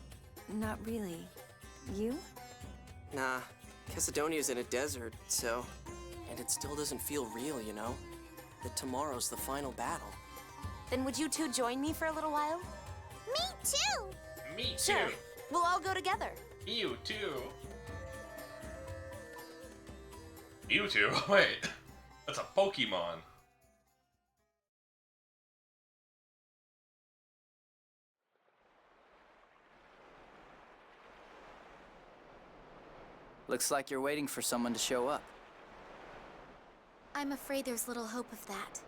Speaker 15: not really. You?
Speaker 8: Nah, Kesidonia's in a desert, so... And it still doesn't feel real, you know? That tomorrow's the final battle.
Speaker 14: Then would you two join me for a little while?
Speaker 20: Me too!
Speaker 1: Me too.
Speaker 14: Sure. We'll all go together.
Speaker 1: You too. You too? Wait. That's a Pokemon.
Speaker 6: Looks like you're waiting for someone to show up.
Speaker 20: I'm afraid there's little hope of that.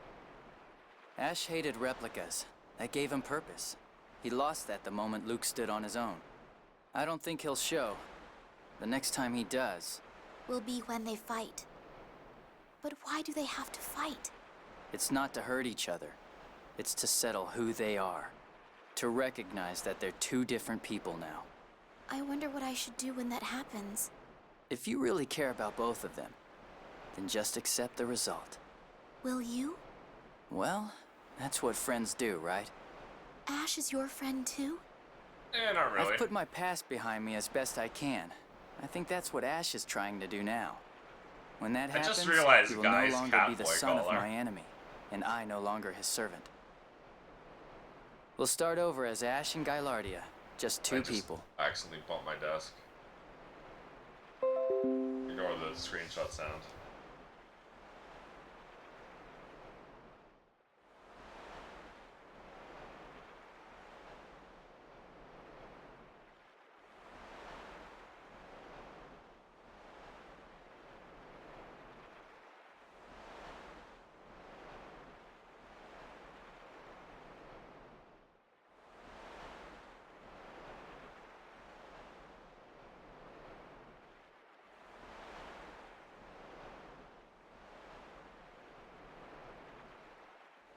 Speaker 6: Ash hated replicas. That gave him purpose. He lost that the moment Luke stood on his own. I don't think he'll show. The next time he does...
Speaker 20: will be when they fight. But why do they have to fight?
Speaker 6: It's not to hurt each other. It's to settle who they are. To recognize that they're two different people now.
Speaker 20: I wonder what I should do when that happens.
Speaker 6: If you really care about both of them, then just accept the result.
Speaker 20: Will you?
Speaker 6: Well, that's what friends do, right?
Speaker 20: Ash is your friend too?
Speaker 1: Not really.
Speaker 6: I've put my past behind me as best I can. I think that's what Ash is trying to do now. When that happens,
Speaker 1: just realized
Speaker 6: he will
Speaker 1: Guy's
Speaker 6: no longer be the
Speaker 1: Catholic
Speaker 6: son of
Speaker 1: caller.
Speaker 6: my enemy, and I no longer his servant. We'll start over as Ash and Gylardia, just two people.
Speaker 1: I accidentally bumped my desk. Ignore the screenshot sound.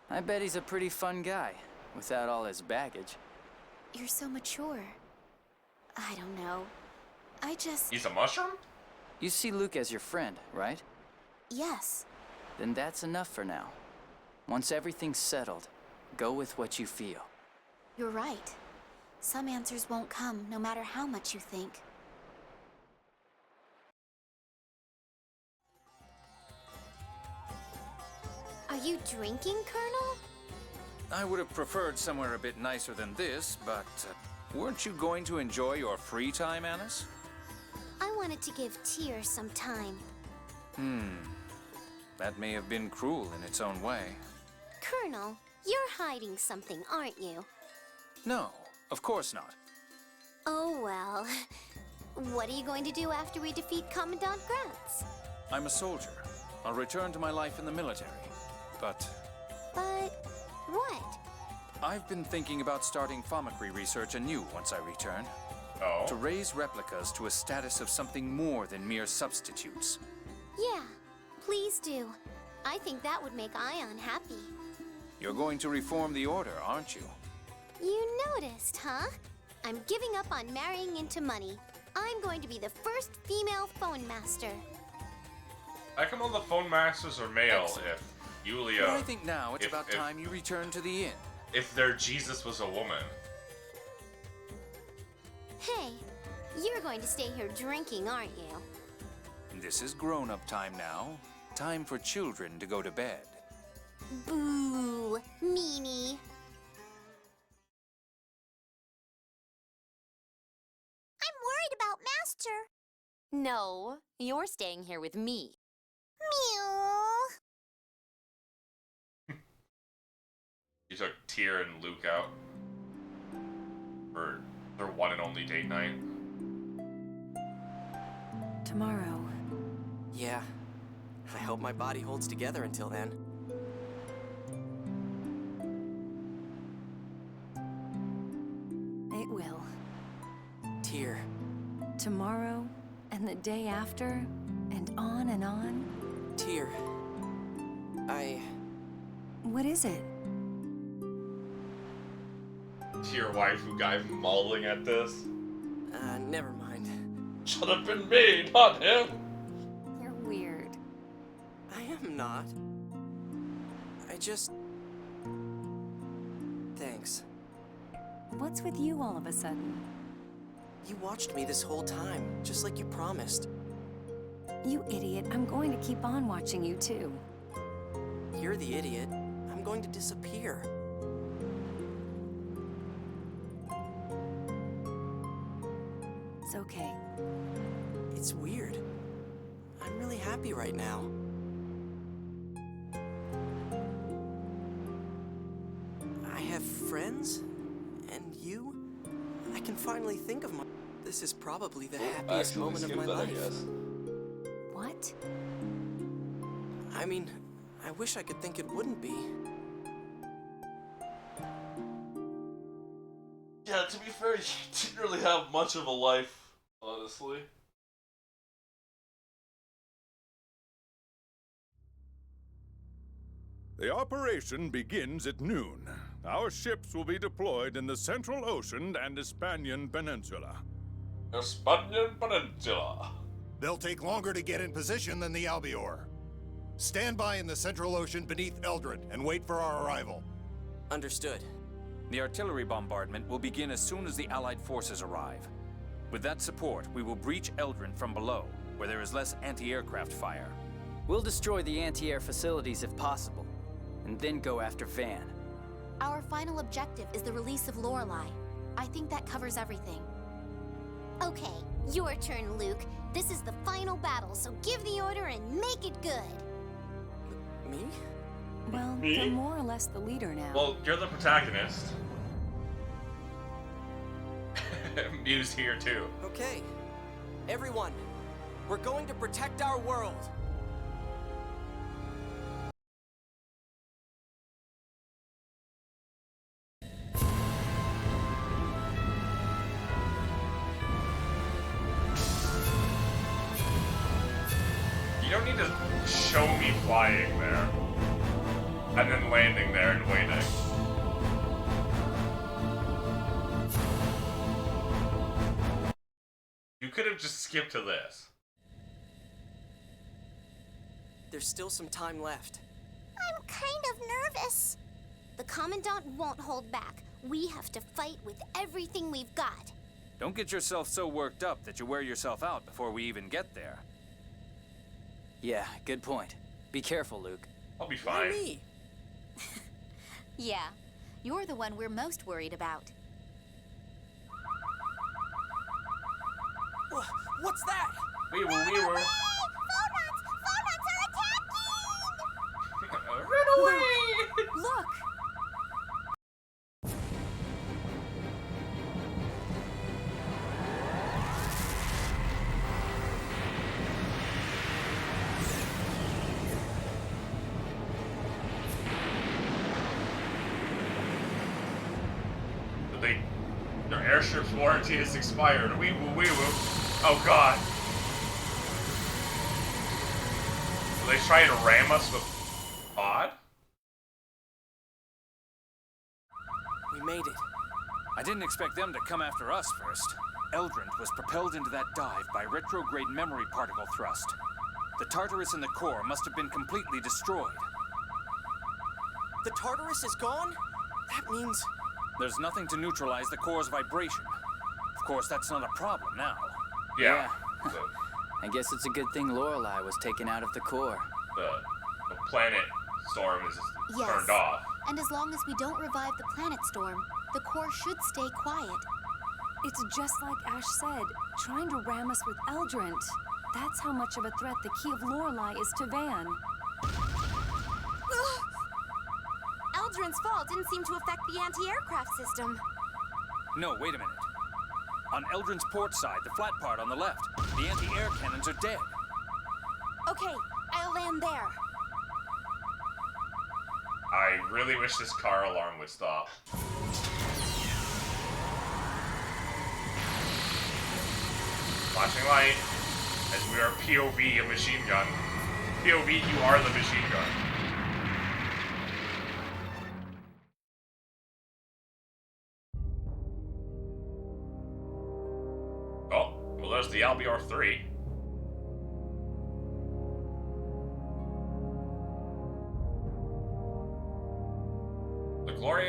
Speaker 6: I bet he's a pretty fun guy, without all his baggage.
Speaker 20: You're so mature. I don't know. I just...
Speaker 1: He's a mushroom?
Speaker 6: You see Luke as your friend, right?
Speaker 20: Yes.
Speaker 6: Then that's enough for now. Once everything's settled, go with what you feel.
Speaker 20: You're right. Some answers won't come, no matter how much you think. Are you drinking, Colonel?
Speaker 5: I would have preferred somewhere a bit nicer than this, but weren't you going to enjoy your free time, Annis?
Speaker 20: I wanted to give Tyr some time.
Speaker 5: That may have been cruel in its own way.
Speaker 20: Colonel, you're hiding something, aren't you?
Speaker 5: No, of course not.
Speaker 20: Oh, well. What are you going to do after we defeat Commandant Grants?
Speaker 5: I'm a soldier. I'll return to my life in the military. But
Speaker 20: what?
Speaker 5: I've been thinking about starting Fomicry research anew once I return.
Speaker 1: Oh?
Speaker 5: To raise replicas to a status of something more than mere substitutes.
Speaker 20: Yeah, please do. I think that would make Ion happy.
Speaker 5: You're going to reform the Order, aren't you?
Speaker 20: You noticed, huh? I'm giving up on marrying into money. I'm going to be the first female phone master.
Speaker 1: How come all the phone masters are male if Yulia...
Speaker 5: But I think now it's about time you return to the inn.
Speaker 1: If their Jesus was a woman.
Speaker 20: Hey, you're going to stay here drinking, aren't you?
Speaker 5: This is grown-up time now. Time for children to go to bed.
Speaker 20: Boo, meanie. I'm worried about Master.
Speaker 14: No, you're staying here with me.
Speaker 20: Meow.
Speaker 1: You took Tyr and Luke out for their one and only date night.
Speaker 15: Tomorrow.
Speaker 8: Yeah. I hope my body holds together until then.
Speaker 15: It will.
Speaker 8: Tyr.
Speaker 15: Tomorrow, and the day after, and on and on.
Speaker 8: Tyr.
Speaker 15: What is it?
Speaker 1: Tyr waifu guy mauling at this.
Speaker 8: Never mind.
Speaker 1: Should have been me, not him.
Speaker 15: You're weird.
Speaker 8: I am not. just... Thanks.
Speaker 15: What's with you all of a sudden?
Speaker 8: You watched me this whole time, just like you promised.
Speaker 15: You idiot, I'm going to keep on watching you too.
Speaker 8: You're the idiot. I'm going to disappear.
Speaker 15: It's okay.
Speaker 8: It's weird. I'm really happy right now. I have friends, and you? I can finally think of my... This is probably the happiest moment of my life.
Speaker 15: What?
Speaker 8: I mean, I wish I could think it wouldn't be.
Speaker 21: Yeah, to be fair, you didn't really have much of a life, honestly.
Speaker 22: The operation begins at noon. Our ships will be deployed in the Central Ocean and Hispanian Peninsula.
Speaker 1: Hispanian Peninsula.
Speaker 4: They'll take longer to get in position than the Albior. Stand by in the Central Ocean beneath Eldred and wait for our arrival.
Speaker 8: Understood.
Speaker 5: The artillery bombardment will begin as soon as the Allied forces arrive. With that support, we will breach Eldrin from below, where there is less anti-aircraft fire.
Speaker 6: We'll destroy the anti-air facilities if possible, and then go after Van.
Speaker 3: Our final objective is the release of Lorelei. I think that covers everything.
Speaker 20: Okay, your turn, Luke. This is the final battle, so give the order and make it good.
Speaker 8: Me?
Speaker 15: Well,
Speaker 1: Me?
Speaker 15: you're more or less the leader now.
Speaker 1: Well, you're the protagonist. Mew's here too.
Speaker 8: Okay. Everyone, we're going to protect our world.
Speaker 1: You don't need to show me flying there. And then landing there and waiting. You could have just skipped to this.
Speaker 8: There's still some time left.
Speaker 20: I'm kind of nervous. The Commandant won't hold back. We have to fight with everything we've got.
Speaker 5: Don't get yourself so worked up that you wear yourself out before we even get there.
Speaker 6: Yeah, good point. Be careful, Luke.
Speaker 1: I'll be fine.
Speaker 8: Me?
Speaker 3: Yeah, you're the one we're most worried about.
Speaker 8: What's that?
Speaker 1: We were.
Speaker 20: Phonons are attacking!
Speaker 1: Run away!
Speaker 15: Look!
Speaker 1: Their airship's warranty has expired. Wee woo, wee woo. Oh god. Will they try to ram us with pod?
Speaker 8: We made it.
Speaker 5: I didn't expect them to come after us first. Eldrin was propelled into that dive by retrograde memory particle thrust. The Tartarus in the core must have been completely destroyed.
Speaker 8: The Tartarus is gone? That means...
Speaker 5: There's nothing to neutralize the core's vibration. Of course, that's not a problem now.
Speaker 1: Yeah.
Speaker 6: I guess it's a good thing Lorelei was taken out of the core.
Speaker 1: The planet storm is
Speaker 3: Yes.
Speaker 1: turned off.
Speaker 3: And as long as we don't revive the planet storm, the core should stay quiet.
Speaker 15: It's just like Ash said, trying to ram us with Eldrint. That's how much of a threat the Key of Lorelei is to Van.
Speaker 14: Eldrin's fall didn't seem to affect the anti-aircraft system.
Speaker 5: No, wait a minute. On Eldrin's port side, the flat part on the left, the anti-air cannons are dead.
Speaker 14: Okay, I'll land there.
Speaker 1: I really wish this car alarm would stop. Flashing light, as we are POV a machine gun. POV, you are the machine gun. Oh, well there's the Albior 3.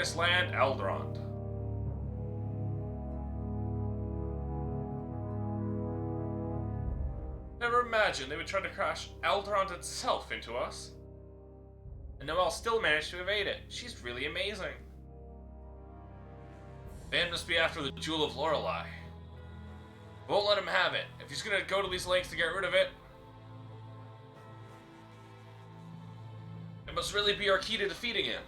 Speaker 1: nearest land, Eldrond. Never imagined they would try to crash Eldrond itself into us. And Noelle still managed to evade it. She's really amazing. Van must be after the Jewel of Lorelei. Won't let him have it. If he's gonna go to these lengths to get rid of it, it must really be our key to defeating him.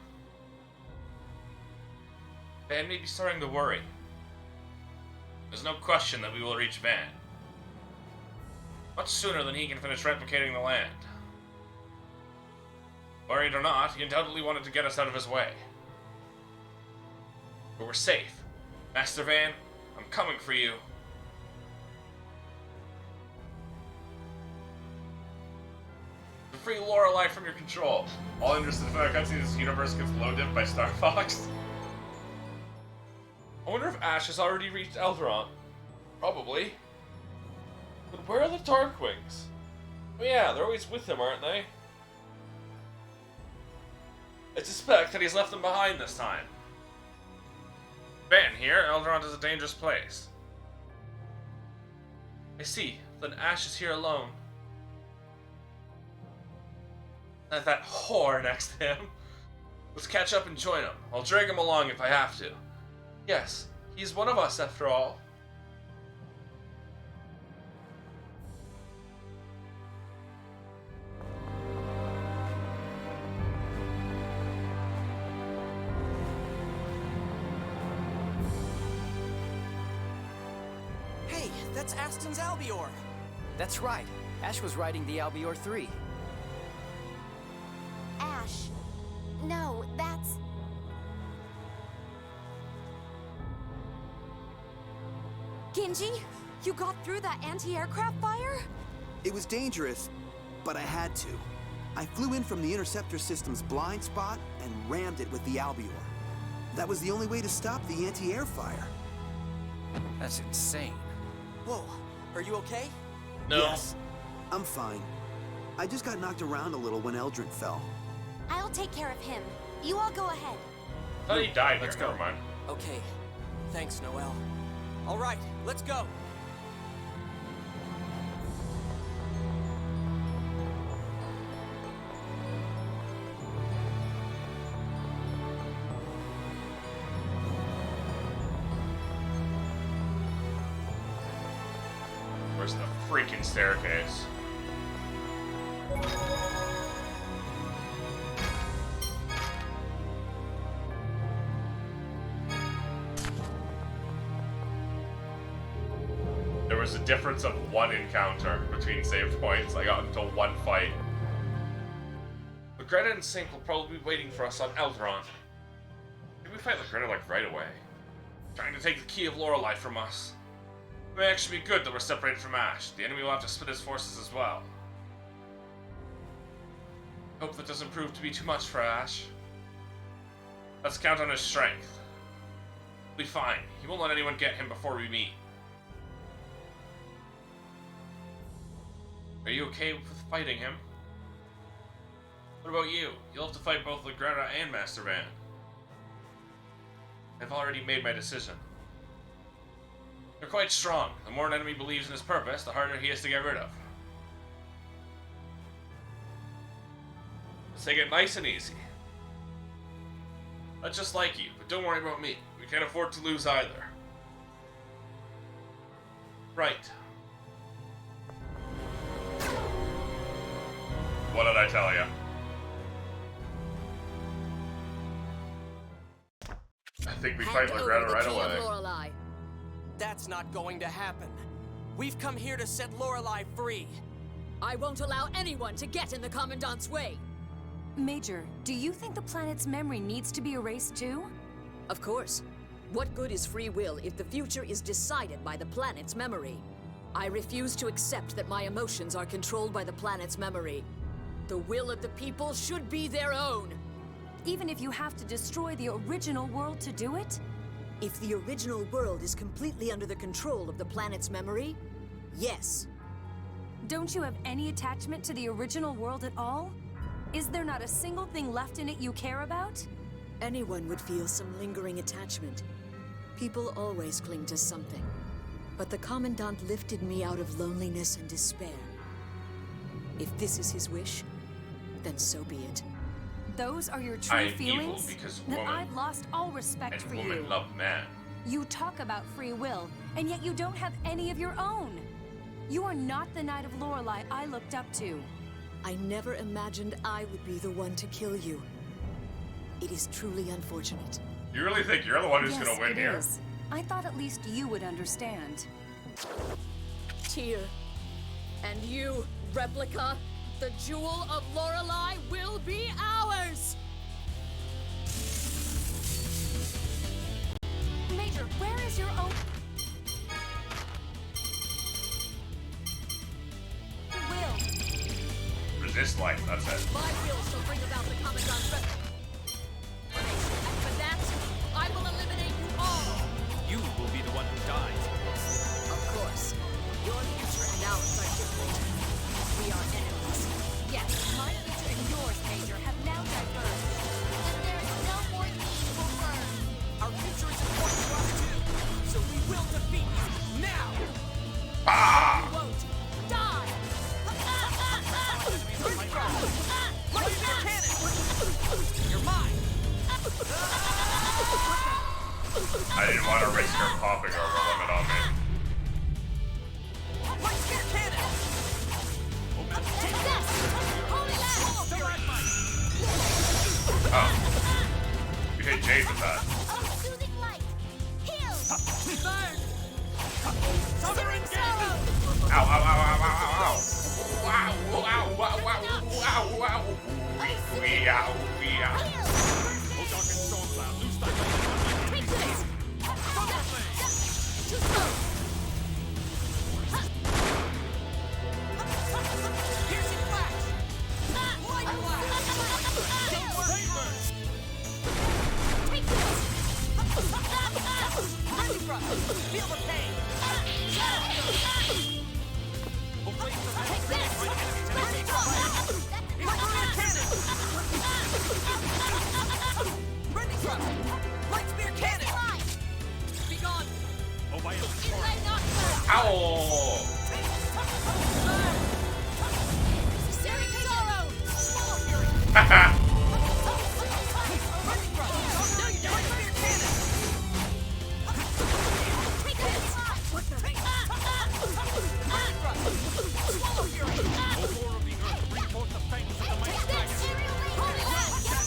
Speaker 1: Van may be starting to worry. There's no question that we will reach Van. Much sooner than he can finish replicating the land. Worried or not, he undoubtedly wanted to get us out of his way. But we're safe. Master Van, I'm coming for you. To free Lorelei from your control. All interested in our cutscene, this universe gets low dipped by Star Fox. I wonder if Ash has already reached Eldrond. Probably. But where are the Darkwings? Oh yeah, they're always with him, aren't they? I suspect that he's left them behind this time. Van here, Eldrond is a dangerous place. I see, then Ash is here alone. And that whore next to him. Let's catch up and join him. I'll drag him along if I have to. Yes, he's one of us after all.
Speaker 8: Hey, that's Aston's Albior.
Speaker 6: That's right. Ash was riding the Albior 3.
Speaker 3: Ash. No, that's...
Speaker 14: Genji, you got through that anti-aircraft fire?
Speaker 11: It was dangerous, but I had to. I flew in from the interceptor system's blind spot and rammed it with the Albior. That was the only way to stop the anti-air fire.
Speaker 6: That's insane.
Speaker 8: Whoa, are you okay?
Speaker 1: No.
Speaker 11: Yes, I'm fine. I just got knocked around a little when Eldrin fell.
Speaker 3: I'll take care of him. You all go ahead.
Speaker 1: I thought he died here, never mind.
Speaker 8: Okay, thanks, Noelle. All right, let's go.
Speaker 1: Where's the freaking staircase? There was a difference of one encounter between save points. I got into one fight. But Greta and Sync will probably be waiting for us on Eldrond. Maybe we fight with Greta like right away. Trying to take the key of Lorelei from us. It may actually be good that we're separated from Ash. The enemy will have to split his forces as well. Hope that doesn't prove to be too much for Ash. Let's count on his strength. We'll be fine. He won't let anyone get him before we meet. Are you okay with fighting him? What about you? You'll have to fight both Greta and Master Van. I've already made my decision. You're quite strong. The more an enemy believes in his purpose, the harder he is to get rid of. Let's take it nice and easy. Not just like you, but don't worry about me. We can't afford to lose either. Right. What did I tell you? I think we fight Greta right away.
Speaker 8: Lorelei. That's not going to happen. We've come here to set Lorelei free.
Speaker 18: I won't allow anyone to get in the Commandant's way.
Speaker 15: Major, do you think the planet's memory needs to be erased too?
Speaker 18: Of course. What good is free will if the future is decided by the planet's memory? I refuse to accept that my emotions are controlled by the planet's memory. The will of the people should be their own.
Speaker 15: Even if you have to destroy the original world to do it?
Speaker 18: If the original world is completely under the control of the planet's memory, yes.
Speaker 15: Don't you have any attachment to the original world at all? Is there not a single thing left in it you care about?
Speaker 18: anyone would feel some lingering attachment. People always cling to something. But the Commandant lifted me out of loneliness and despair. If this is his wish, then so be it.
Speaker 15: Those are your true
Speaker 1: I am
Speaker 15: feelings?
Speaker 1: evil because
Speaker 15: Then
Speaker 1: woman
Speaker 15: I've lost all respect
Speaker 1: and
Speaker 15: for
Speaker 1: woman
Speaker 15: you.
Speaker 1: love man.
Speaker 15: You talk about free will, and yet you don't have any of your own. You are not the Knight of Lorelei I looked up to.
Speaker 18: I never imagined I would be the one to kill you. It is truly unfortunate.
Speaker 1: You really think you're the one who's
Speaker 15: Yes,
Speaker 1: gonna win
Speaker 15: it
Speaker 1: here?
Speaker 15: is. I thought at least you would understand.
Speaker 18: Tyr, and you, Replica, the Jewel of Lorelei will be ours!
Speaker 15: Major, where is your own will?
Speaker 1: Resist life, that's it.
Speaker 18: My will shall bring about the Commandant's and for that, I will eliminate you all!
Speaker 12: You will be the one who dies.
Speaker 18: Of course. Your future and ours are different. We are enemies.
Speaker 15: Yes, my future and yours, Major, have now diverged.
Speaker 3: And there is no more need for words.
Speaker 8: Our future is important to us too, so we will defeat you now!
Speaker 1: Ah!
Speaker 18: You won't die!
Speaker 8: Light your cannon! You're mine!
Speaker 1: I didn't want to risk her popping over limit on me.
Speaker 8: Light your cannon!
Speaker 1: Oh. You hit Jade with that.
Speaker 3: Soothing light. Heal.
Speaker 8: Burn! Summering gale!
Speaker 1: Ow, ow, ow, ow, ow, ow. Wow, wow, wow, wow, wow, wow. Wee, ow, wee, ow.
Speaker 12: Oh, Dark and Stormcloud, loose thy blade.
Speaker 3: Take this. Too slow.
Speaker 8: Piercing flash! Light blast!
Speaker 3: Take this.
Speaker 8: Ready thrust! Feel the pain!
Speaker 12: Oh, blades of hell,
Speaker 3: Take this.
Speaker 12: my enemies and
Speaker 8: Infrared cannon! Ready thrust! Light spear cannon! Be gone!
Speaker 12: Oh, by a
Speaker 1: Ow!
Speaker 3: Searing sorrow.
Speaker 8: Swallow fury!
Speaker 1: Haha!
Speaker 8: Ready thrust! Now you're light spear cannon!
Speaker 3: Take this.
Speaker 8: Ready thrust! Swallow fury!
Speaker 12: Oh, Lord of the earth, bring forth the fangs of the mighty
Speaker 3: Take
Speaker 12: dragon.
Speaker 3: this. Aerial laser.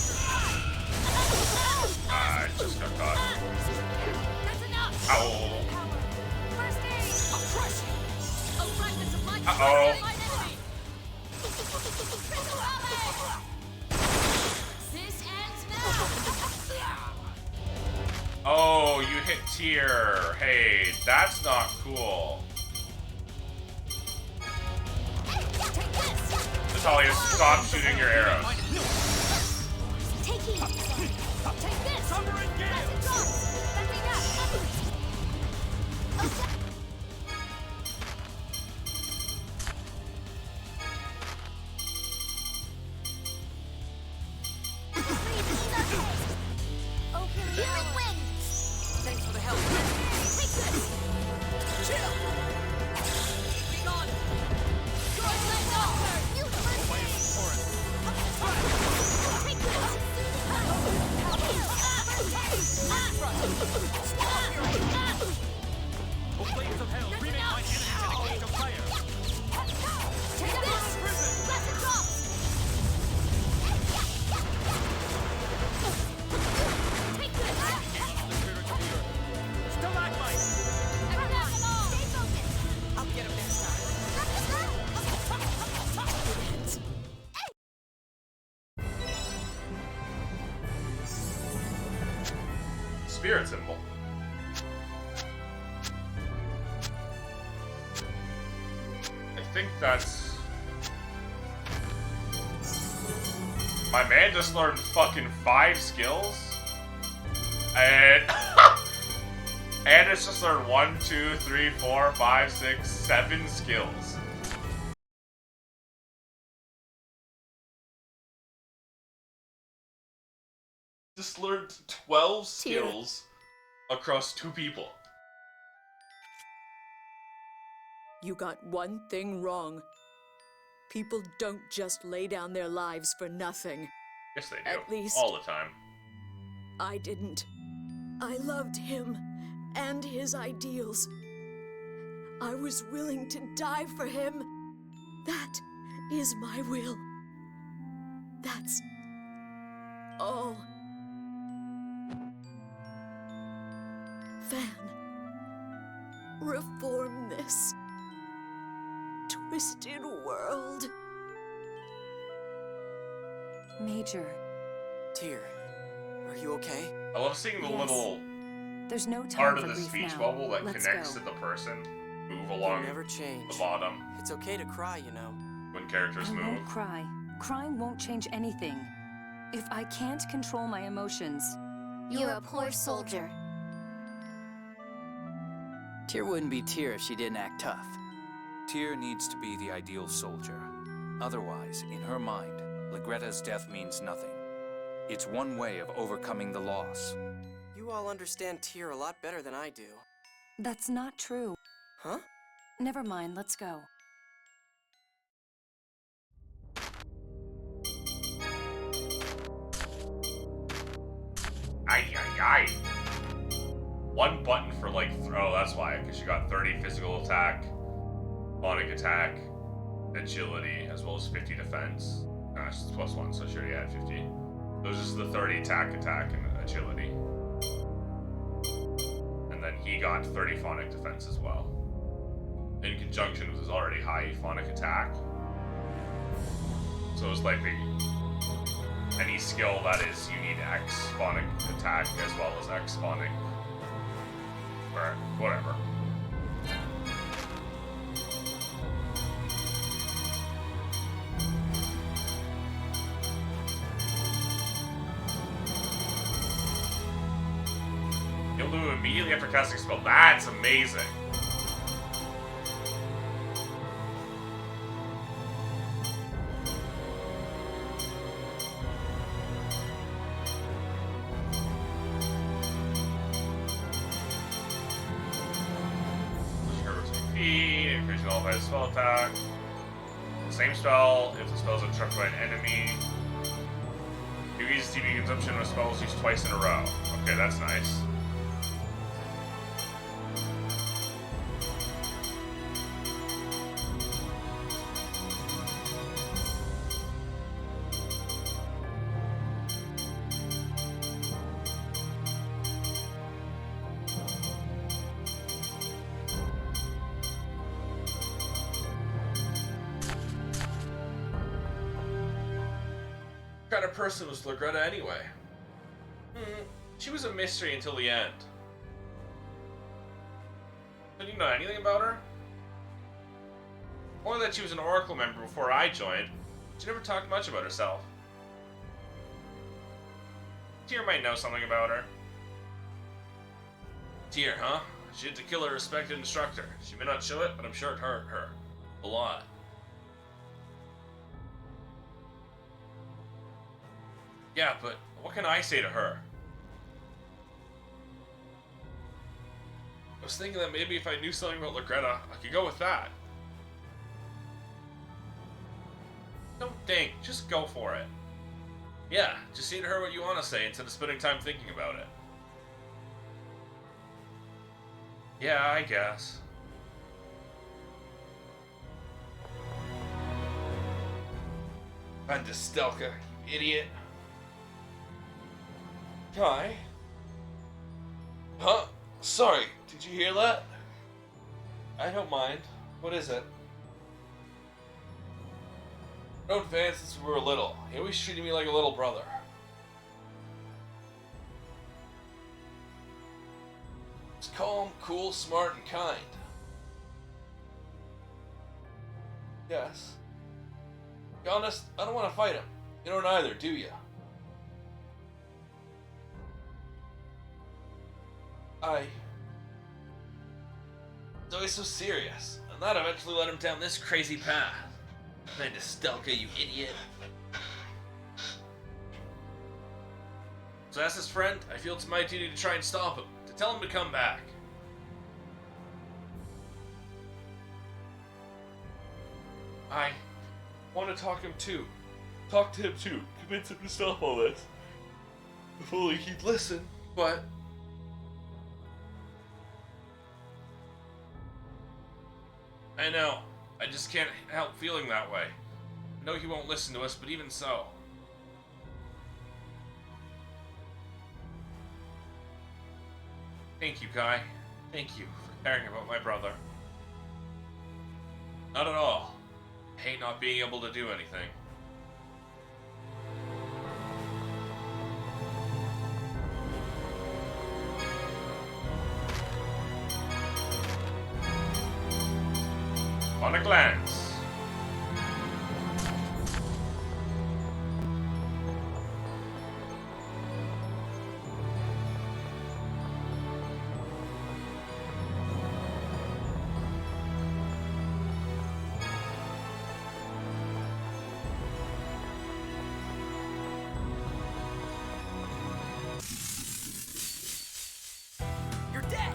Speaker 1: I just got caught.
Speaker 3: That's enough.
Speaker 1: Ow!
Speaker 3: First aid.
Speaker 8: I'll crush you!
Speaker 3: A fragment of light.
Speaker 1: Uh-oh.
Speaker 3: My enemy. Crystal Alley. This ends now.
Speaker 1: Oh, you hit Tyr. Hey, that's not cool.
Speaker 3: Take this.
Speaker 1: Natalia, stop shooting your arrows.
Speaker 3: Take heed. Take this.
Speaker 12: Summer and gale.
Speaker 3: That's enough.
Speaker 15: Open
Speaker 3: Healing wind.
Speaker 8: Thanks for the help.
Speaker 3: Take this.
Speaker 8: Chill! Be gone!
Speaker 3: Your leg offer. You
Speaker 12: Oh, by a torrent.
Speaker 3: take this.
Speaker 12: Oh, blades of hell, remake my enemies in a cage of fire.
Speaker 3: Take this. Lesson drop. Take this.
Speaker 12: The spirits of the earth. Stalagmite.
Speaker 3: Stay focused.
Speaker 8: I'll get him next time.
Speaker 1: Spirit symbol. I think that's... My man just learned fucking 5 skills? And... and it's just learned 1, 2, 3, 4, 5, 6, 7 skills.
Speaker 21: just learned 12 skills across 2 people.
Speaker 18: You got one thing wrong. People don't just lay down their lives for nothing.
Speaker 1: Yes, they do.
Speaker 18: At least
Speaker 1: all the time.
Speaker 18: I didn't. I loved him and his ideals. I was willing to die for him. That is my will. That's all. Van, reform this twisted world.
Speaker 15: Major.
Speaker 8: Tyr, are you okay?
Speaker 1: I love seeing the
Speaker 15: Yes.
Speaker 1: little
Speaker 15: There's no time
Speaker 1: part of
Speaker 15: for
Speaker 1: the
Speaker 15: grief
Speaker 1: speech
Speaker 15: now.
Speaker 1: bubble that
Speaker 15: Let's
Speaker 1: connects
Speaker 15: go.
Speaker 1: to the person move along
Speaker 8: never change.
Speaker 1: the bottom
Speaker 8: It's okay to cry, you know.
Speaker 1: when characters
Speaker 15: I
Speaker 1: move.
Speaker 15: won't cry. Crying won't change anything. If I can't control my emotions...
Speaker 20: You're a poor soldier.
Speaker 6: Tyr wouldn't be Tyr if she didn't act tough.
Speaker 5: Tyr needs to be the ideal soldier. Otherwise, in her mind, Legretta's death means nothing. It's one way of overcoming the loss.
Speaker 8: You all understand Tyr a lot better than I do.
Speaker 15: That's not true.
Speaker 8: Huh?
Speaker 15: Never mind, let's go.
Speaker 1: Ay, ay, ay. One button for like, oh, that's why, because she got 30 physical attack, phonic attack, agility, as well as 50 defense. She's +1, so she already had 50. Those is the 30 attack, and agility. And then he got 30 phonic defense as well. In conjunction with his already high phonic attack. So it's like any skill that is, you need X phonic attack as well as X phonic. Or whatever. You'll do it immediately after casting a spell. That's amazing. Increasing all by spell attack. Same spell if the spell is interrupted by an enemy. You use TP consumption when a spell is used twice in a row. Okay, that's nice. What kind of person was Legretta anyway? She was a mystery until the end. Did you know anything about her? Only that she was an Oracle member before I joined. She never talked much about herself. Tyr might know something about her. Tyr, huh? She had to kill her respected instructor. She may not show it, but I'm sure it hurt her. A lot. Yeah, but what can I say to her? I was thinking that maybe if I knew something about Legretta, I could go with that. Don't think, just go for it. Yeah, just say to her what you want to say instead of spending time thinking about it. Yeah, I guess. Van de Stelka, you idiot. Kai? Huh? Sorry, did you hear that? I don't mind. What is it? Known Van since we were little. He always treated me like a little brother. He's calm, cool, smart, and kind. Yes. To be honest, I don't want to fight him. You don't either, do you? He's always so serious, and that eventually led him down this crazy path. Van de Stelka, you idiot.
Speaker 21: So as his friend, I feel it's my duty to try and stop him, to tell him to come back. I want to talk to him too, convince him to stop all this. If only he'd listen, but... I know, I just can't help feeling that way. I know he won't listen to us, but even so. Thank you, Kai. Thank you for caring about my brother. Not at all. I hate not being able to do anything. On a glance.
Speaker 8: You're dead!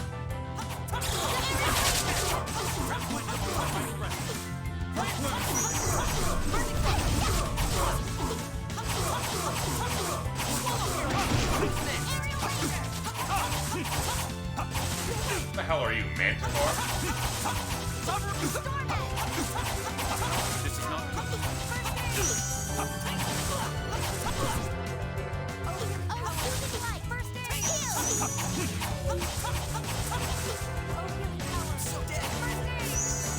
Speaker 21: What the hell are you, Manticore?
Speaker 12: This is not good.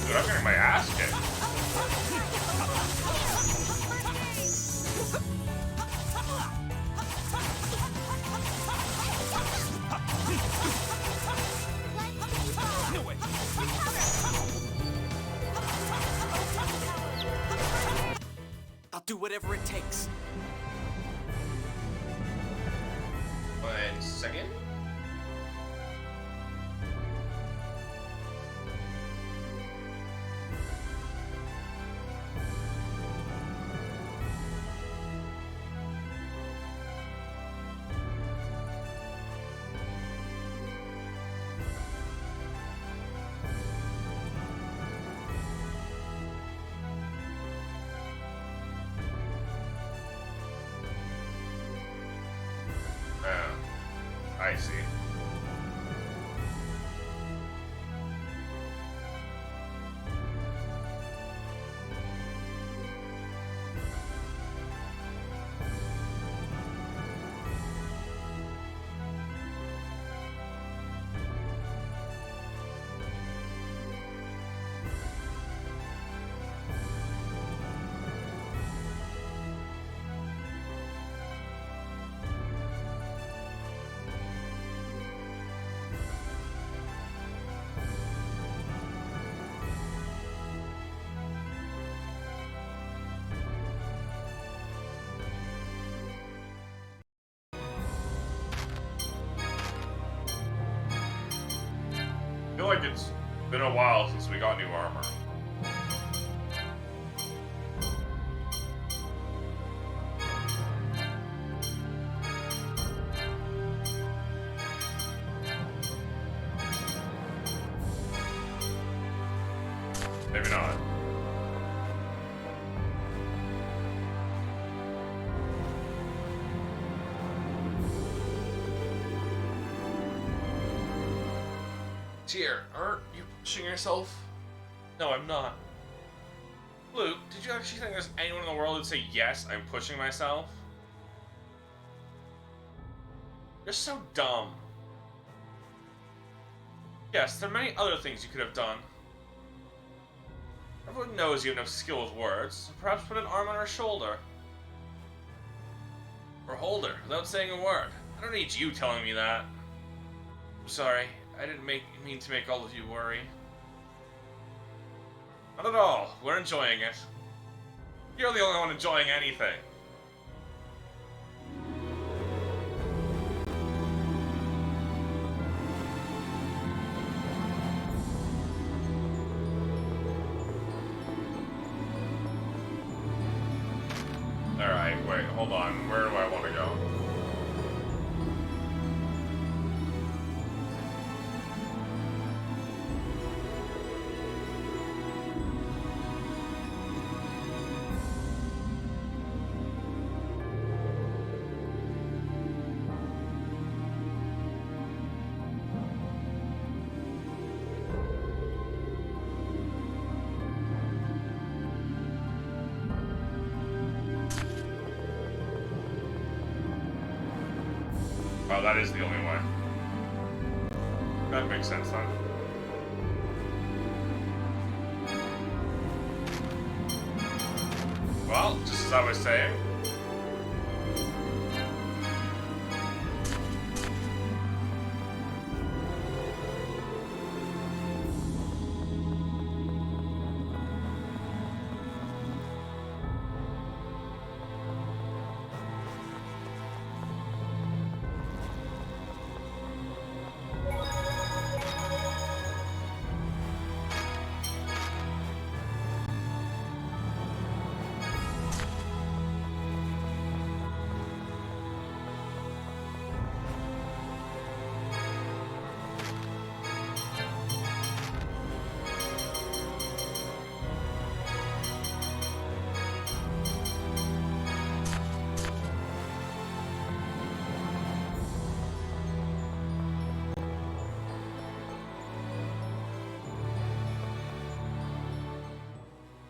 Speaker 21: Dude, I'm getting my ass kicked.
Speaker 12: No way.
Speaker 8: I'll do whatever it takes.
Speaker 21: 1 second. I see. I feel like it's been a while since we got new armor. Maybe not. Dear, aren't you pushing yourself? No, I'm not. Luke, did you actually think there's anyone in the world who'd say, yes, I'm pushing myself? You're so dumb. Yes, there are many other things you could have done. Everyone knows you have no skill with words, so perhaps put an arm on her shoulder. Or hold her, without saying a word. I don't need you telling me that. I'm sorry, I didn't mean to make all of you worry. Not at all, we're enjoying it. You're the only one enjoying anything. Alright, wait, hold on. Where do I want to go?
Speaker 1: Oh, that is the only way. That makes sense then. Well, just as I was saying.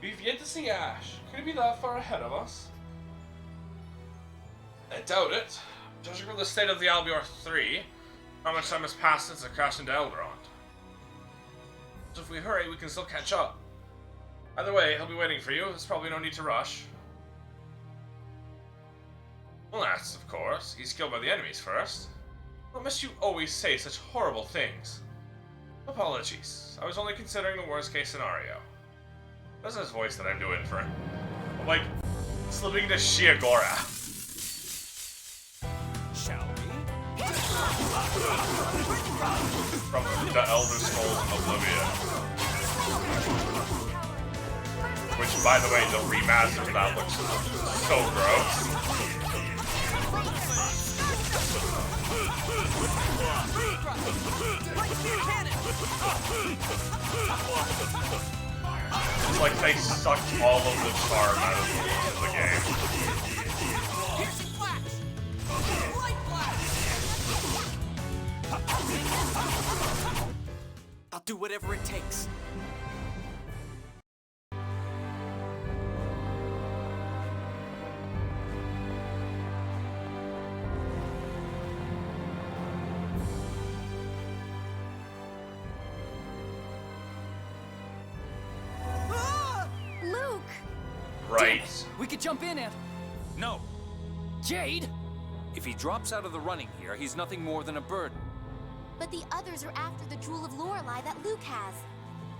Speaker 1: We've yet to see Ash. Could he be that far ahead of us? I doubt it. Judging from the state of the Albior 3, how much time has passed since it crashed into Elrond? So if we hurry, we can still catch up. Either way, he'll be waiting for you. There's probably no need to rush. Unless, of course, he's killed by the enemies first. What must you always say such horrible things? Apologies. I was only considering the worst case scenario. That's his voice that I'm doing for him. I'm like slipping to Shiagora.
Speaker 8: Shall we?
Speaker 1: From the Elder Scrolls Oblivion. Which, by the way, the remaster of that looks so gross. It's like they sucked all of the charm out of the game.
Speaker 8: I'll do whatever it takes.
Speaker 1: Right.
Speaker 5: We could jump in and... No.
Speaker 8: Jade?
Speaker 5: If he drops out of the running here, he's nothing more than a burden.
Speaker 3: But the others are after the Jewel of Lorelei that Luke has.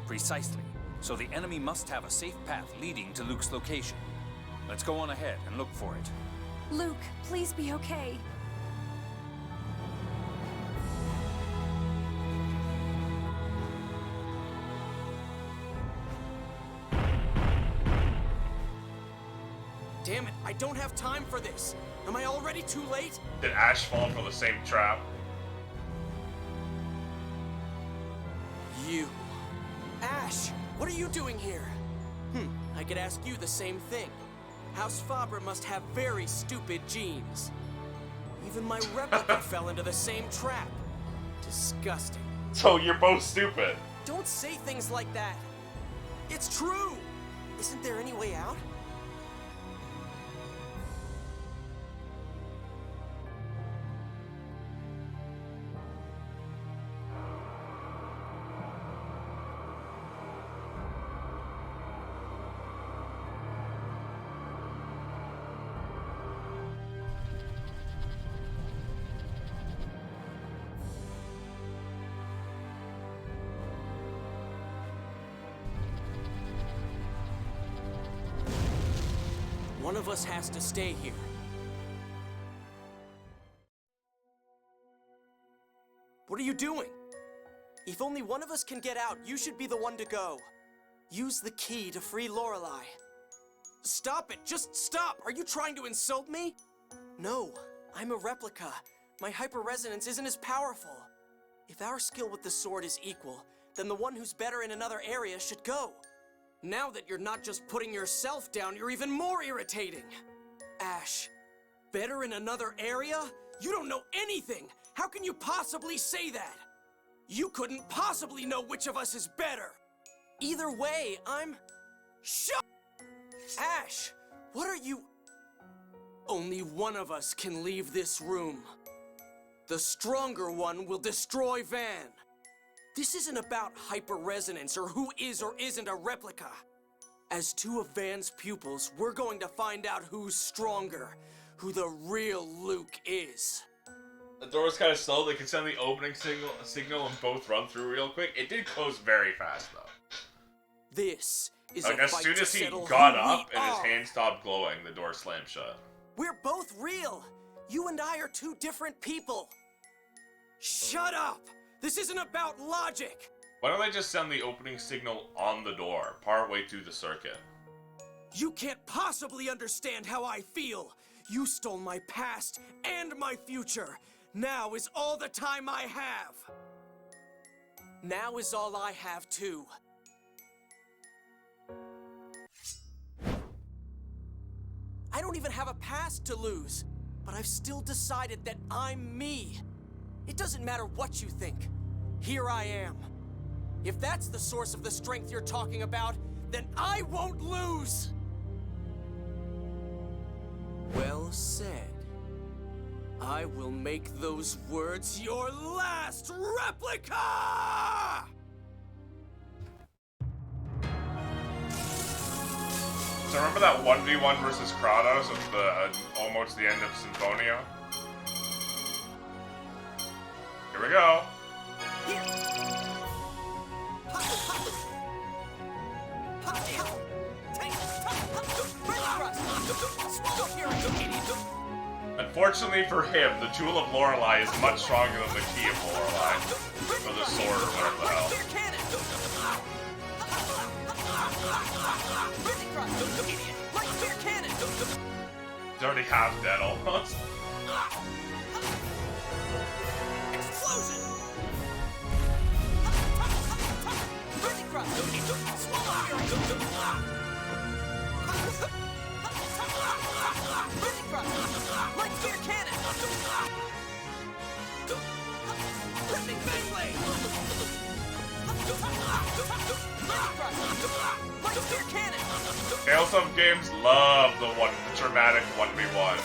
Speaker 5: Precisely. So the enemy must have a safe path leading to Luke's location. Let's go on ahead and look for it.
Speaker 15: Luke, please be okay.
Speaker 8: Damn it, I don't have time for this. Am I already too late?
Speaker 1: Did Ash fall for the same trap?
Speaker 8: You. Ash, what are you doing here? I could ask you the same thing. House Fabre must have very stupid genes. Even my replica fell into the same trap. Disgusting.
Speaker 1: So you're both stupid.
Speaker 8: Don't say things like that. It's true. Isn't there any way out? One of us has to stay here. What are you doing? If only one of us can get out, you should be the one to go. Use the key to free Lorelei. Stop it! Just stop! Are you trying to insult me? No, I'm a replica. My hyper-resonance isn't as powerful. If our skill with the sword is equal, then the one who's better in another area should go. Now that you're not just putting yourself down, you're even more irritating. Ash, better in another area? You don't know anything! How can you possibly say that? You couldn't possibly know which of us is better! Either way, I'm... Shut... Ash, what are you... Only one of us can leave this room. The stronger one will destroy Van. This isn't about hyper-resonance or who is or isn't a replica. As two of Van's pupils, we're going to find out who's stronger, who the real Luke is.
Speaker 1: The door was kind of slow. They could send the opening signal and both run through real quick. It did close very fast, though.
Speaker 8: This is
Speaker 1: like,
Speaker 8: a
Speaker 1: as
Speaker 8: fight
Speaker 1: soon
Speaker 8: to
Speaker 1: as he
Speaker 8: settle
Speaker 1: got
Speaker 8: who
Speaker 1: up
Speaker 8: we
Speaker 1: and his
Speaker 8: are.
Speaker 1: hand stopped glowing, the door slammed shut.
Speaker 8: We're both real. You and I are two different people. Shut up! This isn't about logic.
Speaker 1: Why don't they just send the opening signal on the door, partway through the circuit?
Speaker 8: You can't possibly understand how I feel. You stole my past and my future. Now is all the time I have. Now is all I have, too. I don't even have a past to lose, but I've still decided that I'm me. It doesn't matter what you think. Here I am. If that's the source of the strength you're talking about, then I won't lose! Well said. I will make those words your last replica!
Speaker 1: So remember that 1v1 versus Kratos at the almost the end of Symphonia? Here we go. Unfortunately for him, the Jewel of Lorelei is much stronger than the Key of Lorelei. Or the sword, or whatever the hell. He's already half dead almost. Tales of games love the dramatic 1v1.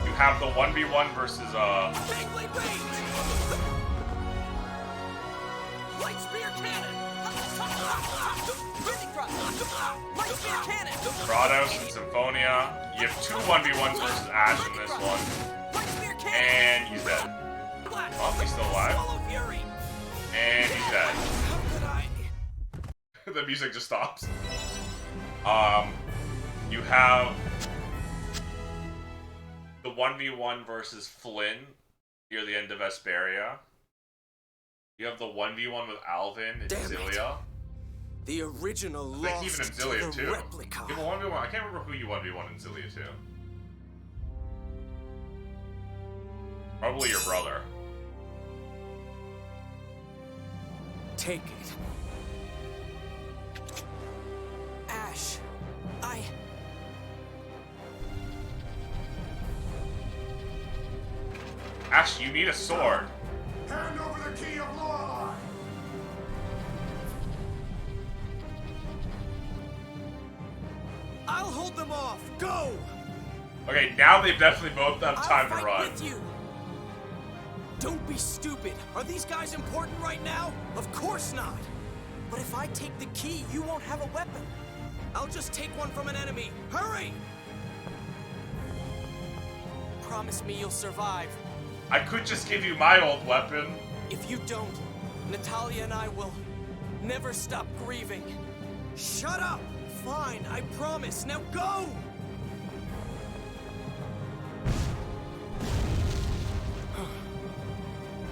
Speaker 1: You have the 1v1 versus Kratos and Symphonia. You have two 1v1s versus Ash in this one. And he's dead. Oh, he's still alive. And he's dead. The music just stops. You have the 1v1 versus Flynn near the end of Vesperia. You have the 1v1 with Alvin and Zilia.
Speaker 8: The original
Speaker 1: I think even in
Speaker 8: lost
Speaker 1: Zilia
Speaker 8: to the
Speaker 1: too.
Speaker 8: replica.
Speaker 1: You have a 1v1. I can't remember who you 1v1 in Zilia too. Probably your brother.
Speaker 8: Take it. Ash,
Speaker 1: Ash, you need a sword.
Speaker 4: Hand over the Key of Lorelei!
Speaker 8: I'll hold them off. Go!
Speaker 1: Okay, now they definitely both have time to run.
Speaker 8: With you. Don't be stupid. Are these guys important right now? Of course not. But if I take the key, you won't have a weapon. I'll just take one from an enemy. Hurry! Promise me you'll survive.
Speaker 1: I could just give you my old weapon.
Speaker 8: If you don't, Natalia and I will never stop grieving. Shut up! Fine, I promise. Now go!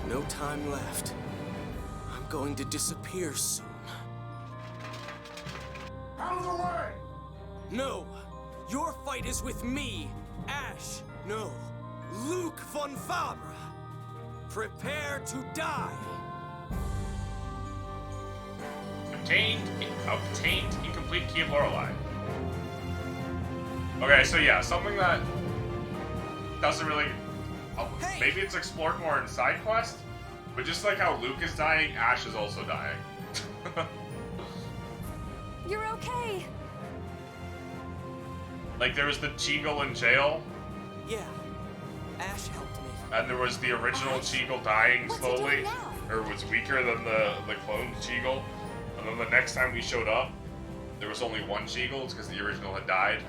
Speaker 8: No time left. I'm going to disappear soon.
Speaker 4: Out of the way!
Speaker 8: No! Your fight is with me, Ash. No, Luke von Fabre. Prepare to die.
Speaker 1: Obtained incomplete Key of Lorelei. Okay, so yeah, something that doesn't really... maybe it's explored more in side quest, but just like how Luke is dying, Ash is also dying.
Speaker 15: You're okay.
Speaker 1: Like, there was the Cheagle in jail.
Speaker 8: Yeah. Ash helped me.
Speaker 1: And there was the original Cheagle dying slowly. Or was weaker than the clone Cheagle. And then the next time we showed up, there was only one Cheagle. It's because the original had died.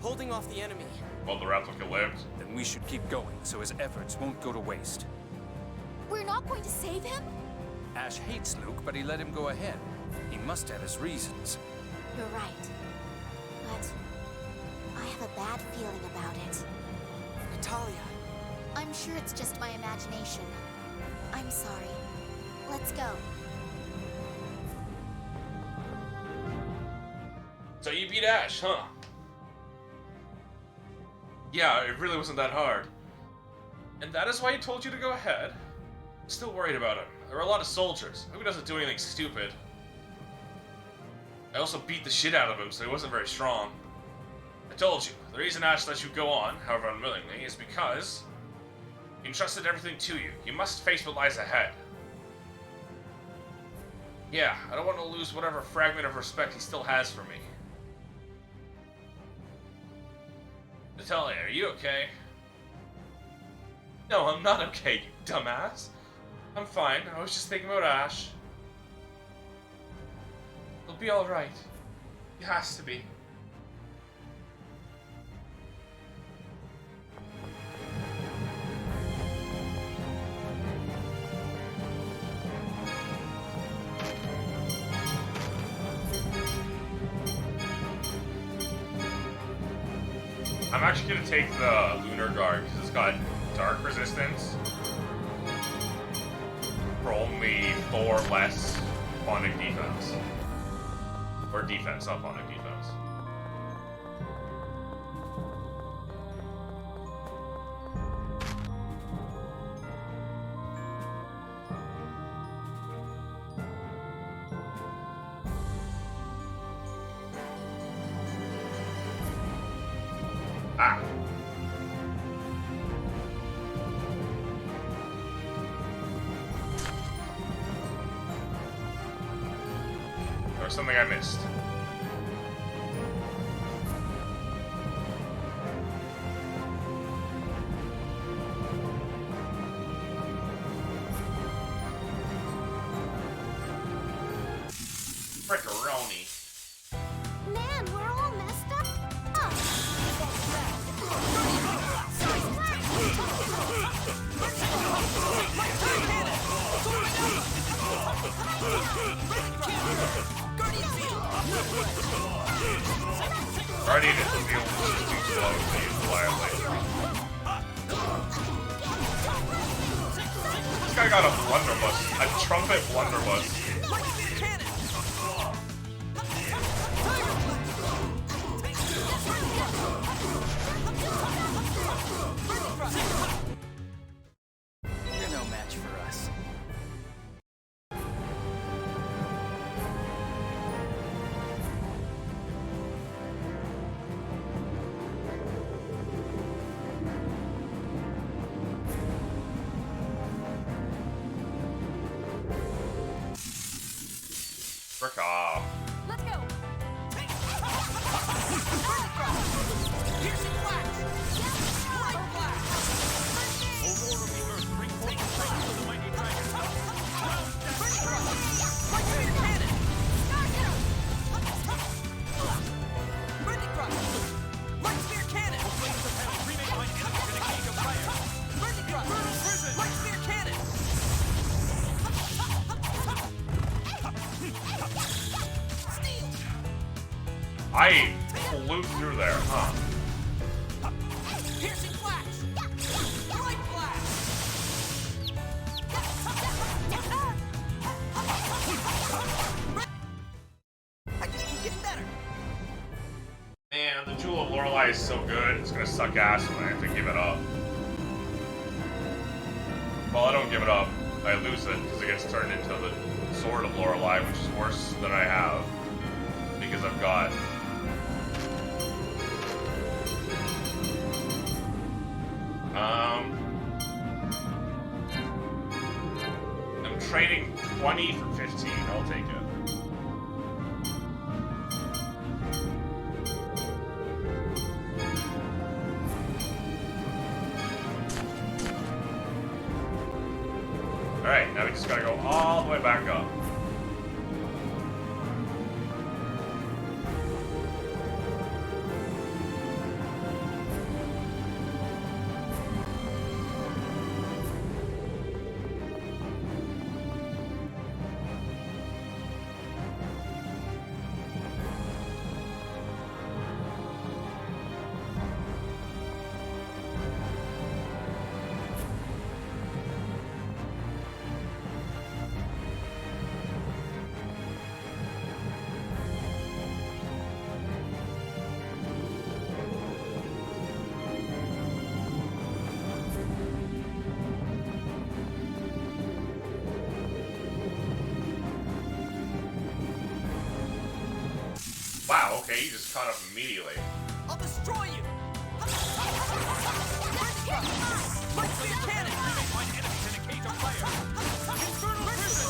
Speaker 8: Holding off the enemy.
Speaker 1: While the replica lived.
Speaker 5: Then we should keep going so his efforts won't go to waste.
Speaker 3: We're not going to save him?
Speaker 5: Ash hates Luke, but he let him go ahead. He must have his reasons.
Speaker 3: You're right. But I have a bad feeling about it.
Speaker 8: Natalia.
Speaker 3: I'm sure it's just my imagination. I'm sorry. Let's go.
Speaker 1: So you beat Ash, huh? Yeah, it really wasn't that hard. And that is why he told you to go ahead? I'm still worried about him. There are a lot of soldiers. I hope he doesn't do anything stupid. I also beat the shit out of him, so he wasn't very strong. I told you, the reason Ash let you go on, however unwillingly, is because he entrusted everything to you. You must face what lies ahead. Yeah, I don't want to lose whatever fragment of respect he still has for me. Natalia, are you okay? No, I'm not okay, you dumbass. I'm fine. I was just thinking about Ash. He'll be alright. He has to be. I'm actually gonna take the Lunar Guard because it's got dark resistance for only 4 less phonic defense. Or defense, not phonic defense. Ah. There was something I missed. Frickaroni.
Speaker 20: Man, we're all messed up.
Speaker 1: Guardian is the field which is too slow to use the Lion Laser. This guy got a blunderbuss. A trumpet blunderbuss.
Speaker 6: You're no match for us.
Speaker 1: Frick off.
Speaker 14: Let's go.
Speaker 12: Piercing flash! Light flash! Aurora of the Earth, bring forth the strength of the mighty dragon. Round death thrust! Light spear cannon! Burning thrust! Light spear cannon! The flames of hell remake my enemies in a cage of fire! Burning thrust! Burning prison! Light spear cannon! Steel!
Speaker 1: I flew through there, huh?
Speaker 12: Piercing flash! Light flash!
Speaker 8: I just keep getting better.
Speaker 1: Man, the Jewel of Lorelei is so good, it's gonna suck ass when I have to give it up. Well, I don't give it up. I lose it because it gets turned into the Sword of Lorelei, which is worse than I have. Because I've got... I'm trading 20 for 15. I'll take it. Alright, now we just gotta go all the way back up. Wow, okay, you just caught up immediately.
Speaker 8: I'll destroy you! My clear cannon! You may find enemies in a cage of fire! Infernal prison!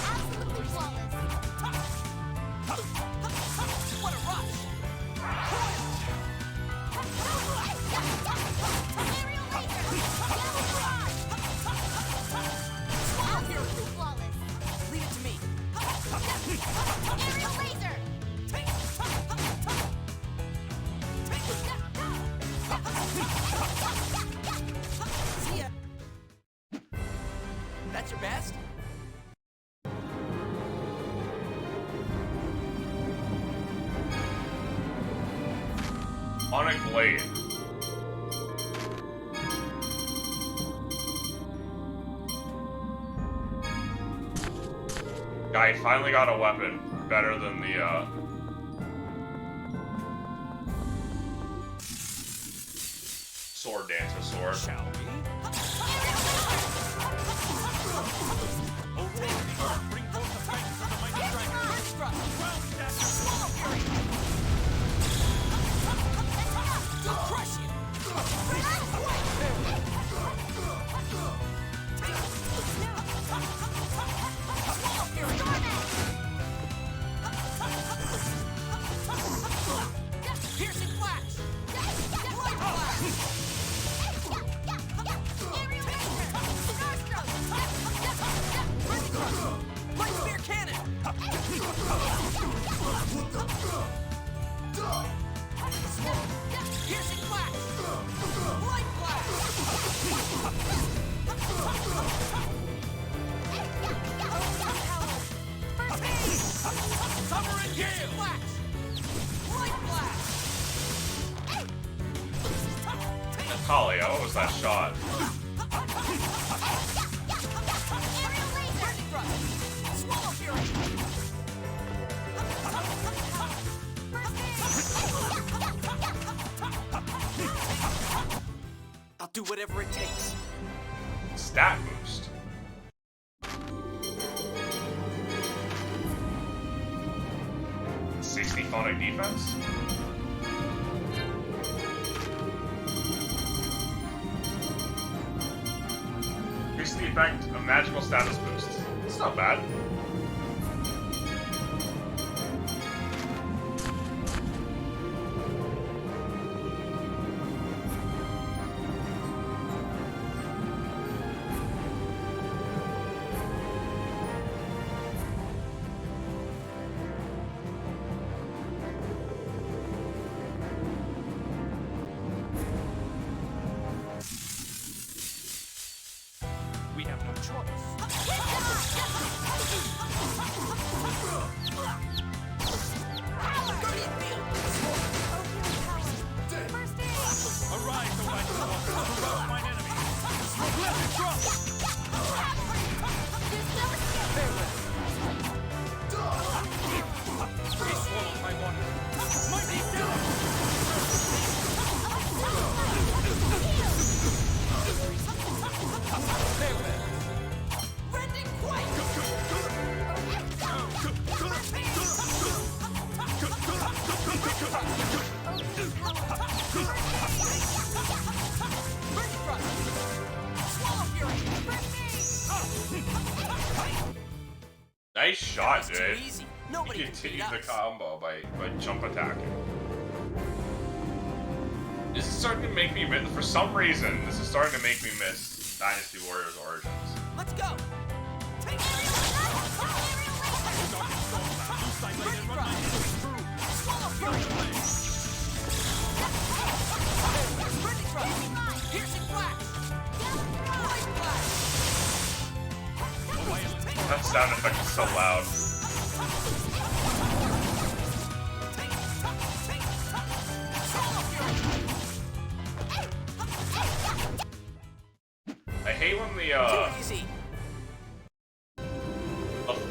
Speaker 3: Absolutely flawless.
Speaker 8: What a rush!
Speaker 3: Aerial laser! Absolutely flawless.
Speaker 8: Leave it to me.
Speaker 3: Aerial laser!
Speaker 8: See ya. That's your best?
Speaker 1: Sonic Blade. Guy finally got a weapon better than the sword dancer sword.
Speaker 8: Shall we? Bring forth the fangs of the mighty dragon. Swallow fury! I'll crush you! Swallow fury! Piercing flash! Light flash! Light spear cannon! Piercing flash! Light flash! First aid! Summer and gale! Flash! Light flash!
Speaker 1: Natalia, what was that shot?
Speaker 8: Swallow fury! I'll do whatever it takes.
Speaker 1: Stat boost. Phonic defense. Increase the effect of magical status boosts. It's not bad.
Speaker 8: We have no choice. Arise, O lightning walker, arouse mine enemy. Let it drop! He swallowed my wonder. Mighty farewell. Rending quake!
Speaker 1: Nice shot,
Speaker 8: Too
Speaker 1: dude.
Speaker 8: easy.
Speaker 1: He
Speaker 8: Nobody can
Speaker 1: continued
Speaker 8: beat
Speaker 1: the
Speaker 8: us.
Speaker 1: combo by jump attacking. This is starting to make me miss. For some reason, this is starting to make me miss Dynasty Warriors Origins.
Speaker 12: Let's go! Take
Speaker 1: That sound effect is so loud. I hate when the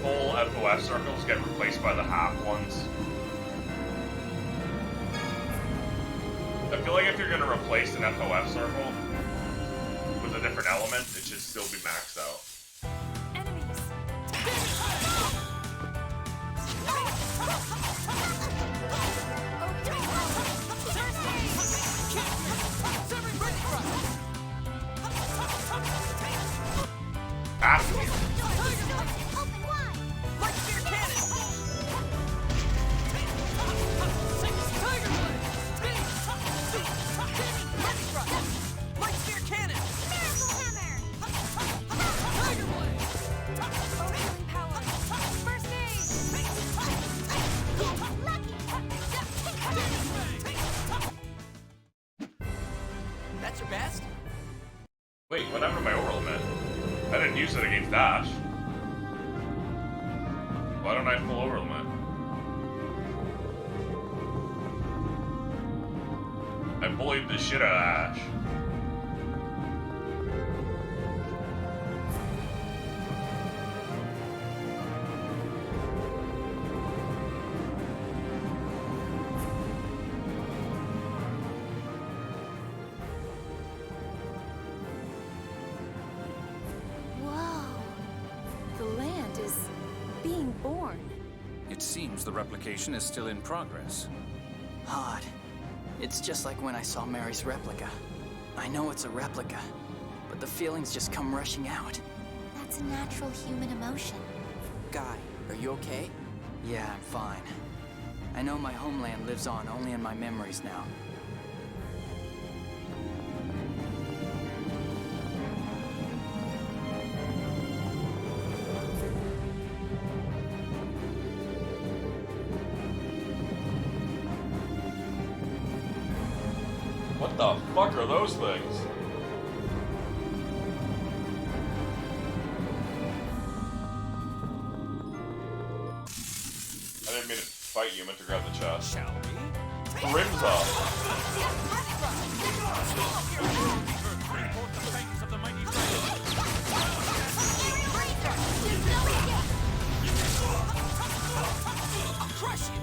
Speaker 1: full FOS circles get replaced by the half ones. I feel like if you're gonna replace an FOS circle with a different element, it should still be maxed out.
Speaker 8: That's your best?
Speaker 1: Wait, what happened to my oral mitt? I didn't use it against Ash. Why don't I have full oral mitt? I bullied the shit out of Ash.
Speaker 5: It seems the replication is still in progress.
Speaker 6: Odd. It's just like when I saw Mary's replica. I know it's a replica, but the feelings just come rushing out.
Speaker 3: That's a natural human emotion.
Speaker 6: Guy, are you okay? Yeah, I'm fine. I know my homeland lives on only in my memories now.
Speaker 1: What the fuck are those things? I didn't mean to fight you, I meant to grab the chest.
Speaker 12: Shall we?
Speaker 1: The rim's off.
Speaker 12: I'll crush you!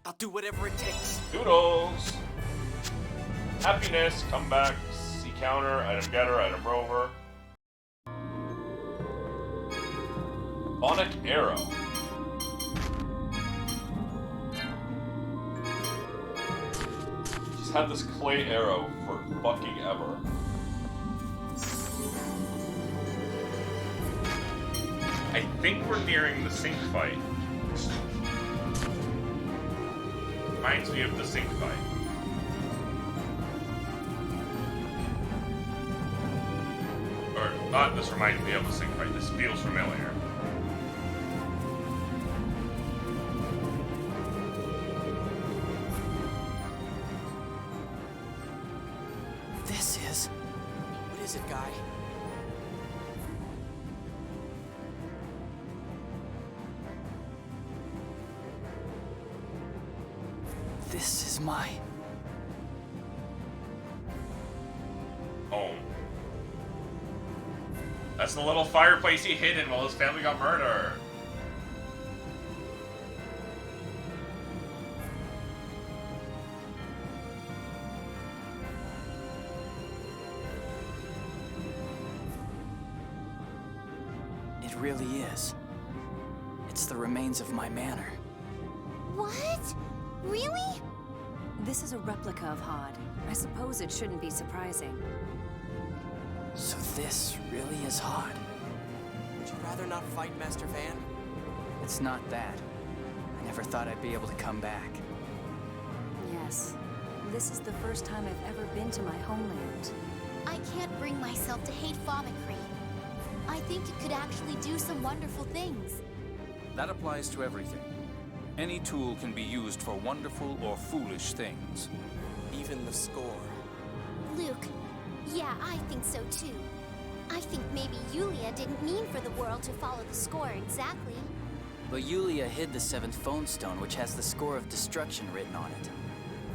Speaker 8: I'll do whatever it takes.
Speaker 1: Doodles! Happiness, come back, see counter, item getter, item rover. Sonic Arrow. Just had this clay arrow for fucking ever. I think we're nearing the sink fight. Reminds me of the sink fight. Or not this reminds me of the sink fight, this feels familiar.
Speaker 6: This is...
Speaker 8: What is it, Guy?
Speaker 6: This is my...
Speaker 1: home. That's the little fireplace he hid in while his family got murdered.
Speaker 6: It really is. It's the remains of my manor.
Speaker 20: What? Really?
Speaker 15: This is a replica of Hod. I suppose it shouldn't be surprising.
Speaker 6: So this really is Hod?
Speaker 8: Would you rather not fight, Master Van?
Speaker 6: It's not that. I never thought I'd be able to come back.
Speaker 15: Yes. This is the first time I've ever been to my homeland.
Speaker 3: I can't bring myself to hate Famicree. I think it could actually do some wonderful things.
Speaker 5: That applies to everything. Any tool can be used for wonderful or foolish things.
Speaker 8: Even the score.
Speaker 20: Luke, yeah, I think so too. I think maybe Yulia didn't mean for the world to follow the score exactly.
Speaker 6: But Yulia hid the 7th phone stone, which has the score of destruction written on it.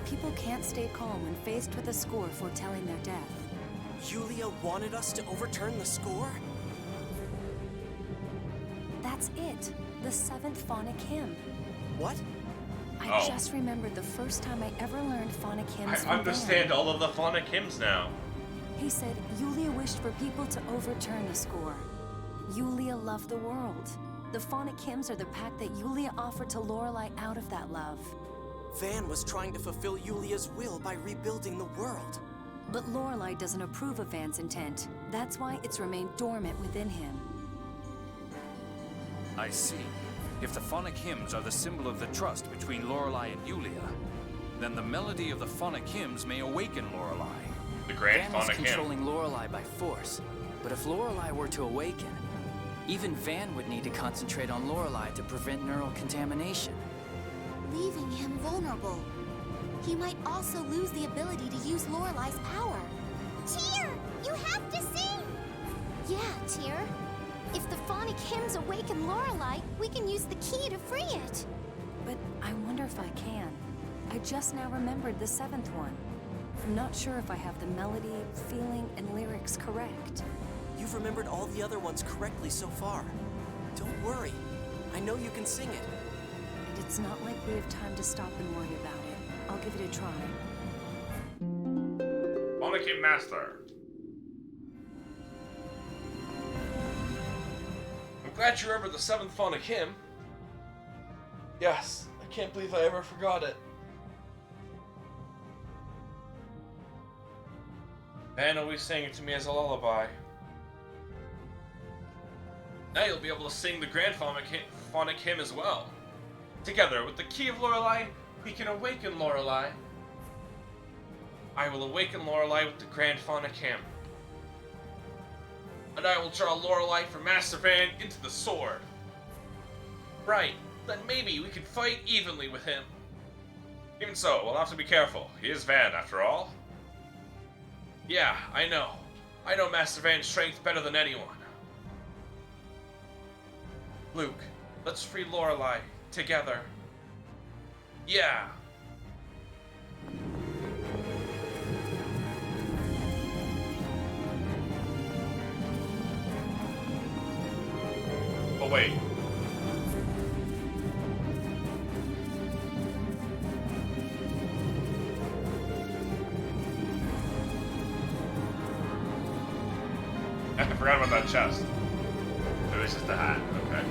Speaker 15: People can't stay calm when faced with a score foretelling their death.
Speaker 8: Yulia wanted us to overturn the score?
Speaker 15: That's it. The 7th phonic hymn.
Speaker 8: What?
Speaker 15: I just remembered the first time I ever learned phonic hymns.
Speaker 1: I understand all of the phonic hymns now.
Speaker 15: He said Yulia wished for people to overturn the score. Yulia loved the world. The phonic hymns are the pact that Yulia offered to Lorelei out of that love.
Speaker 8: Van was trying to fulfill Yulia's will by rebuilding the world.
Speaker 15: But Lorelei doesn't approve of Van's intent. That's why it's remained dormant within him.
Speaker 5: I see. If the phonic hymns are the symbol of the trust between Lorelei and Yulia, then the melody of the phonic hymns may awaken Lorelei.
Speaker 1: The grand
Speaker 6: Van is
Speaker 1: phonic hymn.
Speaker 6: controlling Lorelei by force. But if Lorelei were to awaken, even Van would need to concentrate on Lorelei to prevent neural contamination.
Speaker 3: Leaving him vulnerable. He might also lose the ability to use Lorelei's power.
Speaker 20: Tyr, you have to sing!
Speaker 3: Yeah, Tyr. If the phonic hymns awaken Lorelei, we can use the key to free it.
Speaker 15: But I wonder if I can. I just now remembered the 7th one. I'm not sure if I have the melody, feeling, and lyrics correct.
Speaker 8: You've remembered all the other ones correctly so far. Don't worry. I know you can sing it.
Speaker 15: And it's not like we have time to stop and worry about it. I'll give it a try.
Speaker 1: Phonic hymn master. I'm glad you remembered the 7th phonic hymn. Yes, I can't believe I ever forgot it. Van always sang it to me as a lullaby. Now you'll be able to sing the grand phonic hymn as well. Together, with the key of Lorelei, we can awaken Lorelei. I will awaken Lorelei with the grand phonic hymn. And I will draw Lorelei from Master Van into the sword. Right, then maybe we could fight evenly with him. Even so, we'll have to be careful. He is Van, after all. Yeah, I know. I know Master Van's strength better than anyone. Luke, let's free Lorelei together. Yeah. Oh wait. I forgot about that chest. It was just a hat, okay.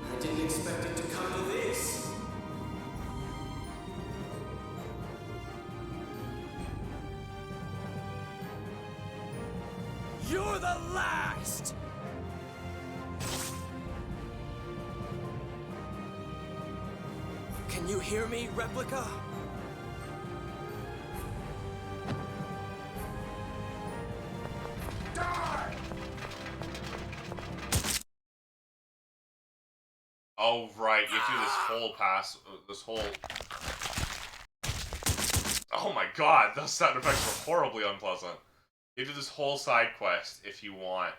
Speaker 13: I didn't expect it to come to this.
Speaker 8: You're the last! Can you hear me, Replica?
Speaker 1: Oh, right, you have to do this whole pass, this whole... Oh my god, those sound effects were horribly unpleasant. You do this whole side quest if you want,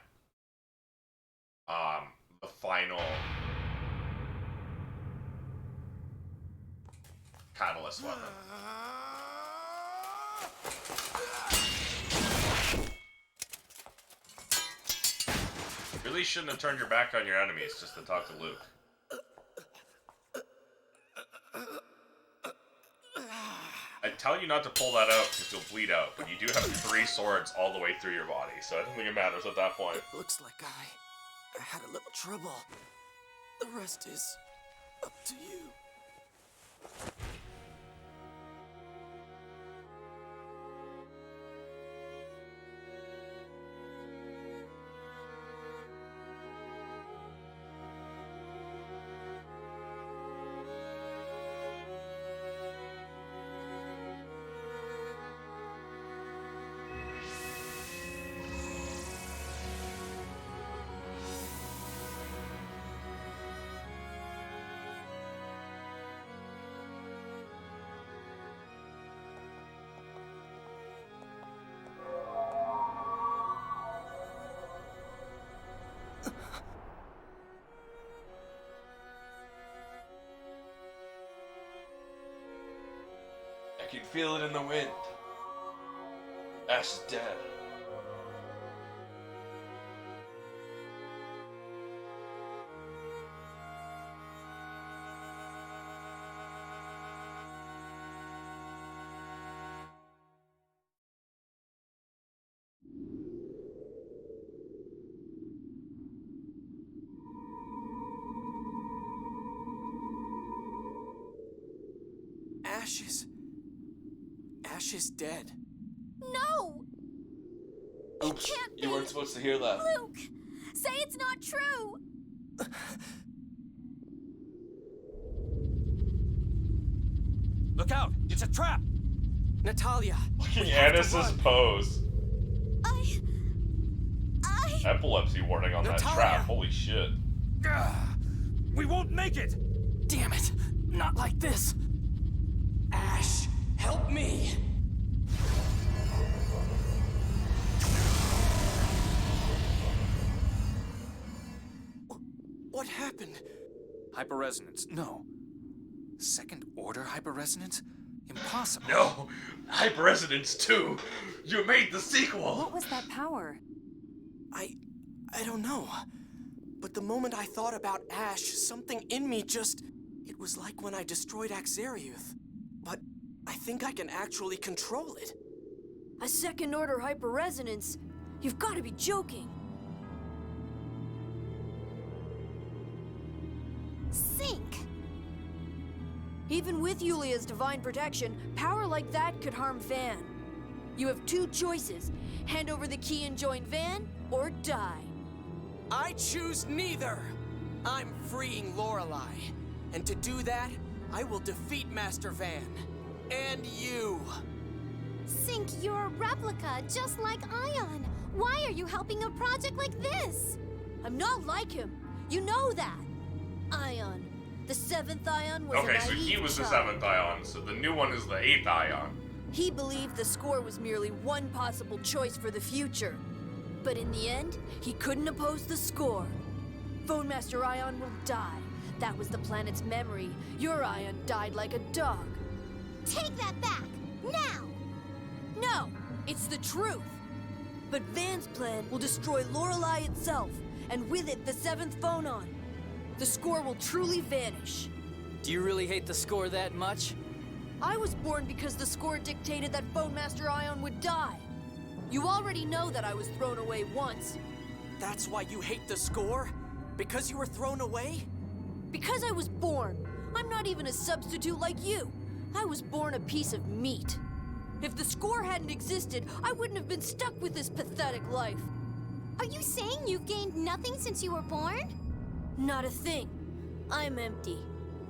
Speaker 1: the final catalyst weapon. really shouldn't have turned your back on your enemies just to talk to Luke. I'd tell you not to pull that out because you'll bleed out, but you do have 3 swords all the way through your body, so I don't think it matters at that point.
Speaker 8: Looks like I had a little trouble. The rest is up to you.
Speaker 21: I can feel it in the wind. Ash is dead.
Speaker 8: Ash is dead.
Speaker 3: No!
Speaker 21: Oops,
Speaker 3: It can't be!
Speaker 21: you weren't supposed to hear that.
Speaker 3: Luke! Say it's not true!
Speaker 5: Look out! It's a trap!
Speaker 8: Natalia!
Speaker 1: Looking at Annis's pose.
Speaker 3: I...
Speaker 1: Epilepsy warning on
Speaker 8: Natalia!
Speaker 1: that trap. Holy shit.
Speaker 5: We won't make it!
Speaker 8: Damn it! Not like this! Ash, help me! What happened?
Speaker 5: Hyperresonance. No. Second order hyperresonance? Impossible.
Speaker 1: No! Hyperresonance 2! You made the sequel!
Speaker 15: What was that power?
Speaker 8: I don't know. But the moment I thought about Ash, something in me just... It was like when I destroyed Axariuth. But I think I can actually control it.
Speaker 10: A second order hyperresonance? You've got to be joking.
Speaker 3: Sync!
Speaker 10: Even with Yulia's divine protection, power like that could harm Van. You have 2 choices. Hand over the key and join Van, or die.
Speaker 8: I choose neither! I'm freeing Lorelei. And to do that, I will defeat Master Van. And you!
Speaker 20: Sync, you're a replica, just like Ion. Why are you helping a project like this?
Speaker 10: I'm not like him. You know that. Ion. The 7th Ion was
Speaker 1: Okay,
Speaker 10: a
Speaker 1: so he
Speaker 10: naive
Speaker 1: was the
Speaker 10: child.
Speaker 1: 7th Ion, so the new one is the 8th Ion.
Speaker 10: He believed the score was merely one possible choice for the future. But in the end, he couldn't oppose the score. Phone Master Ion will die. That was the planet's memory. Your Ion died like a dog.
Speaker 20: Take that back, now!
Speaker 10: No, it's the truth. But Van's plan will destroy Lorelei itself, and with it, the 7th Phonon. The score will truly vanish.
Speaker 6: Do you really hate the score that much?
Speaker 10: I was born because the score dictated that Phone Master Ion would die. You already know that I was thrown away once.
Speaker 8: That's why you hate the score? Because you were thrown away?
Speaker 10: Because I was born. I'm not even a substitute like you. I was born a piece of meat. If the score hadn't existed, I wouldn't have been stuck with this pathetic life.
Speaker 20: Are you saying you've gained nothing since you were born?
Speaker 10: Not a thing. I'm empty.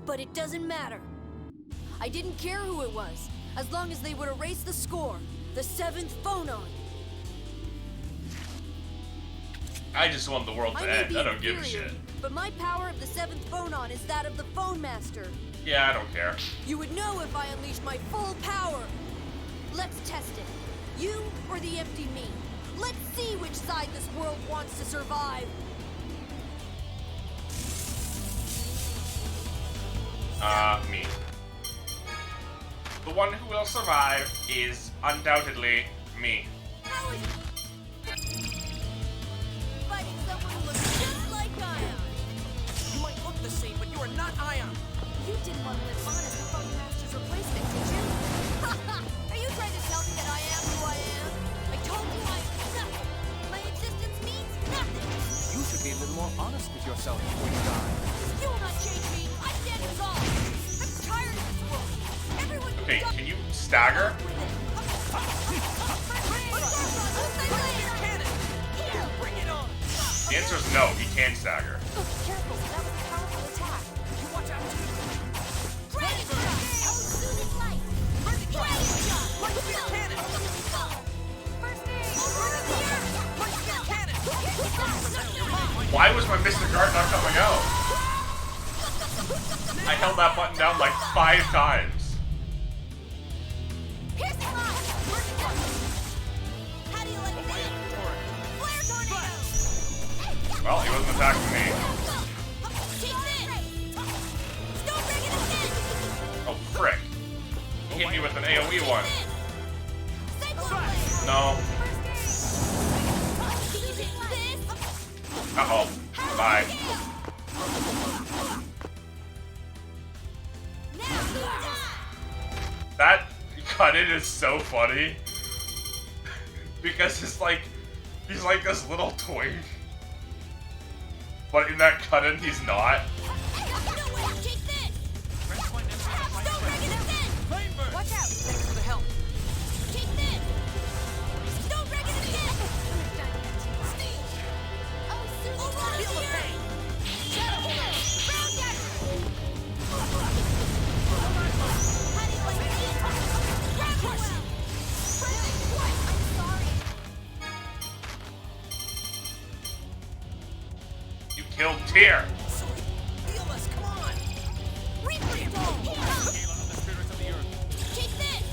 Speaker 10: But it doesn't matter. I didn't care who it was, as long as they would erase the score, the 7th Phonon.
Speaker 1: I just want the world to end. I don't give a
Speaker 10: inferior,
Speaker 1: shit.
Speaker 10: But my power of the 7th Phonon is that of the Phone Master.
Speaker 1: Yeah, I don't care.
Speaker 10: You would know if I unleashed my full power. Let's test it. You or the empty me. Let's see which side this world wants to survive.
Speaker 1: Me. The one who will survive is undoubtedly me.
Speaker 10: Fighting someone who looks You didn't want to live on as the Phone Master's replacement, did you? Are you trying to tell me that I am who I am? I told you I am nothing. My existence means nothing.
Speaker 5: You should be a little more honest with yourself before you die.
Speaker 10: You will not change me. I stand tall. I'm tired of this world. Everyone.
Speaker 1: Okay, can you stagger?
Speaker 8: Bring it on!
Speaker 1: The answer is no, he can't stagger.
Speaker 10: Careful, that was a powerful attack.
Speaker 8: You watch out too!
Speaker 10: Dragon shot! Oh, Susan Light! Dragon shot!
Speaker 8: Punch spear cannon!
Speaker 10: First aid! Over the earth!
Speaker 8: Punch spear cannon!
Speaker 1: Why was my Mr. Guard not coming out? I held that button down like 5 times.
Speaker 10: Piercing lock! How do you like that? Flare tornado!
Speaker 1: Well, he wasn't attacking me.
Speaker 10: Take this! Stone Dragon again!
Speaker 1: Oh, frick. He hit me with an AoE one. No. Uh-oh. Bye. That cut-in is so funny. Because it's like, he's like this little twink. But in that cut-in, he's not.
Speaker 10: Watch out! Thanks for the help. Take this! Stone Dragon again! Oh, Susan! Feel the pain! Shadow Hero! Ground Dagger! How do you like that? Dragon Well! I'm sorry.
Speaker 1: You killed Tyr.
Speaker 8: Heal us, come on!
Speaker 10: Reaper Dome!
Speaker 12: Galen of the spirits of the earth.
Speaker 10: Take this!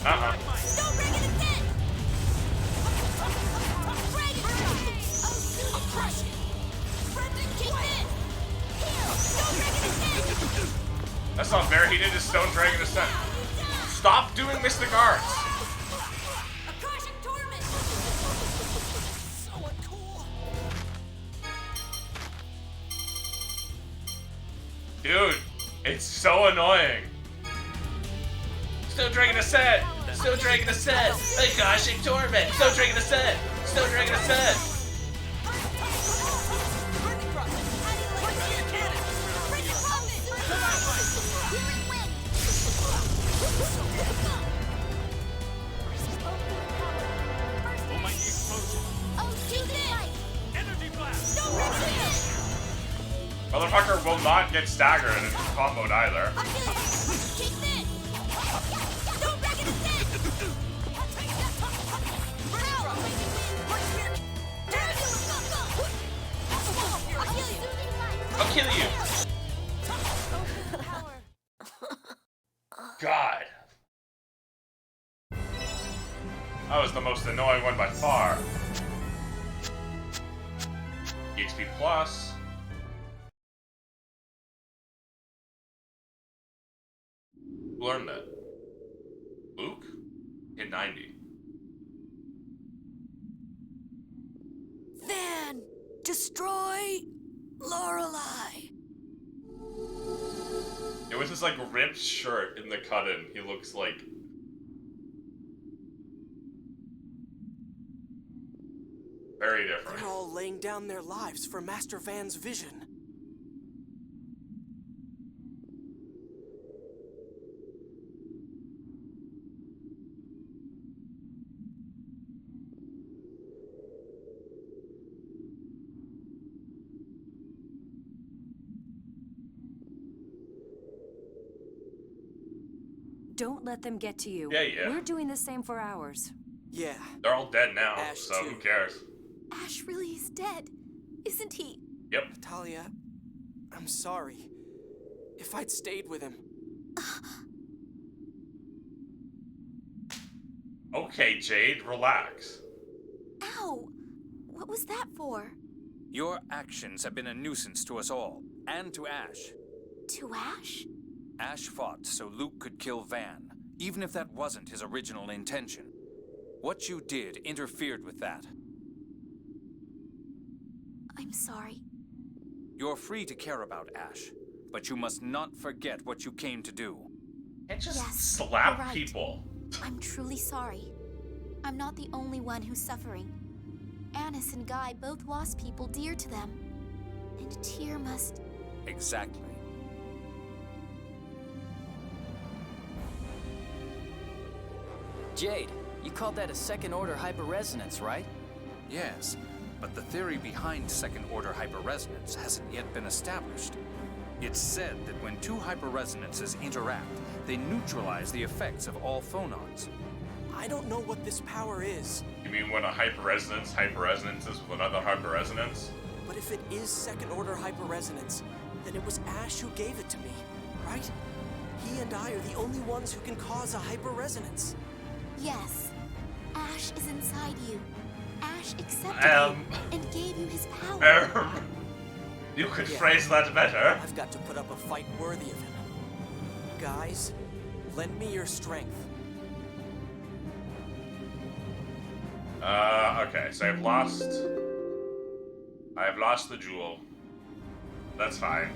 Speaker 1: Uh-uh.
Speaker 10: Stone Dragon again! Dragon Shot! Oh, Susan! Crush it! Brendan, take this! Heal! Stone Dragon again!
Speaker 1: That's not fair, he did his Stone Dragon Ascent. Stop doing Mystic Arts!
Speaker 10: Akashic Torment!
Speaker 8: So uncool!
Speaker 1: Dude, it's so annoying. Stone Dragon Ascent! Stone Dragon Ascent! Akashic Torment! Stone Dragon Ascent! Stone Dragon Ascent!
Speaker 12: Almighty explosion.
Speaker 10: Oh, take this!
Speaker 12: Energy blast.
Speaker 10: Stone Dragon!
Speaker 1: Motherfucker will not get staggered in comp mode either.
Speaker 10: Achilles! Take this! Stone Dragon again! Power!
Speaker 1: I'll kill you! God. That was the most annoying one by far. EXP plus. Who learned that? Luke? Hit 90.
Speaker 10: Van! Destroy Lorelei!
Speaker 1: It was this like ripped shirt in the cut-in. He looks like very different.
Speaker 8: They're all laying down their lives for Master Van's vision.
Speaker 15: Don't let them get to you.
Speaker 1: Yeah.
Speaker 15: We're doing the same for ours.
Speaker 8: Yeah.
Speaker 1: They're all dead now,
Speaker 8: Ash
Speaker 1: so
Speaker 8: too.
Speaker 1: who cares?
Speaker 10: Ash really is dead, isn't he?
Speaker 1: Yep.
Speaker 8: Natalia, I'm sorry. If I'd stayed with him.
Speaker 1: Okay, Jade, relax.
Speaker 10: Ow! What was that for?
Speaker 5: Your actions have been a nuisance to us all, and to Ash.
Speaker 10: To Ash?
Speaker 5: Ash fought so Luke could kill Van, even if that wasn't his original intention. What you did interfered with that.
Speaker 10: I'm sorry.
Speaker 5: You're free to care about Ash, but you must not forget what you came to do.
Speaker 1: Can't just
Speaker 3: Yes,
Speaker 1: slap
Speaker 3: you're right.
Speaker 1: people.
Speaker 3: I'm truly sorry. I'm not the only one who's suffering. Annis and Guy both lost people dear to them. And Tyr must...
Speaker 5: Exactly.
Speaker 6: Jade, you called that a second-order hyperresonance, right?
Speaker 5: Yes, but the theory behind second-order hyperresonance hasn't yet been established. It's said that when two hyperresonances interact, they neutralize the effects of all phonons.
Speaker 8: I don't know what this power is.
Speaker 1: You mean when a hyperresonances with another hyperresonance?
Speaker 8: But if it is second-order hyperresonance, then it was Ash who gave it to me, right? He and I are the only ones who can cause a hyperresonance.
Speaker 3: Yes. Ash is inside you. Ash accepted you and gave you his power.
Speaker 1: You could phrase that better.
Speaker 8: I've got to put up a fight worthy of him. Guys, lend me your strength.
Speaker 1: Okay, so I've lost the jewel. That's fine.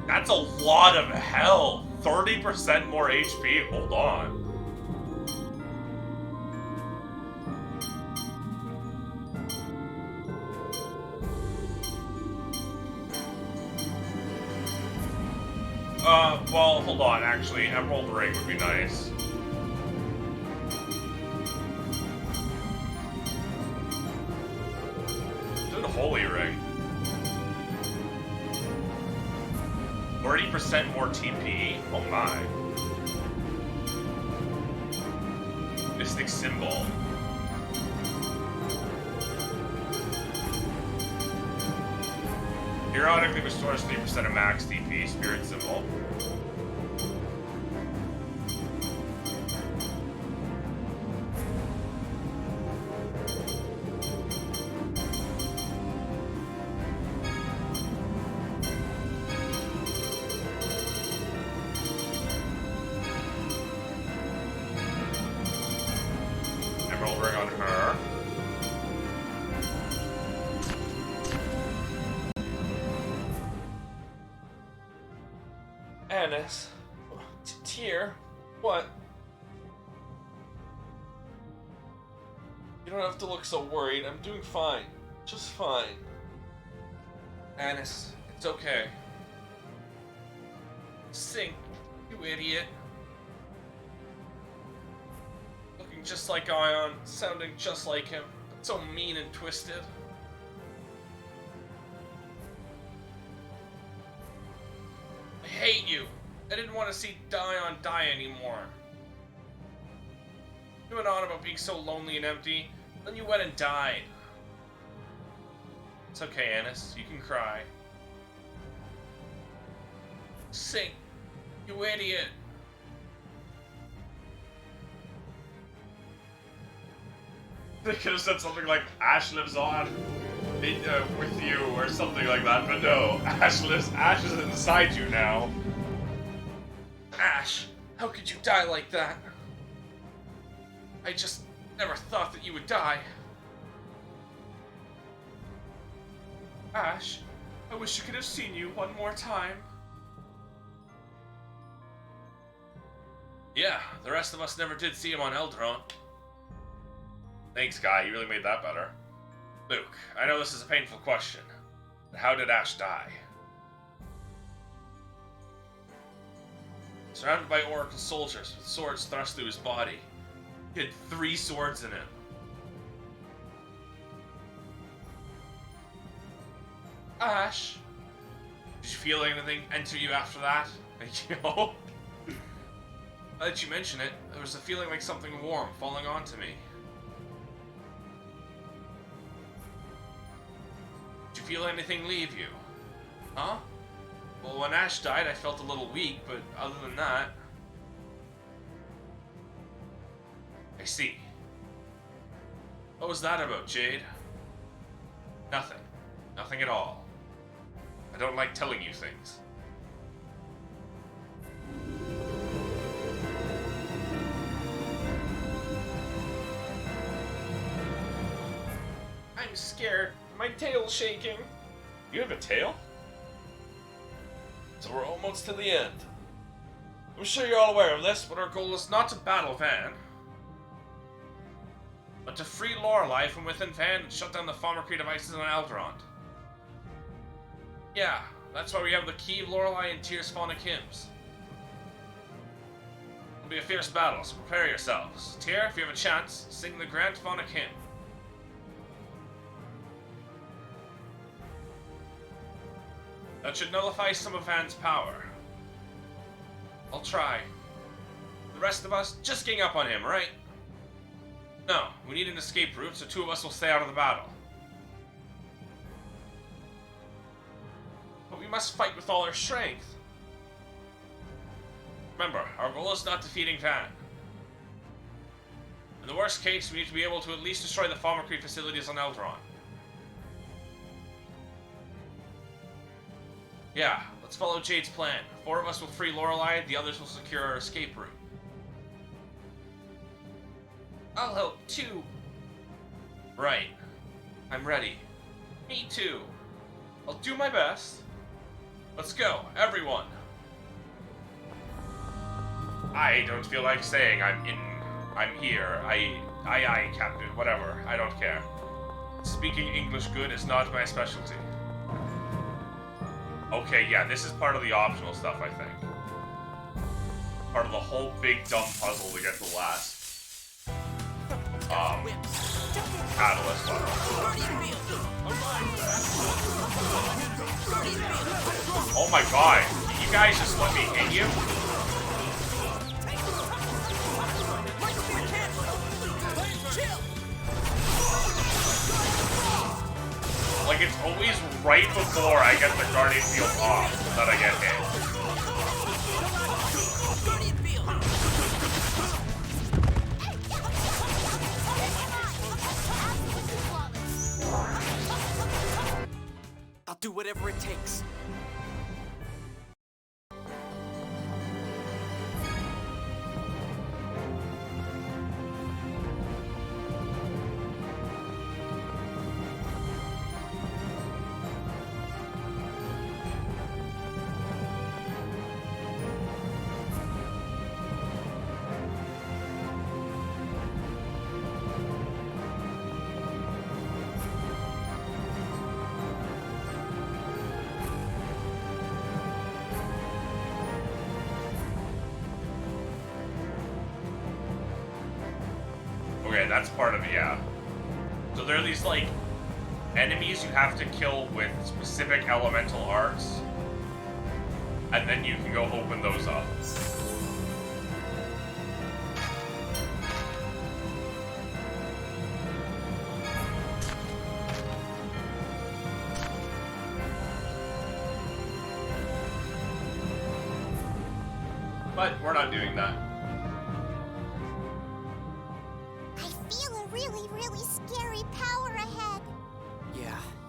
Speaker 1: That's a lot of health. 30% more HP. Hold on. Well, hold on, actually, Emerald Ring would be nice. Do the Holy Ring. 30% more TP? Oh my. Mystic Symbol. Periodically restores 3% of max DP, Spirit Symbol. Emerald Ring on her.
Speaker 21: Annis. Tyr. What? You don't have to look so worried. I'm doing fine. Just fine. Annis, it's okay. Sing, you idiot. Looking just like Ion, sounding just like him, but so mean and twisted. I hate you. I didn't want to see Dion die anymore. You went on about being so lonely and empty, then you went and died. It's okay, Annis. You can cry. Sing, you idiot. They could have said something like, Ash lives on with you, or something like that, but no. Ash is inside you now. Ash, how could you die like that? I just never thought that you would die. Ash, I wish I could have seen you one more time. Yeah, the rest of us never did see him on Eldaron. Thanks, Guy. You really made that better. Luke, I know this is a painful question, but how did Ash die? Surrounded by Oracle soldiers with swords thrust through his body. He had 3 swords in him. Ash, did you feel anything enter you after that? Yo. Now that you mention it, there was a feeling like something warm falling onto me. Did you feel anything leave you? Huh? Well, when Ash died, I felt a little weak, but other than that... I see. What was that about, Jade? Nothing. Nothing at all. I don't like telling you things. I'm getting scared. My tail's shaking. You have a tail? So we're almost to the end. I'm sure you're all aware of this, but our goal is not to battle Van, but to free Lorelei from within Van and shut down the Pharmacy devices on Alderaan. Yeah, that's why we have the key of Lorelei and Tyr's phonic hymns. It'll be a fierce battle, so prepare yourselves. Tyr, if you have a chance, sing the Grand Phonic Hymn. That should nullify some of Van's power. I'll try. The rest of us, just gang up on him, right? No, we need an escape route, so two of us will stay out of the battle. But we must fight with all our strength. Remember, our goal is not defeating Van. In the worst case, we need to be able to at least destroy the pharmacy facilities on Alderaan. Yeah, let's follow Jade's plan. 4 of us will free Lorelei, the others will secure our escape route. I'll help too. Right. I'm ready. Me too. I'll do my best. Let's go, everyone. I don't feel like saying I'm here. Aye, Captain, whatever. I don't care. Speaking English good is not my specialty. Okay, yeah, this is part of the optional stuff, I think. Part of the whole big dumb puzzle to get the last. Catalyst level. Oh my god, can you guys just let me hit you? Like, it's always right before I get the Guardian Field off that I get hit.
Speaker 8: I'll do whatever it takes.
Speaker 1: Okay, that's part of it, yeah. So there are these, like, enemies you have to kill with specific elemental arts, and then you can go open those up. But we're not doing that.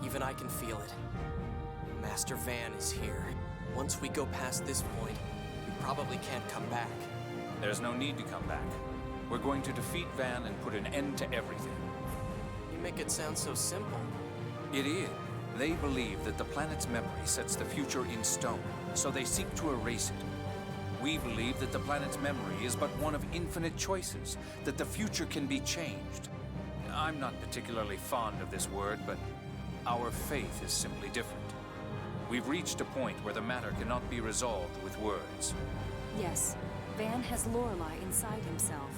Speaker 8: Even I can feel it. Master Van is here. Once we go past this point, we probably can't come back.
Speaker 5: There's no need to come back. We're going to defeat Van and put an end to everything.
Speaker 8: You make it sound so simple.
Speaker 5: It is. They believe that the planet's memory sets the future in stone, so they seek to erase it. We believe that the planet's memory is but one of infinite choices, that the future can be changed. I'm not particularly fond of this word, but our faith is simply different. We've reached a point where the matter cannot be resolved with words.
Speaker 15: Yes, Van has Lorelei inside himself.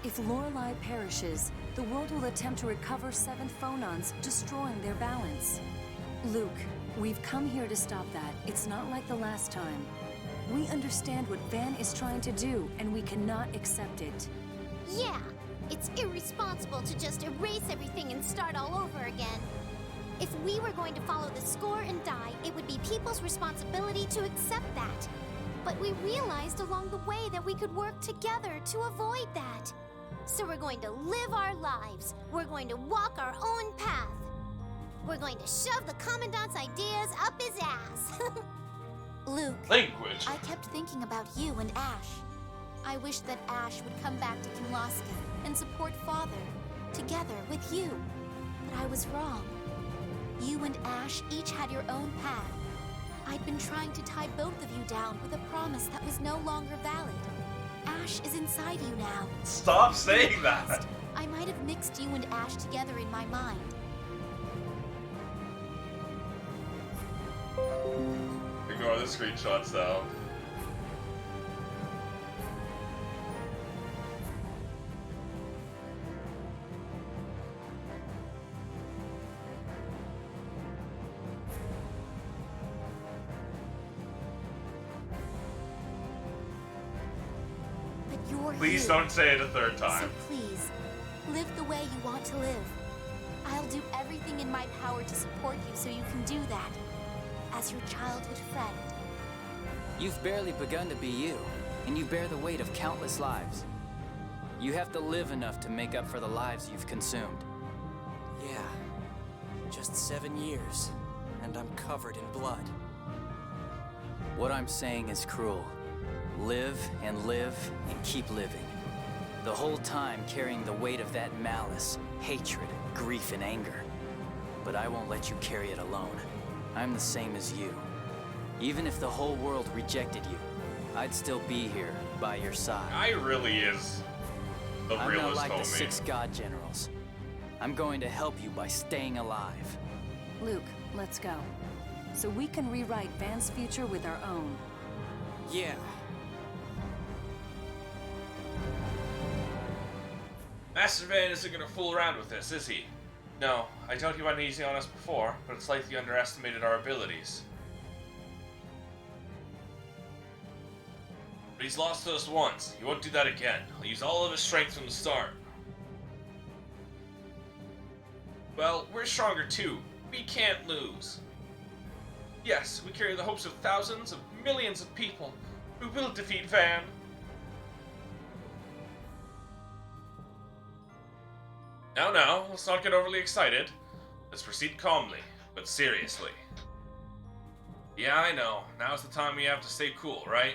Speaker 15: If Lorelei perishes, the world will attempt to recover 7 phonons, destroying their balance. Luke, we've come here to stop that. It's not like the last time. We understand what Van is trying to do, and we cannot accept it.
Speaker 20: Yeah, it's irresponsible to just erase everything and start all over again. If we were going to follow the score and die, it would be people's responsibility to accept that. But we realized along the way that we could work together to avoid that. So we're going to live our lives. We're going to walk our own path. We're going to shove the Commandant's ideas up his ass.
Speaker 3: Luke,
Speaker 1: Language.
Speaker 3: I kept thinking about you and Ash. I wish that Ash would come back to Kinloska and support Father, together with you. But I was wrong. You and Ash each had your own path. I'd been trying to tie both of you down with a promise that was no longer valid. Ash is inside you now.
Speaker 1: Stop saying that!
Speaker 3: I might have mixed you and Ash together in my mind.
Speaker 1: Ignore the screenshots though.
Speaker 3: But you're
Speaker 1: Please
Speaker 3: you.
Speaker 1: don't say it a third time.
Speaker 3: So please, live the way you want to live. I'll do everything in my power to support you so you can do that. As your childhood friend.
Speaker 6: You've barely begun to be you, and you bear the weight of countless lives. You have to live enough to make up for the lives you've consumed.
Speaker 8: Yeah. Just 7 years, and I'm covered in blood.
Speaker 6: What I'm saying is cruel. Live and keep living. The whole time carrying the weight of that malice, hatred, grief, and anger. But I won't let you carry it alone. I'm the same as you. Even if the whole world rejected you, I'd still be here by your side.
Speaker 1: I really is the
Speaker 6: I'm
Speaker 1: realest
Speaker 6: not like
Speaker 1: homie.
Speaker 6: the 6 god generals. I'm going to help you by staying alive.
Speaker 15: Luke, let's go. So we can rewrite Van's future with our own.
Speaker 8: Yeah.
Speaker 1: Master Van isn't gonna fool around with this, is he? No, I doubt he went easy on us before, but it's likely he underestimated our abilities. But he's lost to us once. He won't do that again. He'll use all of his strength from the start. Well, we're stronger too. We can't lose. Yes, we carry the hopes of thousands of millions of people. We will defeat Van. Now, let's not get overly excited. Let's proceed calmly, but seriously. Yeah, I know. Now's the time we have to stay cool, right?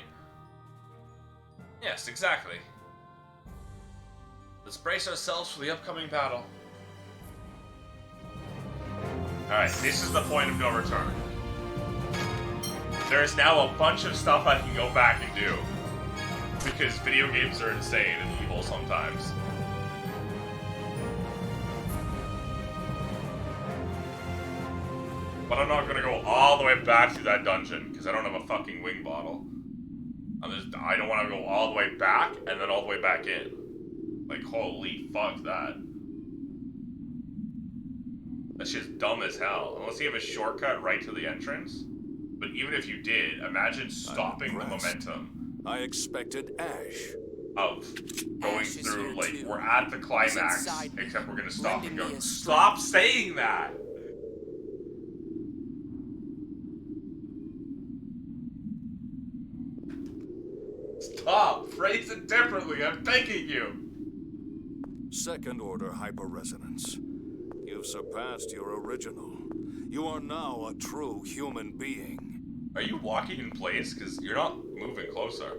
Speaker 1: Yes, exactly. Let's brace ourselves for the upcoming battle. Alright, this is the point of no return. There is now a bunch of stuff I can go back and do. Because video games are insane and evil sometimes. But I'm not gonna go all the way back through that dungeon, because I don't have a fucking wing bottle. I don't want to go all the way back, and then all the way back in. Like, holy fuck that. That's just dumb as hell. Unless you have a shortcut right to the entrance. But even if you did, imagine stopping the momentum.
Speaker 16: I expected Ash.
Speaker 1: Of going
Speaker 8: Ash is
Speaker 1: through,
Speaker 8: here
Speaker 1: like,
Speaker 8: too.
Speaker 1: we're at the climax,
Speaker 8: inside me,
Speaker 1: except we're gonna stop and
Speaker 8: lending me
Speaker 1: go,
Speaker 8: a
Speaker 1: stop saying that! Stop! Phrase it differently, I'm begging you!
Speaker 16: Second order hyperresonance. You've surpassed your original. You are now a true human being.
Speaker 1: Are you walking in place? Because you're not moving closer.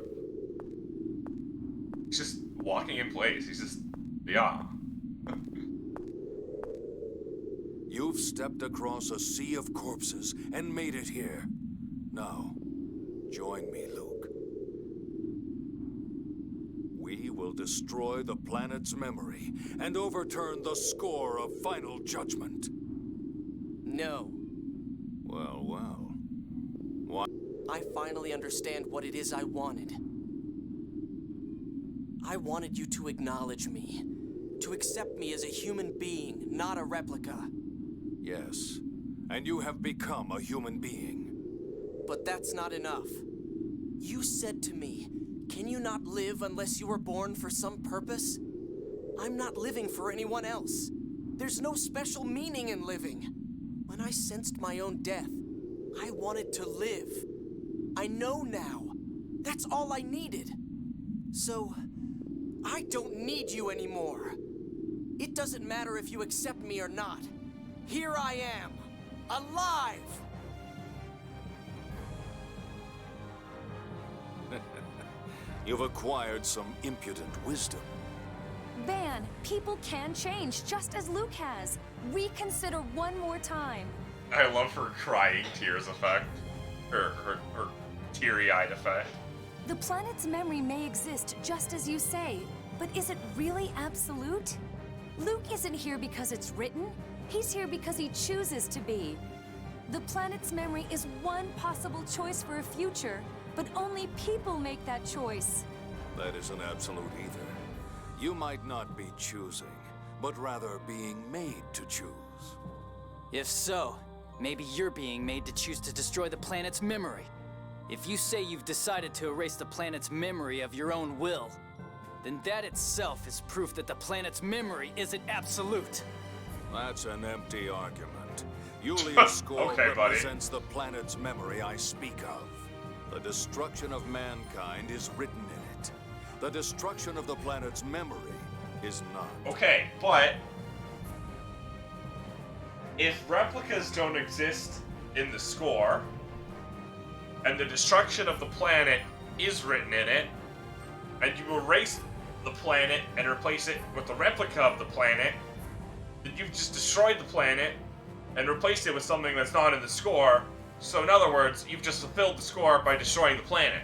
Speaker 1: He's just walking in place. He's just... yeah.
Speaker 16: You've stepped across a sea of corpses and made it here. Now, join me, Luke. We will destroy the planet's memory and overturn the score of final judgment.
Speaker 8: No.
Speaker 16: Well. Why?
Speaker 8: I finally understand what it is I wanted. I wanted you to acknowledge me. To accept me as a human being, not a replica.
Speaker 16: Yes. And you have become a human being.
Speaker 8: But that's not enough. You said to me, can you not live unless you were born for some purpose? I'm not living for anyone else. There's no special meaning in living. When I sensed my own death, I wanted to live. I know now. That's all I needed. So, I don't need you anymore. It doesn't matter if you accept me or not. Here I am, alive!
Speaker 16: You've acquired some impudent wisdom.
Speaker 15: Van, people can change, just as Luke has. Reconsider one more time.
Speaker 1: I love her crying tears effect. Her teary-eyed effect.
Speaker 15: The planet's memory may exist just as you say, but is it really absolute? Luke isn't here because it's written. He's here because he chooses to be. The planet's memory is one possible choice for a future, but only people make that choice.
Speaker 16: That isn't absolute either. You might not be choosing, but rather being made to choose.
Speaker 6: If so, maybe you're being made to choose to destroy the planet's memory. If you say you've decided to erase the planet's memory of your own will, then that itself is proof that the planet's memory isn't absolute.
Speaker 16: That's an empty argument. Yulia's score
Speaker 1: Okay,
Speaker 16: represents the planet's memory I speak of. The destruction of mankind is written in it. The destruction of the planet's memory is not.
Speaker 1: Okay, but if replicas don't exist in the score, and the destruction of the planet is written in it, and you erase the planet and replace it with a replica of the planet, then you've just destroyed the planet and replaced it with something that's not in the score. So in other words, you've just fulfilled the score by destroying the planet.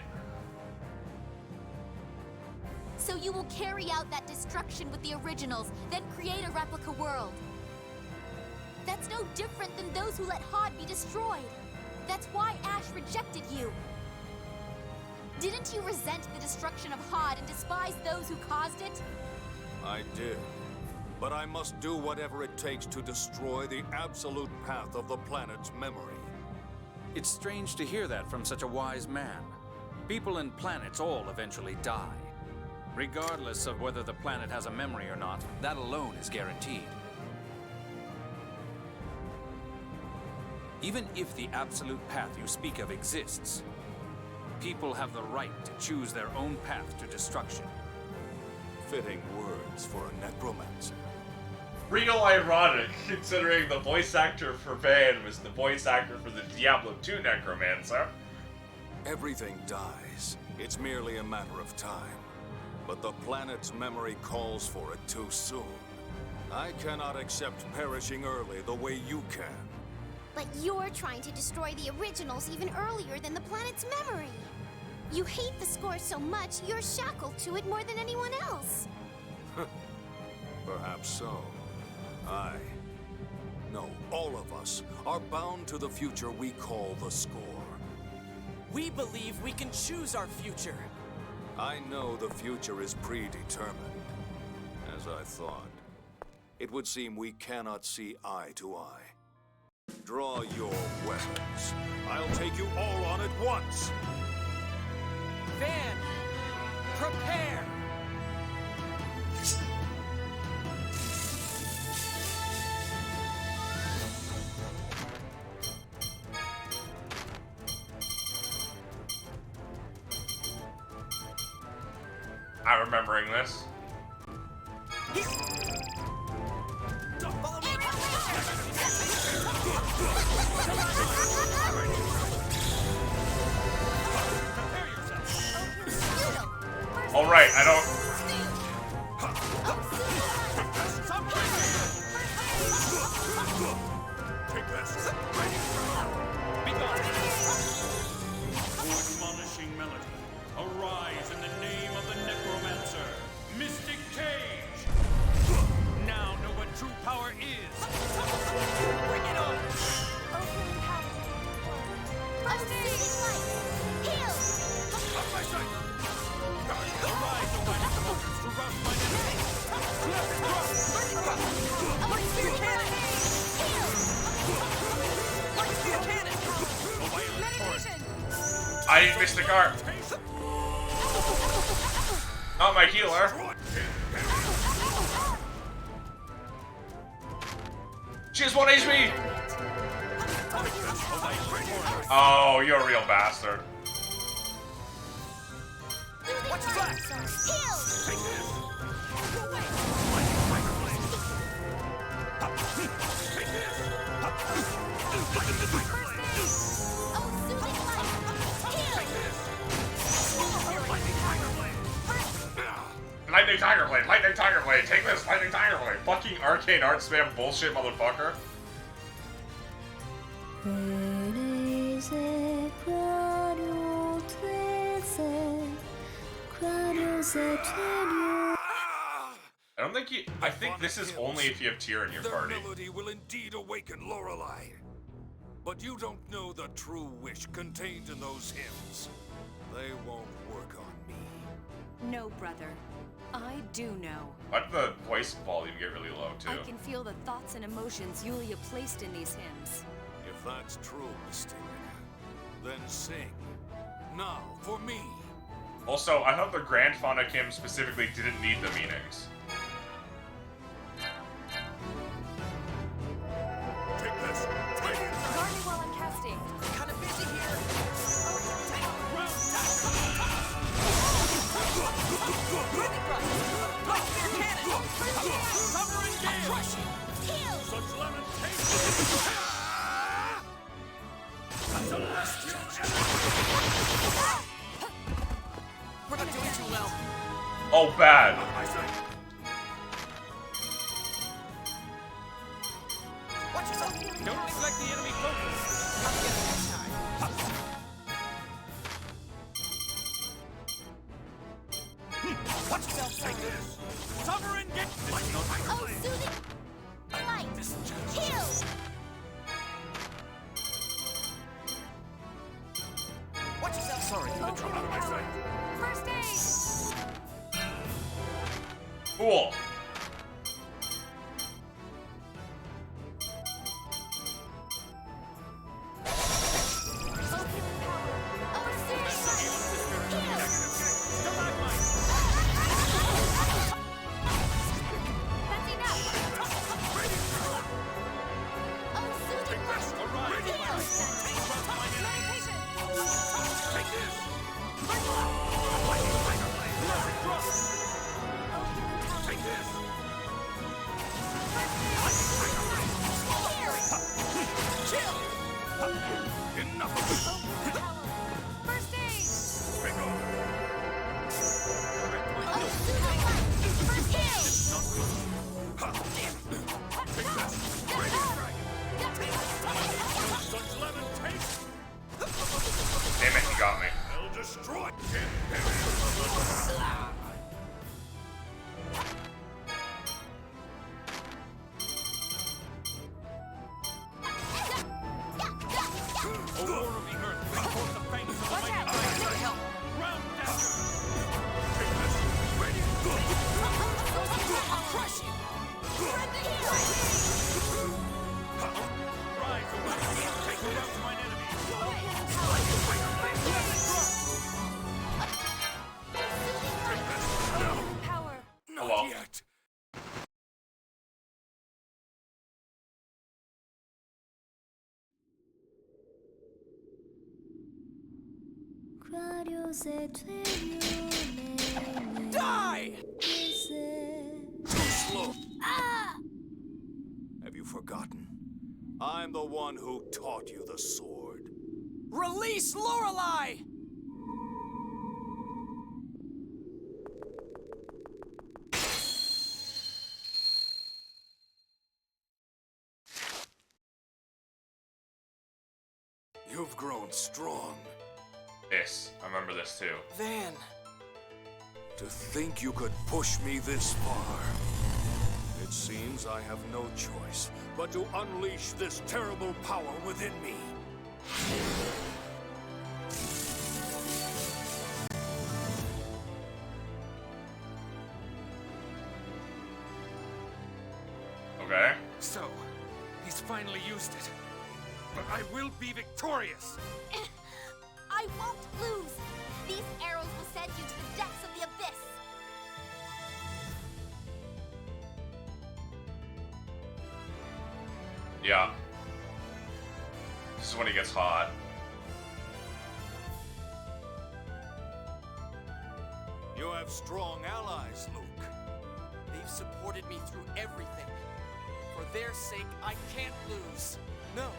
Speaker 3: So you will carry out that destruction with the originals, then create a replica world. That's no different than those who let Hod be destroyed. That's why Ash rejected you. Didn't you resent the destruction of Hod and despise those who caused it?
Speaker 16: I did. But I must do whatever it takes to destroy the absolute path of the planet's memory.
Speaker 5: It's strange to hear that from such a wise man. People and planets all eventually die. Regardless of whether the planet has a memory or not, that alone is guaranteed. Even if the absolute path you speak of exists, people have the right to choose their own path to destruction.
Speaker 16: Fitting words for a necromancer.
Speaker 1: Real ironic, considering the voice actor for Van was the voice actor for the Diablo 2 Necromancer.
Speaker 16: Everything dies. It's merely a matter of time. But the planet's memory calls for it too soon. I cannot accept perishing early the way you can.
Speaker 20: But you're trying to destroy the originals even earlier than the planet's memory. You hate the score so much, you're shackled to it more than anyone else.
Speaker 16: Perhaps so. No, all of us are bound to the future we call the score.
Speaker 8: We believe we can choose our future.
Speaker 16: I know the future is predetermined. As I thought. It would seem we cannot see eye to eye. Draw your weapons. I'll take you all on at once.
Speaker 8: Van, prepare!
Speaker 1: I'm remembering this. Alright, I don't...
Speaker 12: Take this. Admonishing melody. Arise in the name of the necromancer, Mystic Cage. Now know what true power is. Bring it on. Up my sight. Arise, O mighty soldiers, to rout my enemies.
Speaker 1: I didn't miss the guard. Not my healer. She has 1 HP. Oh, you're a real bastard.
Speaker 12: What's that? Take this.
Speaker 1: And Lightning Tiger Blade! Lightning Tiger Blade! Take this! Lightning Tiger Blade! Fucking arcane art spam bullshit, motherfucker. I don't think you. I think this is only if you have Tyr in your party.
Speaker 16: Their melody will indeed awaken Lorelei. But you don't know the true wish contained in those hymns. They won't work on me.
Speaker 15: No, brother. I do know.
Speaker 1: Let the voice volume get really low, too.
Speaker 15: I can feel the thoughts and emotions Yulia placed in these hymns.
Speaker 16: If that's true, Mysterica, then sing. Now, for me.
Speaker 1: Also, I thought the Grand Phonic hymn specifically didn't need the meanings.
Speaker 16: Take this! Take it!
Speaker 15: Guard me while I'm casting.
Speaker 8: Kinda busy here. Breathing brush. Light spear cannon. Summer and gale. Crush it. Kill.
Speaker 12: Such lamentation!
Speaker 8: We're not doing too well.
Speaker 1: Oh, bad.
Speaker 8: Watch yourself. Don't neglect the enemy focus. I'll get it next time. Watch yourself. Take this.
Speaker 12: Summer and get
Speaker 3: Oh, soothing light. Kill.
Speaker 8: Watch yourself. Sorry, the drop out of my sight.
Speaker 15: First aid!
Speaker 1: Cool. Damn it, he got me.
Speaker 16: I'll destroy
Speaker 12: A war of the earth brings forth the fangs of the mighty iron. Round dagger.
Speaker 16: Take this. Ready.
Speaker 8: I'll crush you.
Speaker 12: Rise away. Take me down to mine enemy.
Speaker 15: Power.
Speaker 16: Not
Speaker 1: Hello.
Speaker 16: yet.
Speaker 8: Die!
Speaker 16: Too slow. Have you forgotten? I'm the one who taught you the sword.
Speaker 8: Release Lorelei!
Speaker 16: You've grown strong.
Speaker 1: This. I remember this too.
Speaker 8: Van.
Speaker 16: To think you could push me this far. It seems I have no choice but to unleash this terrible power within me.
Speaker 1: Okay.
Speaker 12: So, he's finally used it. But I will be victorious.
Speaker 3: I won't lose. These arrows will send you to the depths of the abyss.
Speaker 1: Yeah. This is when he gets hot.
Speaker 16: You have strong allies, Luke.
Speaker 8: They've supported me through everything. For their sake, I can't lose. No.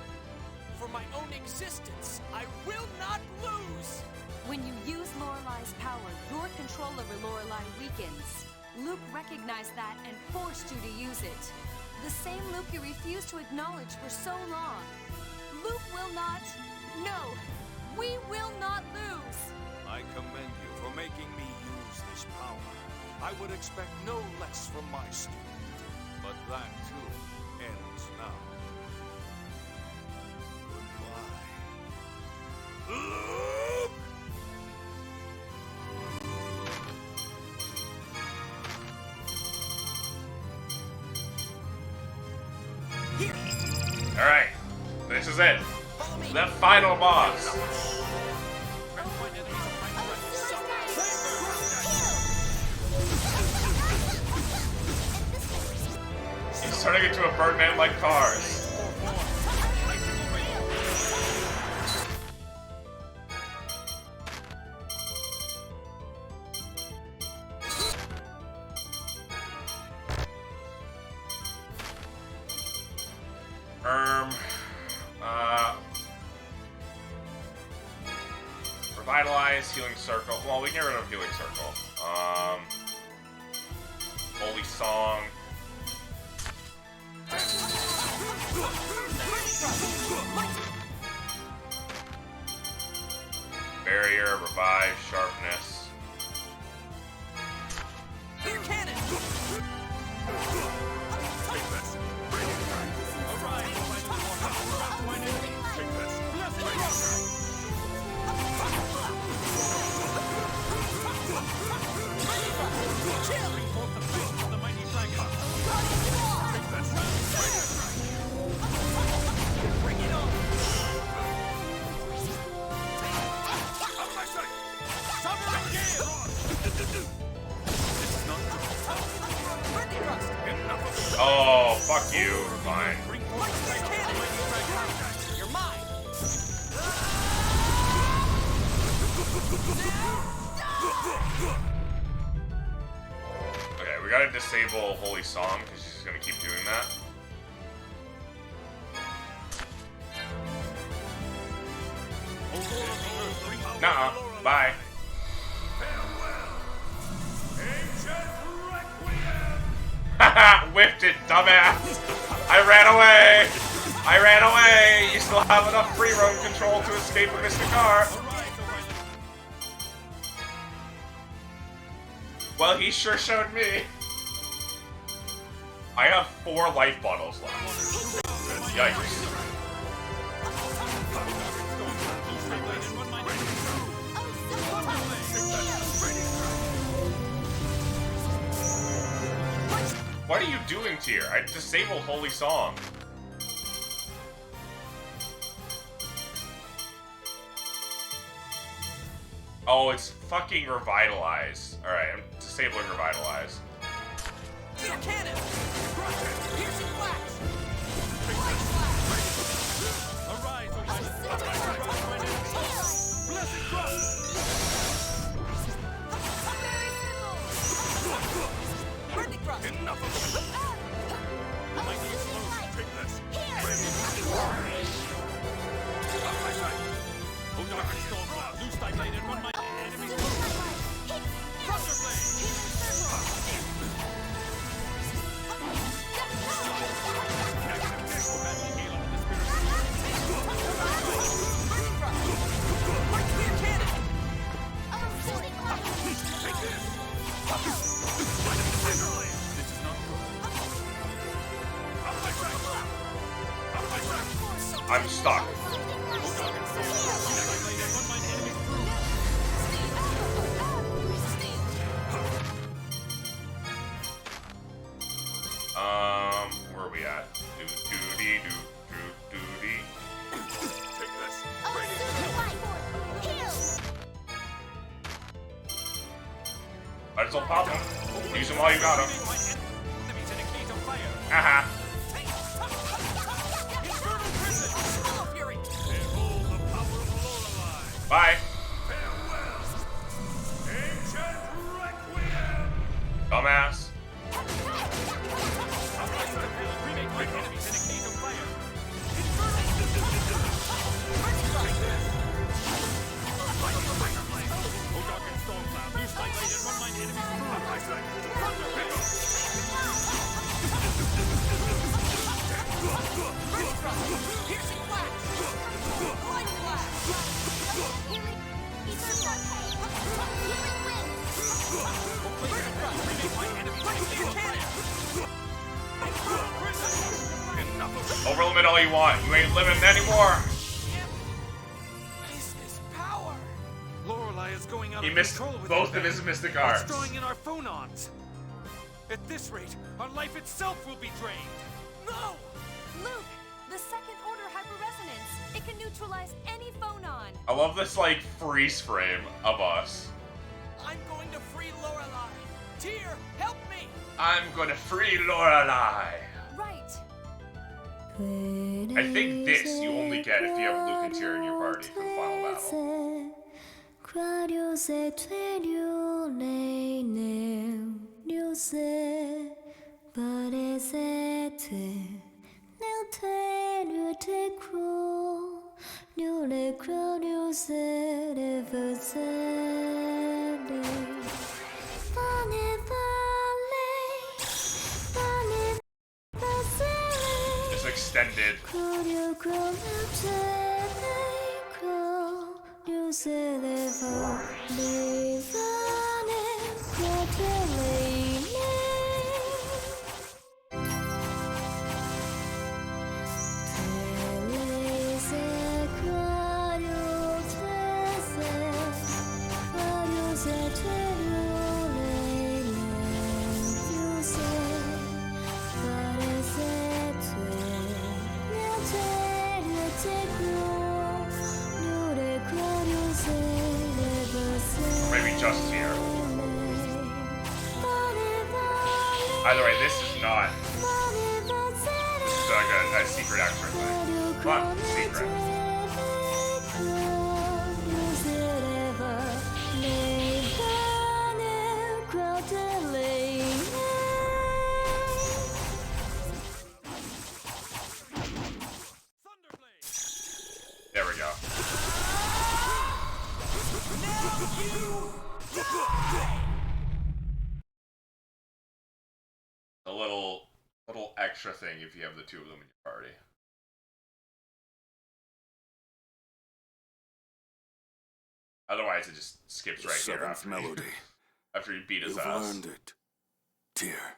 Speaker 8: For my own existence, I will not lose!
Speaker 15: When you use Lorelei's power, your control over Lorelei weakens. Luke recognized that and forced you to use it. The same Luke you refused to acknowledge for so long. Luke will not... No! We will not lose!
Speaker 16: I commend you for making me use this power. I would expect no less from my student. But that, too, ends now. Goodbye. Luke!
Speaker 1: Alright, this is it. The final boss. He's turning into a Birdman like cars. Revitalize, healing circle. Well, we can get rid of healing circle. Holy song. Barrier, revive, sharpness.
Speaker 8: Here, cannon!
Speaker 1: Oh, fuck you. Fine.
Speaker 8: You're mine.
Speaker 1: Okay, we gotta disable Holy Song because she's gonna keep doing that. Nuh-uh. Bye. Haha, whiffed it, dumbass! I ran away! I ran away! You still have enough free roam control to escape a Mystic car. Well, he sure showed me. I have 4 life bottles left. Yikes. What are you doing, Tyr? I disabled Holy Song. Oh, it's fucking Revitalize. Alright, I'm disabling Revitalize.
Speaker 8: Here, cannon! Here's your flash!
Speaker 12: Arise, O my blessed cross!
Speaker 8: Enough of it!
Speaker 12: Mighty explosion, take this!
Speaker 8: Up my side!
Speaker 12: O dark and storm cloud, loose thy blade and run my enemies through! Thunder blade!
Speaker 1: I'm stuck. Where are we at? Do-do-dee-do-do-do-dee.
Speaker 12: Take this!
Speaker 1: Might as well pop him. Use him while you got him.
Speaker 12: Enemies in a cage of fire!
Speaker 1: Haha.
Speaker 12: Behold the power of Lorelei!
Speaker 1: Bye.
Speaker 12: Farewell! Ancient Requiem!
Speaker 1: Dumbass.
Speaker 12: Remake my enemies in a cage of fire! O dark and storm cloud, loose thy blade and run mine enemies through!
Speaker 1: limit all you want. You ain't limiting anymore.
Speaker 8: Is this power?
Speaker 12: Lorelei is going out
Speaker 1: He
Speaker 12: of
Speaker 1: missed
Speaker 12: control with
Speaker 1: both
Speaker 12: her
Speaker 1: of his
Speaker 12: band.
Speaker 1: mystic
Speaker 12: It's
Speaker 1: arts.
Speaker 12: drawing in our phonons. At this rate, our life itself will be drained.
Speaker 8: No!
Speaker 15: Luke, the second order hyperresonance. It can neutralize any phonon.
Speaker 1: I love this, like, freeze frame of us.
Speaker 8: I'm going to free Lorelei. Tyr, help me!
Speaker 1: I'm gonna free Lorelei.
Speaker 15: Right.
Speaker 1: I think this you only get if you have Luke and Tyr in your party for the final battle. It's extended. Maybe just here. Either way, this is not. This is like a secret extra thing. Come on, secret. There we go. A little extra thing if you have the two of them in your party. Otherwise, it just skips right here
Speaker 16: Seventh
Speaker 1: after
Speaker 16: melody.
Speaker 1: after you beat his
Speaker 16: You've
Speaker 1: ass.
Speaker 16: learned it, Tyr.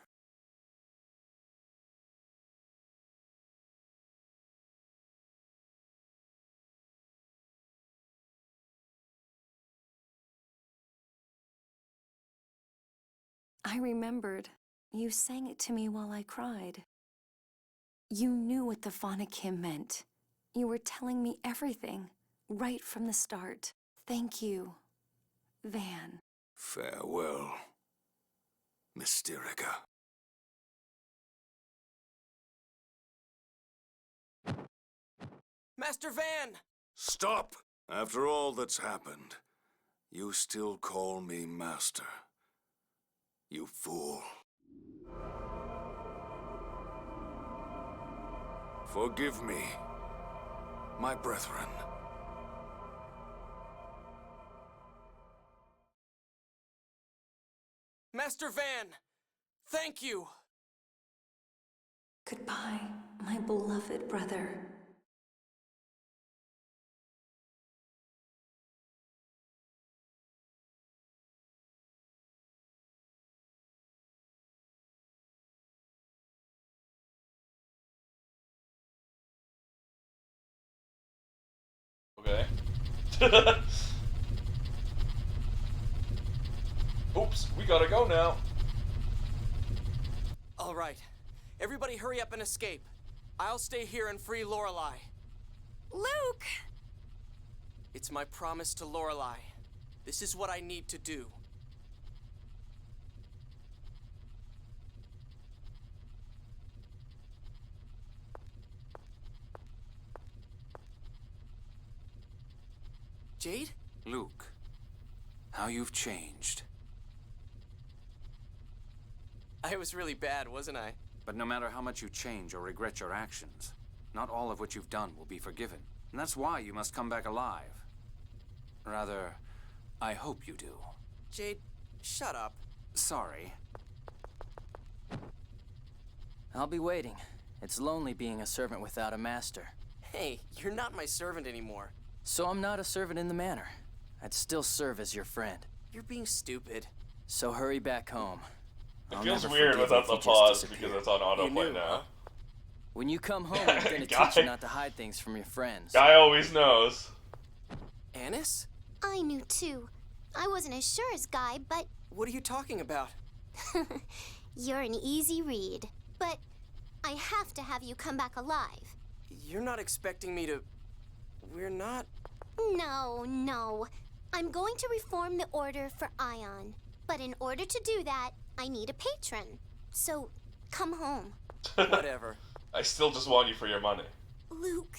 Speaker 15: I remembered. You sang it to me while I cried. You knew what the phonic hymn meant. You were telling me everything, right from the start. Thank you, Van.
Speaker 16: Farewell, Mysterica.
Speaker 8: Master Van!
Speaker 16: Stop! After all that's happened, you still call me Master. You fool. Forgive me, my brethren.
Speaker 8: Master Van! Thank you!
Speaker 15: Goodbye, my beloved brother.
Speaker 21: Okay. Oops, we gotta go now.
Speaker 8: All right. Everybody hurry up and escape. I'll stay here and free Lorelei.
Speaker 15: Luke!
Speaker 8: It's my promise to Lorelei. This is what I need to do. Jade?
Speaker 5: Luke, how you've changed.
Speaker 8: I was really bad, wasn't I?
Speaker 5: But no matter how much you change or regret your actions, not all of what you've done will be forgiven. And that's why you must come back alive. Rather, I hope you do.
Speaker 8: Jade, shut up.
Speaker 5: Sorry.
Speaker 6: I'll be waiting. It's lonely being a servant without a master.
Speaker 8: Hey, you're not my servant anymore.
Speaker 6: So I'm not a servant in the manor. I'd still serve as your friend.
Speaker 8: You're being stupid.
Speaker 6: So hurry back home.
Speaker 21: It
Speaker 6: I'll
Speaker 21: feels
Speaker 6: never
Speaker 21: weird
Speaker 6: forgive
Speaker 21: without
Speaker 6: if
Speaker 21: the
Speaker 6: you just
Speaker 21: pause
Speaker 6: disappear.
Speaker 21: because it's on autoplay
Speaker 8: You knew,
Speaker 21: now.
Speaker 8: huh?
Speaker 6: When you come home, I'm gonna teach you not to hide things from your friends.
Speaker 1: Guy always knows.
Speaker 8: Annis?
Speaker 20: I knew too. I wasn't as sure as Guy, but
Speaker 8: What are you talking about?
Speaker 20: you're an easy read. But I have to have you come back alive.
Speaker 8: You're not expecting me to... We're not...
Speaker 20: No. I'm going to reform the Order for Ion. But in order to do that, I need a patron. So, come home.
Speaker 8: Whatever.
Speaker 1: I still just want you for your money.
Speaker 3: Luke,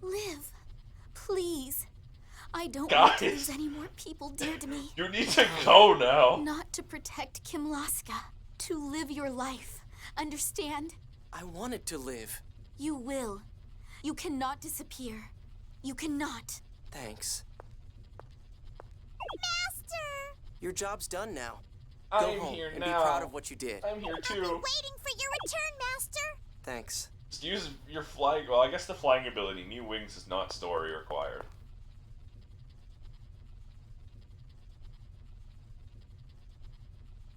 Speaker 3: live. Please. I don't
Speaker 1: Guys.
Speaker 3: want to lose any more people dear to me.
Speaker 1: You need to go now.
Speaker 3: Not to protect Kim Laska. To live your life. Understand?
Speaker 8: I wanted to live.
Speaker 3: You will. You cannot disappear. You cannot.
Speaker 8: Thanks.
Speaker 20: Master!
Speaker 8: Your job's done now.
Speaker 1: I'm
Speaker 8: Go home
Speaker 1: here
Speaker 8: and
Speaker 1: now.
Speaker 8: be proud of what you did.
Speaker 1: I'm here too.
Speaker 20: Waiting for your return, Master!
Speaker 8: Thanks.
Speaker 1: Just use your flying. Well, I guess the flying ability, New Wings, is not story required.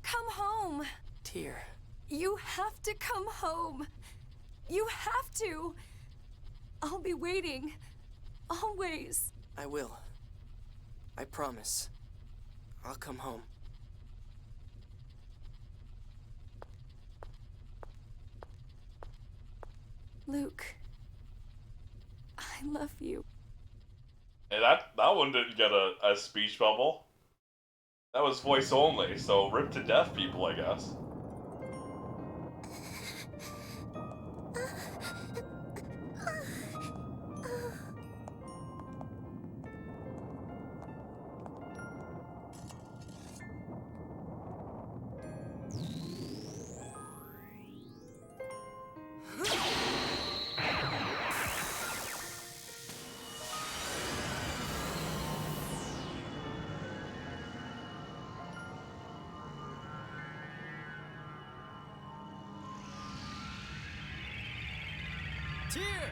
Speaker 15: Come home.
Speaker 8: Tear.
Speaker 15: You have to come home. You have to. I'll be waiting. Always.
Speaker 8: I will. I promise. I'll come home.
Speaker 15: Luke. I love you.
Speaker 1: Hey, that one didn't get a speech bubble. That was voice only, so rip to deaf people, I guess.
Speaker 6: Tear!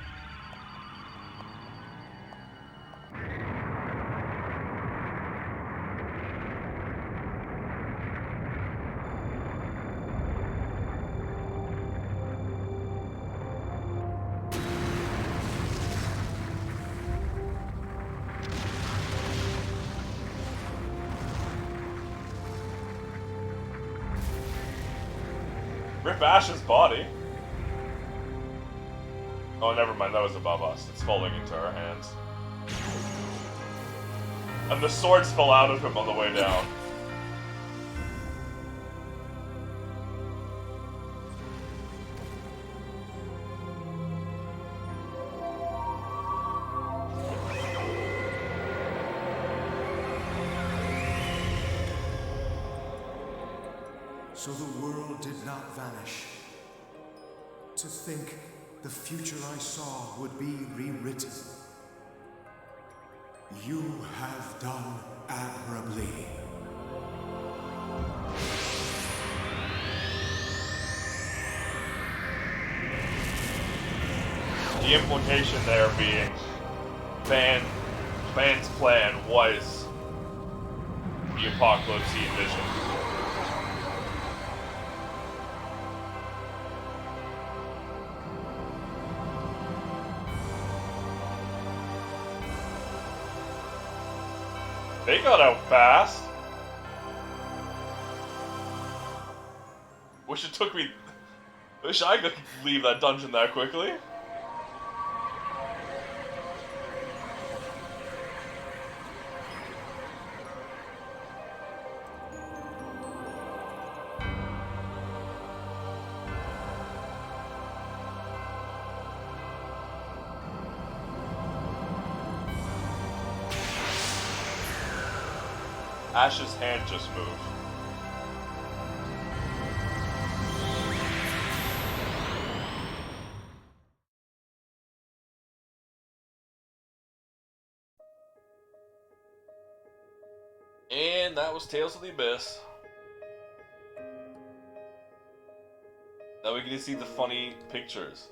Speaker 1: Rip Ash's body. Oh, never mind, that was above us. It's falling into our hands. And the swords fell out of him on the way down.
Speaker 7: So the world did not vanish. To think the future I saw would be rewritten. You have done admirably.
Speaker 1: The implication there being Van's plan was the apocalypse he envisioned. They got out fast. Wish it took me. Wish I could leave that dungeon that quickly. Ash's hand just moved. And that was Tales of the Abyss. Now we get to see the funny pictures.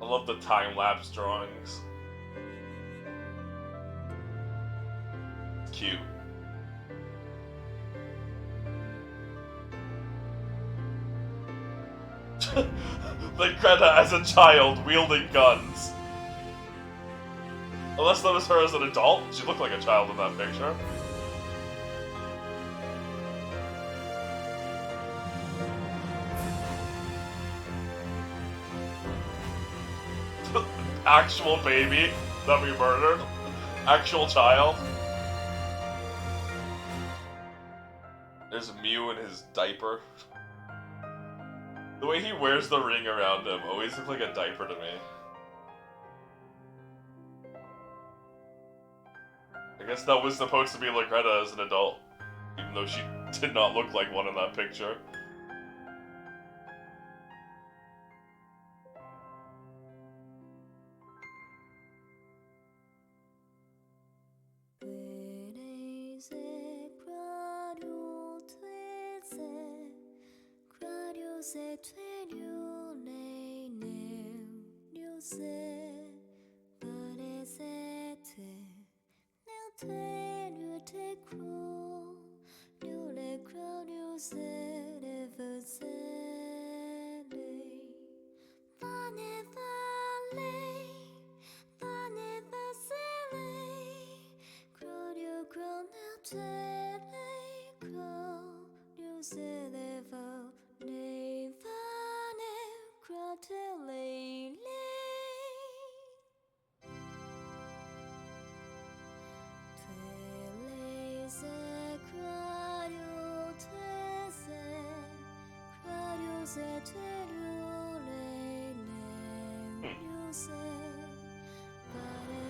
Speaker 1: I love the time-lapse drawings. It's cute. Like Greta as a child wielding guns. Unless that was her as an adult. She looked like a child in that picture. Actual baby that we murdered. Actual child. There's Mew in his diaper. The way he wears the ring around him always looks like a diaper to me. I guess that was supposed to be Greta as an adult, even though she did not look like one in that picture.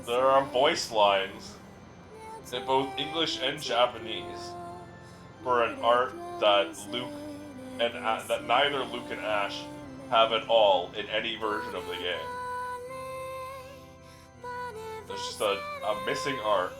Speaker 1: There are voice lines in both English and Japanese for an art that that neither Luke and Ash have at all in any version of the game. There's just a missing art.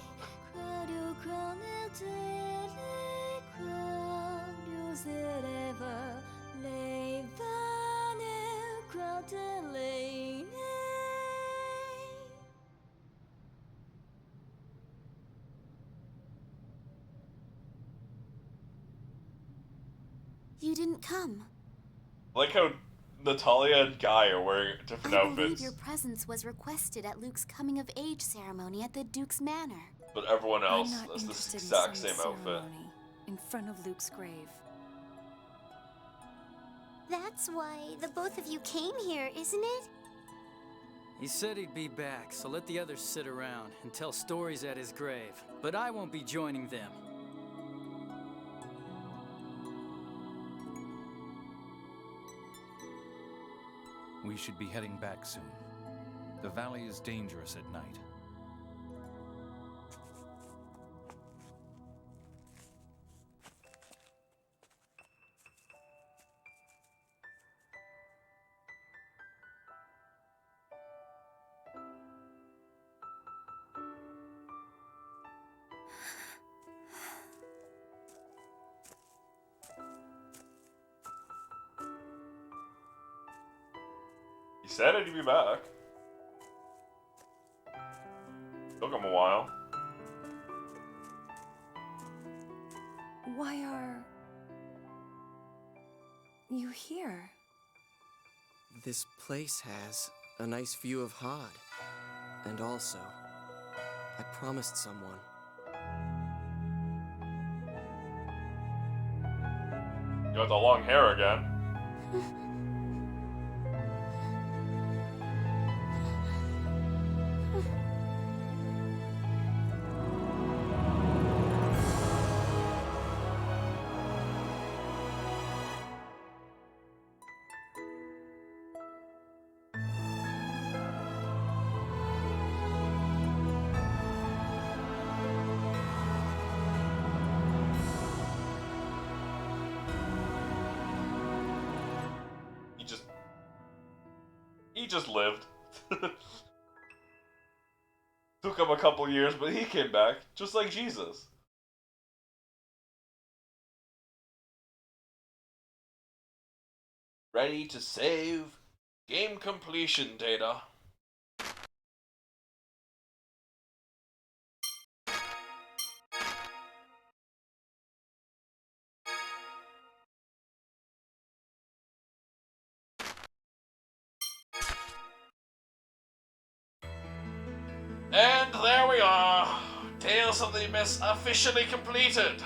Speaker 3: You didn't come.
Speaker 1: I like how Natalia and Guy are wearing different
Speaker 3: I believe
Speaker 1: outfits,
Speaker 3: your presence was requested at Luke's coming-of-age ceremony at the Duke's Manor.
Speaker 1: but everyone else
Speaker 15: I'm not
Speaker 1: has the
Speaker 15: interested in
Speaker 1: exact
Speaker 15: some
Speaker 1: same outfit.
Speaker 15: ceremony in front of Luke's grave.
Speaker 20: That's why the both of you came here, isn't it?
Speaker 6: He said he'd be back, so let the others sit around and tell stories at his grave. But I won't be joining them.
Speaker 5: We should be heading back soon. The valley is dangerous at night.
Speaker 1: He said he'd be back. Took him a while.
Speaker 15: Why are you here?
Speaker 8: This place has a nice view of Hod. And also, I promised someone.
Speaker 1: You got the long hair again. He just lived. Took him a couple years, but he came back, just like Jesus. Ready to save
Speaker 21: Game completion data. And there we are. Tales of the Abyss officially completed.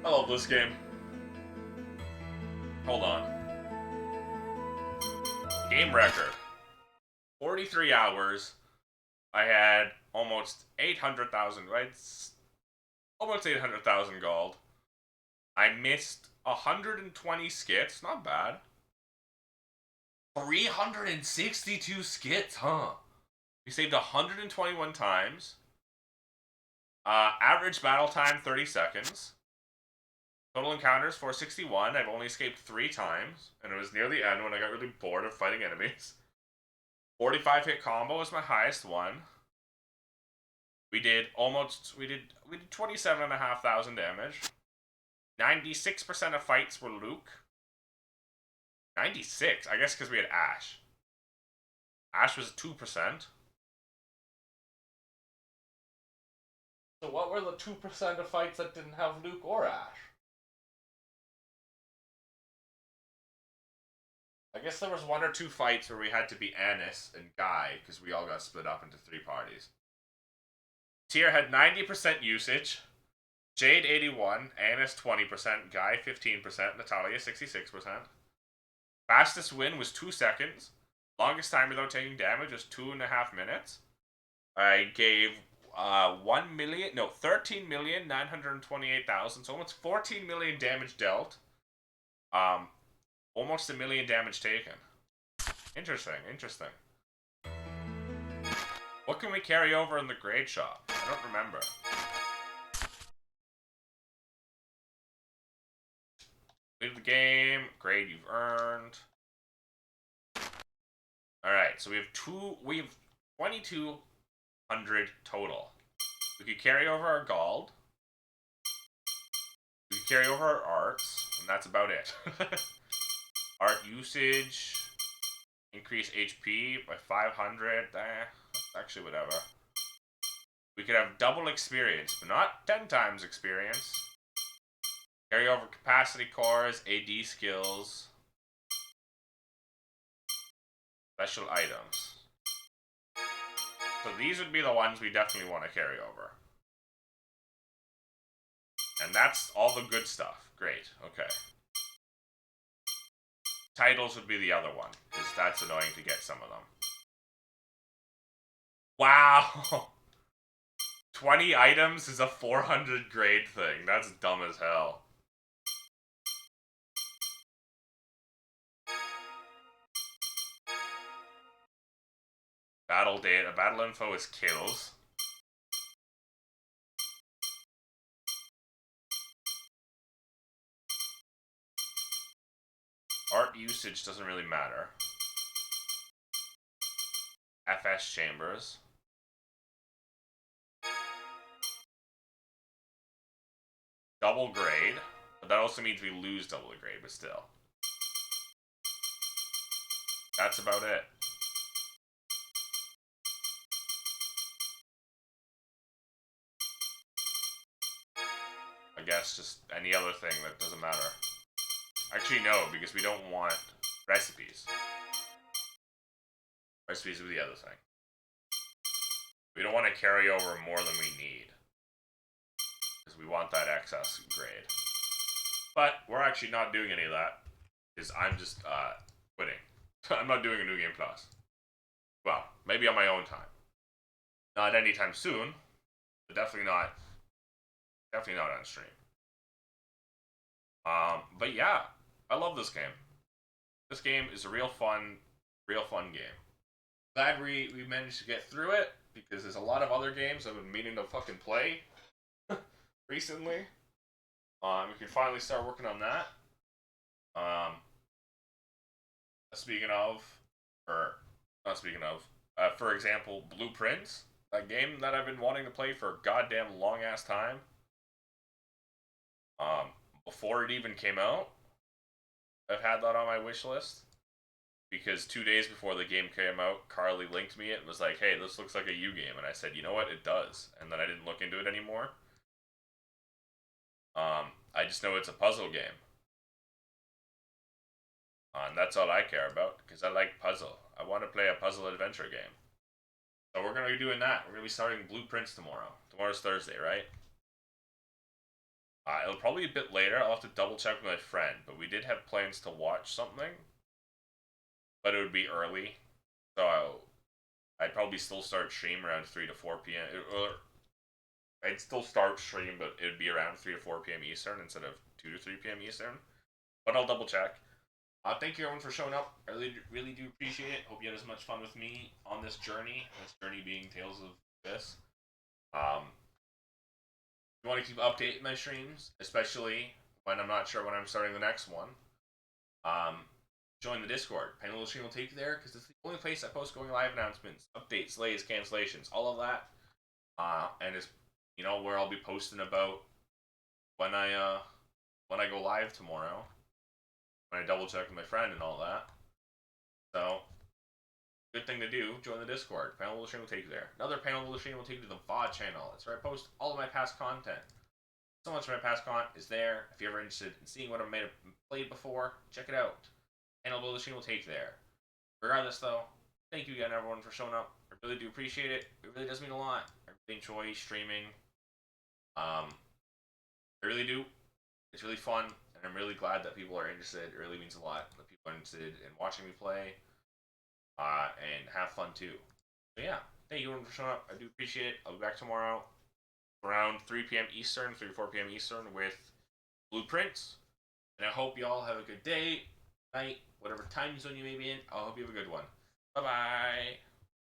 Speaker 21: I love this game. Hold on. Game record. 43 hours. I had almost 800,000, right? Almost 800,000 gold. I missed 120 skits. Not bad. 362 skits, huh? We saved 121 times. Average battle time, 30 seconds. Total encounters, 461. I've only escaped 3 times. And it was near the end when I got really bored of fighting enemies. 45 hit combo was my highest one. We did 27,500 damage. 96% of fights were Luke. 96? I guess because we had Ash. Ash was 2%. So what were the 2% of fights that didn't have Luke or Ash? I guess there was 1 or 2 fights where we had to be Annis and Guy, because we all got split up into 3 parties. Tyr had 90% usage. Jade 81, Annis 20%, Guy 15%, Natalia 66%. Fastest win was 2 seconds. Longest time without taking damage was 2.5 minutes. I gave 13,928,000, so almost 14 million damage dealt. Almost 1 million damage taken. Interesting, interesting. What can we carry over in the grade shop? I don't remember. Leave the game. Grade you've earned. Alright, so we have 2,200 total. We could carry over our gold. We could carry over our arts, and that's about it. Art usage. Increase HP by 500. That's actually whatever. We could have double experience, but not 10 times experience. Carry over capacity cores, AD skills. Special items. So these would be the ones we definitely want to carry over. And that's all the good stuff. Great, okay. Titles would be the other one, because that's annoying to get some of them. Wow! 20 items is a 400 grade thing. That's dumb as hell. Battle data. Battle info is kills. Art usage doesn't really matter. FS chambers. Double grade. But that also means we lose double grade, but still. That's about it. I guess just any other thing that doesn't matter. Actually, no, because we don't want recipes. Recipes would be the other thing. We don't want to carry over more than we need. Because we want that excess grade. But we're actually not doing any of that. Because I'm just quitting. I'm not doing a New Game Plus. Well, maybe on my own time. Not anytime soon. But definitely not on stream. But yeah, I love this game. This game is a real fun game. Glad we managed to get through it, because there's a lot of other games I've been meaning to fucking play recently. We can finally start working on that. For example, Blueprints, that game that I've been wanting to play for a goddamn long ass time.
Speaker 1: before it even came out. I've had that on my wish list. Because 2 days before the game came out, Carly linked me it and was like, hey, this looks like a U game. And I said, you know what? It does. And then I didn't look into it anymore. I just know it's a puzzle game. And that's all I care about, because I like puzzle. I want to play a puzzle adventure game. So we're going to be doing that. We're going to be starting Blueprints tomorrow. Tomorrow's Thursday, right? It'll probably be a bit later. I'll have to double check with my friend. But we did have plans to watch something. But it would be early. So I'd probably still start stream around 3 to 4 p.m. Or I'd still start stream, but it would be around 3 to 4 p.m. Eastern instead of 2 to 3 p.m. Eastern. But I'll double check. Thank you everyone for showing up. I really do appreciate it. Hope you had as much fun with me on this journey. This journey being Tales of this. If you want to keep updating my streams, especially when I'm not sure when I'm starting the next one, join the Discord. Panel stream will take you there because it's the only place I post going live announcements, updates, delays, cancellations, all of that. And it's where I'll be posting about when I go live tomorrow. When I double check with my friend and all that. So, good thing to do, join the Discord. Panel stream will take you there. Another panel stream will take you to the VOD channel. It's where I post all of my past content. So much of my past content is there. If you're ever interested in seeing what I've played before, check it out. Panel stream will take you there. Regardless, though, thank you again, everyone, for showing up. I really do appreciate it. It really does mean a lot. I really enjoy streaming. I really do. It's really fun. And I'm really glad that people are interested. It really means a lot that people are interested in watching me play and have fun too. So yeah, thank you everyone for showing up. I do appreciate it. I'll be back tomorrow around 3 p.m. Eastern, 3 to 4 p.m. Eastern with Blueprints. And I hope you all have a good day, night, whatever time zone you may be in. I hope you have a good one. Bye-bye.